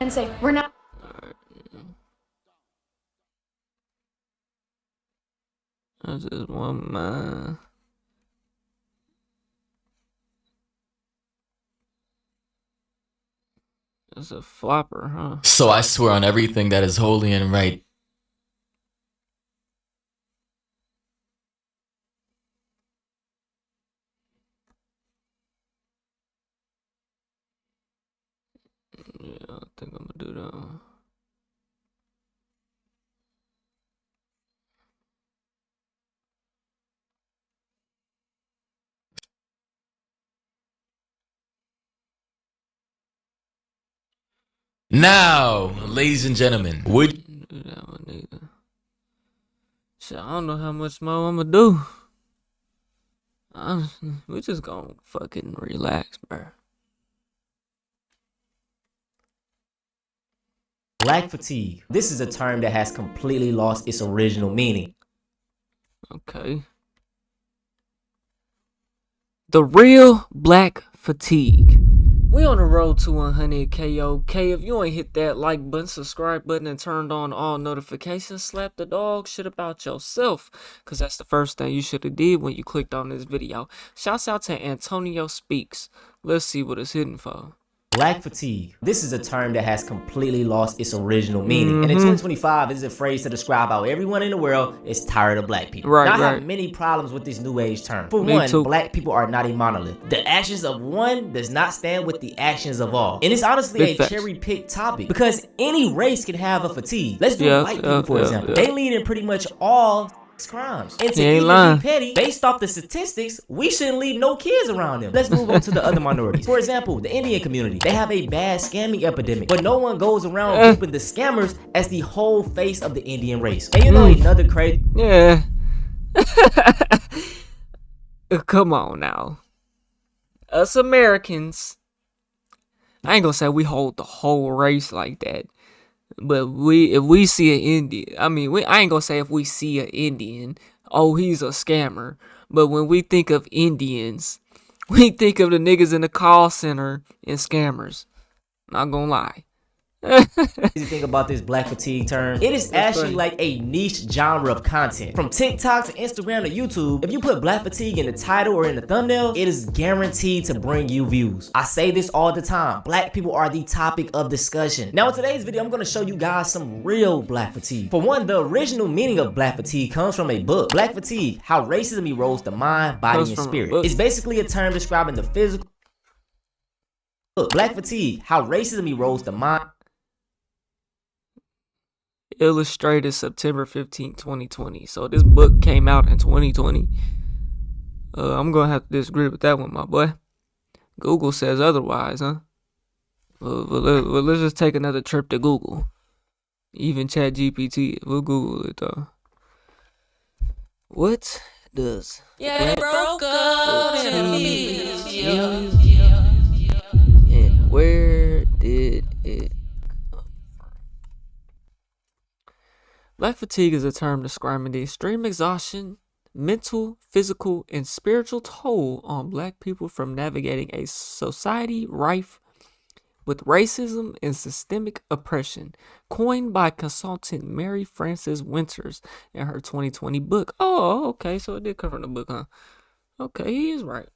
And say, we're not. I just want mine. It's a flopper, huh? So I swear on everything that is holy and right. Yeah, I think I'm gonna do that one. Now, ladies and gentlemen, would Do that one either. Shit, I don't know how much more I'm gonna do. We just gonna fucking relax, bro. Black fatigue. This is a term that has completely lost its original meaning. Okay. The real black fatigue. We on the road to 100K. Okay, if you ain't hit that like button, subscribe button, and turned on all notifications, slap the dog shit about yourself, because that's the first thing you should have did when you clicked on this video. Shouts out to Antonio Speaks. Let's see what it's hitting for. Black fatigue. This is a term that has completely lost its original meaning. And in 2025, it is a phrase to describe how everyone in the world is tired of black people. Now, I have many problems with this new age term. For one, black people are not a monolith. The actions of one does not stand with the actions of all. And it's honestly a cherry-picked topic because any race can have a fatigue. Let's do white people, for example. They lead in pretty much all crimes. And to even be petty, based off the statistics, we shouldn't leave no kids around them. Let's move on to the other minorities. For example, the Indian community. They have a bad scamming epidemic, but no one goes around grouping the scammers as the whole face of the Indian race. And you know another crazy... Yeah. Come on now. Us Americans, I ain't gonna say we hold the whole race like that. But if we see an Indian, I ain't gonna say if we see an Indian, oh, he's a scammer. But when we think of Indians, we think of the niggas in the call center and scammers. Not gonna lie. Crazy thing about this black fatigue term, it is actually like a niche genre of content. From TikTok to Instagram to YouTube, if you put black fatigue in the title or in the thumbnail, it is guaranteed to bring you views. I say this all the time, black people are the topic of discussion. Now in today's video, I'm gonna show you guys some real black fatigue. For one, the original meaning of black fatigue comes from a book. Black fatigue, How Racism Erodes the Mind, Body, and Spirit. It's basically a term describing the physical... Black fatigue, How Racism Erodes the Mind... Illustrated September 15, 2020. So this book came out in 2020. I'm gonna have to disagree with that one, my boy. Google says otherwise, huh? Well, let's just take another trip to Google. Even ChatGPT, we'll Google it though. What does they broke up and where did it? Black fatigue is a term describing the extreme exhaustion, mental, physical, and spiritual toll on black people from navigating a society rife with racism and systemic oppression, coined by consultant Mary Frances Winters in her 2020 book. Oh, okay, so it did come from the book, huh? Okay, he is right.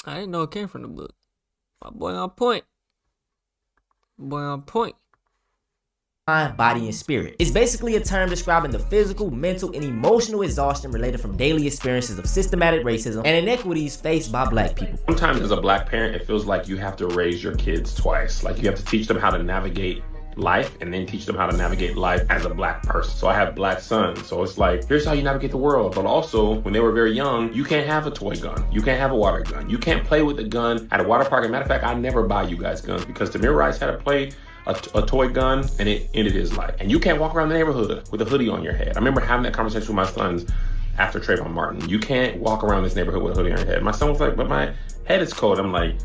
I didn't know it came from the book. My boy on point. Boy on point. Mind, body, and spirit. It's basically a term describing the physical, mental, and emotional exhaustion related from daily experiences of systematic racism and inequities faced by black people. Sometimes as a black parent, it feels like you have to raise your kids twice. Like you have to teach them how to navigate life and then teach them how to navigate life as a black person. So I have black sons. So it's like, here's how you navigate the world. But also, when they were very young, you can't have a toy gun. You can't have a water gun. You can't play with a gun at a water park. As a matter of fact, I never buy you guys guns because Tamir Rice had to play a toy gun and it ended his life. And you can't walk around the neighborhood with a hoodie on your head. I remember having that conversation with my sons after Trayvon Martin. You can't walk around this neighborhood with a hoodie on your head. My son was like, but my head is cold. I'm like,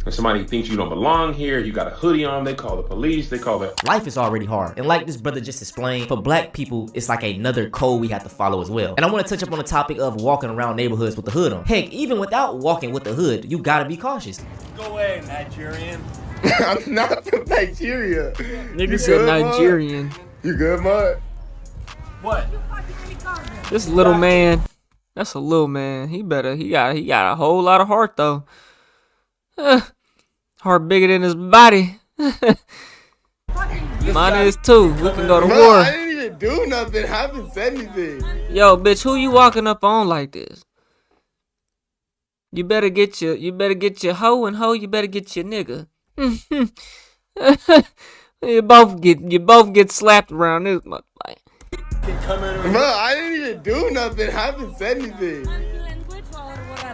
if somebody thinks you don't belong here, you got a hoodie on, they call the police, they call the... Life is already hard. And like this brother just explained, for black people, it's like another code we have to follow as well. And I want to touch up on the topic of walking around neighborhoods with the hood on. Heck, even without walking with the hood, you gotta be cautious. Go away, Nigerian. I'm not from Nigeria. Nigga said Nigerian. You good, Mud? What? This little man. That's a little man. He got a whole lot of heart though. Heart bigger than his body. Mine is too. We can go to war. I didn't even do nothing. I haven't said anything. Yo, bitch, who you walking up on like this? You better get your hoe, and hoe, you better get your nigga. You both get slapped around this much. Like. Bro, I didn't even do nothing. I haven't said anything.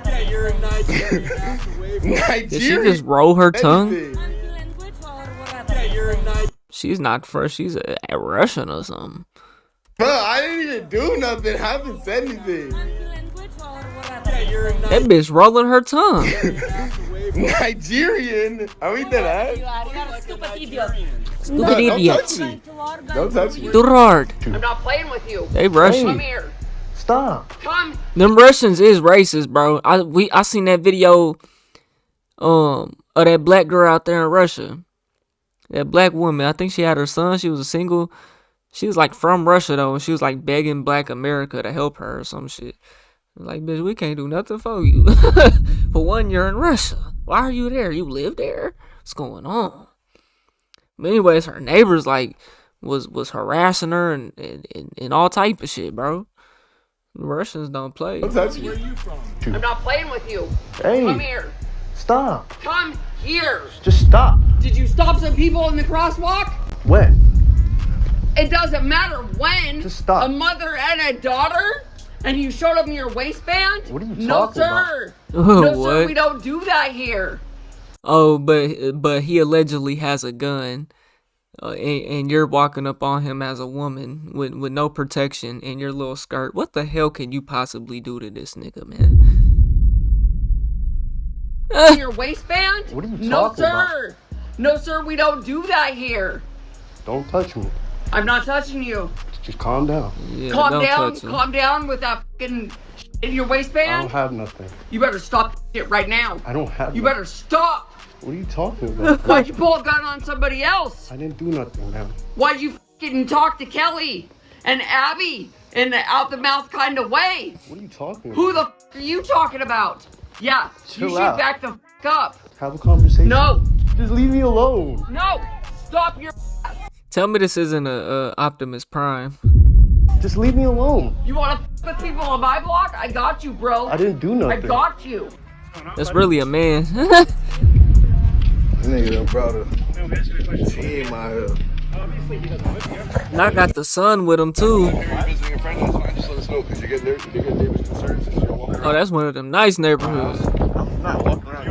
Yeah, you're in Nigeria. Did she just roll her tongue? Yeah, you're in Nigeria. She's not first. She's a Russian or something. Bro, I didn't even do nothing. I haven't said anything. Yeah, you're in That bitch rolling her tongue. Nigerian? Are we dead ass? Stupid idiot. Don't touch me. Too hard. I'm not playing with you. They Russian. Come here. Stop. Come. Them Russians is racist, bro. I seen that video of that black girl out there in Russia. That black woman. I think she had her son. She was a single. She was like from Russia though, and she was like begging Black America to help her or some shit. Like, bitch, we can't do nothing for you. For one, you're in Russia. Why are you there? You live there? What's going on? But anyways, her neighbors like was harassing her and all type of shit, bro. The Russians don't play. Don't touch me. Where are you from? I'm not playing with you. Hey. Come here. Stop. Come here. Just stop. Did you stop some people in the crosswalk? When? It doesn't matter when. Just stop. A mother and a daughter? And you showed them your waistband? What are you no, talking sir. about? No, sir, What? we don't do that here. Oh, but he allegedly has a gun, and you're walking up on him as a woman with no protection in your little skirt. What the hell can you possibly do to this nigga, man? Your waistband? What are you no, talking about? sir. No, sir, we don't do that here. Don't touch me. I'm not touching you. Just calm down. Yeah, Calm down with that fucking shit in your waistband. I don't have nothing. You better stop it right now. I don't have You nothing. better stop. What are you talking about? Why'd you pull a gun on somebody else? I didn't do nothing, man. Why'd you fucking talk to Kelly and Abby in the out the mouth kind of way? What are you talking about? Who the fuck are you talking about? Yeah, Chill you should out. back the fuck up. Have a conversation. No. Just leave me alone. No. Stop your. Tell me this isn't a Optimus Prime. Just leave me alone. You want to fuck with people on my block? I got you, bro. I didn't do nothing. I got you. That's really a man. Nigga, brother. Team out here. And I got the son with him too. Visiting a friend, just let us know because you get neighbors concerns since you're walking around. Oh, that's one of them nice neighborhoods. I'm not walking around.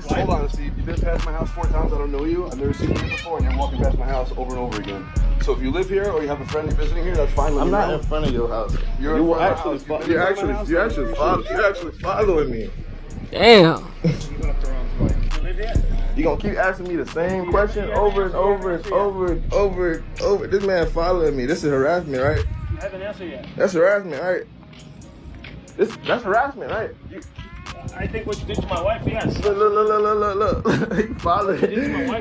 Hold on, Steve. You've been past my house 4 times. I don't know you. I've never seen you before, and you're walking past my house over and over again. So if you live here or you have a friend you're visiting here, that's fine. I'm not in front of your house. You're actually following me. Damn. You gonna keep asking me the same question over and over and over and over and over. This man following me. This is harassment, right? I haven't answered yet. That's harassment, right? That's harassment, right? I think what you did to my wife, yes. Look. You followed it.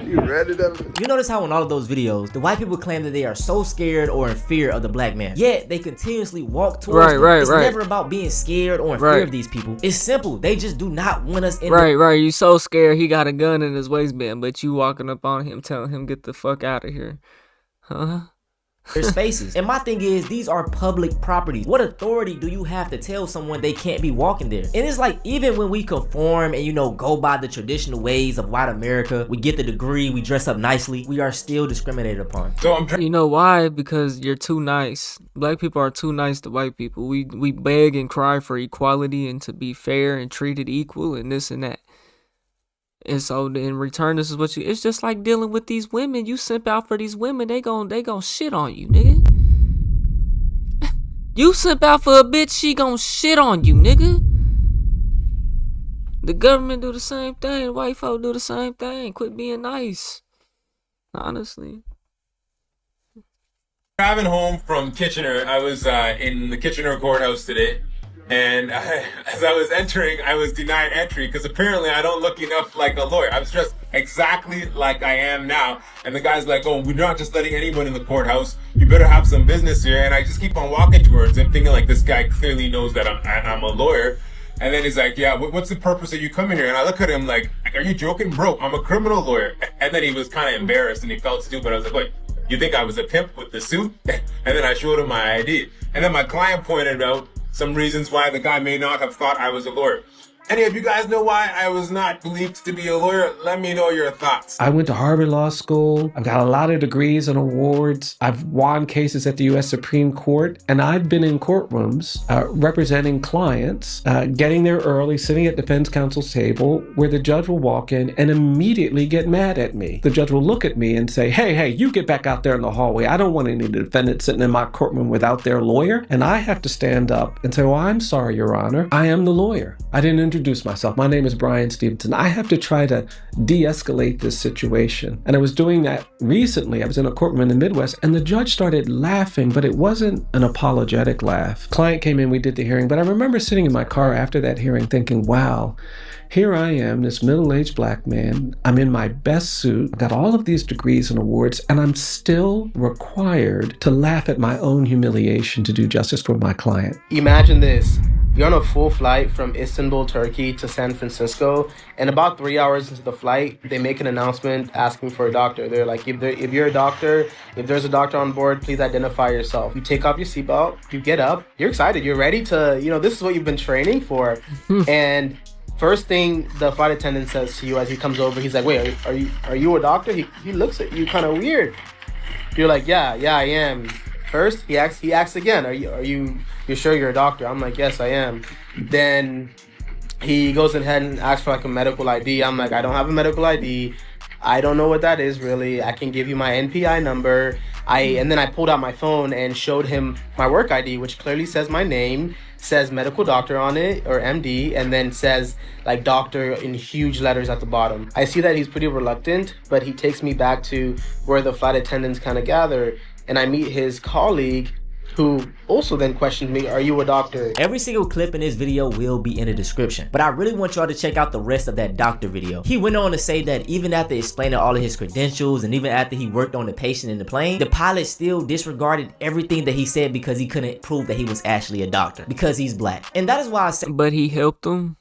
You read it up. You notice how in all of those videos, the white people claim that they are so scared or in fear of the black man. Yet, they continuously walk towards them. It's never about being scared or in fear of these people. It's simple. They just do not want us in Right. You so scared he got a gun in his waistband, but you walking up on him telling him get the fuck out of here. Huh? their spaces. And my thing is, these are public properties. What authority do you have to tell someone they can't be walking there? And it's like, even when we conform and, you know, go by the traditional ways of white America, we get the degree, we dress up nicely, we are still discriminated upon. You know why? Because you're too nice. Black people are too nice to white people. We beg and cry for equality and to be fair and treated equal and this and that. And so in return, this is what it's just like dealing with these women. You simp out for these women, they gon' shit on you, nigga. You simp out for a bitch, she gon' shit on you, nigga. The government do the same thing, the white folk do the same thing. Quit being nice. Honestly. Driving home from Kitchener, I was in the Kitchener courthouse today. And as I was entering, I was denied entry because apparently I don't look enough like a lawyer. I was dressed exactly like I am now. And the guy's like, oh, we're not just letting anyone in the courthouse. You better have some business here. And I just keep on walking towards him thinking like this guy clearly knows that I'm a lawyer. And then he's like, yeah, what's the purpose of you coming here? And I look at him like, are you joking? Bro, I'm a criminal lawyer. And then he was kind of embarrassed and he felt stupid. I was like, wait, you think I was a pimp with the suit? And then I showed him my ID. And then my client pointed out some reasons why the guy may not have thought I was a lawyer. Any of you guys know why I was not believed to be a lawyer? Let me know your thoughts. I went to Harvard Law School. I've got a lot of degrees and awards. I've won cases at the U.S. Supreme Court, and I've been in courtrooms representing clients, getting there early, sitting at defense counsel's table, where the judge will walk in and immediately get mad at me. The judge will look at me and say, hey, you get back out there in the hallway. I don't want any defendants sitting in my courtroom without their lawyer. And I have to stand up and say, well, I'm sorry, Your Honor. I am the lawyer. I didn't introduce myself. My name is Brian Stevenson. I have to try to de-escalate this situation. And I was doing that recently. I was in a courtroom in the Midwest and the judge started laughing, but it wasn't an apologetic laugh. Client came in, we did the hearing, but I remember sitting in my car after that hearing thinking, wow, here I am, this middle-aged black man. I'm in my best suit. I've got all of these degrees and awards, and I'm still required to laugh at my own humiliation to do justice for my client. Imagine this. You're on a full flight from Istanbul, Turkey to San Francisco, and about 3 hours into the flight, they make an announcement asking for a doctor. They're like, if you're a doctor, if there's a doctor on board, please identify yourself. You take off your seatbelt, you get up, you're excited, you're ready to, this is what you've been training for. And first thing the flight attendant says to you as he comes over, he's like, wait, are you a doctor? He looks at you kind of weird. You're like, yeah, I am. First, he asks again, you're sure you're a doctor? I'm like, yes, I am. Then he goes ahead and asks for like a medical ID. I'm like, I don't have a medical ID. I don't know what that is really. I can give you my NPI number. And then I pulled out my phone and showed him my work ID, which clearly says my name, says medical doctor on it, or MD, and then says like doctor in huge letters at the bottom. I see that he's pretty reluctant, but he takes me back to where the flight attendants kind of gather, and I meet his colleague, who also then questioned me, are you a doctor? Every single clip in this video will be in the description, but I really want y'all to check out the rest of that doctor video. He went on to say that even after explaining all of his credentials and even after he worked on the patient in the plane, the pilot still disregarded everything that he said because he couldn't prove that he was actually a doctor, because he's black. And that is why I say, but he helped him.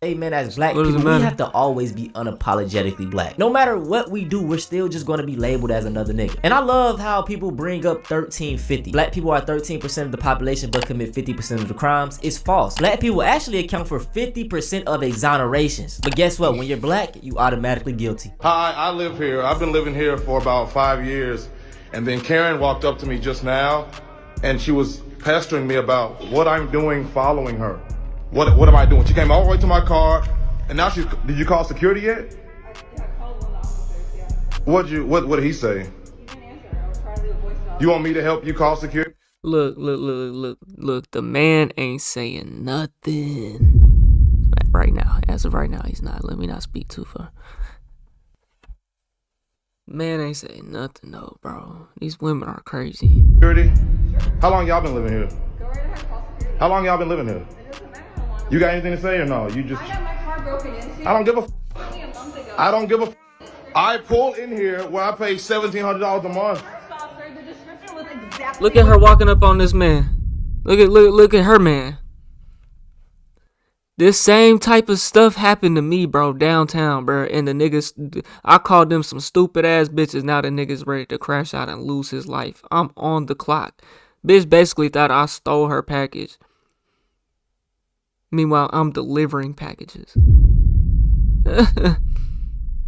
hey man, as black people, we have to always be unapologetically black. No matter what we do, we're still just going to be labeled as another nigga. And I love how people bring up 1350. Black people are 13% of the population but commit 50% of the crimes. It's false. Black people actually account for 50% of exonerations. But guess what? When you're black, you automatically guilty. Hi, I live here. I've been living here for about 5 years. And then Karen walked up to me just now and she was pestering me about what I'm doing following her. What am I doing? She came all the way to my car, and now she's. Did you call security yet? I called one of the officers, yeah. What did he say? He didn't answer. I was trying to leave a voicemail. You want me to help you call security? Look. The man ain't saying nothing right now. As of right now, he's not. Let me not speak too far. Man ain't saying nothing though, bro. These women are crazy. Security? How long y'all been living here? Go right ahead, call security. How long y'all been living here? You got anything to say or no? You just. I got my car broken into. I don't give a. Only a month ago. I don't give a. I pulled in here where I pay $1,700 a month. The description was exactly. Look at her walking up on this man. Look at her, man. This same type of stuff happened to me, bro, downtown, bro. And the niggas, I called them some stupid ass bitches. Now the niggas ready to crash out and lose his life. I'm on the clock. Bitch basically thought I stole her package. Meanwhile, I'm delivering packages. The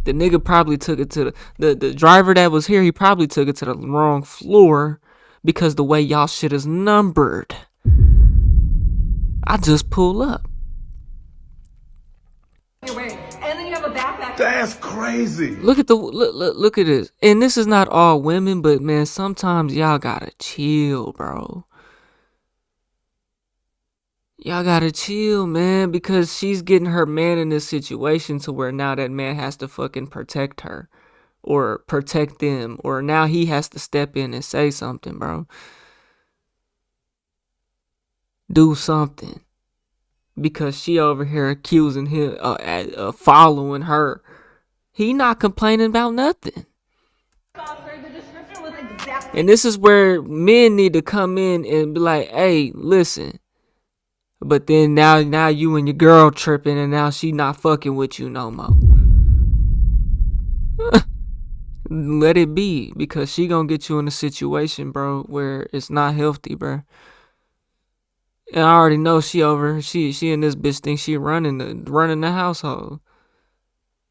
nigga probably took it to the driver that was here. He probably took it to the wrong floor because the way y'all shit is numbered. I just pull up. And then you have a backpack. That's crazy. Look at look at this. And this is not all women, but man, sometimes y'all gotta chill, bro. Y'all gotta chill, man, because she's getting her man in this situation to where now that man has to fucking protect her or protect them, or now he has to step in and say something, bro. Do something. Because she over here accusing him of following her. He not complaining about nothing. And this is where men need to come in and be like, hey, listen. But then now you and your girl tripping and now she not fucking with you no more. Let it be, because she gonna get you in a situation, bro, where it's not healthy, bro. And I already know she and this bitch think she running the household.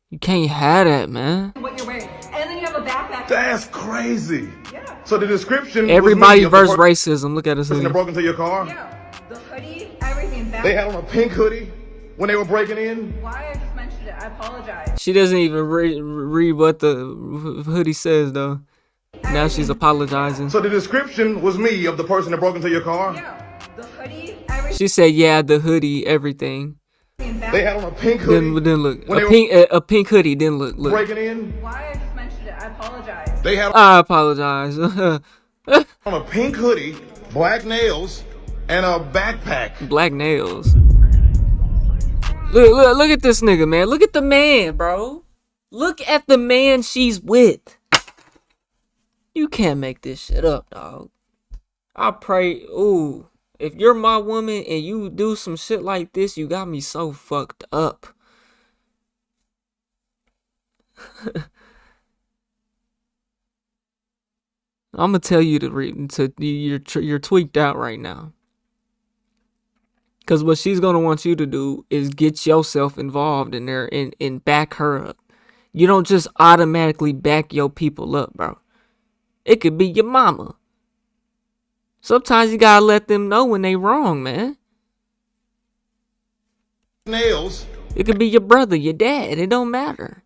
You can't have that, man. What you're wearing, and then you have a backpack. That's crazy. Yeah. So the description. Everybody versus racism. Look at this. Person that broke into your car. Yeah. The hoodie, everything. They had on a pink hoodie when they were breaking in. Why I just mentioned it? I apologize. She doesn't even read what the hoodie says though. Now she's apologizing. So the description was me of the person that broke into your car. Yeah. The hoodie, everything. She said, "Yeah, the hoodie, everything." They had on a pink hoodie. Then look, a pink hoodie. Then look. Breaking in. Why I just mentioned it? I apologize. I apologize. On a pink hoodie, black nails, and a backpack. Black nails. Look at this nigga, man. Look at the man, bro. Look at the man she's with. You can't make this shit up, dog. I pray. Ooh. If you're my woman and you do some shit like this, you got me so fucked up. I'm gonna tell you you're tweaked out right now. Cause what she's gonna want you to do is get yourself involved in there and back her up. You don't just automatically back your people up, bro. It could be your mama. Sometimes you gotta let them know when they wrong, man. Nails. It could be your brother, your dad. It don't matter.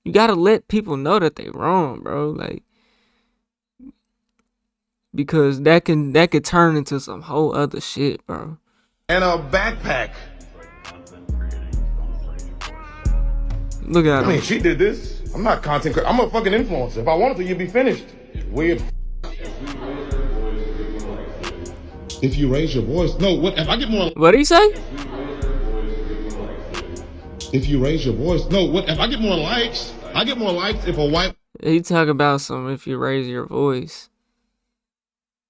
You gotta let people know that they wrong, bro. Like, because that could turn into some whole other shit, bro. And a backpack. Look at I mean, him. she did this. I'm not content. I'm a fucking influencer. If I wanted to, you'd be finished. Weird. If you raise your voice, no. What if I get more? What'd he say? If you raise your voice, no. What if I get more likes? I get more likes if a white. He talk about some if you raise your voice.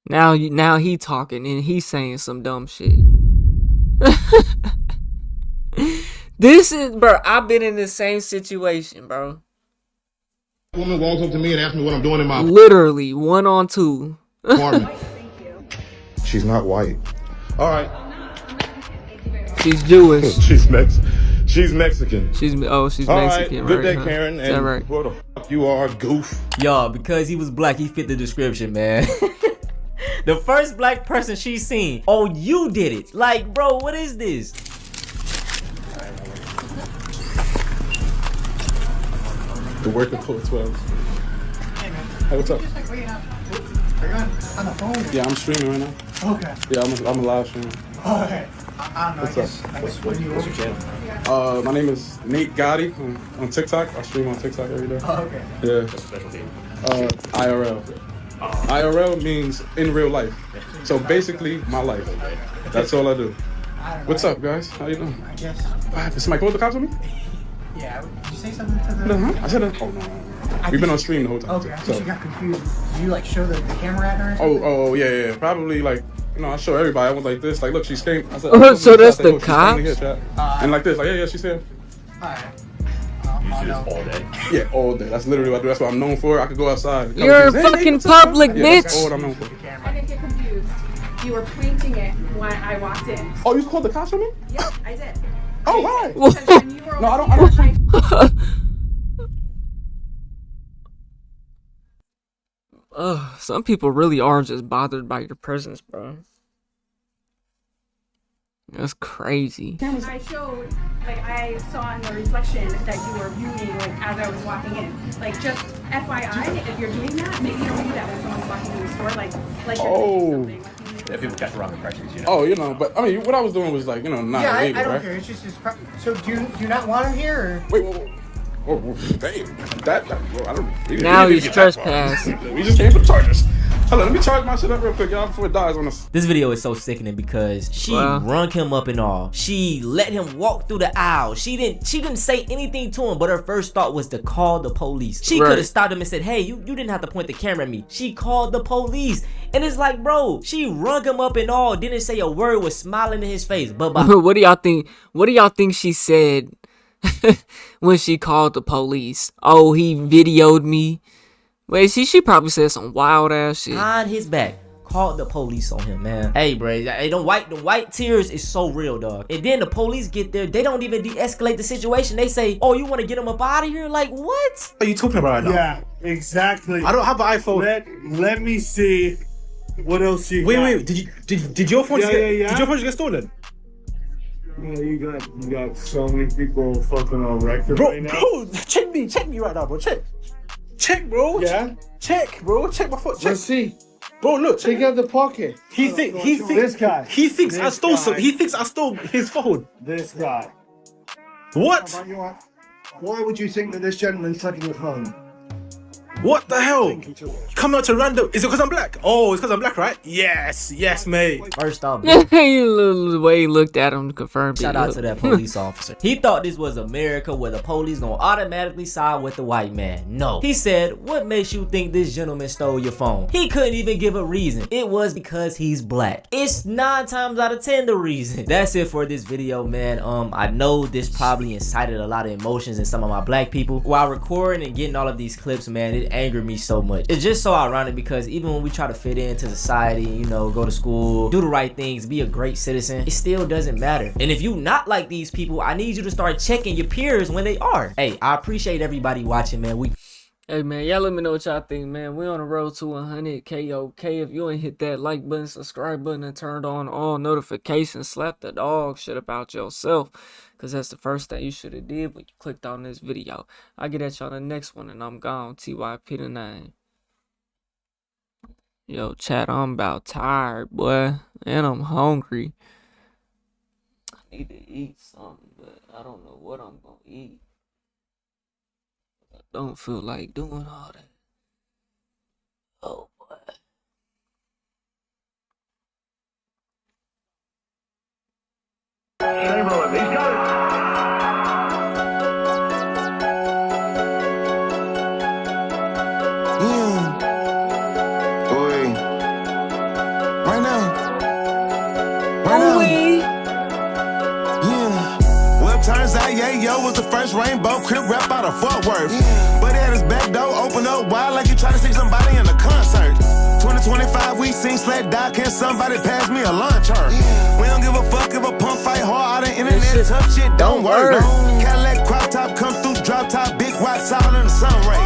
Now he talking and he's saying some dumb shit. This is, bro. I've been in the same situation, bro. Woman walks up to me and asks me what I'm doing in my literally 1 on 2. apartment. She's not white. All right. She's Jewish. She's Mexican. She's Mexican. She's All Mexican. right. Good day, huh? Karen. Is that And right? who the fuck you are, goof. Y'all, because he was black, he fit the description, man. The first black person she's seen. Oh, you did it. Like, bro, what is this? The working for 12. Hey, what's up? Are you on the phone? Yeah, I'm streaming right now. Okay. Yeah, I'm a live streamer. Okay. I don't know. What's I guess. What's your channel? My name is Nate Gotti on TikTok. I stream on TikTok every day. Oh, okay. Yeah. What's the specialty? IRL. IRL means in real life. So basically, my life. That's all I do. What's up, guys? How you doing? I guess. Did somebody call the cops on me? Yeah. Did you say something to the? No, I said that. Oh, no. We've been on stream the whole time. Okay. I think you got confused. Did you like show the camera at her? Oh, yeah. Probably like, I show everybody. I was like this. Like, look, she's came. I said, So that's the cops? cops? And like this. Like, yeah, she's here. Alright. You see this all day? Yeah, all day. That's literally what I do. That's what I'm known for. I could go outside. You're a fucking public bitch. That's all what I'm known for. I didn't get confused. You were pointing it when I walked in. Oh, you called the cops on me? Yeah, I did. Oh, why? Because when you were No, I don't. Some people really are just bothered by your presence, bro. That's crazy. I showed, I saw in the reflection that you were viewing, as I was walking in. Just FYI, if you're doing that, maybe you don't do that when someone's walking through the store, Oh. Yeah, people catch wrong impressions, Oh, but I mean, what I was doing was not Yeah, illegal, I don't right? care. It's just so. Do you not want him here? Or? Wait. Oh, damn. That bro, I don't. Now he's trespassing. We just came for the charges. Hold on, let me charge my shit up real quick, y'all, before it dies on us. This video is so sickening because she rung him up and all. She let him walk through the aisle. She didn't say anything to him, but her first thought was to call the police. She could have stopped him and said, hey, you didn't have to point the camera at me. She called the police. And it's like, bro, she rung him up and all, didn't say a word, was smiling in his face. What do y'all think? What do y'all think she said when she called the police? Oh, he videoed me. Wait, she probably said some wild ass shit. Behind his back, called the police on him, man. Hey, bro, the white tears is so real, dog. And then the police get there, they don't even de-escalate the situation. They say, oh, you want to get him up out of here? Like, what? What are you talking about right now? Yeah, exactly. I don't have an iPhone. Let me see what else you got. Wait. Did your phone Yeah. Did your phone just get stolen? Yeah, you got so many people fucking on record right now. Bro, check me right now, bro. Check, bro. Yeah? Check, bro. Check my phone. Check. Let's see. Bro, look. Check out the pocket. This guy. He thinks I stole This guy. He thinks I stole his phone. This guy. What? Why would you think that this gentleman's touching your phone? What the hell? You come out to random. Is it because I'm black? Oh, it's because I'm black, right? Yes, mate. First off, the way he looked at him confirmed. Shout out to that police officer. He thought this was America where the police gonna automatically side with the white man. No. He said, what makes you think this gentleman stole your phone? He couldn't even give a reason. It was because he's black. It's 9 times out of 10 the reason. That's it for this video, man. I know this probably incited a lot of emotions in some of my black people. While recording and getting all of these clips, man, it angered me so much. It's just so ironic because even when we try to fit into society, you know, go to school, do the right things, be a great citizen, it still doesn't matter. And if you not like these people, I need you to start checking your peers when they are. Hey, I appreciate everybody watching, man. Hey man, y'all let me know what y'all think, man. We on the road to 100K, okay? If you ain't hit that like button, subscribe button, and turned on all notifications, slap the dog shit about yourself, because that's the first thing you should have did when you clicked on this video. I'll get at y'all the next one, and I'm gone. TYP the name. Yo, chat, I'm about tired, boy, and I'm hungry. I need to eat something, but I don't know what I'm gonna eat. Don't feel like doing all that. Oh boy. Turns out, yeah, yo was the first rainbow crib rap out of Fort Worth. But at his back door, open up wide like you try to see somebody in a concert. 2025, we seen Sled Die, can somebody pass me a luncher? We don't give a fuck if a punk fight hard, all the internet tough shit don't work. Cadillac crop top come through, drop top, big white solid in the sun rays.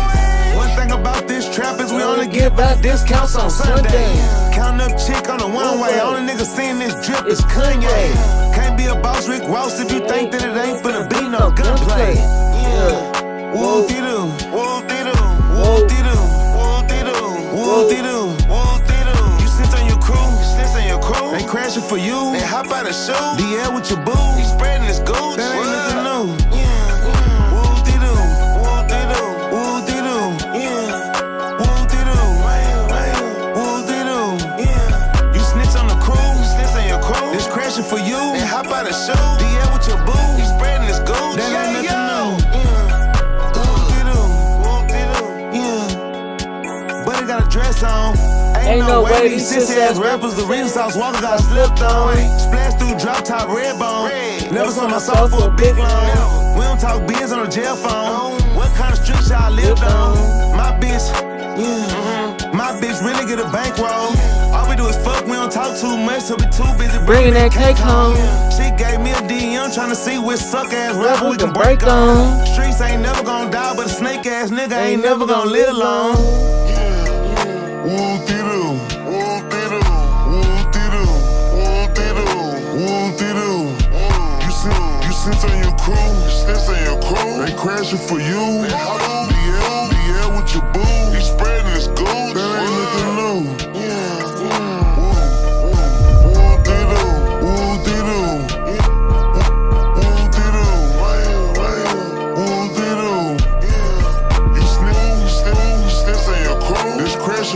One thing about this trap is we only give out discounts on Sunday. Count up chick on the one way, only nigga seeing this drip is Kanye. Can't be a boss Rick Ross if you think that it ain't finna be no gunplay. Yeah. Whoop-de-doo, whoop-de-doo, whoop-de-doo, whoop-de-doo, whoop-de-doo, whoop-de-doo. You sit on your crew, they crashing for you. They hop out of shoe, the air with your boo. He spreading his goods, that ain't nothing new. Crashing for you, and hop out of show. The air with your boo, he spreading his gold. That ain't nothing new. Yeah. But he got a dress on. Ain't no way these sis-ass rappers, the reason Sauce Walker got slipped on. Splash through drop top red bone. Never saw myself for a big loan. We don't talk biz on a jail phone. What kind of street y'all lived on? My bitch, my bitch really get a bankroll. All we do is fuck, we don't talk too much, so we too busy bringing that cake home. She gave me a DM trying to see which suck ass rapper we can break on. Streets ain't never gonna die, but a snake ass nigga ain't never gonna live long. Woo-dee-doo, woo-dee-doo, woo-dee-doo, woo-dee-doo, woo-dee-doo. You sit on your crew, they crashing for you. The air with your boo, he spreading his gold. That ain't nothing new.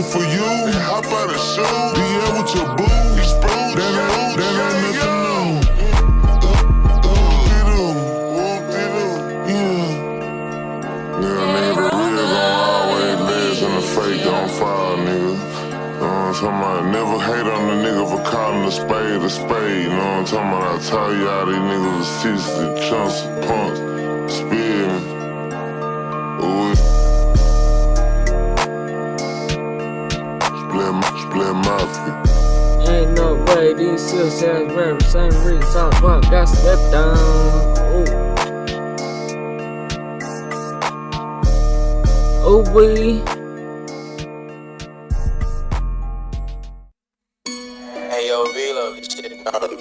For you, they hop out of show. The air with your boo, that ain't nothing new. Yeah, nigga, the real gon' always live and the fake gon' fall, nigga. Know what I'm talking about? Never hate on the nigga for calling a spade a spade. Know what I'm talking about? I tell you all these niggas are sisters, chunks, punks, spearing. Split mafia. Ain't no way these sis ass rappers, same reason South Walk got slept on. Oh, we. Hey yo, Velo, this shit gnarly.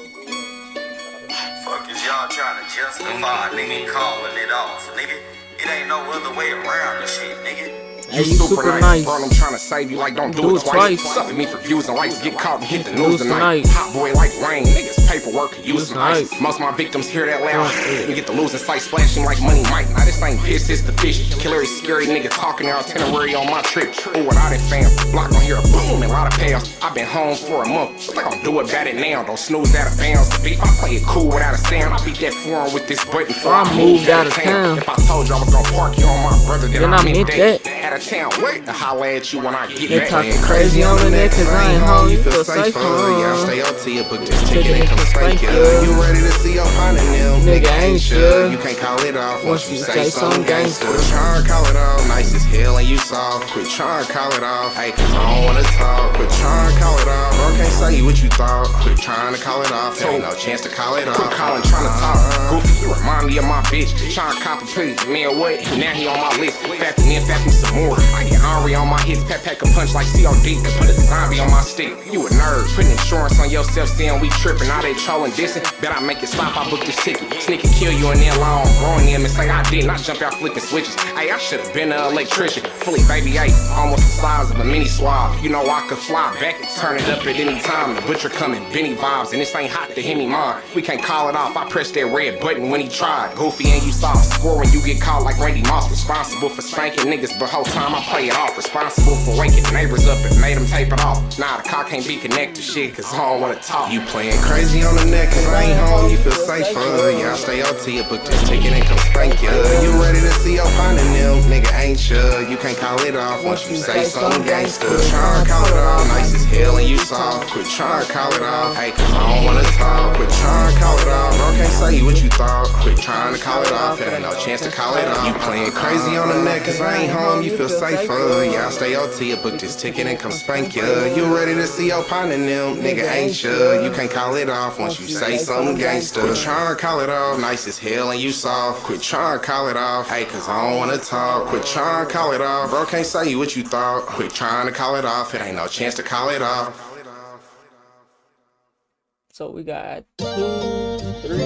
Fuck is y'all trying to justify, nigga, calling it off, nigga? It ain't no other way around this shit, nigga. You super nice. Bro, I'm trying to save you like don't do it twice. Suck me for views and likes. Get caught and hit the news tonight. Hot boy like rain. Niggas paperwork. Use some ice. Most of my victims hear that loud. You get the losing sight splashing like money might. Now this ain't piss, it's the fish. Killer is scary nigga talking their itinerary on my trip. Ooh, without it fam. Block on here a boom and a lot of payoffs. I've been home for a month. Think I'm do it about it now. Don't snooze out of bounds. The beef, I play it cool without a sound. I beat that foreign with this button before I moved out of town. If I told you I was gonna park you on my brother, then I meant that. Out of town, wait to holler at you when I get back. Talking crazy on the neck cause I ain't home. You feel safe, yeah, I'll stay out to you, book this ticket and come spank you. You ready to see your partner now? Nigga ain't sure. You can't call it off once you say some gangster. Quit trying to call it off, nice as hell and you soft. Quit trying to call it off, hey, cause I don't wanna talk. Quit trying to call it off, bro, can't say what you thought. Quit trying to call it off, there ain't no chance to call it off. Quit calling, trying to talk. Goofy, you remind me of my bitch. Trying to cop a piece, man, what? Now he on my list. Fapping in, fapping some more. I get Henri on my hits, pack a punch like COD. Could put a zombie on my stick. You a nerd, putting insurance on yourself, saying we tripping. Now they trolling, dissing. Bet I make it stop, I book this ticket. Sneak and kill you and then long, growing them and say I didn't. I jump out flipping switches. Hey, I should've been an electrician. Fully baby 8, almost the size of a mini swab. You know I could fly back and turn it up at any time. The butcher coming, Benny vibes, and this ain't hot to hit me mine. We can't call it off. I pressed that red button when he tried. Goofy and you soft. Score when you get caught like Randy Moss. Responsible for spanking niggas, but whole time I play it off. Responsible for waking neighbors up and made them tape it off. Nah, the car can't be connected shit, cause I don't wanna talk. You playing crazy on the neck, cause I ain't home, you feel safer. Yeah, I'll stay out to you, book this ticket and come spank you. You ready to see your partner now? Nigga ain't sure. You can't call it off once you say something gangster. Quit trying to call it off, nice as hell and you soft. Quit trying to call it off, hey, cause I don't wanna talk. Quit trying to call it off, bro, can't say what you thought. Quit trying to call it off, there ain't no chance to call it off. You playing crazy on the neck, cause I ain't home, you feel safer. Yeah, I'll stay out to you, book this ticket and come spank you. You ready to see your partner now? Nigga ain't sure. You can't call it off once you say something gangster. Quit trying to call it off, nice as hell and you soft. Quit trying to call it off, hey, cause I don't wanna talk. Quit trying to call it off, bro, can't say what you thought. Quit trying to call it off, it ain't no chance to call it off. So we got 2, 3.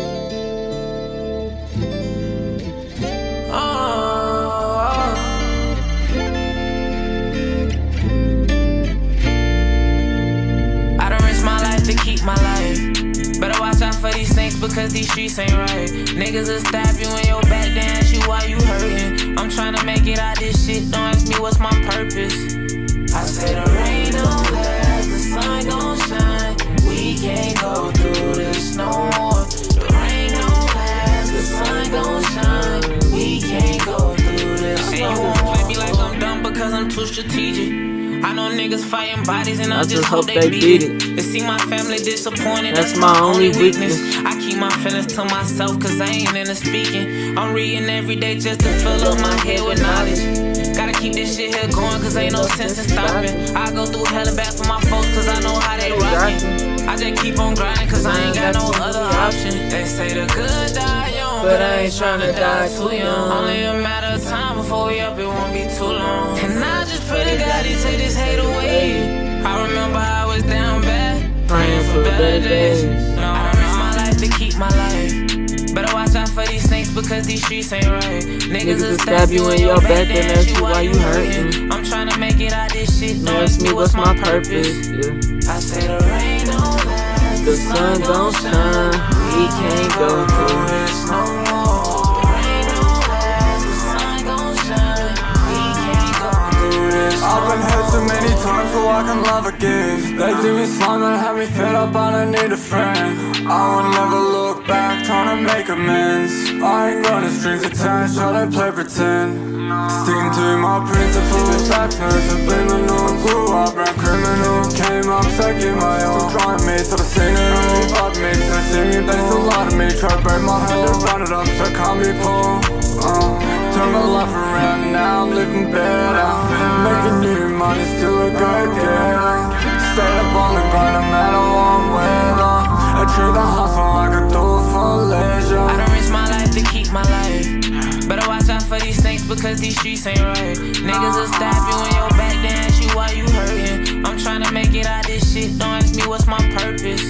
I done risked my life to keep my life. Better watch out for these snakes because these streets ain't right. Niggas will stab you in your back, then ask you why you hurting. I'm trying to make it out this shit, don't ask me what's my purpose. I say the rain don't last, the sun gon' shine. We can't go through this no more. The rain don't last, the sun gon' shine. We can't go through this no more. You won't play me like I'm dumb because I'm too strategic. I know niggas fighting bodies and I just hope they beat it. To see my family disappointed, that's my only weakness. I keep my feelings to myself cause I ain't into speaking. I'm reading every day just to fill up my head with knowledge. Gotta keep this shit here going cause ain't no sense in stopping. I go through hell and back for my folks cause I know how they rockin'. I just keep on grinding cause I ain't got no other option. They say the good die young, but I ain't tryna die too young. Only a matter of time before we up, it won't be too long. And I just pray to God he take this hate away. I remember I was down bad, praying for better days. No, I done risked my life to keep my life. Better watch out for these snakes because these streets ain't right. Niggas will stab you in your back, then ask you why you hurting. I'm trying to make it out this shit, don't ask me what's my purpose. I say the rain don't last, the sun gon' shine. We can't go through this no more. The rain don't last, the sun gon' shine. We can't go through this no more. I've been hurt too many times so I can love again. They do me slime and have me fed up, I don't need a friend. I will never look back, trying to make amends. I ain't got no strings attached, I don't play pretend. Sticking to my principles, facts, no subliminal. Grew up, ran criminal, came up, second my own. Still trying me, so I've seen it all. Fuck me, so see me, they still lie to me. Try to break my head, they round it up, so can't be pulled. Turn my life around, now I'm living better. Making new money, still a go-getter. Stay up on the grind, no matter what weather. I treat the hustle like a door for leisure. I done risked my life to keep my life. Better watch out for these snakes because these streets ain't right. Niggas will stab you in your back, then ask you why you hurting. I'm trying to make it out this shit, don't ask me what's my purpose.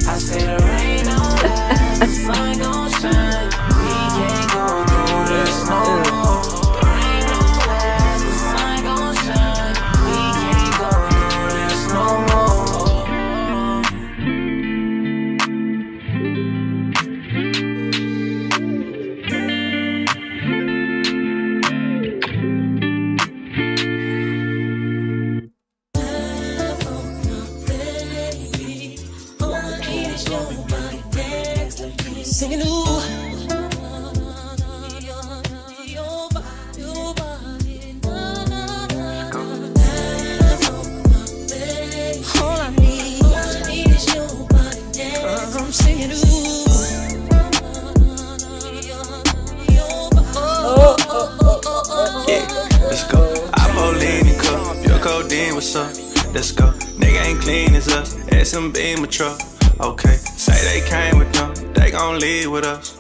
I say the rain don't last, the sun gon' shine. We can't go through this no more. The rain don't last, the sun codeine, what's up? Let's go. Nigga ain't clean as us. SMB in my truck. Okay, say they came with them. They gon' leave with us.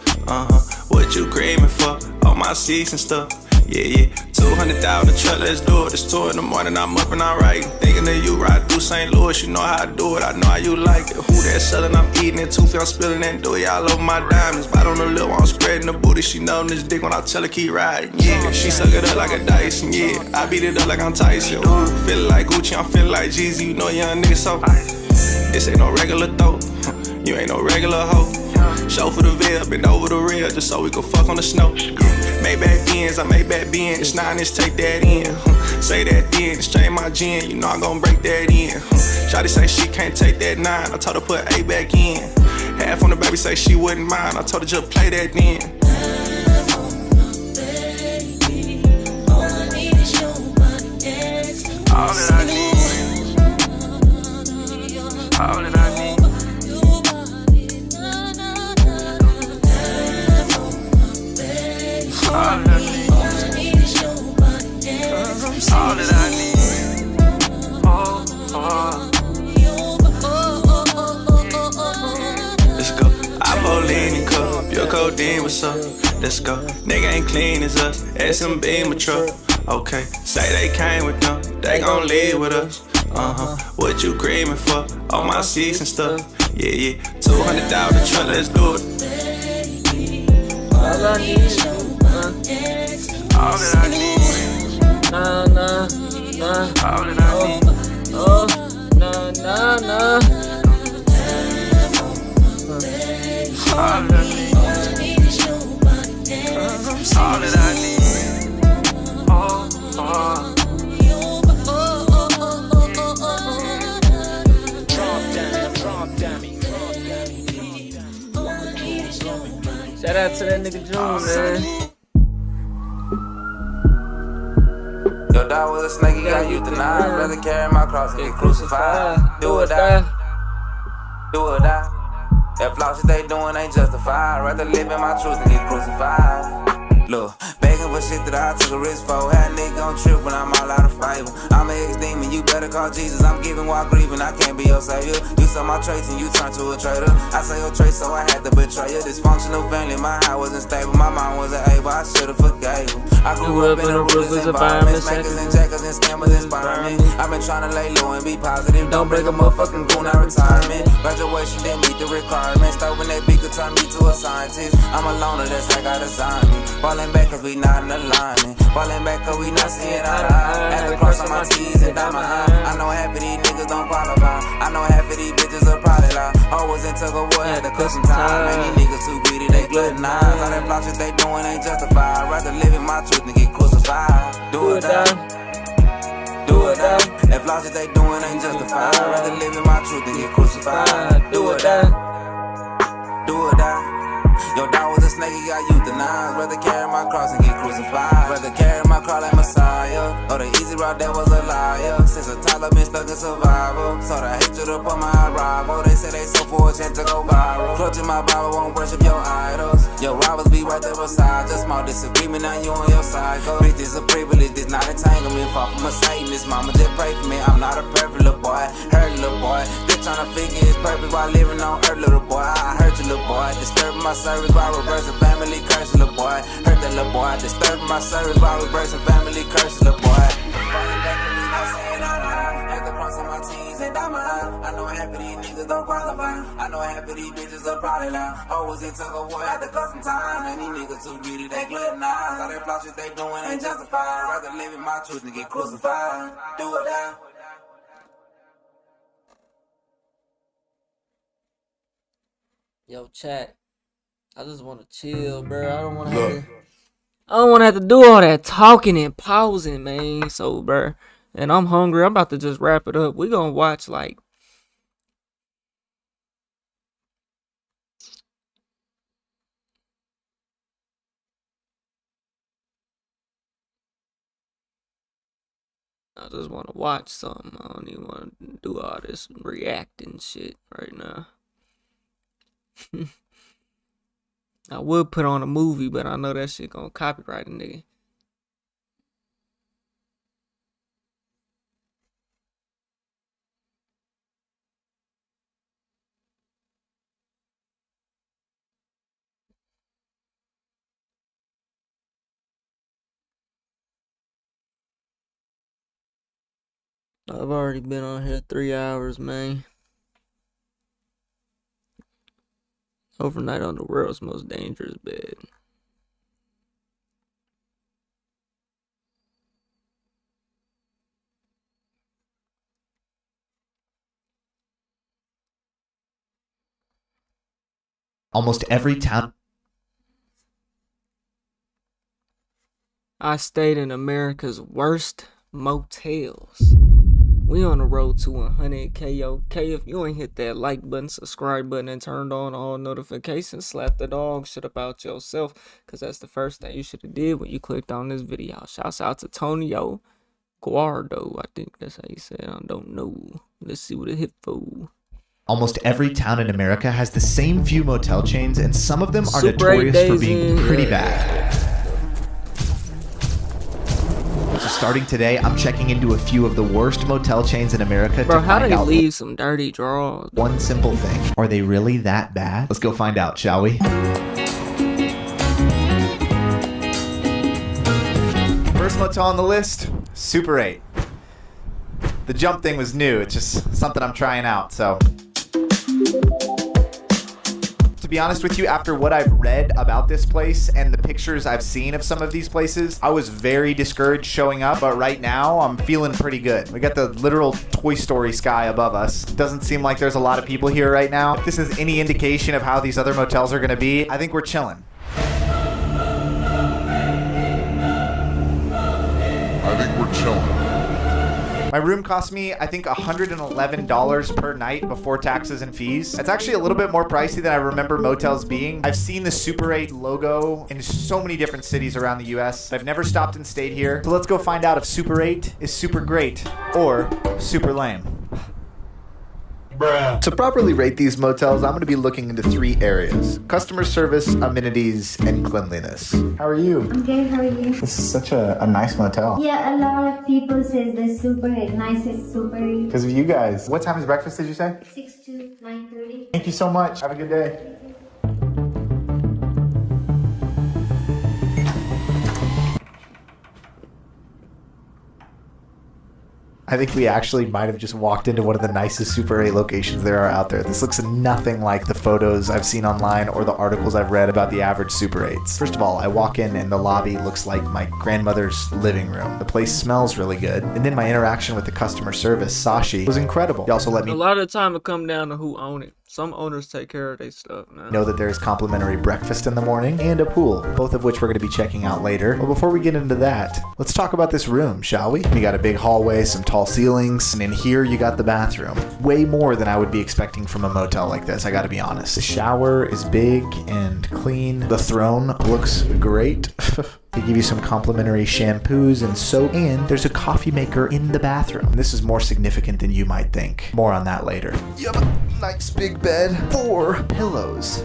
What you creaming for? All my seats and stuff. Yeah. 200,000 truck, let's do it. It's 2 in the morning, I'm up and I'm writing. Thinking that you ride through St. Louis, you know how I do it, I know how you like it. Who that selling, I'm eating it. Toothy, I'm spilling that do y'all over my diamonds. Bite on the lip, I'm spreading the booty. She know this dick when I tell her keep riding. Yeah, she suck it up like a Dyson. Yeah, I beat it up like I'm Tyson. Feeling like Gucci, I'm feeling like Jeezy. You know young nigga so. This ain't no regular throat. You ain't no regular hoe. Show for the veil, bend over the rail just so we can fuck on the snow. Maybach Benz, I Maybach Benz. It's 9 inch, take that in. Say that then, exchange my gin. You know I'm gon' break that in. Shawty say she can't take that 9. I told her put A back in. Half on the baby say she wouldn't mind. I told her just play that then. All that I need. All that I need. All that I need. Let's go. I pull lean and cup. Your codeine, what's up? Let's go. Nigga ain't clean as us. SMB in my truck. Okay, say they came with them. They gon' leave with us. What you creaming for? All my seats and stuff. Yeah. 200,000 truck, let's do it. All I need is you. All that I need. Nah. All that I need. Nah. All that I need. All that I need. Shout out to that nigga June, man. Your dog was a snake, he got euthanized. Rather carry my cross and get crucified. Do or die. Do or die. That flaws they doing ain't justified. Rather live in my truth than get crucified. Look, begging for shit that I took a risk for. Had a nigga gon' trip when I'm all out of favor. I'm an ex-demon, you better call Jesus. I'm giving while grieving, I can't be your savior. You saw my traits and you turned to a traitor. I say your traits, so I had to betray you. Dysfunctional family, my heart wasn't stable. My mind wasn't able, I should've forgave him. I grew up in a ruthless environment. Makers and jackers and scammers inspire me. I've been trying to lay low and be positive. Don't break a motherfucking goon out retirement. Graduation didn't meet the requirements. Stopping that beat could turn me to a scientist. I'm a loner, that's like God designed me. Falling back cause we not in alignment. Falling back cause we not seeing eye to eye. Had to cross on my T's and dot my I. I know half of these niggas don't qualify. I know half of these bitches are probably lie. Always in tug of war, had to cut some time. Man, these niggas too greedy, they gluttonize. All that flop shit they doing ain't justified. Rather live in my truth than get crucified. Do or die. Do or die. That flop shit they doing ain't justified. Rather live in my truth than get crucified. Do or die. Do or die. Your dog was a snake, he got euthanized. Rather carry my cross and get crucified. Rather carry my cross like Messiah. Or the easy route that was a liar. Since a time I've been stuck in survival. So the hatred up on my rival. They say they so fortunate to go viral. Clutching my Bible, won't worship your idols. Your rivals be right there beside. Just small disagreement, now you on your side. Bitch, this a privilege, this not entanglement. Far from a Satanist, mama just pray for me. I'm not a perfect little boy, hurt little boy. Still tryna figure his purpose while living on earth, little boy. I hurt you, little boy. Disturbing my service while reversing family curse, little boy. Hurt that little boy. Disturbing my service while reversing family curse, little boy. I know half of these niggas don't qualify. I know half of these bitches are probably lie. Always in tug of war, had to cut some time. And these niggas too greedy, they gluttonize. All that flop shit they doing ain't justified. Rather live in my truth than get crucified. Do or die. Yo, chat. I just want to chill, bro. I don't want to have to do all that talking and pausing, man. So, bro, and I'm hungry. I'm about to just wrap it up. We gonna watch like I just want to watch something. I don't even want to do all this reacting shit right now. I would put on a movie, but I know that shit gonna copyright a nigga. I've already been on here 3 hours, man. Overnight on the world's most dangerous bed. Almost every town. I stayed in America's worst motels. We on the road to 100K. Okay, if you ain't hit that like button, subscribe button, and turned on all notifications, slap the dog shit about yourself, because that's the first thing you should have did when you clicked on this video. Shouts out to Tonio Guardo. I think that's how you say it. I don't know. Let's see what it hit for. Almost every town in America has the same few motel chains, and some of them are notorious for being pretty bad. So starting today, I'm checking into a few of the worst motel chains in America to how find they out leave some dirty drawers? One simple thing. Are they really that bad? Let's go find out, shall we? First motel on the list, Super 8. The jump thing was new. It's just something I'm trying out, so... To be honest with you, after what I've read about this place and the pictures I've seen of some of these places, I was very discouraged showing up, but right now I'm feeling pretty good. We got the literal Toy Story sky above us. Doesn't seem like there's a lot of people here right now. If this is any indication of how these other motels are gonna be, I think we're chilling. My room cost me, I think, $111 per night before taxes and fees. That's actually a little bit more pricey than I remember motels being. I've seen the Super 8 logo in so many different cities around the US. I've never stopped and stayed here. So let's go find out if Super 8 is super great or super lame. Bruh. To properly rate these motels, I'm going to be looking into 3 areas: customer service, amenities, and cleanliness. How are you? I'm good, how are you? This is such a nice motel. Yeah, a lot of people says the Super 8, nicest Super 8. Because of you guys. What time is breakfast, did you say? 6 to 9:30. Thank you so much. Have a good day. I think we actually might have just walked into one of the nicest Super 8 locations there are out there. This looks nothing like the photos I've seen online or the articles I've read about the average Super 8s. First of all, I walk in and the lobby looks like my grandmother's living room. The place smells really good. And then my interaction with the customer service, Sashi, was incredible. He also let me A lot of the time it come down to who own it. Some owners take care of their stuff, man. know that there's complimentary breakfast in the morning and a pool, both of which we're going to be checking out later. But before we get into that, let's talk about this room, shall we? You got a big hallway, some tall ceilings, and in here you got the bathroom. Way more than I would be expecting from a motel like this, I gotta be honest. The shower is big and clean. The throne looks great. They give you some complimentary shampoos and soap, and there's a coffee maker in the bathroom. This is more significant than you might think. More on that later. You have a nice big bed. 4 pillows.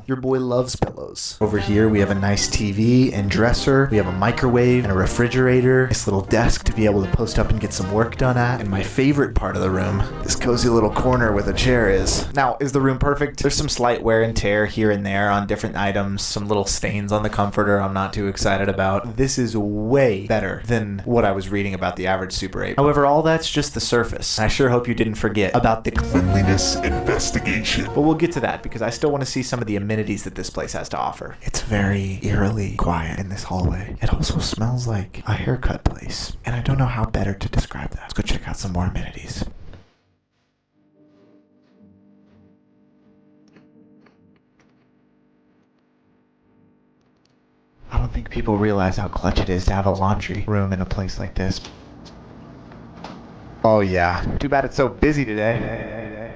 Your boy loves pillows. Over here we have a nice TV and dresser. We have a microwave and a refrigerator. Nice little desk to be able to post up and get some work done at. And my favorite part of the room, this cozy little corner where the chair is. Now, is the room perfect? There's some slight wear and tear here and there on different items. Some little stains on the comforter I'm not too excited about. This is way better than what I was reading about the average Super 8. However, all that's just the surface. I sure hope you didn't forget about the cleanliness investigation. But we'll get to that because I still want to see some of the amenities that this place has to offer. It's very eerily quiet in this hallway. It also smells like a haircut place, and I don't know how better to describe that. Let's go check out some more amenities. I don't think people realize how clutch it is to have a laundry room in a place like this. Oh yeah. Too bad it's so busy today.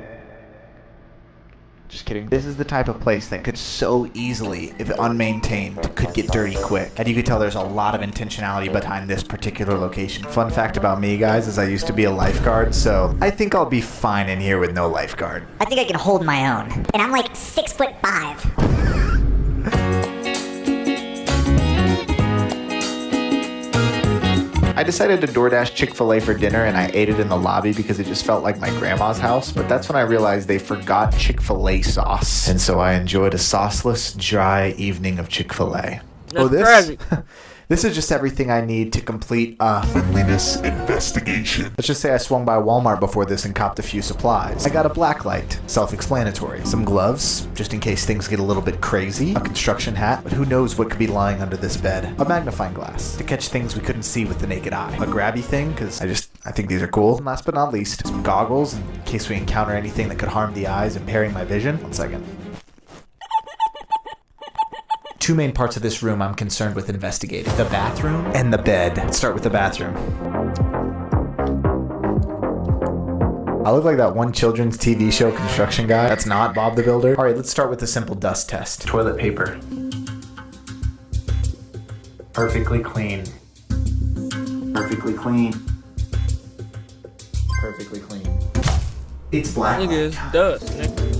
Just kidding. This is the type of place that could so easily, if unmaintained, could get dirty quick. And you can tell there's a lot of intentionality behind this particular location. Fun fact about me, guys, is I used to be a lifeguard, so I think I'll be fine in here with no lifeguard. I think I can hold my own. And I'm like 6'5". I decided to DoorDash Chick-fil-A for dinner, and I ate it in the lobby because it just felt like my grandma's house, but that's when I realized they forgot Chick-fil-A sauce. And so I enjoyed a sauceless, dry evening of Chick-fil-A. That's tragic. This is just everything I need to complete a cleanliness investigation. Let's just say I swung by Walmart before this and copped a few supplies. I got a black light, self-explanatory. Some gloves, just in case things get a little bit crazy. A construction hat, but who knows what could be lying under this bed. A magnifying glass, to catch things we couldn't see with the naked eye. A grabby thing, because I think these are cool. And last but not least, some goggles, in case we encounter anything that could harm the eyes, impairing my vision. 1 second. Two main parts of this room I'm concerned with investigating. The bathroom and the bed. Let's start with the bathroom. I look like that one children's TV show construction guy. That's not Bob the Builder. All right, let's start with a simple dust test. Toilet paper. Perfectly clean. Perfectly clean. Perfectly clean. It's black. Nigga, it's dust, nigga.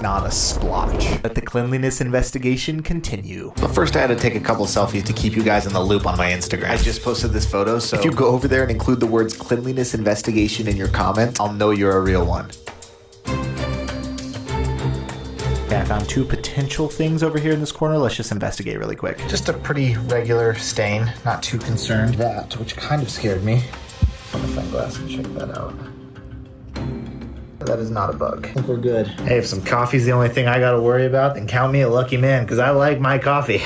Not a splotch. Let the cleanliness investigation continue. But first I had to take a couple selfies to keep you guys in the loop on my Instagram. I just posted this photo, so if you go over there and include the words cleanliness investigation in your comments, I'll know you're a real one. Okay, I found 2 potential things over here in this corner. Let's just investigate really quick. Just a pretty regular stain, not too concerned. That, which kind of scared me. Magnifying glass and check that out. That is not a bug. I think we're good. Hey, if some coffee's the only thing I gotta worry about, then count me a lucky man, because I like my coffee.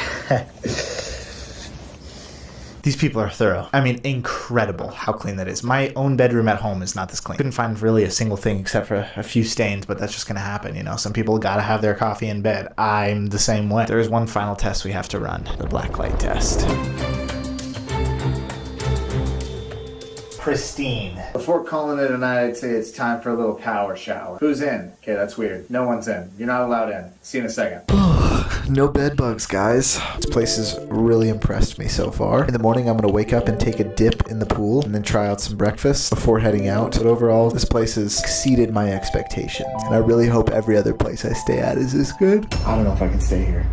These people are thorough. I mean, incredible how clean that is. My own bedroom at home is not this clean. Couldn't find really a single thing except for a few stains, but that's just gonna happen, you know? Some people gotta have their coffee in bed. I'm the same way. There is one final test we have to run. The black light test. Pristine. Before calling it a night, I'd say it's time for a little power shower. Who's in? Okay, that's weird. No one's in. You're not allowed in. See you in a second. No bed bugs, guys. This place has really impressed me so far. In the morning, I'm gonna wake up and take a dip in the pool and then try out some breakfast before heading out. But overall, this place has exceeded my expectations. And I really hope every other place I stay at is as good. I don't know if I can stay here.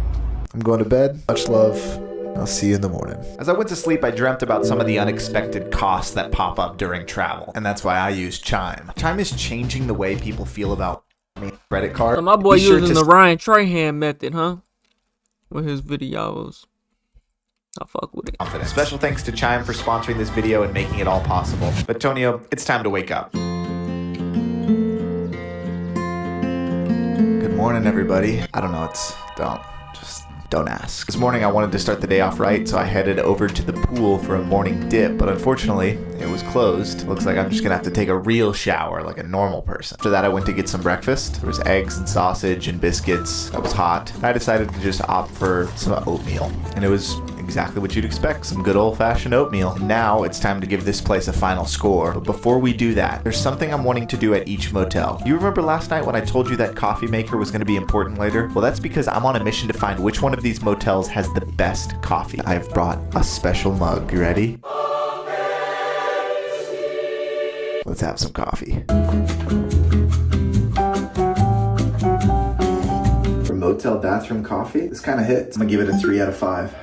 I'm going to bed. Much love. I'll see you in the morning. As I went to sleep, I dreamt about some of the unexpected costs that pop up during travel. And that's why I use Chime. Chime is changing the way people feel about credit card. So my boy using the Ryan Trahan method, huh? With his videos. I fuck with it. Confident. Special thanks to Chime for sponsoring this video and making it all possible. But Tonio, it's time to wake up. Good morning, everybody. I don't know, don't ask. This morning I wanted to start the day off right, so I headed over to the pool for a morning dip, but unfortunately, it was closed. Looks like I'm just gonna have to take a real shower like a normal person. After that, I went to get some breakfast. There was eggs and sausage and biscuits. That was hot. I decided to just opt for some oatmeal, and it was exactly what you'd expect, some good old-fashioned oatmeal. And now it's time to give this place a final score. But before we do that, there's something I'm wanting to do at each motel. You remember last night when I told you that coffee maker was going to be important later? Well, that's because I'm on a mission to find which one of these motels has the best coffee. I've brought a special mug. You ready? Let's have some coffee. For motel bathroom coffee, this kind of hits. I'm gonna give it a 3 out of 5.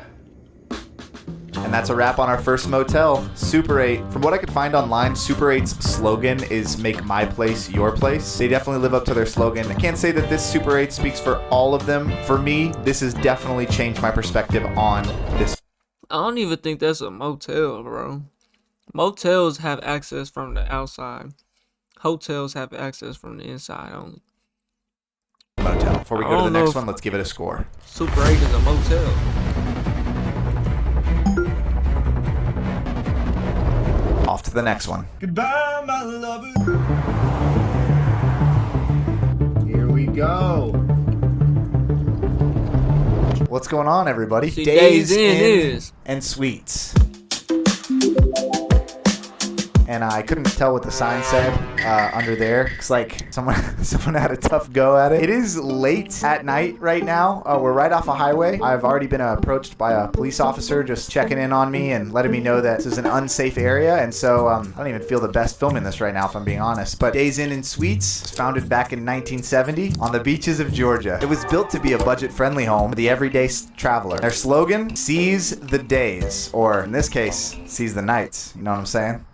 And that's a wrap on our first motel, Super 8. From what I could find online, Super 8's slogan is make my place your place. They definitely live up to their slogan. I can't say that this Super 8 speaks for all of them. For me, this has definitely changed my perspective on this. I don't even think that's a motel, bro. Motels have access from the outside. Hotels have access from the inside only. Motel. Before we go to the next one, let's give it a score. Super 8 is a motel. Off to the next one. Goodbye, my lover. Here we go. What's going on, everybody? See, Days in and Sweets. And I couldn't tell what the sign said under there. It's like someone had a tough go at it. It is late at night right now. We're right off a highway. I've already been approached by a police officer just checking in on me and letting me know that this is an unsafe area. And so I don't even feel the best filming this right now, if I'm being honest. But Days Inn and Suites was founded back in 1970 on the beaches of Georgia. It was built to be a budget-friendly home for the everyday traveler. Their slogan, seize the days, or in this case, seize the nights. You know what I'm saying?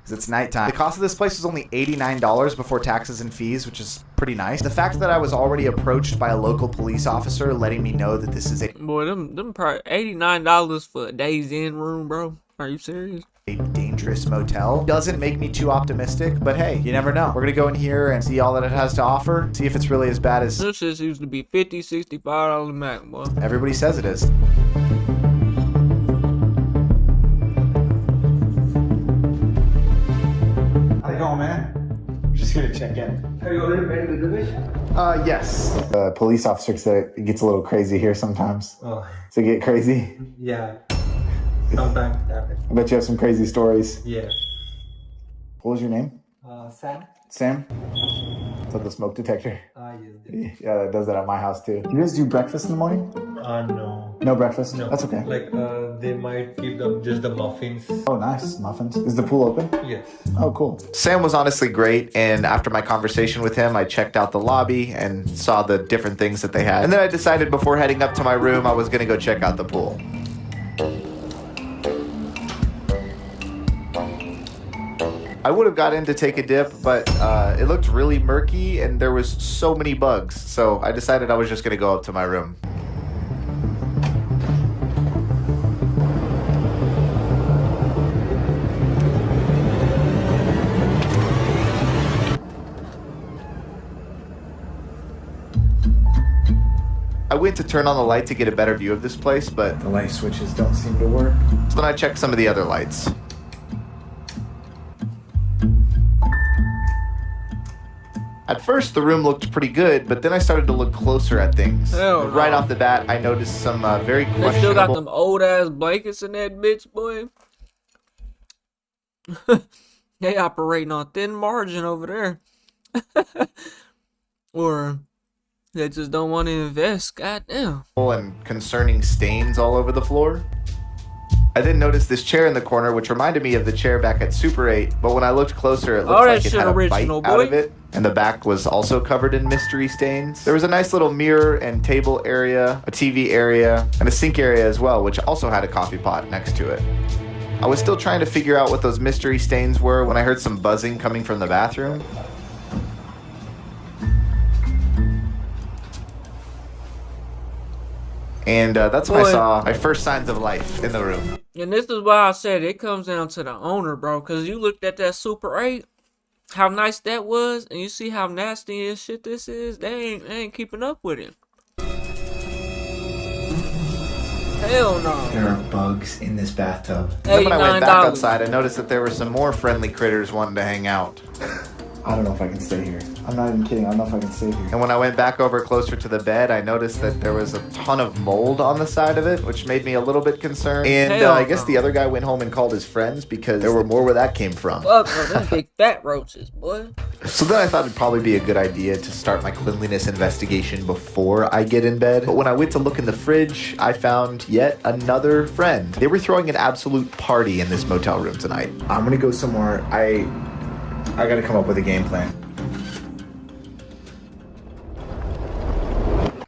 because it's nighttime. The cost of this place was only $89 before taxes and fees, which is pretty nice. The fact that I was already approached by a local police officer letting me know that this is a them probably $89 for a Days Inn room, bro. Are you serious? A dangerous motel doesn't make me too optimistic, but hey, you never know. We're gonna go in here and see all that it has to offer, see if it's really as bad as this shit used to be $50, $65 max, boy. Everybody says it is. How you going, man? Just here to check in. Are you already ready to do this? Yes. The police officer said it gets a little crazy here sometimes. Oh. So get crazy? Yeah. Sometimes it happens. I bet you have some crazy stories. Yeah. What was your name? Sam? Sam? Is that the smoke detector? Yes. Yeah, that does that at my house too. You guys do breakfast in the morning? No. No breakfast? No. That's okay. Like, they might keep just the muffins. Oh, nice. Muffins. Is the pool open? Yes. Oh, cool. Sam was honestly great, and after my conversation with him, I checked out the lobby and saw the different things that they had. And then I decided before heading up to my room, I was gonna go check out the pool. I would have got in to take a dip, but it looked really murky and there was so many bugs. So I decided I was just gonna go up to my room. I went to turn on the light to get a better view of this place, but the light switches don't seem to work. So then I checked some of the other lights. At first, the room looked pretty good, but then I started to look closer at things. Right off the bat, I noticed some very questionable... They still got them old-ass blankets in that bitch, boy. They operating on thin margin over there. Or they just don't want to invest, goddamn. And concerning stains all over the floor. I then noticed this chair in the corner, which reminded me of the chair back at Super 8, but when I looked closer, it looked like it had a bite out of it, and the back was also covered in mystery stains. There was a nice little mirror and table area, a TV area, and a sink area as well, which also had a coffee pot next to it. I was still trying to figure out what those mystery stains were when I heard some buzzing coming from the bathroom. And that's when I saw my first signs of life in the room. And this is why I said it comes down to the owner, bro. Because you looked at that Super 8, how nice that was, and you see how nasty as shit this is. They ain't keeping up with it. Hell no. There are bugs in this bathtub. Then when I went back outside, I noticed that there were some more friendly critters wanting to hang out. I don't know if I can stay here. I'm not even kidding. I don't know if I can stay here. And when I went back over closer to the bed, I noticed that there was a ton of mold on the side of it, which made me a little bit concerned. And I guess the other guy went home and called his friends because there were more where that came from. Fuck, them big fat roaches, boy. So then I thought it'd probably be a good idea to start my cleanliness investigation before I get in bed. But when I went to look in the fridge, I found yet another friend. They were throwing an absolute party in this motel room tonight. I'm gonna go somewhere. I gotta come up with a game plan.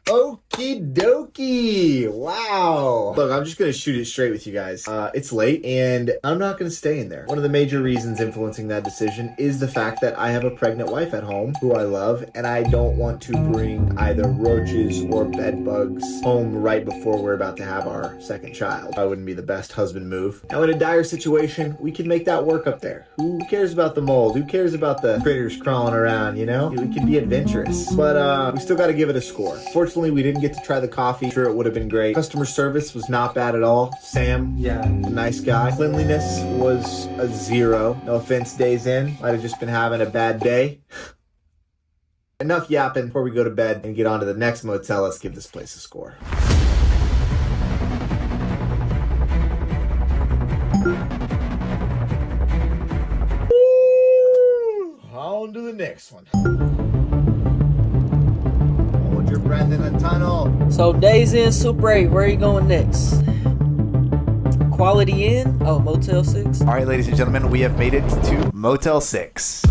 Okie dokie. Wow. Look, I'm just gonna shoot it straight with you guys. It's late and I'm not gonna stay in there. One of the major reasons influencing that decision is the fact that I have a pregnant wife at home who I love, and I don't want to bring either roaches or bed bugs home right before we're about to have our second child. That wouldn't be the best husband move. Now in a dire situation, we can make that work up there. Who cares about the mold? Who cares about the critters crawling around, you know? We can be adventurous. But we still gotta give it a score. Fortunately, we didn't get to try the coffee. Sure, it would have been great. Customer service was not bad at all. Sam, nice guy. Cleanliness was a 0. No offense, Days Inn. Might have just been having a bad day. Enough yapping before we go to bed and get on to the next motel. Let's give this place a score. On to the next one. Hold your breath in a tunnel. So Days Inn, Super 8, where are you going next? Quality Inn? Oh, Motel 6? All right, ladies and gentlemen, we have made it to Motel 6.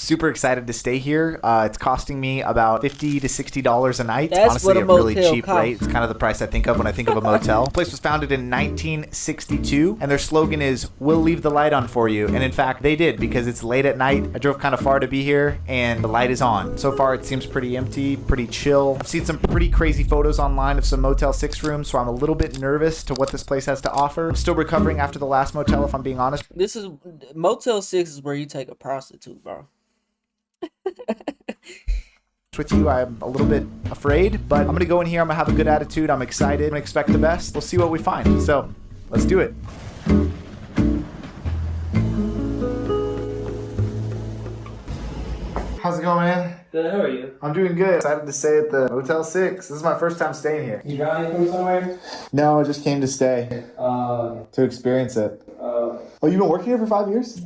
super excited to stay here. It's costing me about $50 to $60 a night. That's honestly what a really motel cheap costs. rate. It's kind of the price I think of when I think of a motel. The place was founded in 1962, and their slogan is, "We'll leave the light on for you." And in fact, they did, because it's late at night. I drove kind of far to be here, and the light is on. So far, it seems pretty empty, pretty chill. I've seen some pretty crazy photos online of some Motel 6 rooms, so I'm a little bit nervous to what this place has to offer. I'm still recovering after the last motel, if I'm being honest. This is Motel 6 is where you take a prostitute, bro. With you, I'm a little bit afraid, but I'm gonna go in here. I'm gonna have a good attitude. I'm excited. I'm gonna expect the best. We'll see what we find. So let's do it. How's it going, man? Good, how are you? I'm doing good. Excited to stay at the Motel 6. This is my first time staying here. You driving from somewhere? No, I just came to stay. To experience it. Oh, you've been working here for 5 years?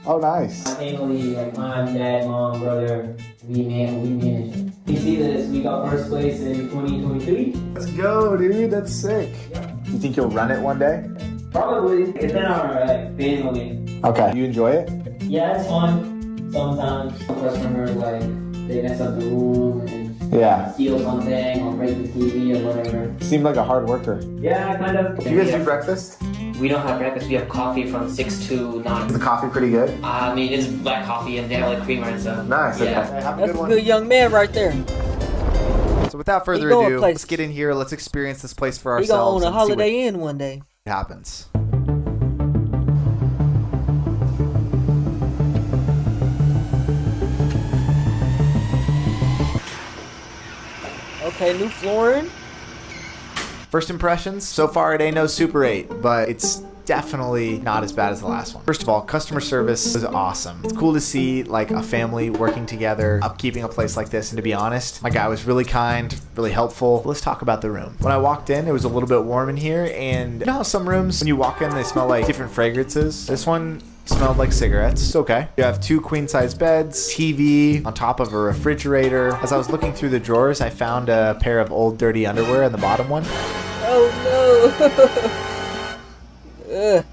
Oh, nice. My family, like mom, dad, mom, brother, we manage. You see this, we got first place in 2023. Let's go, dude. That's sick. Yeah. You think you'll run it one day? Probably. It's been our family. Okay. You enjoy it? Yeah, it's fun. Sometimes customers they mess up the room and steal something or break the TV or whatever. Seemed like a hard worker. Yeah, kind of. Do you guys do breakfast? We don't have breakfast. We have coffee from 6 to 9. Is the coffee pretty good? I mean, it's black coffee and they have creamer and stuff. Nice. Okay. Yeah. Have a That's good a one. good young man right there. So without further He going ado, places. let's get in here. Let's experience this place for He gonna ourselves. own a and see Holiday Inn one day. what happens. Okay, new flooring. First impressions, so far it ain't no Super 8, but it's definitely not as bad as the last one. First of all, customer service is awesome. It's cool to see like a family working together, upkeeping a place like this, and to be honest, my guy was really kind, really helpful. Let's talk about the room. When I walked in, it was a little bit warm in here, and you know how some rooms, when you walk in, they smell like different fragrances? This one smelled like cigarettes. It's okay. You have 2 queen-size beds, TV on top of a refrigerator. As I was looking through the drawers, I found a pair of old dirty underwear in the bottom one. Oh no.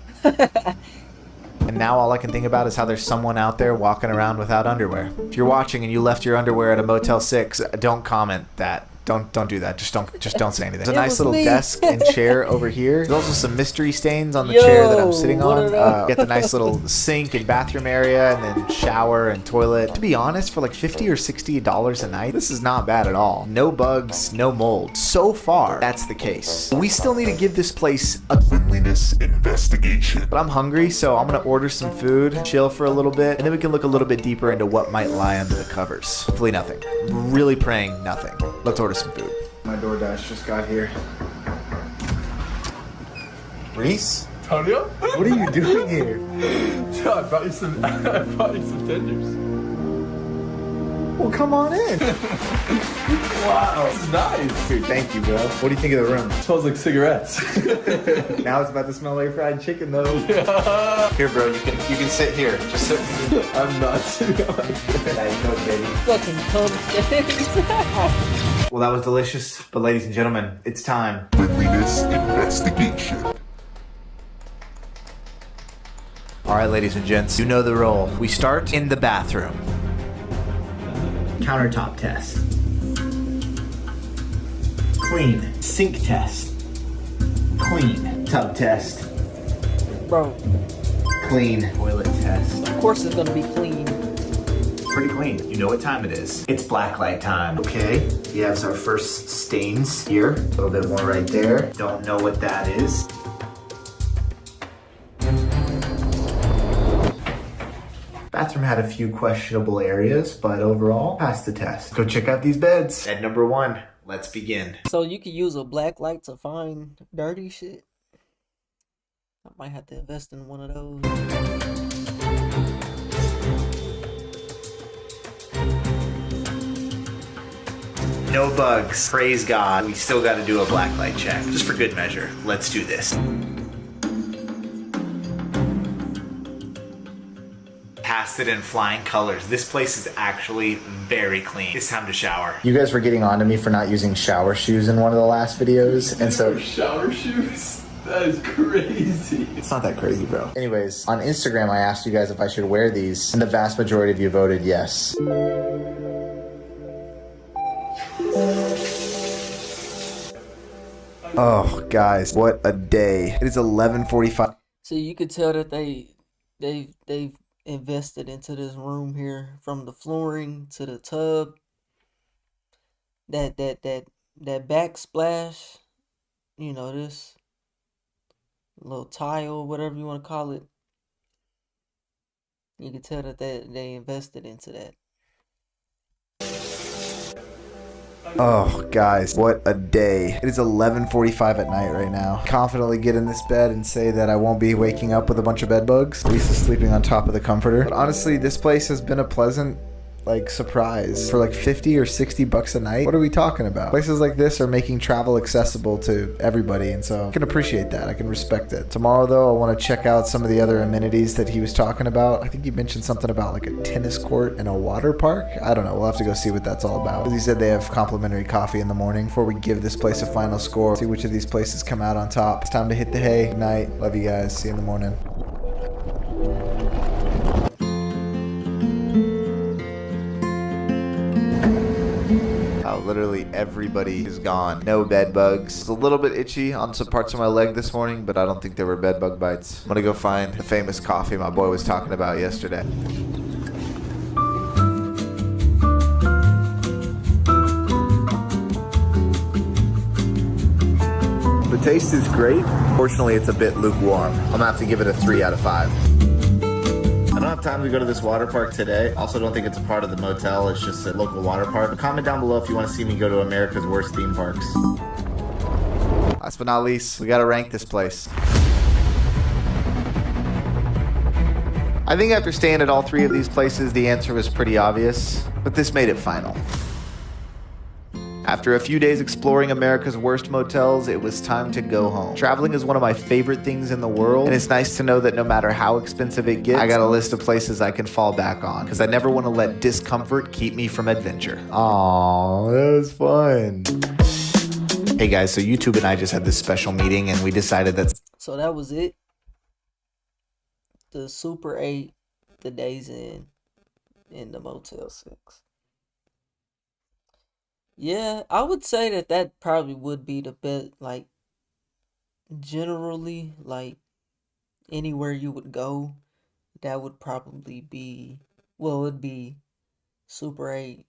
And now all I can think about is how there's someone out there walking around without underwear. If you're watching and you left your underwear at a Motel 6, don't comment that. Don't do that. Just don't say anything. There's a nice little desk and chair over here. There's also some mystery stains on the chair that I'm sitting on. Get the nice little sink and bathroom area, and then shower and toilet. To be honest, for like $50 or $60 a night, this is not bad at all. No bugs, no mold. So far, that's the case. We still need to give this place a cleanliness investigation. But I'm hungry, so I'm gonna order some food, chill for a little bit, and then we can look a little bit deeper into what might lie under the covers. Hopefully nothing. I'm really praying nothing. Let's order some food. My DoorDash just got here. Reese? Tonio? What are you doing here? I brought you some tenders. Well, come on in. Wow, this is nice. Dude, thank you, bro. What do you think of the room? It smells like cigarettes. Now it's about to smell like fried chicken, though. Yeah. Here, bro, you can sit here. Just sit. I'm not sitting on it. Fucking cum stains. Well, that was delicious, but ladies and gentlemen, it's time. Cleanliness investigation. All right, ladies and gents, you know the role. We start in the bathroom. Countertop test. Clean. Sink test. Clean. Tub test. Bro. Clean. Toilet test. Of course it's gonna be clean. Pretty clean. You know what time it is. It's blacklight time. Okay, we have our first stains here. A little bit more right there. Don't know what that is. Bathroom had a few questionable areas, but overall, passed the test. Go check out these beds. Bed number 1. Let's begin. So you can use a black light to find dirty shit? I might have to invest in one of those. No bugs. Praise God. We still got to do a blacklight check. Just for good measure. Let's do this. Passed it in flying colors. This place is actually very clean. It's time to shower. You guys were getting on to me for not using shower shoes in one of the last videos, and so... Shower shoes? That is crazy. It's not that crazy, bro. Anyways, on Instagram, I asked you guys if I should wear these, and the vast majority of you voted yes. Oh, guys, what a day. It is 11:45. So you could tell that they've invested into this room here, from the flooring to the tub. That backsplash, you know, this little tile, whatever you want to call it. You can tell that they invested into that. Oh, guys, what a day. It is 11:45 at night right now. Confidently get in this bed and say that I won't be waking up with a bunch of bed bugs. Lisa's sleeping on top of the comforter. But honestly, this place has been a pleasant, surprise. For 50 or 60 bucks a night, what are we talking about? Places like this are making travel accessible to everybody, and so I can appreciate that. I can respect it. Tomorrow, though, I want to check out some of the other amenities that he was talking about. I think he mentioned something about a tennis court and a water park. I don't know. We'll have to go see what that's all about. He said they have complimentary coffee in the morning. Before we give this place a final score, see which of these places come out on top. It's time to hit the hay. Good night. Love you guys. See you in the morning. Literally everybody is gone. No bed bugs. It's a little bit itchy on some parts of my leg this morning, but I don't think there were bed bug bites. I'm gonna go find the famous coffee my boy was talking about yesterday. The taste is great. Fortunately, it's a bit lukewarm. I'm gonna have to give it a 3 out of 5. I don't have time to go to this water park today. Also don't think it's a part of the motel. It's just a local water park. But comment down below if you want to see me go to America's worst theme parks. Last but not least, we gotta rank this place. I think after staying at all 3 of these places, the answer was pretty obvious, but this made it final. After a few days exploring America's worst motels, it was time to go home. Traveling is one of my favorite things in the world, and it's nice to know that no matter how expensive it gets, I got a list of places I can fall back on, because I never want to let discomfort keep me from adventure. Aww, that was fun. Hey guys, so YouTube and I just had this special meeting, and we decided that... So that was it. The Super 8, the days in the Motel 6. Yeah, I would say that probably would be the best, generally, anywhere you would go, that would probably be, it'd be Super 8,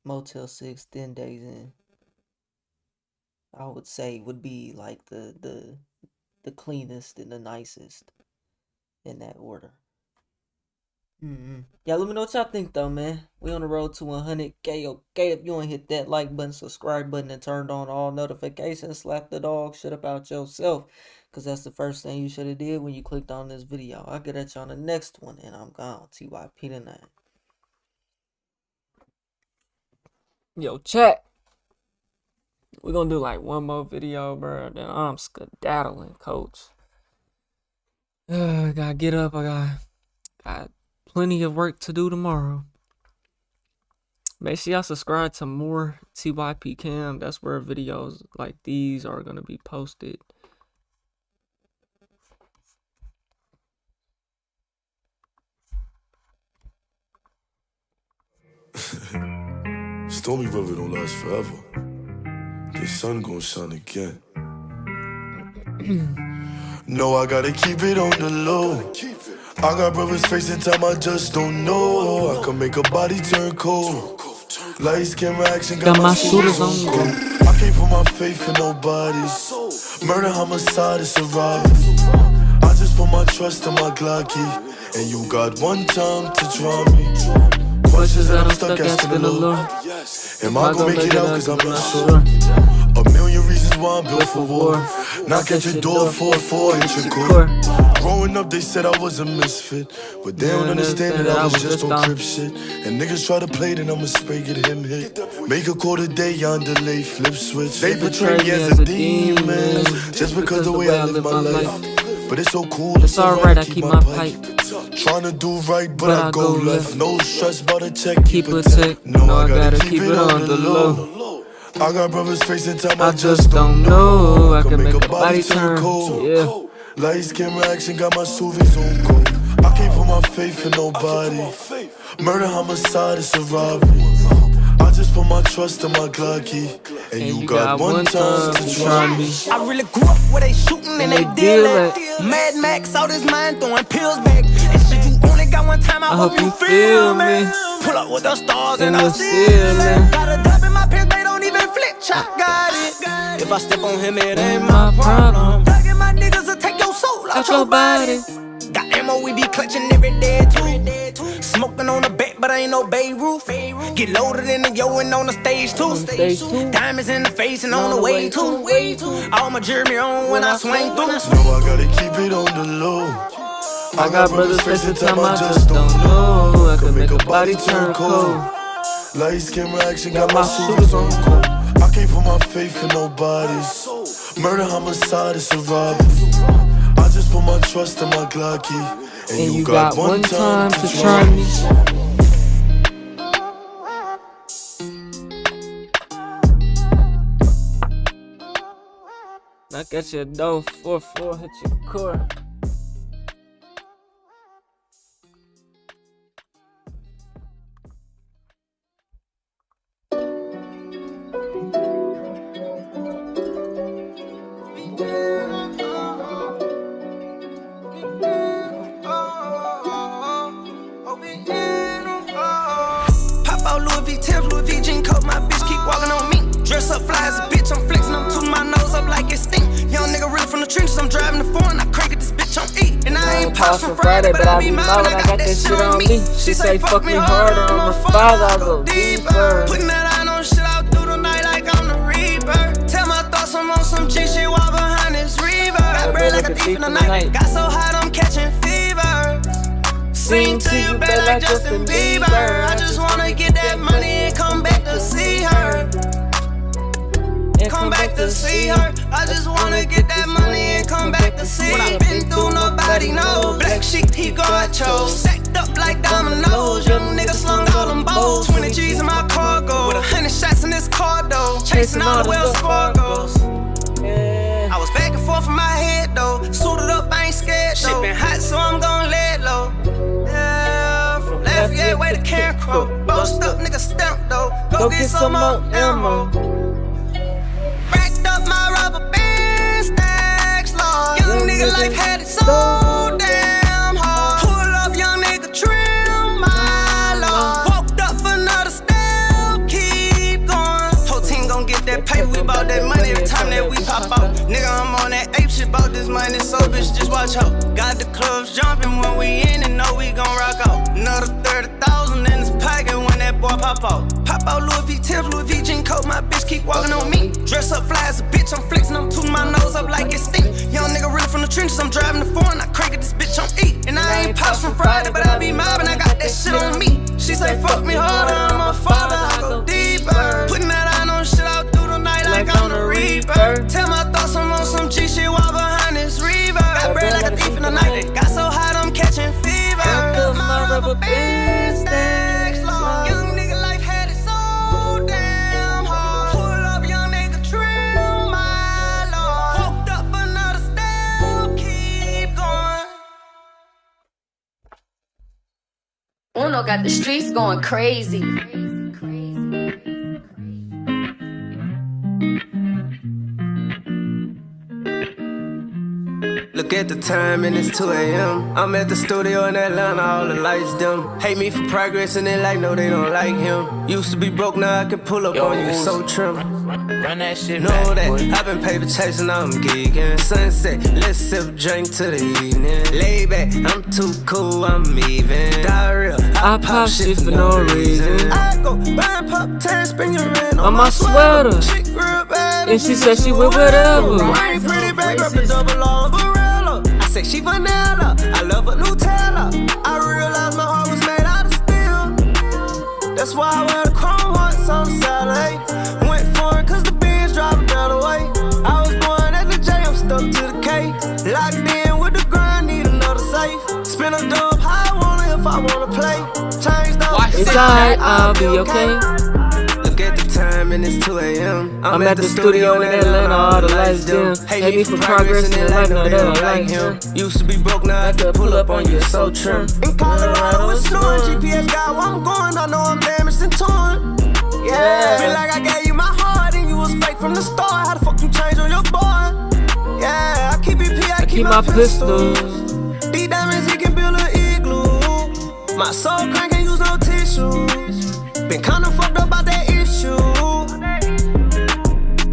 Motel 6, then Days Inn. I would say would be, the cleanest and the nicest in that order. Yeah, let me know what y'all think though, man. We on the road to 100K. Okay, if you ain't hit that like button, subscribe button, and turned on all notifications, slap the dog shit about yourself, because that's the first thing you should have did when you clicked on this video. I'll get at you on the next one, and I'm gone. TYP tonight. Yo, chat. We're gonna do one more video, bro. Then I'm skedaddling, coach. I gotta get up. I got plenty of work to do tomorrow. Make sure y'all subscribe to more TYP Cam. That's where videos like these are gonna be posted. Stormy weather don't last forever. The sun gon' shine again. No, I gotta keep it on the low. I got brothers facing time, I just don't know. I can make a body turn cold. Lights, camera, action, got my shooters on go. I can't put my faith in nobody's. Murder, homicide, it's a robbery. I just put my trust in my Glocky. And you got one time to draw me. Questions that I'm stuck asking the Lord. Am I gonna make it out, cause I'm not sure. A million reasons why I'm built for war. Knock at your door, 4-4, hit your core. Growing up, they said I was a misfit, but they don't understand that I was just on crib shit. And niggas try to play, then I'ma spray, get him hit. Make a call today, on delay, flip switch. They portray me as a demon, just because the way I live my life. But it's so cool, it's alright, I keep my pipe. Trying to do right, but I go left. No stress about a check, keep a tech. No, I gotta keep it on the low. I got brothers facing time, I just don't know. I can make a body turn cold. Yeah. Lights, camera, action, got my sous-vide on go. I can't put my faith in nobody. Murder, homicide, it's a robbery. I just put my trust in my Glock key. And you got one time to try me. I really grew up where they shooting and they deal it. Mad Max out his mind throwing pills back. And shit, you only got one time, I hope you feel me. Pull up with the stars in the ceiling. Got a dub in my pants, they don't even flinch. I got it. If I step on him, it ain't my problem. Thugging my niggas will take your soul out your body. Got ammo, we be clutching every day too. Smoking on the back, but I ain't no Beirut. Get loaded in the yo and on the stage too. Diamonds in the face and on the way too. All my jewelry on when I swing through. No, I gotta keep it on the low. I got brothers facing time, I just don't know. I can make a body turn cold. Lights, camera, action, got my shooters on cold. I can't put my faith in nobody. Murder, homicide, it's a robbery. I just put my trust in my Glock key. And you got one time to try me. Knock at your door, 4-4, hit your core. Dress up fly as a bitch, I'm flexing, I'm tooting my nose up like it stink. Young nigga real from the trenches, I'm driving the foreign, I crank it, this bitch on E. And I ain't pops from Friday, but I be mine, I got that shit on me. She say fuck me harder, I'm a father, I go deeper. Putting that iron on shit out through the night like I'm the Reaper. Tell my thoughts I'm on some G shit while behind this reverb. Got bread like a thief in the night, got so hot I'm catching fever. Sing to you, babe, like Justin Bieber. I just wanna get that money and come back to see her. Come back to see her. I just wanna get that money and come back to see. What I've been through, nobody knows. Black sheep, he got chose. Stacked up like dominoes. Young nigga slung all them bows. 20 G's in my cargo. With 100 shots in this car though. Chasing all the Wells Fargos. I was back and forth in my head though. Suited up, I ain't scared though. Shit been hot, so I'm gon' lay it low. Yeah, from Lafayette way to Karen Crow. Boast up, nigga stamp though. Go get some more ammo. Up my rubber band stacks low. Young nigga life had it so damn hard. Pull up, young nigga trim my law. Walked up another step, keep going. Whole team gon' get that paper, we bout that money every time that we pop out. Nigga, I'm on that ape shit, bout this money, so bitch, just watch out. Got the clubs jumping when we in and know we gon' rock out. Another 30,000 in this pocket when that boy pop out. Pop out Louis V Tips, Louis V jean coat, my bitch keep walking on me. Dress up fly as a bitch, I'm flexing, I'm tooting my nose up like it stink. Young nigga real from the trenches, I'm driving the foreign, I crank it, this bitch on E. And I ain't pops from Friday, but I be mobbing, I got that shit on me. She say fuck me harder, I'm a father, I go deeper. Putting that iron on shit out through the night like I'm the Reaper. Tell my thoughts I'm on some G shit while behind this reverb. Got bread like a thief in the night, got so hot I'm catching fever. Up my rubber band stacks long. Young nigga life had it so damn hard. Pull up, young nigga trim my law. Walked up another step, keep going. Uno got the streets going crazy. Look at the time and it's 2 a.m. I'm at the studio in Atlanta, all the lights dim. Hate me for progress and they like, no, they don't like him. Used to be broke, now I can pull up on you, so trim. Run that shit know back, that, boy. I've been paper chasing, I'm geeking. Sunset, let's sip, drink to the evening. Lay back, I'm too cool, I'm even. Diarrhea, I pop shit for no reason. I go buy pop tags, spin your rent on my sweater. Chick real bad, and she said she with whatever. I ain't pretty bad, grab the double umbrella. I say she vanilla, I love her Nutella. I realized my heart was made out of steel. That's why I wear the chrome hearts on Saturday. Went foreign cause the beans drive a better way. I was born at the J, I'm stuck to the K. Locked in with the grind, need another safe. Spin a dub how I wanna if I wanna play. Change the it's alright, I'll be okay. Look at the time time and it's 2 a.m. I'm at the studio in Atlanta, all the lights dim. Hate me for progress in life, no, they don't like him. Used to be broke, now I could pull up on you, so trim. In Colorado, it's snowing. GPS got where I'm going, I know I'm damaged and torn. Yeah, feel like I gave you my heart and you was fake from the start. How the fuck you change on your boy? Yeah, I keep EP, I keep my pistols. These diamonds, he can build an igloo. My soul crank, can't use no tissues. Been kinda fucked up about that issue.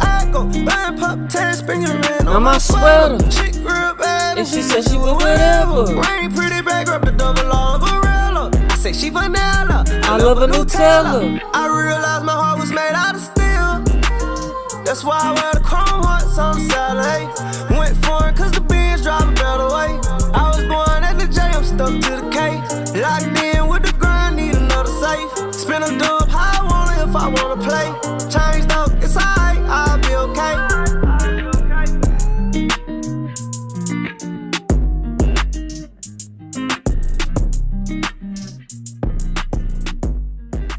I go buying pop tags, spring your rent on my sweater. Chick real bad, and she said she would whatever. Rain pretty back, grab the double umbrella. I say she vanilla, I love a Nutella. I realized my heart was made out of steel. That's why I wear the chrome hearts on Saturday. Went foreign cause the Benz drive a better way. I was born at the J, I'm stuck to the K. Locked in with the grind, need another safe. Spin a dub how I want it if I wanna play. Change though, it's alright, I'll be okay.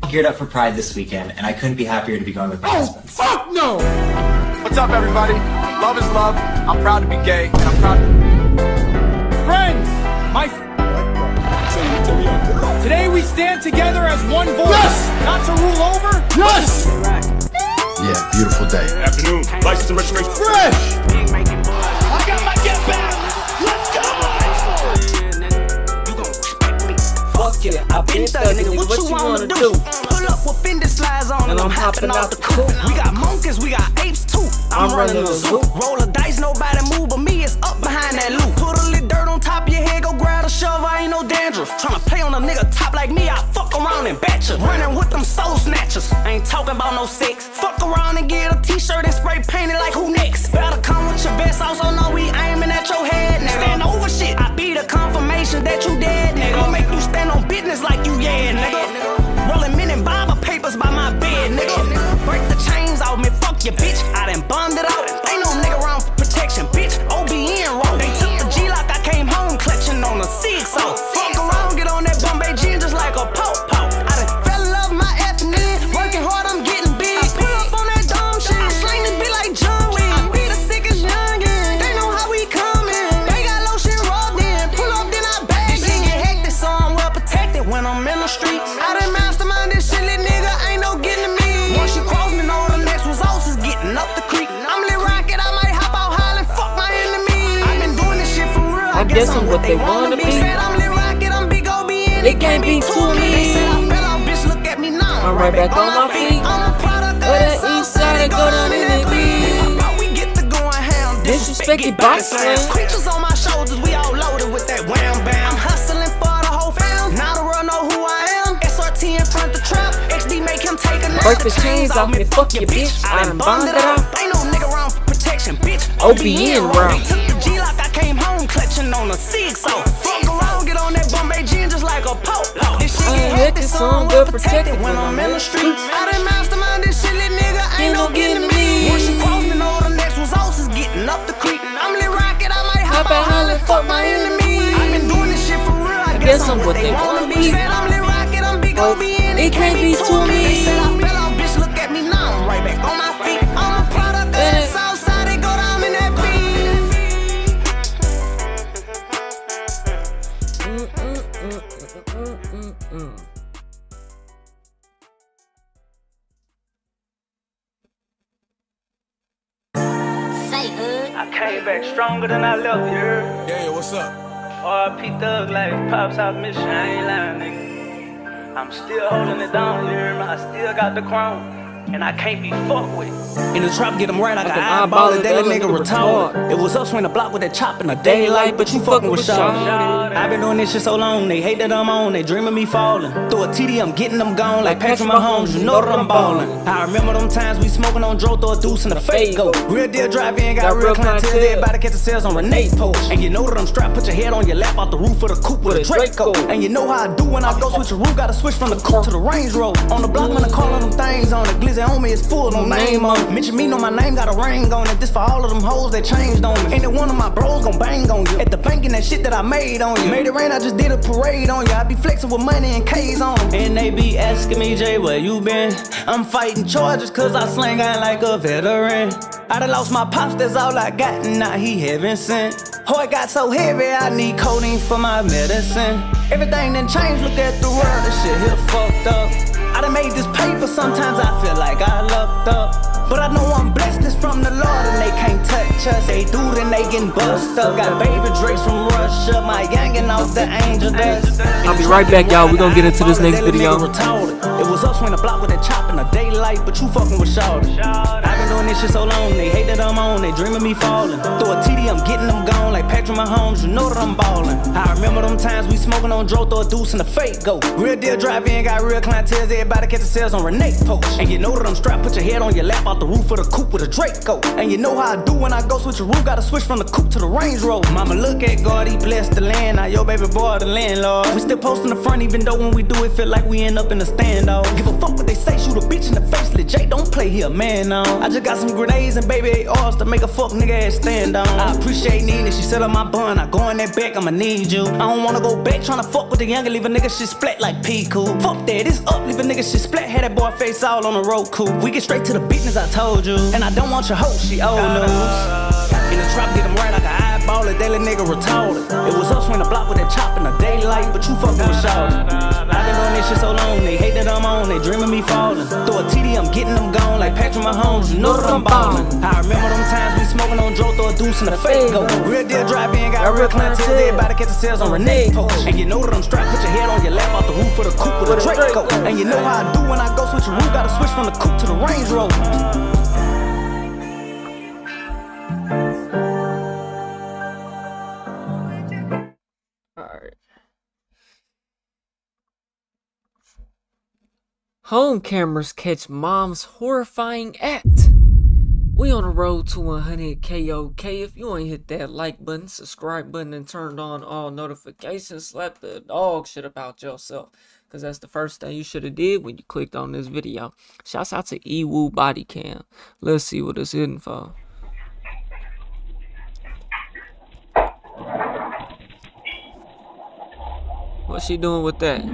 Geared up for Pride this weekend, and I couldn't be happier to be going with my husband. Fuck no! What's up, everybody? Love is love. I'm proud to be gay, and I'm proud to... Friends! Today we stand together as one voice. Yes! Not to rule over. Yes! Yeah, beautiful day. Afternoon. License and registration. Fresh! I got my get back! Let's go! Fuck yeah, I been thug, nigga, what you wanna do? Pull up with fender slides on and I'm hopping out the coupe. We got monkeys, we got apes too. I'm running the zoo. Roll a dice, nobody move but me, it's up behind that loop. Put a little dirt on top of your head, go grab a shovel, I ain't no dandruff. Tryna play on a nigga top like me, I fuck around and bat ya. Running with them soul snatchers, I ain't talking about no sex. Fuck around and get a t-shirt and spray paint it like who next? Better come with your best, also know we aiming at your head, nigga. Stand over shit, I be the confirmation that you dead, nigga. Gon' make you stand on business like you, yeah, nigga. Rolling mint and Bible papers by my bed, nigga. Break the chains off me, fuck your bitch. I done bombed it out. Ain't no nigga around for protection, bitch. OBN roll. They took the G-lock, I came home clutching on a 6-0. Fuck around, get on that Bombay gin just like a po-po. I done fell in love with my ethnic. Working hard, I'm getting big. I pull up on that dumb shit. I slang this bitch like John Wick. I be the sickest youngin'. They know how we coming. They got lotion rubbed in. Pull up, then I bag. This shit get hectic, so I'm well protected when I'm in the streets. I done mastermind this shit, little nigga. Ain't no getting to me. Once you cross me, know the next results is getting up the creek. I'm lit rocket, I might hop out hollering, fuck my enemy. I've been doing this shit for real. I guess I'm what they wanna be. Said I'm lit rocket, I'm big OBN. It can't be too me. Said I fell out, bitch, look at me now. I'm right back on my feet. I'm a product of that east side and go down in that beat. We get to going ham. Disrespected box slam. Creatures on my shoulders, we all loaded with that wham bam. I'm hustling for the whole fam. Now the world know who I am. SRT in front the trap. XD make him take a nap. Break the chains off me, fuck your bitch. I done bombed it out. Ain't no nigga around for protection, bitch. OBN round. Took the G-lock, I came home clutching on a 6-0. Fuck around, get on that Bombay gin just like a po-po. This shit get hectic, so I'm well protected when I'm in the streets. I done mastermind this shit, little nigga, ain't no getting to me. Once you cross me, know the next results is getting up the creek. I'm lit rocket, I might hop out hollering, fuck my enemy. I've been doing this shit for real, I guess I'm what they wanna be. Said I'm lit rocket, I'm big OBN. It can't be to me. Said I fell out, bitch, look at me now, I'm right back on my feet. I'm a product of that south side, they go down in that beat. I came back stronger than I left here. Yeah, what's up? RP Thug Life, Pops out Mission, I ain't lying, nigga. I'm still holding it down here, I still got the crown. And I can't be fucked with. In the trap, get them right like an eyeball, a daily nigga retarded. It was us swing the block with that chop in the daylight, but you fucking with Shaw. I've been doing this shit so long, they hate that I'm on, they dream of me falling. Through a TD, I'm getting them gone like Patrick Mahomes, you know that I'm ballin'. I remember them times we smoking on dro, throw a deuce in the fake go. Real deal drive-in, got real clientele, everybody catch the sales on Renee's post. And you know that I'm strapped, put your head on your lap out the roof of the coupe with a Draco. And you know how I do when I go switch a roof, gotta switch from the coupe to the Range Rover. On the block when I call on them things on the glizzy. pussy on me is full, no name on it. Mention me, know my name, got a ring on it. This for all of them hoes that changed on me. Ain't that one of my bros gon' bang on you. At the bank and that shit that I made on you. Made it rain, I just did a parade on you. I be flexing with money and K's on them. And they be asking me, Jay, where you been? I'm fighting charges cause I slang out like a veteran. I done lost my pops, that's all I got, and now he heaven sent. Oh, it got so heavy, I need codeine for my medicine. Everything done changed, look at the world, this shit here fucked up. I done made this paper, sometimes I feel like I lucked up. But I know I'm blessed, it's from the Lord and they can't touch us. They do, then they getting bust up. Got baby Drakes from Russia, my youngin' off the angel dust. I'll be right back, y'all. We gonna get into this next video. It was us when the block with that chop in the daylight, but you fucking with Shawty. I've been doing this shit so long, they hate that I'm on, they dream of me falling. Throw a TD, I'm getting them gone like Patrick Mahomes, you know that I'm ballin'. I remember them times we smoking on dro, throw a deuce and a fake go. Real deal drive in, got real clientele, everybody catch the sales on Renee post. And you know that I'm strapped, put your head on your lap out the roof of the coupe with a Draco. And you know how I do when I go switch a roof, gotta switch from the coupe to the Range Rover. Mama look at God, he blessed the land, now your baby boy the landlord. We still posting the front even though when we do it feel like we end up in a standoff. Give a fuck what they say, shoot a bitch in the face, legit, don't play here, man, no. I just got some grenades and baby ARs to make a fuck nigga ass stand on. I appreciate Nina, she set up my bun, I go in that back, I'ma need you. I don't wanna go back tryna fuck with the younger, leave a nigga shit splat like P cool. Fuck that, it's up, leave a nigga shit splat, had that boy face all on the road cool. We get straight to the business, I told you. And I don't want your hoe, she old news. In the trap, get them right like an eyeball, a daily nigga retarded. It was us when the block with that chop in the daylight, but you fucking with Shawty. I've been doing this shit so long, they hate that I'm on, they dream of me falling. Throw a TD, I'm getting them gone like Patrick Mahomes, you know that I'm ballin'. I remember them times we smoking on dro, throw a deuce in the fake go. Real deal drive in, got real clientele, everybody catch the sales on Renee post. And you know that I'm strapped, put your head on your lap out the roof of the coupe with a Draco. And you know how I do when I go switch a roof, gotta switch from the coupe to the Range Rover. Home cameras catch mom's horrifying act. We on the road to 100K OK. If you ain't hit that like button, subscribe button, and turned on all notifications, slap the dog shit about yourself. Because that's the first thing you should have did when you clicked on this video. Shouts out to Ewu Body Cam. Let's see what it's hitting for. What's she doing with that?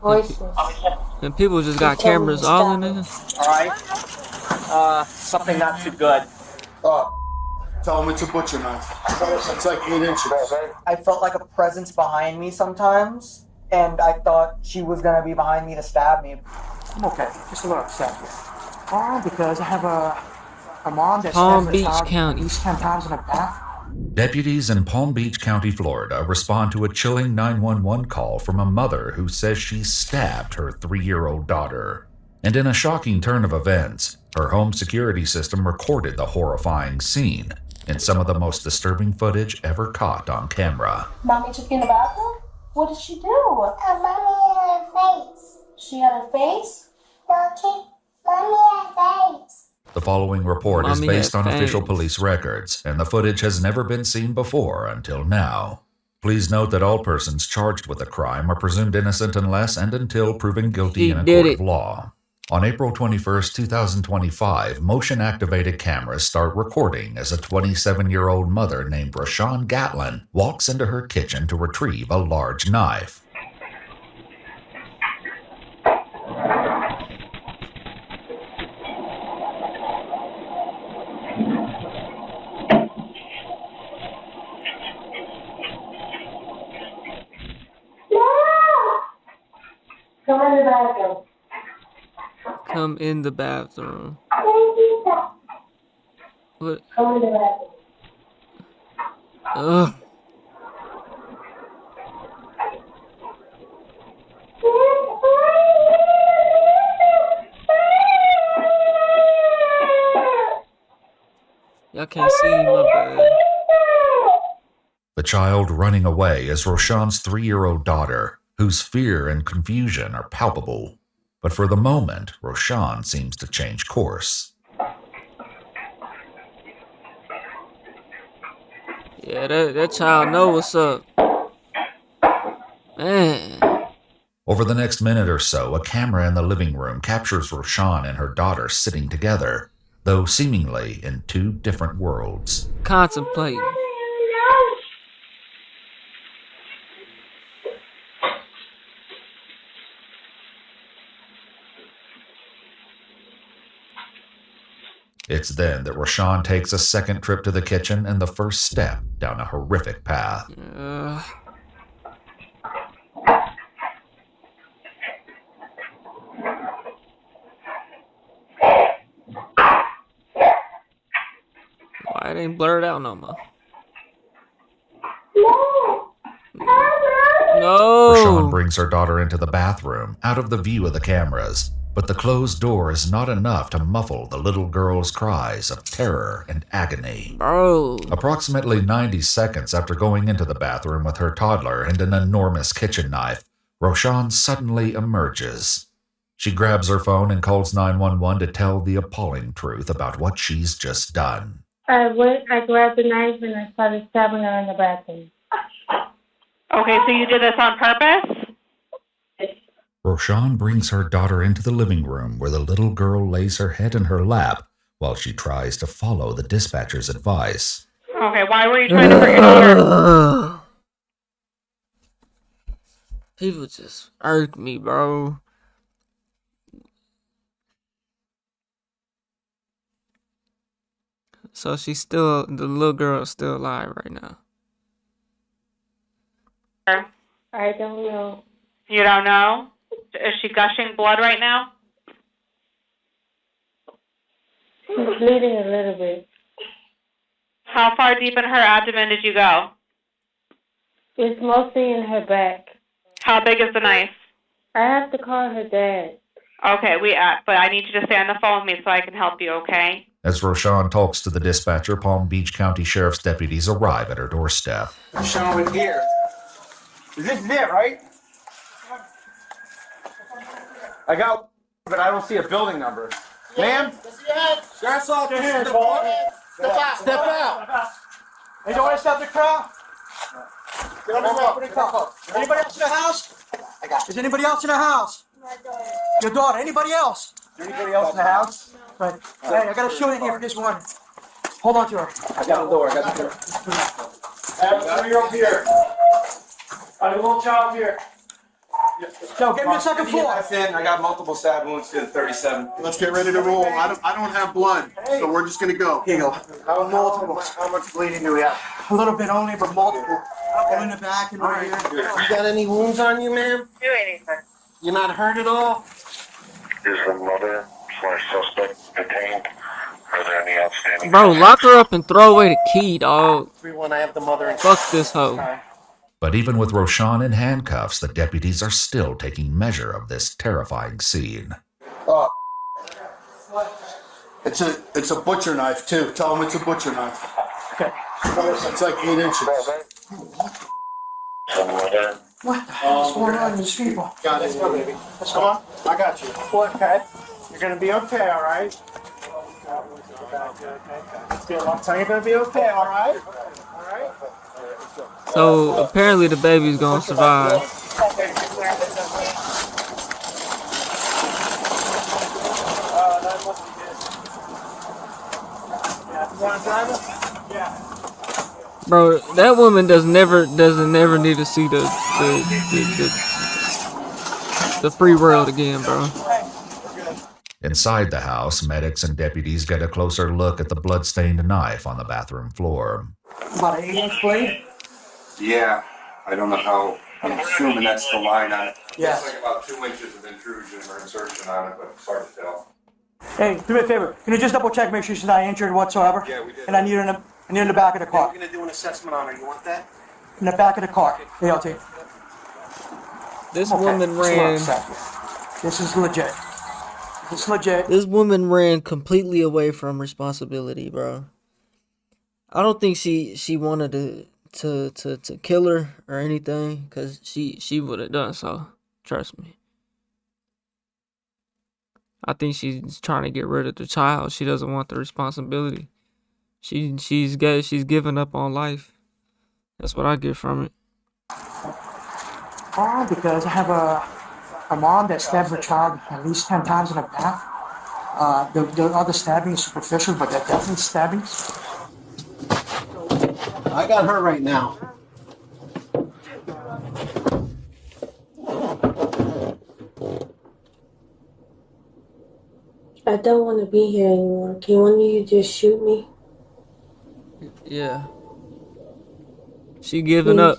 Voices. And people just got cameras all in there. Alright. Something not too good. Tell him it's a butcher knife. It's like 8 inches. I felt like a presence behind me sometimes, and I thought she was gonna be behind me to stab me. I'm okay, just a little upset. Because I have a mom that Palm Beach County. 10 times in a bath. Deputies in Palm Beach County, Florida, respond to a chilling 911 call from a mother who says she stabbed her 3-year-old daughter. And in a shocking turn of events, her home security system recorded the horrifying scene in some of the most disturbing footage ever caught on camera. Mommy took you in the bathroom? What did she do? Mommy had her face. She had her face? No, Mommy had face. The following report is based on official police records, and the footage has never been seen before until now. Please note that all persons charged with the crime are presumed innocent unless and until proven guilty in a court of law. On April 21st, 2025, motion-activated cameras start recording as a 27-year-old mother named Rashawn Gatlin walks into her kitchen to retrieve a large knife. Come in the bathroom. What? Come in the bathroom. Ugh. Y'all can't see my bad. The child running away is Rashawn's 3-year-old daughter, whose fear and confusion are palpable. But for the moment, Rashawn seems to change course. Yeah, that child know what's up. Man. Over the next minute or so, a camera in the living room captures Roshan and her daughter sitting together, though seemingly in two different worlds. Contemplating. It's then that Roshan takes a second trip to the kitchen and the first step down a horrific path. Why it ain't blurred out no more? No! Roshan brings her daughter into the bathroom, out of the view of the cameras. But the closed door is not enough to muffle the little girl's cries of terror and agony. Bro. Approximately 90 seconds after going into the bathroom with her toddler and an enormous kitchen knife, Roshan suddenly emerges. She grabs her phone and calls 911 to tell the appalling truth about what she's just done. I grabbed the knife and I started stabbing her in the bathroom. Okay, so you did this on purpose? Roshan brings her daughter into the living room where the little girl lays her head in her lap while she tries to follow the dispatcher's advice. Okay, why were you trying to hurt your daughter? People just irk me, bro. So the little girl is still alive right now. I don't know. You don't know? Is she gushing blood right now? She's bleeding a little bit. How far deep in her abdomen did you go? It's mostly in her back. How big is the knife? I have to call her dad. Okay, but I need you to stay on the phone with me so I can help you, okay? As Roshan talks to the dispatcher, Palm Beach County Sheriff's deputies arrive at her doorstep. Roshan, we're here. This is it, right? I got, but I don't see a building number. Ma'am? Sheriff's off your hands, boy. Step out. Hey, don't want to stop the crowd? Get on the car. Anybody else in the house? Is anybody else in the house? Your daughter. Anybody else? Is there anybody else in the house? Right. Hey, I got a shooting in here for this one. Hold on to her. I got the door. You're up here. I have a little child here. Joe, get me the second floor. I got multiple stab wounds to the 37. Let's get ready to roll. I don't have blood, so we're just gonna go. Here you go. Multiple. How much bleeding do we have? A little bit only, but multiple. One in the back and right here. You got any wounds on you, ma'am? Do anything. You're not hurt at all? Is the mother/suspect detained? Are there any outstanding? Bro, lock her up and throw away the key, dog. Everyone, I have the mother and fuck this hoe. But even with Roshan in handcuffs, the deputies are still taking measure of this terrifying scene. Oh. It's a butcher knife too. Tell them it's a butcher knife. Okay. It's like 8 inches. What the hell's going on with these people? Got it. Let's go, baby. Let's go on. I got you. Okay. You're gonna be okay, all right? It's been a long time. You're gonna be okay, all right? All right. So apparently the baby's gonna survive. Bro, that woman doesn't never need to see the free world again, bro. Inside the house, medics and deputies get a closer look at the blood-stained knife on the bathroom floor. About an 8-inch blade? Yeah, I don't know how. I'm assuming that's the line on it. Yeah. It's like about 2 inches of intrusion or insertion on it, but it's hard to tell. Hey, do me a favor. Can you just double check, make sure she's not injured whatsoever? Yeah, we did. And I need her in the back of the car. We're gonna do an assessment on her. You want that? In the back of the car. Hey, I'll take it. This woman ran. This is legit. This is legit. This woman ran completely away from responsibility, bro. I don't think she wanted to kill her or anything, because she would have done so. Trust me. I think she's trying to get rid of the child. She doesn't want the responsibility. She's given up on life. That's what I get from it. Because I have a mom that stabbed her child at least 10 times in the back. The other stabbing is superficial, but they're definitely stabbings. I got her right now. I don't want to be here anymore. Can one of you just shoot me? Yeah. She giving up.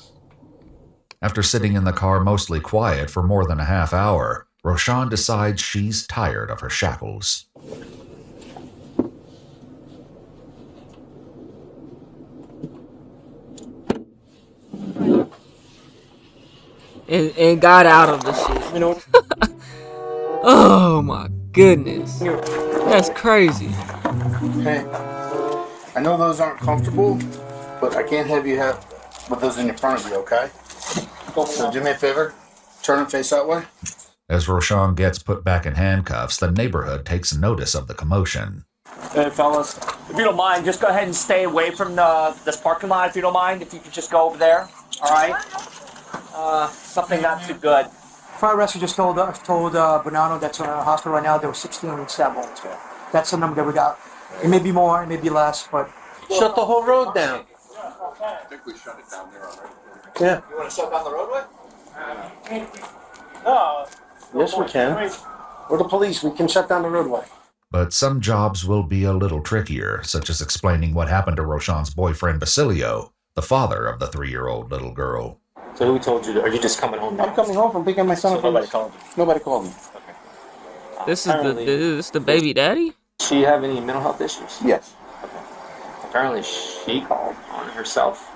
After sitting in the car mostly quiet for more than a half hour, Roshan decides she's tired of her shackles. And got out of the shit. You know. Oh my goodness. That's crazy. Hey, I know those aren't comfortable, but I can't have you have with those in front of you, okay? So do me a favor, turn and face that way. As Roshan gets put back in handcuffs, the neighborhood takes notice of the commotion. Hey, fellas, if you don't mind, just go ahead and stay away from this parking lot, if you don't mind. If you could just go over there, all right? Something not too good. Fire rescue just told Bonanno that's in the hospital right now. There were 16 stab wounds there. That's the number that we got. It may be more, it may be less, but shut the whole road down. I think we shut it down there already. Yeah. You want to shut down the roadway? No. Yes, we can. We're the police. We can shut down the roadway. But some jobs will be a little trickier, such as explaining what happened to Roshan's boyfriend Basilio, the father of the 3-year-old little girl. So who told you? Are you just coming home now? I'm coming home from picking my son up. Nobody called you? Nobody called me. Okay. This is the baby daddy? Does she have any mental health issues? Yes. Okay. Apparently she called on herself,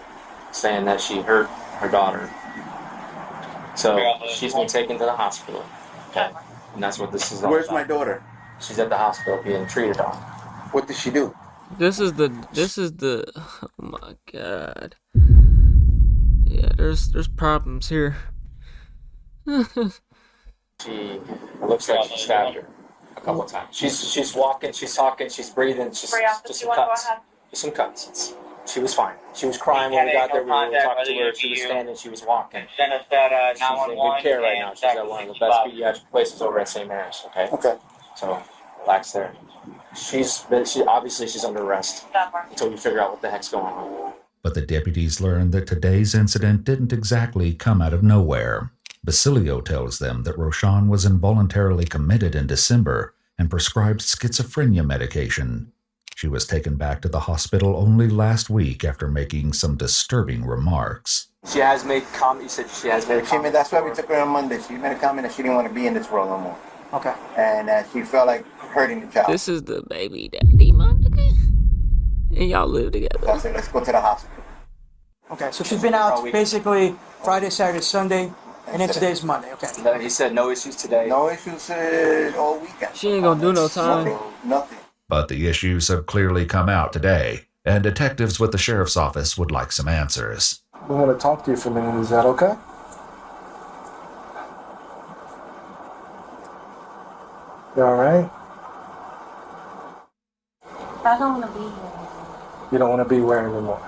saying that she hurt her daughter. So she's been taken to the hospital. Okay. And that's what this is all Where's about. my daughter? She's at the hospital being treated on. What did she do? This is the oh my god. Yeah, there's problems here. She looks like she stabbed her a couple of times. She's walking, she's talking, she's breathing, just some cuts. Just some cuts. She was fine. She was crying when we got there. We were talking to her. She was standing. She was walking. She's in good care right now. She's at one of the best pediatric places over at St. Mary's. Okay. Okay. So, relax there. Obviously she's under arrest until we figure out what the heck's going on. But the deputies learned that today's incident didn't exactly come out of nowhere. Basilio tells them that Roshan was involuntarily committed in December and prescribed schizophrenia medication. She was taken back to the hospital only last week after making some disturbing remarks. She has made comments. You said she has made comments. That's why we took her on Monday. She made a comment that she didn't want to be in this world no more. okay. And she felt like hurting the child. This is the baby daddy, man. And y'all live together. So I said, let's go to the hospital. Okay, so she's been out basically Friday, Saturday, Sunday, and then today's Monday. Okay. No, he said no issues today. No issues all weekend. She ain't gonna do no time. Nothing. But the issues have clearly come out today, and detectives with the sheriff's office would like some answers. I want to talk to you for a minute. Is that okay? You all right? I don't want to be here. You don't want to be where anymore?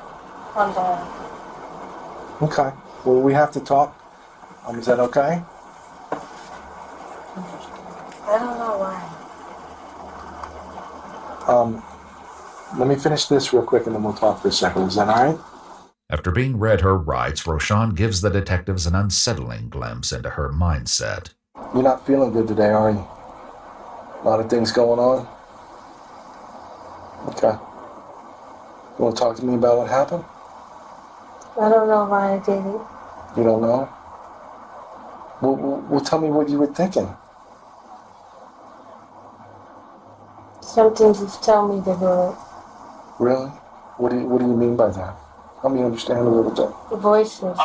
I'm done. Okay. Well, we have to talk. Is that okay? I don't know why. Let me finish this real quick and then we'll talk for a second. Is that all right? After being read her rights, Roshan gives the detectives an unsettling glimpse into her mindset. You're not feeling good today, are you? A lot of things going on? Okay. You want to talk to me about what happened? I don't know why I did it. You don't know? Well, tell me what you were thinking. Something just told me to do it. Really? What do you mean by that? Help me understand a little bit. The voices.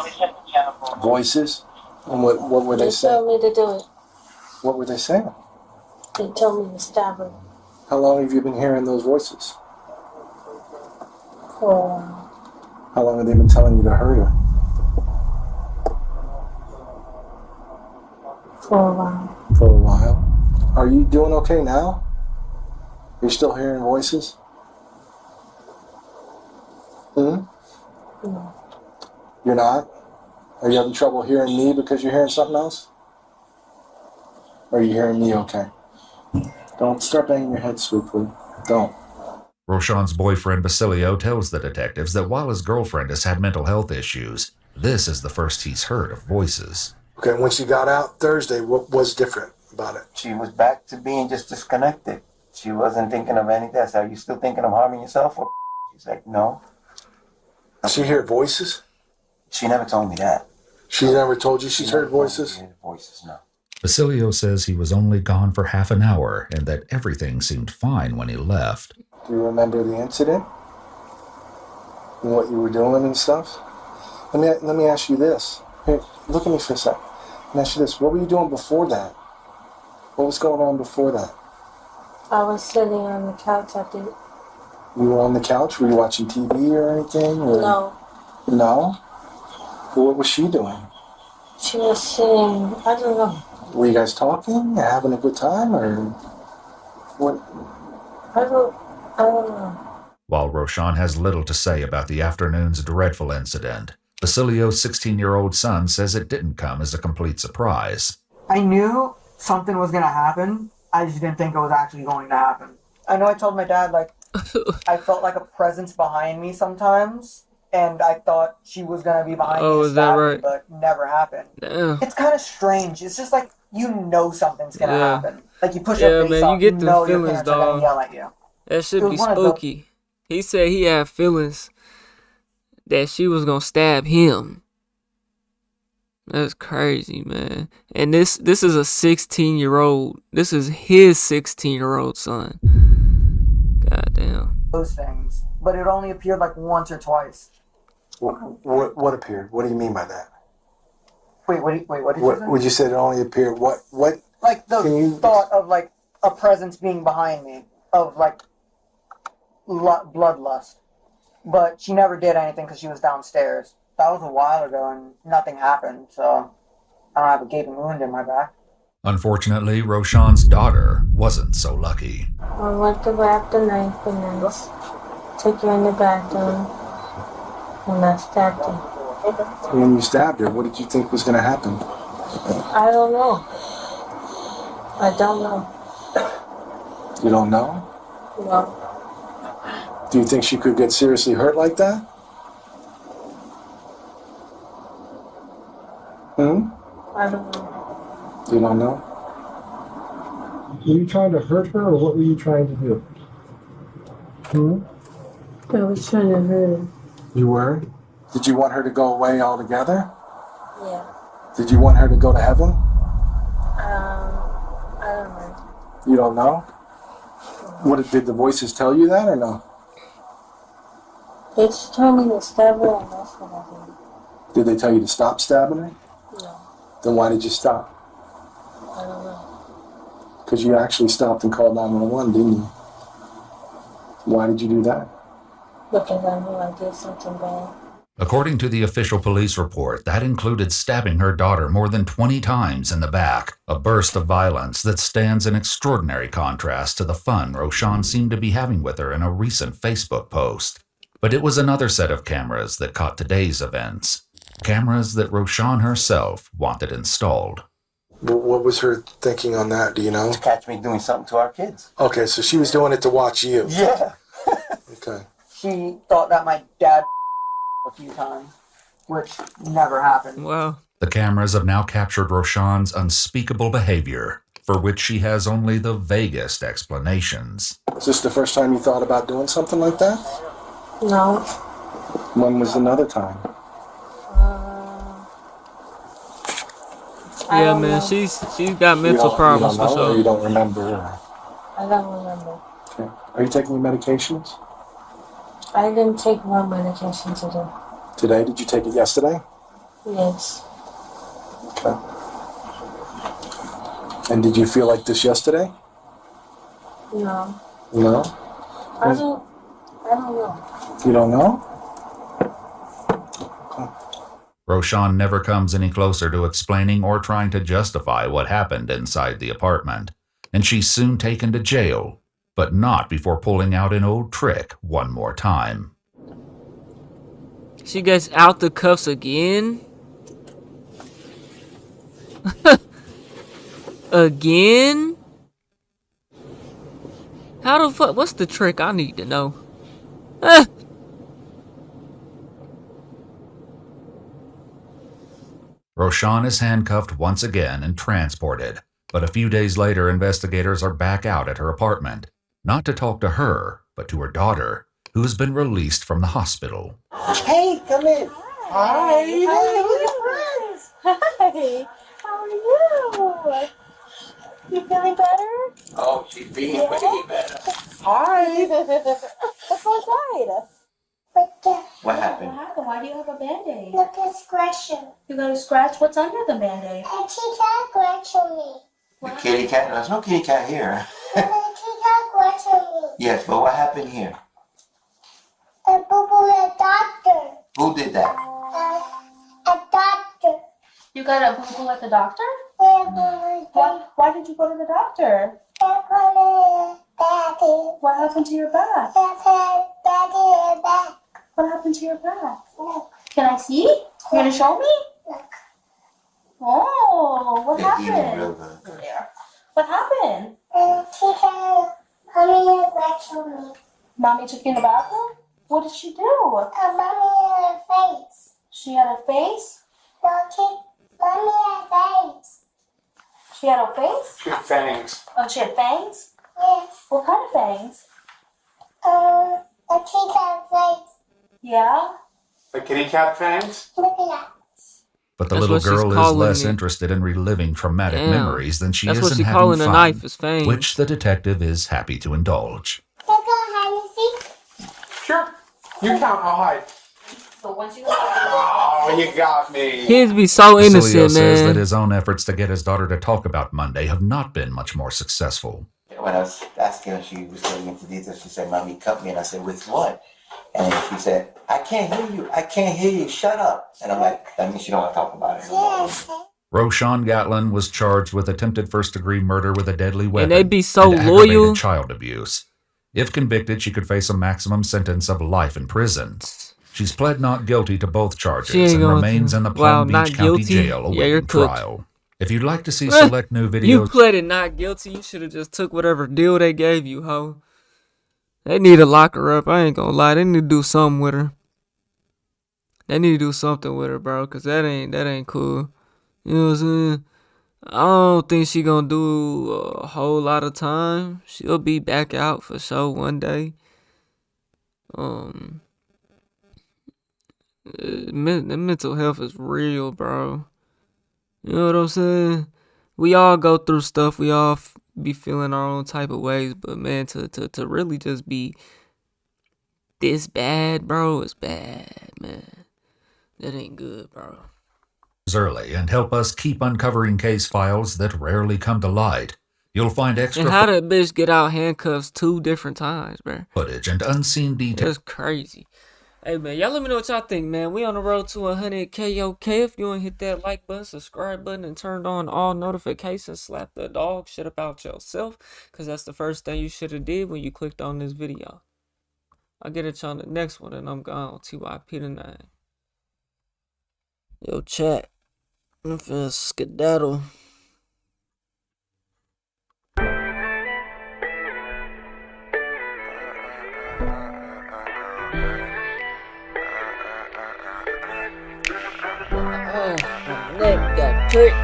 Voices? And what were they saying? They told me to do it. What were they saying? They told me to stab her. How long have you been hearing those voices? For a while. How long have they been telling you to hurt her? For a while. For a while. Are you doing okay now? You're still hearing voices? No. You're not? Are you having trouble hearing me because you're hearing something else? Are you hearing me okay? Don't start banging your head, sweetly. Don't. Roshan's boyfriend Basilio tells the detectives that while his girlfriend has had mental health issues, this is the first he's heard of voices. Okay, when she got out Thursday, what was different about it? She was back to being just disconnected. She wasn't thinking of anything. I said, are you still thinking of harming yourself? Or she's like, no. She hear voices? She never told me that. She never told you she's heard voices? Voices, no. Basilio says he was only gone for half an hour and that everything seemed fine when he left. Do you remember the incident? And what you were doing and stuff? Let me ask you this. Here, look at me for a sec. Let me ask you this. What were you doing before that? What was going on before that? I was sitting on the couch, I think. You were on the couch? Were you watching TV or anything? Or? No. No? Well, what was she doing? She was sitting, I don't know. Were you guys talking, having a good time, or what? I don't know. While Roshan has little to say about the afternoon's dreadful incident, Basilio's 16-year-old son says it didn't come as a complete surprise. I knew something was going to happen. I just didn't think it was actually going to happen. I know I told my dad, like, I felt like a presence behind me sometimes, and I thought she was going to be behind me. Oh, is that right? But never happened. Damn. It's kind of strange. It's just like, you know something's going to happen. Like, you push yeah, your face man, up, you get the know your feelings, parents are going dog. to yell at you. That should be spooky. He said he had feelings that she was gonna stab him. That's crazy, man. And this is a 16-year-old. This is his 16-year-old son. Goddamn. Those things, but it only appeared like once or twice. What appeared? What do you mean by that? Wait, what did you say? Would you say it only appeared? What? Like the thought of like a presence being behind me, of like bloodlust. But she never did anything because she was downstairs. That was a while ago and nothing happened, so I don't have a gaping wound in my back. Unfortunately, Roshan's daughter wasn't so lucky. I went to grab the knife and then took her in the bathroom and I stabbed her. When you stabbed her, what did you think was going to happen? I don't know. I don't know. You don't know? No. Do you think she could get seriously hurt like that? I don't know. You don't know? Were you trying to hurt her, or what were you trying to do? I was trying to hurt her. You were? Did you want her to go away altogether? Yeah. Did you want her to go to heaven? I don't know. You don't know? What did the voices tell you that or no? They just told me to stab her and that's what I did. Did they tell you to stop stabbing her? No. Then why did you stop? I don't know. Because you actually stopped and called 911, didn't you? Why did you do that? Because I knew I did something bad. According to the official police report, that included stabbing her daughter more than 20 times in the back, a burst of violence that stands in extraordinary contrast to the fun Roshan seemed to be having with her in a recent Facebook post. But it was another set of cameras that caught today's events. Cameras that Roshan herself wanted installed. What was her thinking on that, do you know? To catch me doing something to our kids. Okay, so she was doing it to watch you. Yeah. Okay. She thought that my dad a few times, which never happened. Wow. The cameras have now captured Roshan's unspeakable behavior, for which she has only the vaguest explanations. Is this the first time you thought about doing something like that? No. When was another time? Yeah, man, she's got mental problems for you don't know, sure. Or you don't remember? I don't remember. Okay. Are you taking your medications? I didn't take my medication today. Today? Did you take it yesterday? Yes. Okay. And did you feel like this yesterday? No. No? I don't know. You don't know? Roshan never comes any closer to explaining or trying to justify what happened inside the apartment, and she's soon taken to jail, but not before pulling out an old trick one more time. She gets out the cuffs again? Again? How the fuck? What's the trick? I need to know. Roshan is handcuffed once again and transported. But a few days later, investigators are back out at her apartment. Not to talk to her, but to her daughter, who's been released from the hospital. Hey, come in. Hi. How are your friends? Hi. How are you? You feeling better? Oh, she's feeling way better. Hi. Let's go inside. What happened? What happened? Why do you have a band-aid? Look at scratching. You got a scratch? What's under the band-aid? A kitty cat scratching me. The kitty cat? There's no kitty cat here. The kitty cat scratching me. Yes, but what happened here? A boo-boo at doctor. Who did that? A doctor. You got a boo-boo at the doctor? Why did you go to the doctor? What happened to your back? What happened to your back? Can I see? You gonna show me? Oh, what happened? What happened? Mommy took you in the bathroom? What did she do? Mommy had a face. She had a face? Mommy had a face. She had a face? She had fangs. Oh, she had fangs? Yes. What kind of fangs? A kitty cat face. Yeah? The kitty cat fangs? Look at that. But the That's little what she's girl is calling less it. interested in reliving traumatic Damn. memories than she That's is what in she having calling a fun, knife is fangs. which the detective is happy to indulge. Sure. You count, I'll hide. So once you Oh, you got me. Kids be so innocent, Basilio says that man. his own efforts to get his daughter to talk about Monday have not been much more successful. When I was asking her, she was getting into details. She said, Mommy cut me. And I said, with what? And she said, I can't hear you. I can't hear you. Shut up. And I'm like, that means you don't want to talk about it anymore. Roshan Gatlin was charged with attempted first-degree murder with a deadly weapon they be so and loyal. aggravated child abuse. If convicted, she could face a maximum sentence of life in prison. She's pled not guilty to both charges She ain't and going remains to. in the Wow, Palm not Beach County guilty? Jail Yeah, you're awaiting cooked. trial. If you'd like to see select new videos... You pleaded not guilty. You should have just took whatever deal they gave you, ho. They need to lock her up. I ain't gonna lie. They need to do something with her. They need to do something with her, bro. Cause that ain't cool. You know what I'm saying? I don't think she gonna do a whole lot of time. She'll be back out for sure one day. The mental health is real, bro. You know what I'm saying? We all go through stuff. We all be feeling our own type of ways. But man, to really just be this bad, bro, is bad, man. That ain't good, bro. early and help us keep uncovering case files that rarely come to light. You'll find extra And how did bitch get out handcuffs 2 different times, bro? footage and unseen details. That's crazy. Hey, man, y'all let me know what y'all think, man. We on the road to 100K, okay? If you want to hit that like button, subscribe button, and turn on all notifications, slap the dog shit about yourself, because that's the first thing you should have did when you clicked on this video. I'll get at you on the next one, and I'm gone. TYP tonight. Yo, chat. I'm finna skedaddle. My neck got tricked.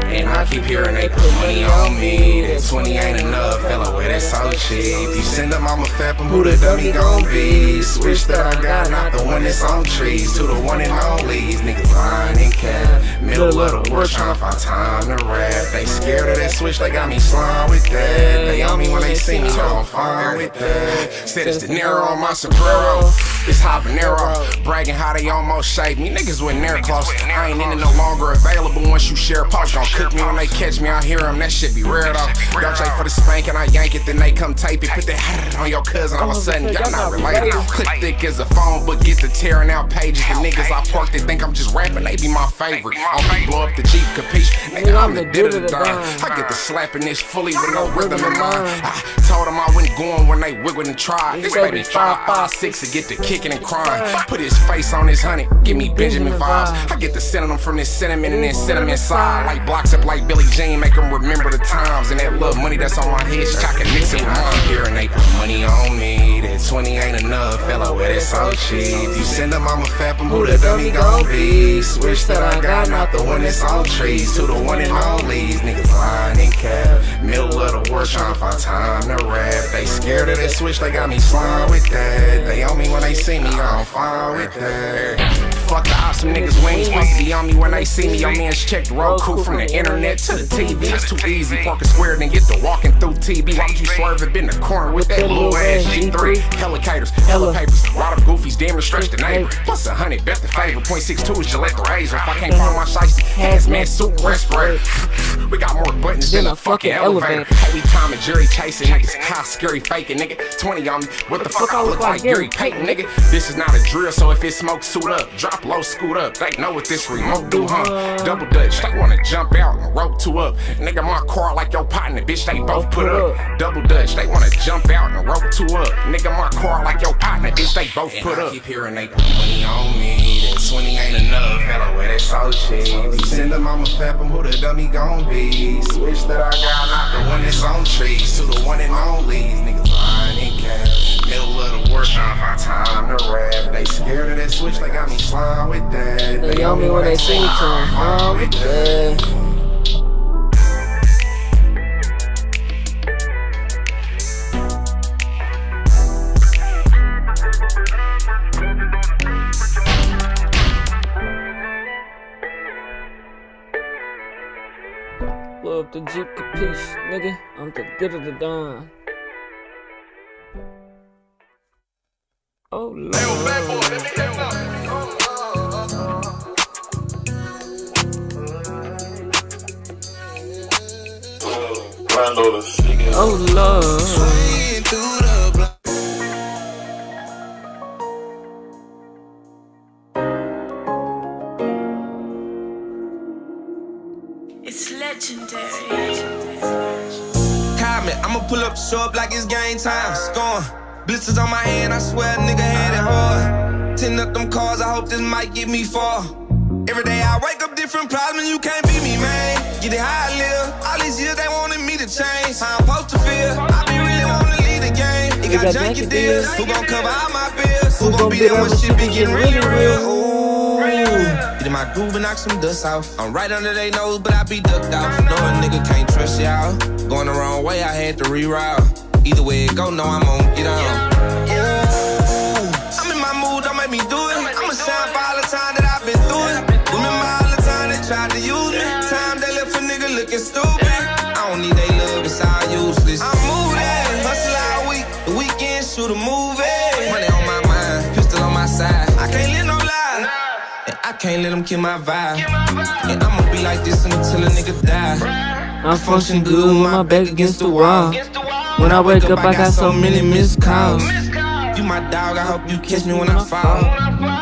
And I keep hearing they put money on me. That 20 ain't enough, fella, way that's so cheap. You send them, I'ma fap them, who the dummy gon' be? Switch that I got, not the one that's on trees. To the one and only, these niggas lying in cap. Middle of the world, tryna find time to rap. They scared of that switch, they got me slime with that. They on me when they see me, I'm fine with that. Said it's De Niro on my sombrero. It's habanero, bragging how they almost shaved me. Niggas went near close. I ain't in it no longer available once you share a post. Gon' cook me when they catch me, I hear them. That shit be rare though. Dolce for the spank and I yank it, then they come tape it. Put that on your cousin, all of a sudden y'all not related. Click thick as a phone, but get to tearing out pages. The niggas I parked they think I'm just rapping, they be my favorite. I'll blow up the Jeep, capiche? Nigga, I'm the did of the dime. I get the slapping this fully with no rhythm in mind. I told them I wasn't going when they wiggled and tried. This baby 5'6" to get the kick. kicking and crying. Put his face on his honey, give me Benjamin vibes. I get the cinnamon from this cinnamon and then cinnamon side. Like blocks up like Billie Jean, make him remember the times. And that little money that's on my head, I can mix it with mine. Here and they put money on me, that 20 ain't enough, fella, where it's so cheap. You send them, I'm a fap, who the dummy gon' be? Switch that I got, not the one that's on trees. To the one and only, these niggas lying and cap. Middle of the war, trying to find time to rap. They scared of that switch, they got me slime with that. They on me when they see me, I'm fine with that. Fuck the ops, some niggas we ain't supposed to be on me when they see me. Your mans check the Roku from the internet to the TV. It's too easy, park a square then get to walking through TB. Why would you swerve up in the corner with that little ass G3? Helicators, hella papers, a lot of goofies, damn near stretch the neighbor. Plus 100, bet the favor, .62 is Gillette the razor. If I can't find my shiesty, hazmat suit, respirator. We got more buttons than a fucking elevator. Heavy time and Jerry chasing niggas, high scary faking nigga. 20 on me, what the fuck I look like Gary Payton nigga. This is not a drill, so if it smoke, suit up. Drop low, scoot up, they know what this remote do, huh? Double dutch, they wanna jump out and rope two up. Nigga, my car like your partner, bitch, they both put up. Double dutch, they wanna jump out and rope two up. Nigga, my car like your partner, bitch, they both put up. I keep hearing they put money on me, that 20 ain't enough, hella where that so cheap. You send them, I'ma fap them, who the dummy gon' be? Switch that I got, not the one that's on trees. To the one and only, these niggas lying in cash. Middle of the war, trying to find time to rap. They scared of that switch, they got me slime with that. They on me when they see me, turn with that. Blow up the Jeep Capiche, nigga. I'm the da-da-da-da. Oh, Lord. Oh, Lord. It's legendary. Comment, I'ma pull up, show up like it's game time. Scoring. Blisters on my hand, I swear a nigga had it hard. Tin up them cars, I hope this might get me far. Every day I wake up different problems, you can't beat me, man. Get it how I live. All these years they wanted me to change. How I'm supposed to feel. I be really wanna lead the game. It got junky deals. Who gon' cover all my bills? Who gon' be there when shit be getting really real? Ooh. Get in my groove and knock some dust off. I'm right under their nose, but I be ducked off. No, a nigga can't trust y'all. Going the wrong way, I had to reroute. Either way it go, no, I'm gon' get on. Ooh. I'm in my mood, don't make me do it. I'ma shine for all the time that I've been through it. Remember all the time they tried to use me. Time they left a nigga looking stupid. I don't need they love, it's all useless. I'm moving, hustle all week. The weekend, shoot a movie. Money on my mind, pistol on my side. I can't live no lie, and I can't let them kill my vibe. And I'ma be like this until a nigga die. I function good with my back against the wall. When I wake up, I got so many missed calls. You my dog, I hope you catch me when I fall.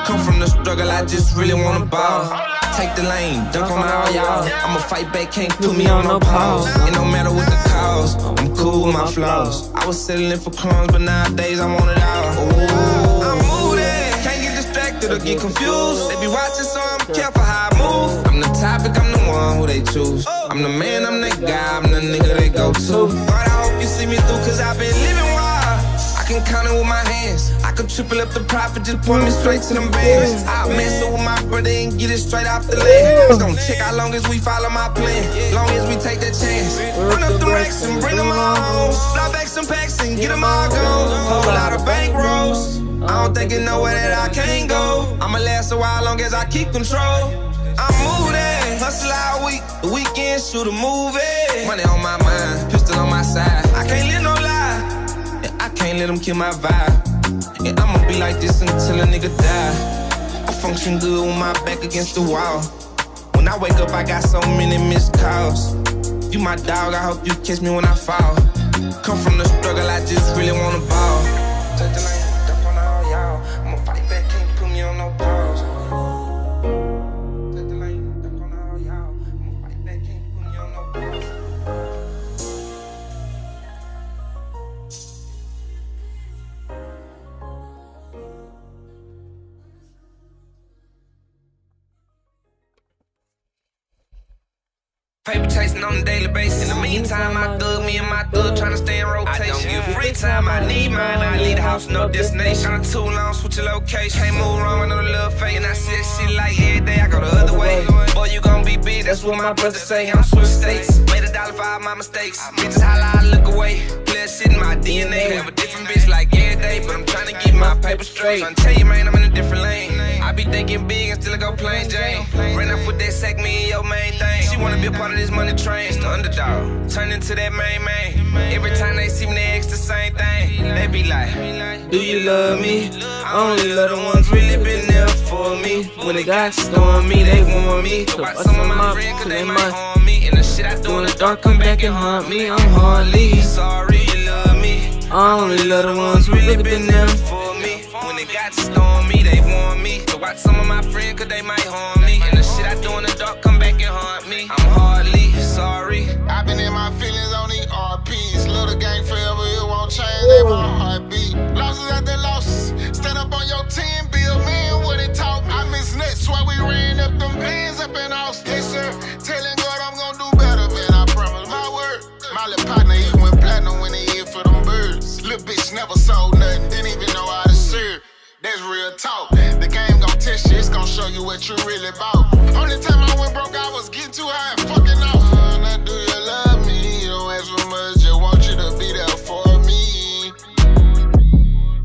Come from the struggle, I just really wanna ball. Take the lane, dunk on all y'all. I'ma fight back, can't put me on no pause. And no matter what the cause, I'm cool with my flaws. I was settling for crumbs, but nowadays I want it all. Ooh. I'm moving, can't get distracted or get confused. They be watching, so I'm careful how I move. I'm the topic, I'm the one who they choose. I'm the man, I'm that guy, I'm the nigga they go to. Lord, I hope you see me through, cause I've been living wild. I can count it with my hands. I could triple up the profit, just point me straight to them bands. I'll mess up with my brother and get it straight off the land. It's gon' check how long as we follow my plan. Long as we take that chance. Run up the racks and bring them all home. Fly back some packs and get them all gone. Whole lot of bank rolls. I don't think you know where that I can't go. I'ma last a while long as I keep control. I'm moving, hustle all week. The weekend, shoot a movie. Money on my mind, pistol on my side. I can't live no lie. I can't let them kill my vibe. And I'ma be like this until a nigga die. I function good with my back against the wall. When I wake up, I got so many missed calls. You my dog, I hope you catch me when I fall. Come from the struggle, I just really wanna ball. Take the lane, dump on all y'all. I'ma fight back, can't put me on no pause. Take the lane, dump on all y'all. I'ma fight back, can't put me on no pause. Paper chasing on a daily basis. In the meantime, me and my thug tryna stay in rotation. I don't give free time, I need mine. I leave the house, no destination. Got too long, switch your location. Can't move around with no little fake. And I said shit like every day, I go the other way. Boy, you gon' be big, that's what my brother say. I'm switch states, made $1 for all my mistakes. Bitches holla, I look away. Play shit in my DNA. Have a different bitch like every day, but I'm tryna get my paper straight. Tryna tell you, man, I'm in a different lane. I be thinking big and still I go plain Jane. Ran off with that sack, me and your main thing. She wanna be a part of this money train. It's the underdog, turn into that main man. Every time they see me, they ask the same thing. They be like, do you love me? I only love the ones really been there for me. When they got stormy, they want me. So watch some of my friends, cause they might harm me. And the shit I do in the dark come back and haunt me. I'm hardly sorry you love me. I only love the ones who really been there for me. When they got stormy, they want me. So watch some of my friends, cause they might harm me. And the shit I do in the dark come back and haunt me. I'm hardly sorry. I've been in my feelings on these RPs. Love the gang forever, it won't change, they my heartbeat. Losses after losses, stand up on your team, build man what it taught. I miss nuts while we ran up them bands up in Austin. Yes, sir, telling God I'm gonna do better, man, I promise my word. My little partner, he went platinum when he hit for them birds. Little bitch never sold nothing, didn't even know how to serve. That's real talk. The game gon' test you, it's gon' show you what you really bought. Only time I went broke, I was getting too high and fucking off. Now do you love me? You don't ask for much, just want you to be there for me.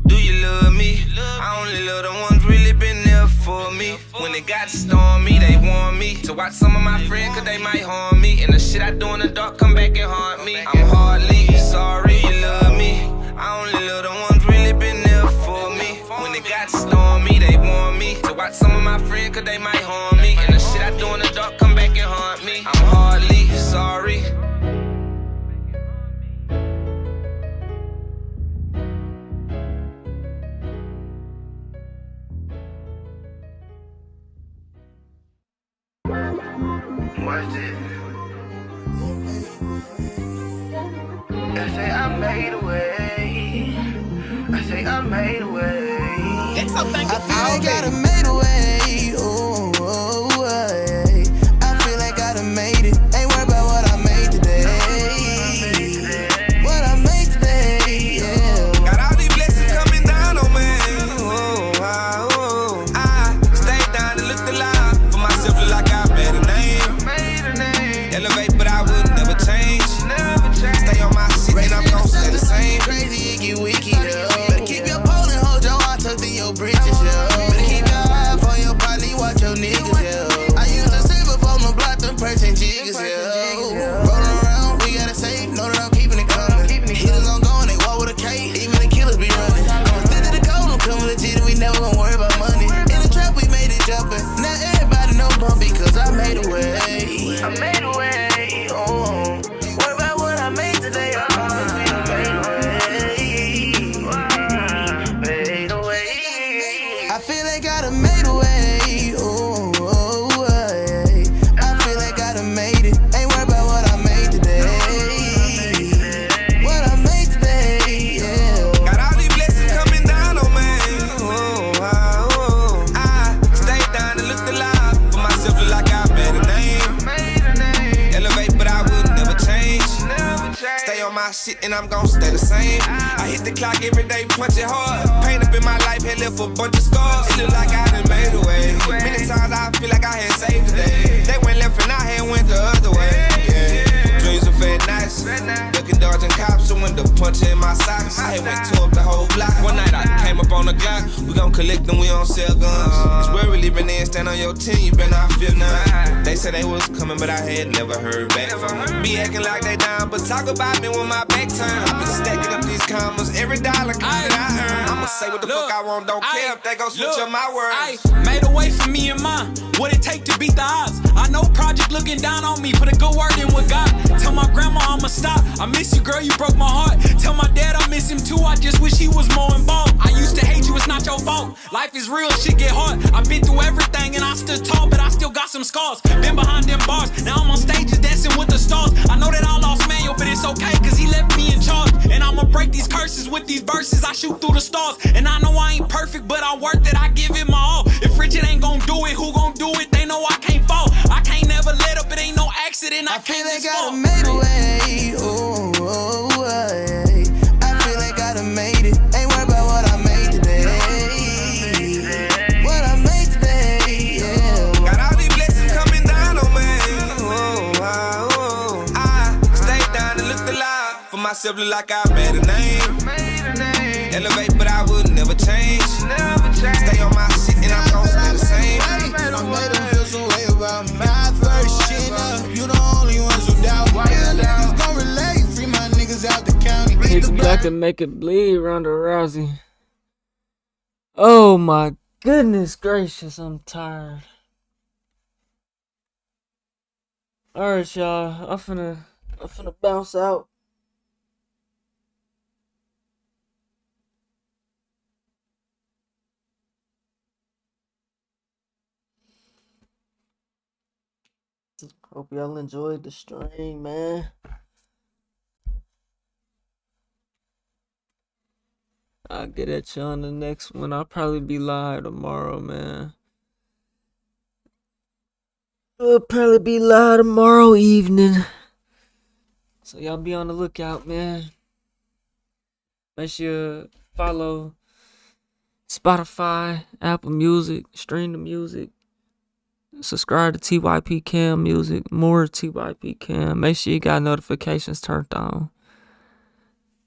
Do you love me? I only love the ones really been there for me. When they got stormy, they want me. To watch some of my friends, cause they might harm me. And the shit I do in the dark come back and haunt me. I'm hardly sorry you love me. I only love the ones really been there for me. When they got stormy, they want me. To watch some of my friends, cause they might harm me. And the shit I do in the dark come back and haunt me. I'm hardly sorry. What's it? I say I made a way. I say I made a way. I feel like I done made a way. Oh, oh, oh, yeah. I feel like I done made it. Ain't worried about what I made today. What I made today, yeah. Got all these blessings coming down on me. I stay down and look alive. For myself, look like I made a name. Elevate, but I would never change. Stay on my shit and I'm gon' stay the same. Crazy, icky, wicky, yeah. Better keep your pole and hold your heart tucked in your britches, yeah. Better keep your eye for your body, watch your niggas, yeah. I use a silver phone to block them perching jiggers, yeah. Rollin' around, we gotta save, know that I'm keeping it coming. Hitters gon' go and they walk with a K, even the killers be running. I'm stick to the code, I'm coming legit and we never gon' worry about money. In the trap, we made it jumpin'. Now everybody know Bumpy, cause I made a way. I made a way, oh. Worry about what I made today, I promise we done made a way. Made a way. I feel like I done made a way, oh, oh, oh, yeah. I feel like I done made it. Ain't worried about what I made today. What I made today, yeah. Got all these blessings coming down on me. I stay down and look alive. For myself, look like I made a name. Elevate, but I would never change. Stay on my shit and I'm gon' stay the same. I hit the clock every day, punch it hard. Pain up in my life, had left a bunch of scars. It look like I done made a way. Many times I feel like I had saved the day. They went left and I had went the other way. Yeah. Dreams of fat nights, looking dodging cops, so when the punch in my socks. I had went tore up the whole block. One night I came up on the Glock. We gon' collect them, we don't sell guns. It's where we living in, stand on your 10, you better not feel none. They said they was coming, but I had never heard back from them. Be acting like they down, but talk about me when my back turn. I been stacking up these commas, every dollar that I earn. I'ma say what the fuck I want, don't care if they gon' switch up my words. I made a way for me and mine. What it take to beat the odds? I know Project looking down on me. Put a good word in with God. Tell my grandma I'ma stop. I miss you, girl, you broke my heart. Tell my dad I miss him too. I just wish he was more involved. I used to hate you, it's not your fault. Life is real, shit get hard. I've been through everything and I stood tall, but I still got some scars. Been behind them bars. Now I'm on stages dancing with the stars. I know that I lost Manuel, but it's okay, cause he left me in charge. And I'ma break these curses with these verses. I shoot through the stars. And I know I ain't perfect, but I'm worth it. I give it my all. If Richard ain't gon' do it, who gon' do it? They know I can't fall. I can't never let up, it ain't no accident. I feel like I done made a way. Oh, oh, oh, hey. I feel like I done made it. Ain't worried about what I made today. What I made today, yeah. Got all these blessings coming down on me. I stay down and look alive. For myself, look like I made a name. Elevate, but I would never change. Stay on my shit and I'm gon' stay the same. I made them feel some way about me. My first shit up. You the only ones who doubt. Real niggas gon' relate. Free my niggas out the county. Hit the black and make it bleed, Ronda Rousey. Oh my goodness gracious, I'm tired. Alright, y'all. I'm finna bounce out. Hope y'all enjoyed the stream, man. I'll get at you on the next one. I'll probably be live tomorrow, man. I'll probably be live tomorrow evening. So y'all be on the lookout, man. Make sure you follow Spotify, Apple Music, stream the music. Subscribe to TYP Cam Music, more TYP Cam. Make sure you got notifications turned on.